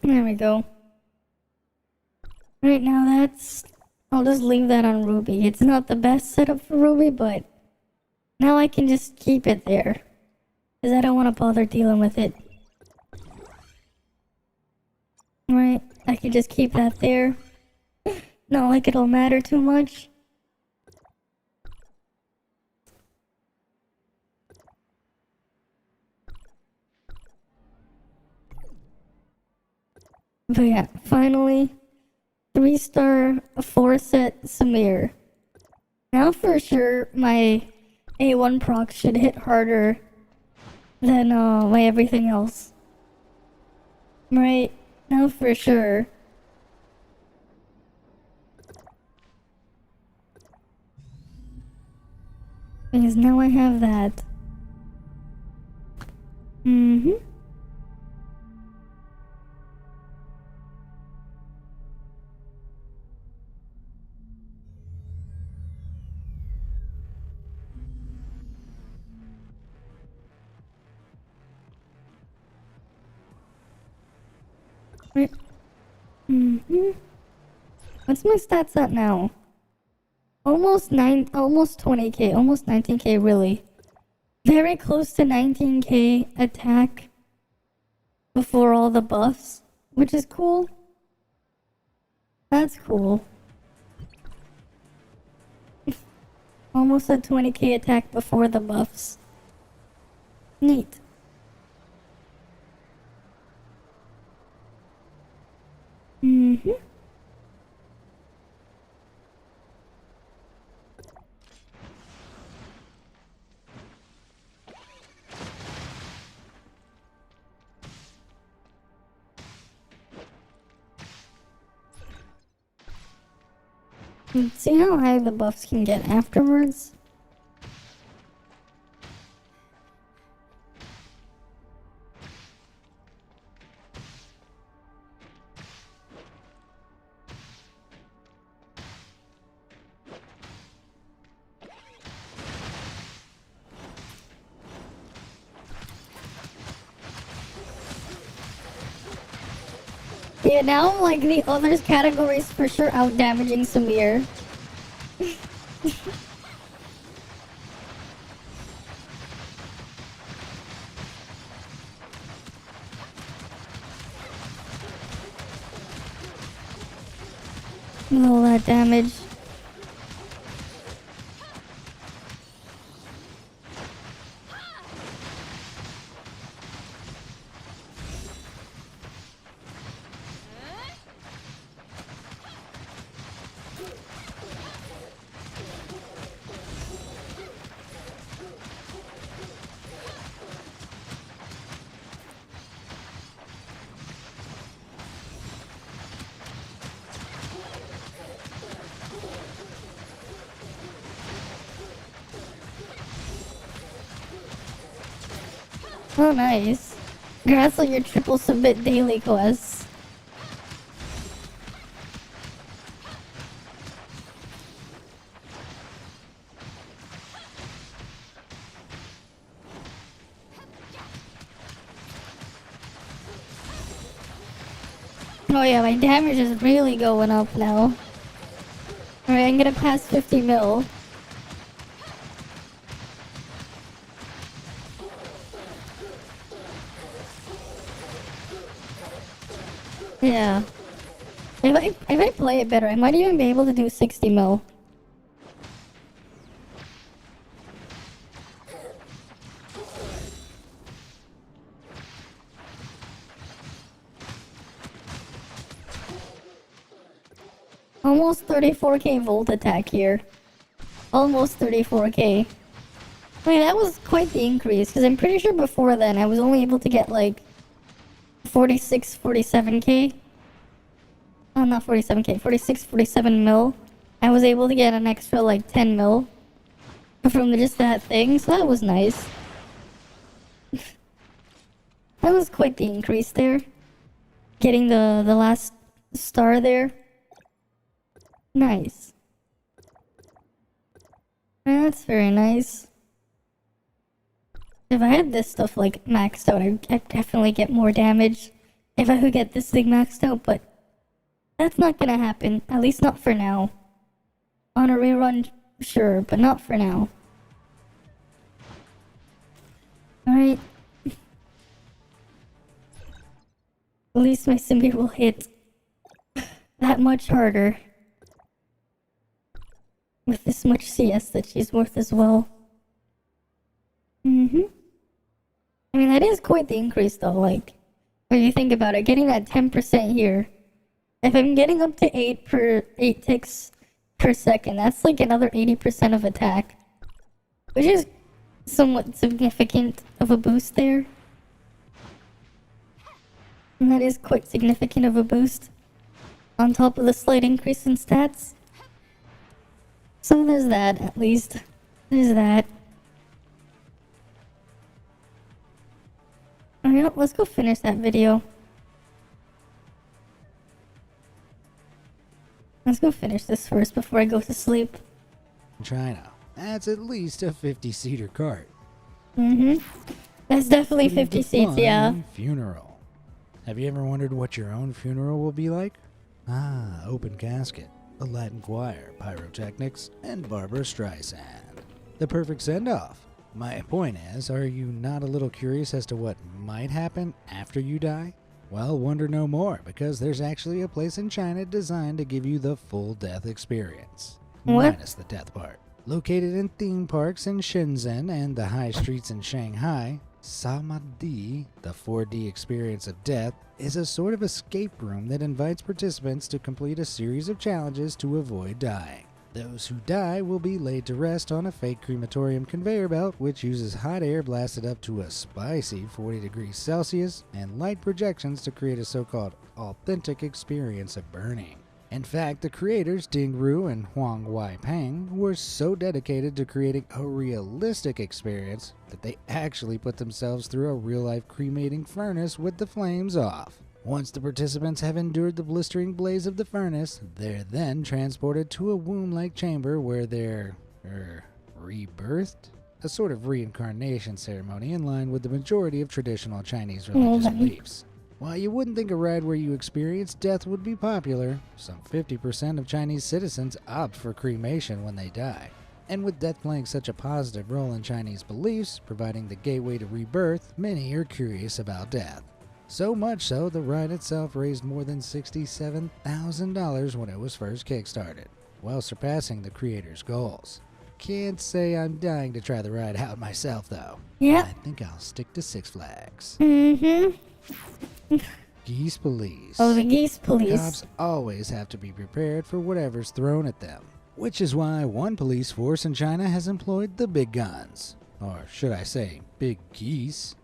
S1: There we go. Right now that's... I'll just leave that on Ruby. It's not the best setup for Ruby, but... Now I can just keep it there. Because I don't want to bother dealing with it. Right, I can just keep that there. Not like it'll matter too much. But yeah, finally, 3-star, 4-set Samir. Now for sure, my A1 proc should hit harder than my everything else. Right, now for sure. Because now I have that. Mm-hmm. Right. Mm-hmm. What's my stats at now? Almost 20k, almost 19k really. Very close to 19k attack before all the buffs, which is cool. That's cool. Almost a 20k attack before the buffs. Neat. Mm-hmm. See how high the buffs can get afterwards? Yeah, now like the others categories for sure out damaging Samir. With all that damage. Oh, nice. Congrats on your triple submit daily quests. Oh yeah, my damage is really going up now. Alright, I'm gonna pass 50 mil. Yeah. If I play it better, I might even be able to do 60 mil. Almost 34k volt attack here. Almost 34k. I mean, that was quite the increase, because I'm pretty sure before then I was only able to get like 46, 47k. Oh, not 47k, 46, 47 mil. I was able to get an extra like 10 mil from just that thing, so that was nice. That was quite the increase there. Getting the last star there. Nice. That's very nice. If I had this stuff like maxed out, I'd definitely get more damage. If I could get this thing maxed out, but that's not gonna happen. At least not for now. On a rerun, sure, but not for now. Alright. At least my Simbi will hit that much harder. With this much CS that she's worth as well. Mm-hmm. I mean, that is quite the increase though, like, when you think about it, getting that 10% here. If I'm getting up to 8 ticks per second, that's like another 80% of attack. Which is somewhat significant of a boost there. And that is quite significant of a boost. On top of the slight increase in stats. So there's that, at least. There's that. Alright, let's go finish that video. Let's go finish this first before I go to sleep.
S7: China. That's at least a 50-seater cart.
S1: That's definitely 50 seats, yeah.
S7: Funeral. Have you ever wondered what your own funeral will be like? Ah, open casket, a Latin choir, pyrotechnics, and Barbara Streisand. The perfect send-off. My point is, are you not a little curious as to what might happen after you die? Well, wonder no more, because there's actually a place in China designed to give you the full death experience.
S1: What?
S7: Minus the death part. Located in theme parks in Shenzhen and the high streets in Shanghai, Samadhi, the 4D experience of death, is a sort of escape room that invites participants to complete a series of challenges to avoid dying. Those who die will be laid to rest on a fake crematorium conveyor belt, which uses hot air blasted up to a spicy 40 degrees Celsius and light projections to create a so-called authentic experience of burning. In fact, the creators Ding Ru and Huang Weipeng were so dedicated to creating a realistic experience that they actually put themselves through a real-life cremating furnace with the flames off. Once the participants have endured the blistering blaze of the furnace, they're then transported to a womb-like chamber where they're, rebirthed? A sort of reincarnation ceremony in line with the majority of traditional Chinese religious beliefs. While you wouldn't think a ride where you experience death would be popular, some 50% of Chinese citizens opt for cremation when they die. And with death playing such a positive role in Chinese beliefs, providing the gateway to rebirth, many are curious about death. So much so, the ride itself raised more than $67,000 when it was first kickstarted, well surpassing the creators' goals. Can't say I'm dying to try the ride out myself, though.
S1: Yeah.
S7: I think I'll stick to Six Flags.
S1: Mm-hmm.
S7: Geese police.
S1: Oh, the geese police.
S7: Cops always have to be prepared for whatever's thrown at them, which is why one police force in China has employed the big guns. Or should I say, big geese.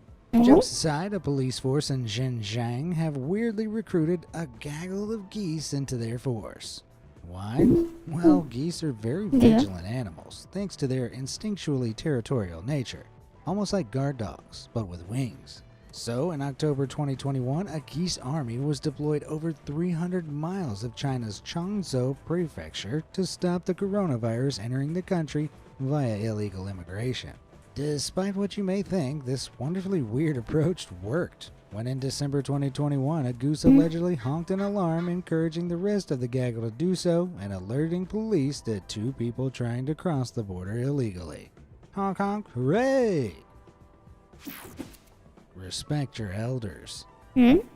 S7: Jokes aside, a police force in Xinjiang have weirdly recruited a gaggle of geese into their force. Why? Well, geese are very vigilant animals, thanks to their instinctually territorial nature, almost like guard dogs, but with wings. So, in October 2021, a geese army was deployed over 300 miles of China's Changzhou prefecture to stop the coronavirus entering the country via illegal immigration. Despite what you may think, this wonderfully weird approach worked. When in December 2021, a goose allegedly honked an alarm, encouraging the rest of the gaggle to do so and alerting police that two people trying to cross the border illegally. Honk honk, hooray! Respect your elders.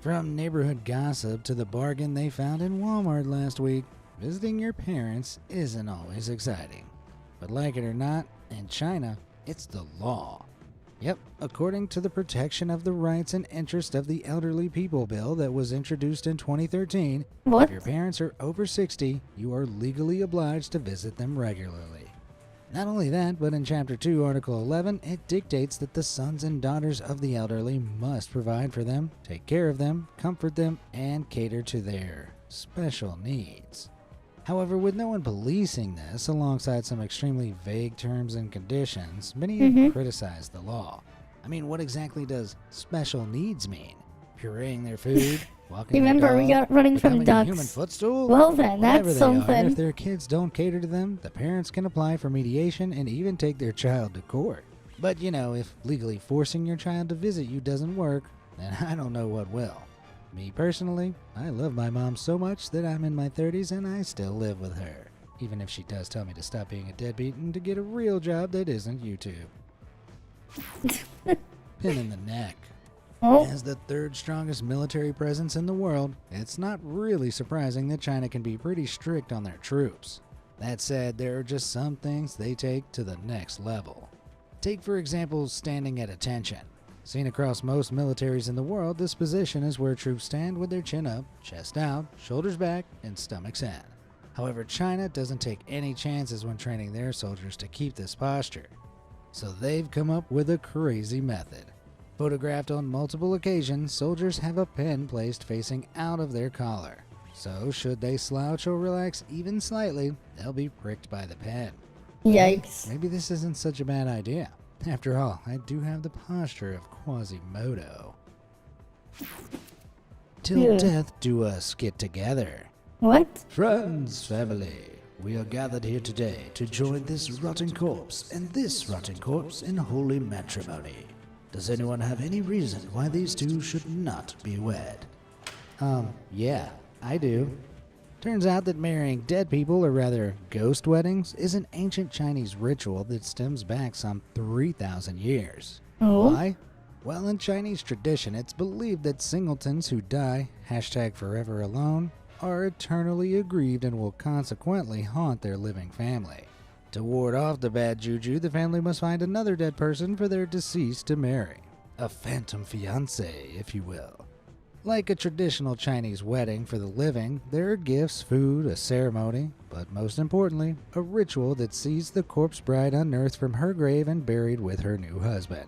S7: From neighborhood gossip to the bargain they found in Walmart last week, visiting your parents isn't always exciting. But like it or not, in China, it's the law. Yep, according to the Protection of the Rights and Interest of the Elderly People Bill that was introduced in 2013,
S1: What?
S7: if your parents are over 60, you are legally obliged to visit them regularly. Not only that, but in Chapter 2, Article 11, it dictates that the sons and daughters of the elderly must provide for them, take care of them, comfort them, and cater to their special needs. However, with no one policing this, alongside some extremely vague terms and conditions, many have criticized the law. I mean, what exactly does special needs mean? Pureeing their food? Walking
S1: Remember,
S7: their
S1: we
S7: dog,
S1: got running from
S7: becoming a
S1: ducks.
S7: human footstool?
S1: Well then,
S7: Whatever
S1: that's
S7: they are,
S1: something.
S7: if their kids don't cater to them, the parents can apply for mediation and even take their child to court. But you know, if legally forcing your child to visit you doesn't work, then I don't know what will. Me personally, I love my mom so much that I'm in my 30s and I still live with her, even if she does tell me to stop being a deadbeat and to get a real job that isn't YouTube. Pin in the neck.
S1: Oh,
S7: As the third strongest military presence in the world, it's not really surprising that China can be pretty strict on their troops. That said, there are just some things they take to the next level. Take for example, standing at attention. Seen across most militaries in the world, this position is where troops stand with their chin up, chest out, shoulders back, and stomachs in. However, China doesn't take any chances when training their soldiers to keep this posture. So they've come up with a crazy method. Photographed on multiple occasions, soldiers have a pen placed facing out of their collar. So should they slouch or relax even slightly, they'll be pricked by the pen.
S1: yikes.
S7: Maybe this isn't such a bad idea. After all, I do have the posture of Quasimodo. Till
S1: Yeah.
S7: death do us get together.
S1: What?
S7: Friends, family, we are gathered here today to join this rotten corpse and this rotten corpse in holy matrimony. Does anyone have any reason why these two should not be wed? Yeah, I do. Turns out that marrying dead people, or rather ghost weddings, is an ancient Chinese ritual that stems back some 3,000 years.
S1: Oh.
S7: Why? Well, in Chinese tradition, it's believed that singletons who die, #forever alone, are eternally aggrieved and will consequently haunt their living family. To ward off the bad juju, the family must find another dead person for their deceased to marry. A phantom fiancé, if you will. Like a traditional Chinese wedding for the living, there are gifts, food, a ceremony, but most importantly, a ritual that sees the corpse bride unearthed from her grave and buried with her new husband.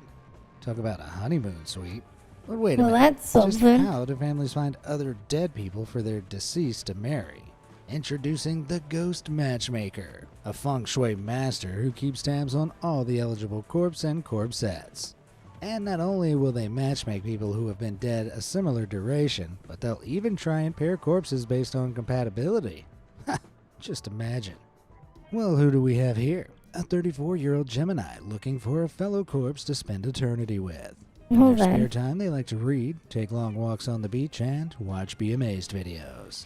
S7: Talk about a honeymoon suite. But wait a
S1: Well,
S7: minute.
S1: that's
S7: Just
S1: something.
S7: how do families find other dead people for their deceased to marry? Introducing the Ghost Matchmaker, a feng shui master who keeps tabs on all the eligible corpse and corpsettes. And not only will they matchmake people who have been dead a similar duration, but they'll even try and pair corpses based on compatibility. Ha! Just imagine. Well, who do we have here? A 34-year-old Gemini looking for a fellow corpse to spend eternity with. In
S1: Hold
S7: their
S1: on.
S7: spare time, they like to read, take long walks on the beach, and watch Be Amazed videos.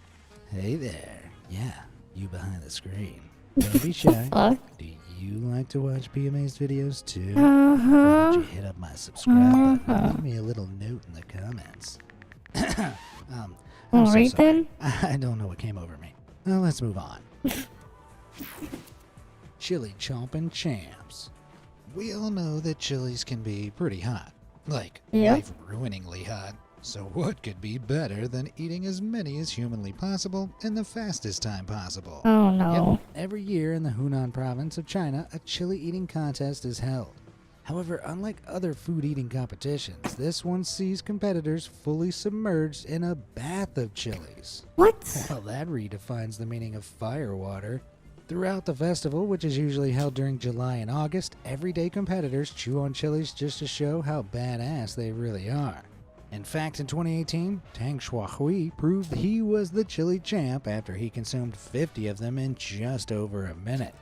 S7: Hey there. Yeah, you behind the screen. Don't be shy.
S1: Fuck.
S7: Do you like to watch Be Amazed videos too?
S1: Uh
S7: Why don't
S1: huh.
S7: you hit up my subscribe button and leave me a little note in the comments. I'm so
S1: Alright
S7: sorry.
S1: then.
S7: I don't know what came over me. Well, let's move on. Chili chomping champs. We all know that chilies can be pretty hot. Like,
S1: Yep.
S7: life-ruiningly hot. So what could be better than eating as many as humanly possible in the fastest time possible?
S1: Oh no.
S7: Yep. Every year in the Hunan province of China, a chili eating contest is held. However, unlike other food eating competitions, this one sees competitors fully submerged in a bath of chilies.
S1: What?
S7: Well, that redefines the meaning of firewater. Throughout the festival, which is usually held during July and August, everyday competitors chew on chilies just to show how badass they really are. In fact, in 2018, Tang Shuahui proved he was the chili champ after he consumed 50 of them in just over a minute.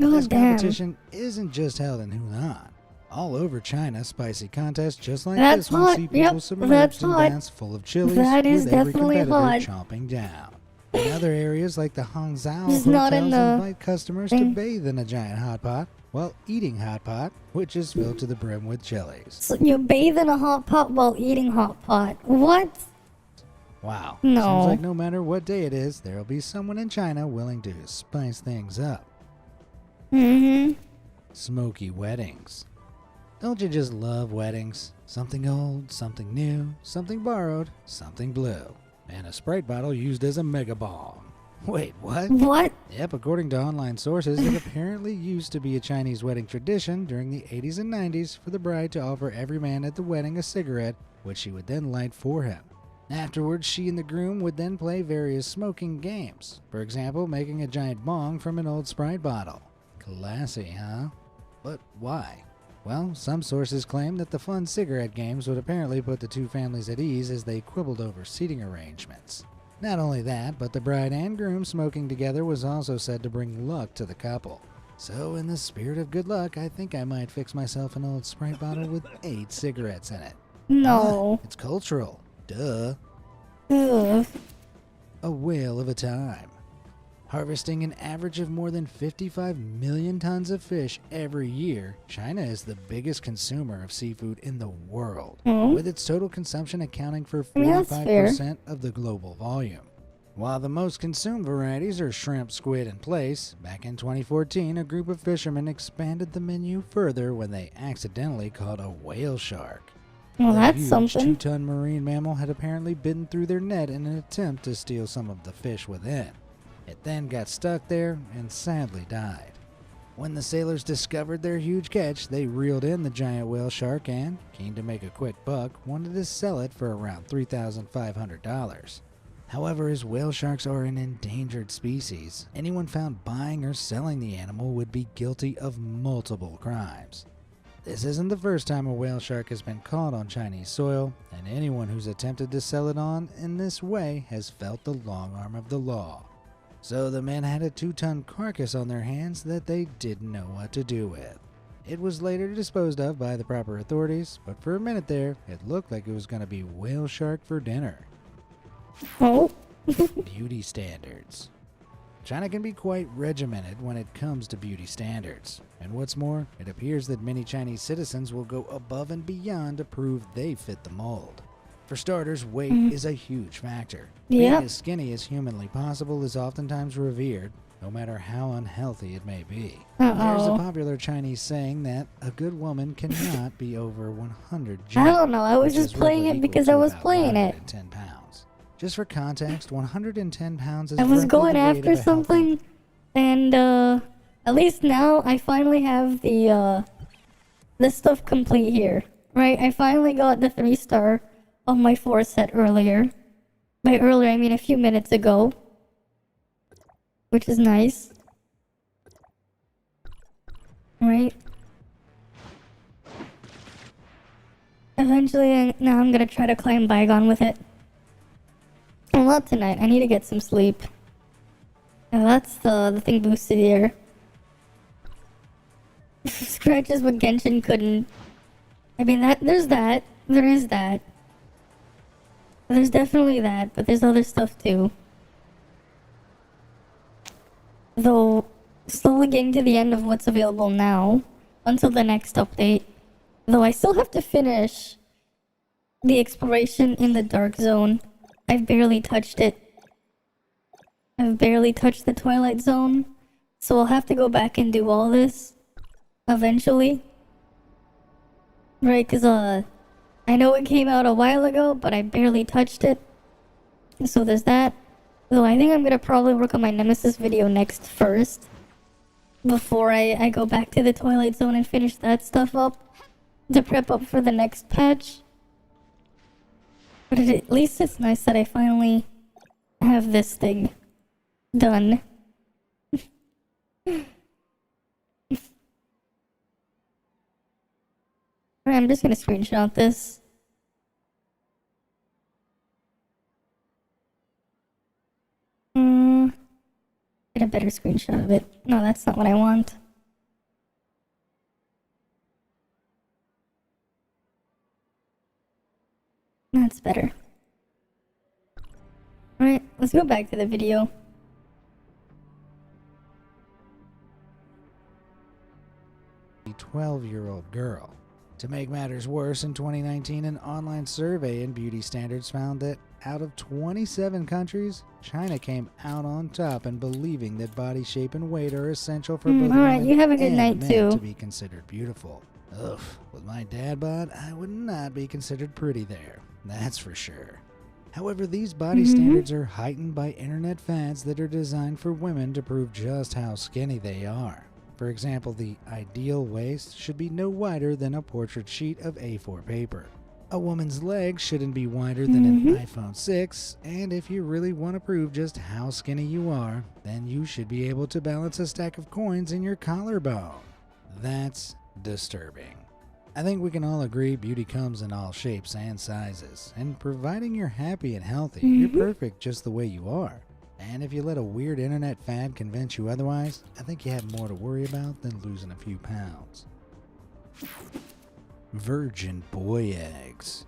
S1: Oh
S7: This
S1: damn.
S7: competition isn't just held in Hunan. All over China, spicy contests just like
S1: That's
S7: this one
S1: hot.
S7: see people
S1: Yep,
S7: submerged
S1: that's
S7: in
S1: hot.
S7: baths full of chilies
S1: That is
S7: with every
S1: definitely
S7: competitor
S1: hot.
S7: chomping down. In other areas like the Hangzhou
S1: It's not in
S7: hotels
S1: the
S7: invite customers to
S1: thing.
S7: bathe in a giant hot pot while eating hot pot, which is filled to the brim with chilies.
S1: So you bathe in a hot pot while eating hot pot. What?
S7: Wow.
S1: No.
S7: Seems like no matter what day it is, there'll be someone in China willing to spice things up.
S1: Mm-hmm.
S7: Smoky weddings. Don't you just love weddings? Something old, something new, something borrowed, something blue. And a Sprite bottle used as a mega bomb. Wait, what?
S1: What?
S7: Yep, according to online sources, it apparently used to be a Chinese wedding tradition during the 80s and 90s for the bride to offer every man at the wedding a cigarette, which she would then light for him. Afterwards, she and the groom would then play various smoking games. For example, making a giant bong from an old Sprite bottle. Classy, huh? But why? Well, some sources claim that the fun cigarette games would apparently put the two families at ease as they quibbled over seating arrangements. Not only that, but the bride and groom smoking together was also said to bring luck to the couple. So in the spirit of good luck, I think I might fix myself an old Sprite bottle with 8 cigarettes in it.
S1: No.
S7: It's cultural. Duh.
S1: Ugh.
S7: A whale of a time. Harvesting an average of more than 55 million tons of fish every year, China is the biggest consumer of seafood in the world,
S1: Hmm?
S7: with its total consumption accounting for
S1: mean, that's
S7: 45% of the global volume. While the most consumed varieties are shrimp, squid, and plaice, back in 2014, a group of fishermen expanded the menu further when they accidentally caught a whale shark.
S1: Well,
S7: The
S1: that's
S7: huge
S1: something.
S7: 2-ton marine mammal had apparently bitten through their net in an attempt to steal some of the fish within. It then got stuck there and sadly died. When the sailors discovered their huge catch, they reeled in the giant whale shark and, keen to make a quick buck, wanted to sell it for around $3,500. However, as whale sharks are an endangered species, anyone found buying or selling the animal would be guilty of multiple crimes. This isn't the first time a whale shark has been caught on Chinese soil, and anyone who's attempted to sell it on in this way has felt the long arm of the law. So the men had a 2-ton carcass on their hands that they didn't know what to do with. It was later disposed of by the proper authorities, but for a minute there, it looked like it was going to be whale shark for dinner.
S1: Oh.
S7: Beauty standards. China can be quite regimented when it comes to beauty standards. And what's more, it appears that many Chinese citizens will go above and beyond to prove they fit the mold. For starters, weight is a huge factor.
S1: Yeah.
S7: Being as skinny as humanly possible is oftentimes revered, no matter how unhealthy it may be. There's a popular Chinese saying that a good woman cannot be over 100
S1: I
S7: Jin,
S1: don't know. I was
S7: which
S1: just
S7: is
S1: playing
S7: roughly
S1: it because
S7: equal
S1: I
S7: to
S1: was
S7: about
S1: playing it.
S7: 110 pounds. Just for context, 110 pounds is
S1: I was
S7: roughly
S1: going
S7: the weight of
S1: after
S7: a healthy
S1: something, and at least now I finally have the stuff complete here. Right? I finally got the 3-star on my 4 set earlier. By earlier, I mean a few minutes ago, which is nice. Right? Eventually, now I'm gonna try to climb Bygone with it. Well, not tonight. I need to get some sleep. Oh, that's the thing boosted here. Scratches what Genshin couldn't. I mean, there's that. There is that. There's definitely that, but there's other stuff too. Though, slowly getting to the end of what's available now, until the next update. Though I still have to finish the exploration in the Dark Zone. I've barely touched it. I've barely touched the Twilight Zone. So I'll have to go back and do all this. Eventually. Right, because I know it came out a while ago, but I barely touched it. So there's that. Though I think I'm gonna probably work on my Nemesis video next first. Before I go back to the Twilight Zone and finish that stuff up. To prep up for the next patch. But at least it's nice that I finally have this thing done. Alright, I'm just gonna screenshot this. Get a better screenshot of it. No, that's not what I want. That's better. Alright, let's go back to the video.
S7: A 12-year-old girl. To make matters worse, in 2019, an online survey in beauty standards found that out of 27 countries, China came out on top in believing that body shape and weight are essential for both
S1: alright,
S7: women
S1: you have a good
S7: and
S1: night
S7: men
S1: too.
S7: to be considered beautiful. Ugh, with my dad bod, I would not be considered pretty there. That's for sure. However, these body standards are heightened by internet fads that are designed for women to prove just how skinny they are. For example, the ideal waist should be no wider than a portrait sheet of A4 paper. A woman's legs shouldn't be wider than an iPhone 6, and if you really want to prove just how skinny you are, then you should be able to balance a stack of coins in your collarbone. That's disturbing. I think we can all agree beauty comes in all shapes and sizes, and providing you're happy and healthy, you're perfect just the way you are. And if you let a weird internet fad convince you otherwise, I think you have more to worry about than losing a few pounds. Virgin boy eggs.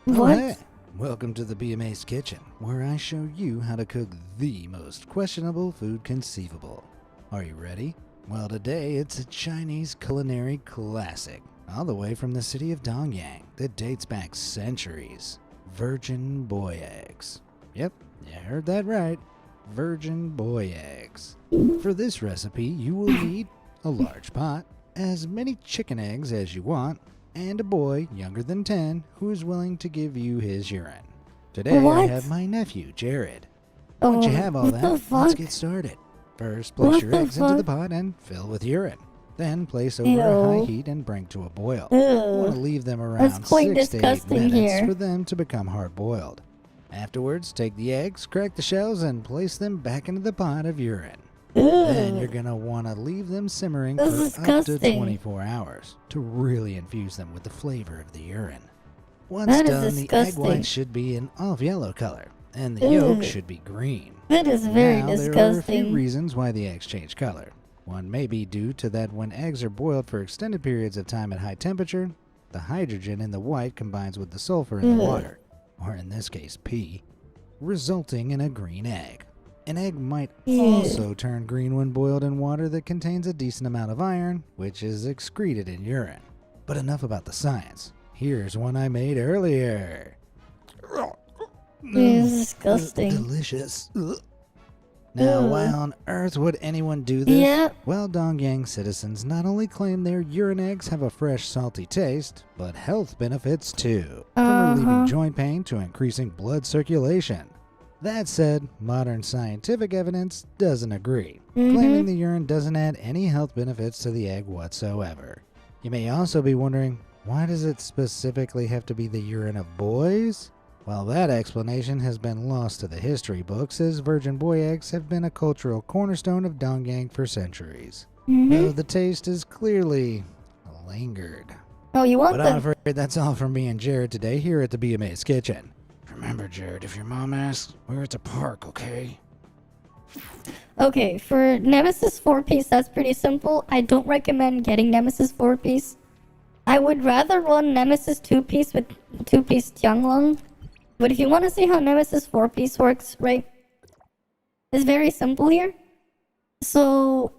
S1: What?
S7: Oh, hey. Welcome to the BMA's kitchen, where I show you how to cook the most questionable food conceivable. Are you ready? Well, today it's a Chinese culinary classic, all the way from the city of Dongyang that dates back centuries. Virgin boy eggs. Yep, you heard that right. Virgin boy eggs. For this recipe, you will need a large pot, as many chicken eggs as you want, and a boy younger than 10 who is willing to give you his urine. Today I
S1: What?
S7: have my nephew, Jared. Once you have all
S1: what
S7: that,
S1: the
S7: let's
S1: fuck?
S7: get started. First, place
S1: What
S7: your
S1: the
S7: eggs into the
S1: fuck?
S7: pot and fill with urine. Then place over a high
S1: Ew.
S7: heat and bring to a boil. You want to
S1: Ugh.
S7: leave them around
S1: That's quite
S7: 6 to 8
S1: disgusting
S7: minutes
S1: here.
S7: for them to become hard-boiled. Afterwards, take the eggs, crack the shells, and place them back into the pot of urine. Then you're gonna want to leave them simmering for
S1: That's
S7: up to
S1: disgusting.
S7: 24 hours to really infuse them with the flavor of the urine. Once
S1: That is
S7: done, the egg
S1: disgusting.
S7: white should be an olive yellow color, and the yolk
S1: Ugh.
S7: should be green.
S1: That is very
S7: Now, there are a few
S1: disgusting.
S7: reasons why the eggs change color. One may be due to that when eggs are boiled for extended periods of time at high temperature, the hydrogen in the white combines with the sulfur in the
S1: Ugh.
S7: water, or in this case pee, resulting in a green egg. An egg might also turn green when boiled in water that contains a decent amount of iron, which is excreted in urine. But enough about the science. Here's one I made earlier.
S1: It is disgusting.
S7: Delicious. Ugh. Now,
S1: Ugh.
S7: why on earth would anyone do this?
S1: Yeah.
S7: Well, Dongyang citizens not only claim their urine eggs have a fresh, salty taste, but health benefits too. From relieving joint pain to increasing blood circulation. That said, modern scientific evidence doesn't agree, claiming the urine doesn't add any health benefits to the egg whatsoever. You may also be wondering, why does it specifically have to be the urine of boys? Well, that explanation has been lost to the history books, as virgin boy eggs have been a cultural cornerstone of Dongyang for centuries. Though the taste is clearly lingered.
S1: Oh, you want
S7: But I'm
S1: the...
S7: afraid that's all from me and Jared today here at the BMA's kitchen. Remember, Jared, if your mom asks, we're at the park, okay?
S1: Okay, for Nemesis 4-piece, that's pretty simple. I don't recommend getting Nemesis 4-piece. I would rather run Nemesis 2-piece with 2-piece Tianglong. But if you want to see how Nemesis 4-piece works, right? It's very simple here. So,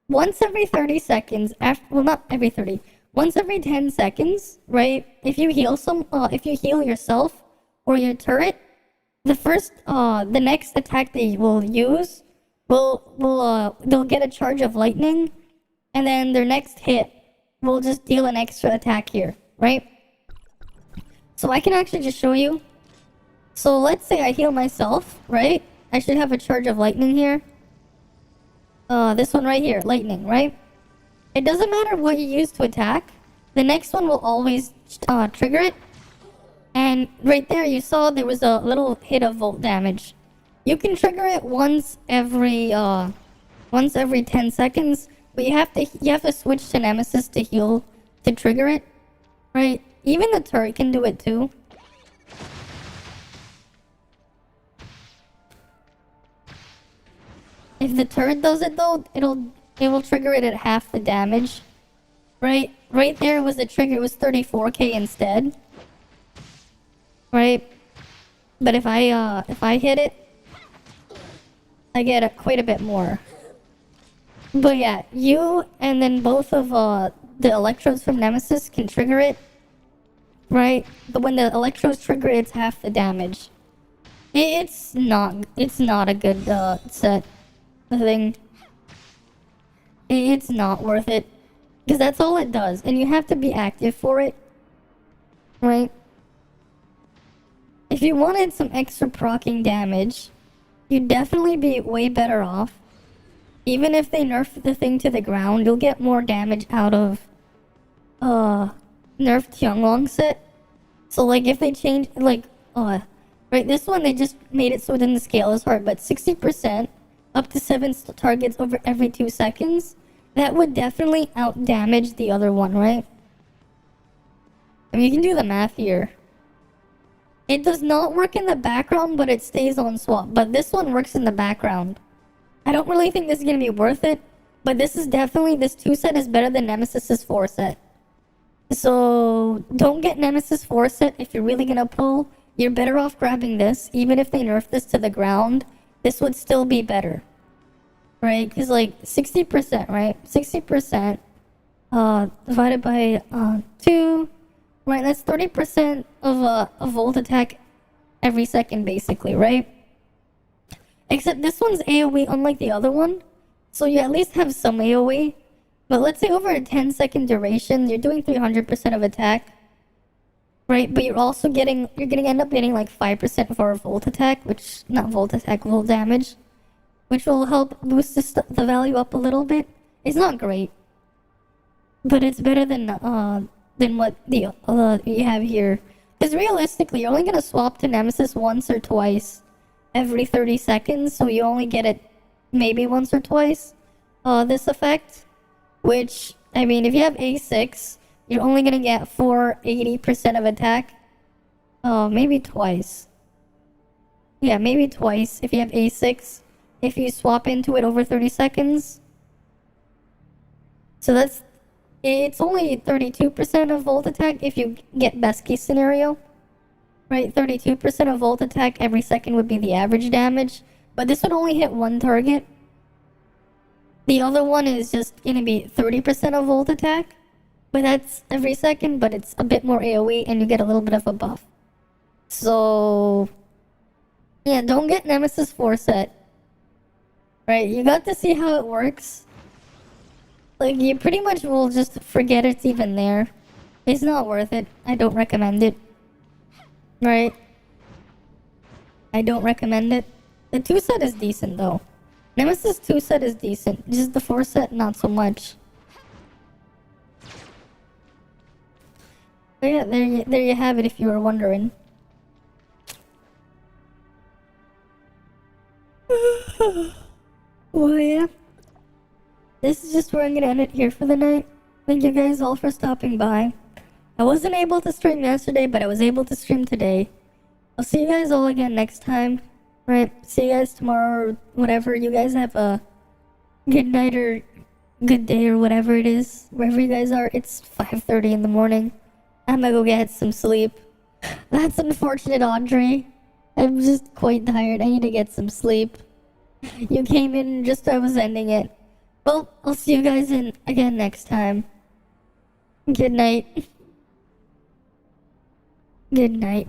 S1: once every 30 seconds, well, not every 30, once every 10 seconds, right? If you heal yourself or your turret, the next attack they will use they'll get a charge of lightning, and then their next hit will just deal an extra attack here, right? So I can actually just show you. So let's say I heal myself, right? I should have a charge of lightning here. This one right here, lightning, right? It doesn't matter what you use to attack. The next one will always trigger it. And right there, you saw there was a little hit of volt damage. You can trigger it once every 10 seconds, but you have to switch to Nemesis to heal to trigger it, right? Even the turret can do it too. If the turret does it though, it will trigger it at half the damage. Right there was the trigger. It was 34k instead. Right, but if I hit it, I get quite a bit more. But yeah, you and then both of the electrodes from Nemesis can trigger it. Right, but when the electrodes trigger it, it's half the damage. It's not a good set. The thing. It's not worth it. Because that's all it does. And you have to be active for it. Right? If you wanted some extra proccing damage, you'd definitely be way better off. Even if they nerf the thing to the ground, you'll get more damage out of nerf Tianglong set. So like if they change right, this one they just made it so it didn't scale as hard, but 60% up to 7 targets over every 2 seconds, that would definitely out damage the other one, right? I mean, you can do the math here. It does not work in the background, but it stays on swap. But this one works in the background. I don't really think this is going to be worth it, but this 2 set is better than Nemesis's 4 set. So don't get Nemesis 4 set if you're really going to pull. You're better off grabbing this. Even if they nerf this to the ground, this would still be better. Right? Because like 60%, right? 60% divided by 2. Right, that's 30% of a volt attack every second, basically, right? Except this one's AoE, unlike the other one. So you at least have some AoE. But let's say over a 10-second duration, you're doing 300% of attack. Right, but you're gonna end up getting like 5% for a volt attack, volt damage. Which will help boost the value up a little bit. It's not great. But it's better than what you have here. Because realistically, you're only going to swap to Nemesis once or twice every 30 seconds, so you only get it maybe once or twice this effect, which, I mean, if you have A6, you're only gonna get 80% of attack. Maybe twice. Yeah, maybe twice if you have A6. If you swap into it over 30 seconds. So it's only 32% of volt attack if you get best case scenario. Right, 32% of volt attack every second would be the average damage. But this would only hit one target. The other one is just gonna be 30% of volt attack. But that's every second, but it's a bit more AoE and you get a little bit of a buff. So, yeah, don't get Nemesis 4 set. Right, you got to see how it works. Like, you pretty much will just forget it's even there. It's not worth it. I don't recommend it. Right? I don't recommend it. The 2 set is decent though. Nemesis 2 set is decent. Just the 4 set, not so much. But yeah, there you have it if you were wondering. Well, yeah. This is just where I'm gonna end it here for the night. Thank you guys all for stopping by. I wasn't able to stream yesterday, but I was able to stream today. I'll see you guys all again next time. Right, see you guys tomorrow or whatever. You guys have a good night or good day or whatever it is. Wherever you guys are, it's 5:30 in the morning. I'm gonna go get some sleep. That's unfortunate, Audrey. I'm just quite tired. I need to get some sleep. You came in just as I was ending it. Well, I'll see you guys again next time. Good night. Good night.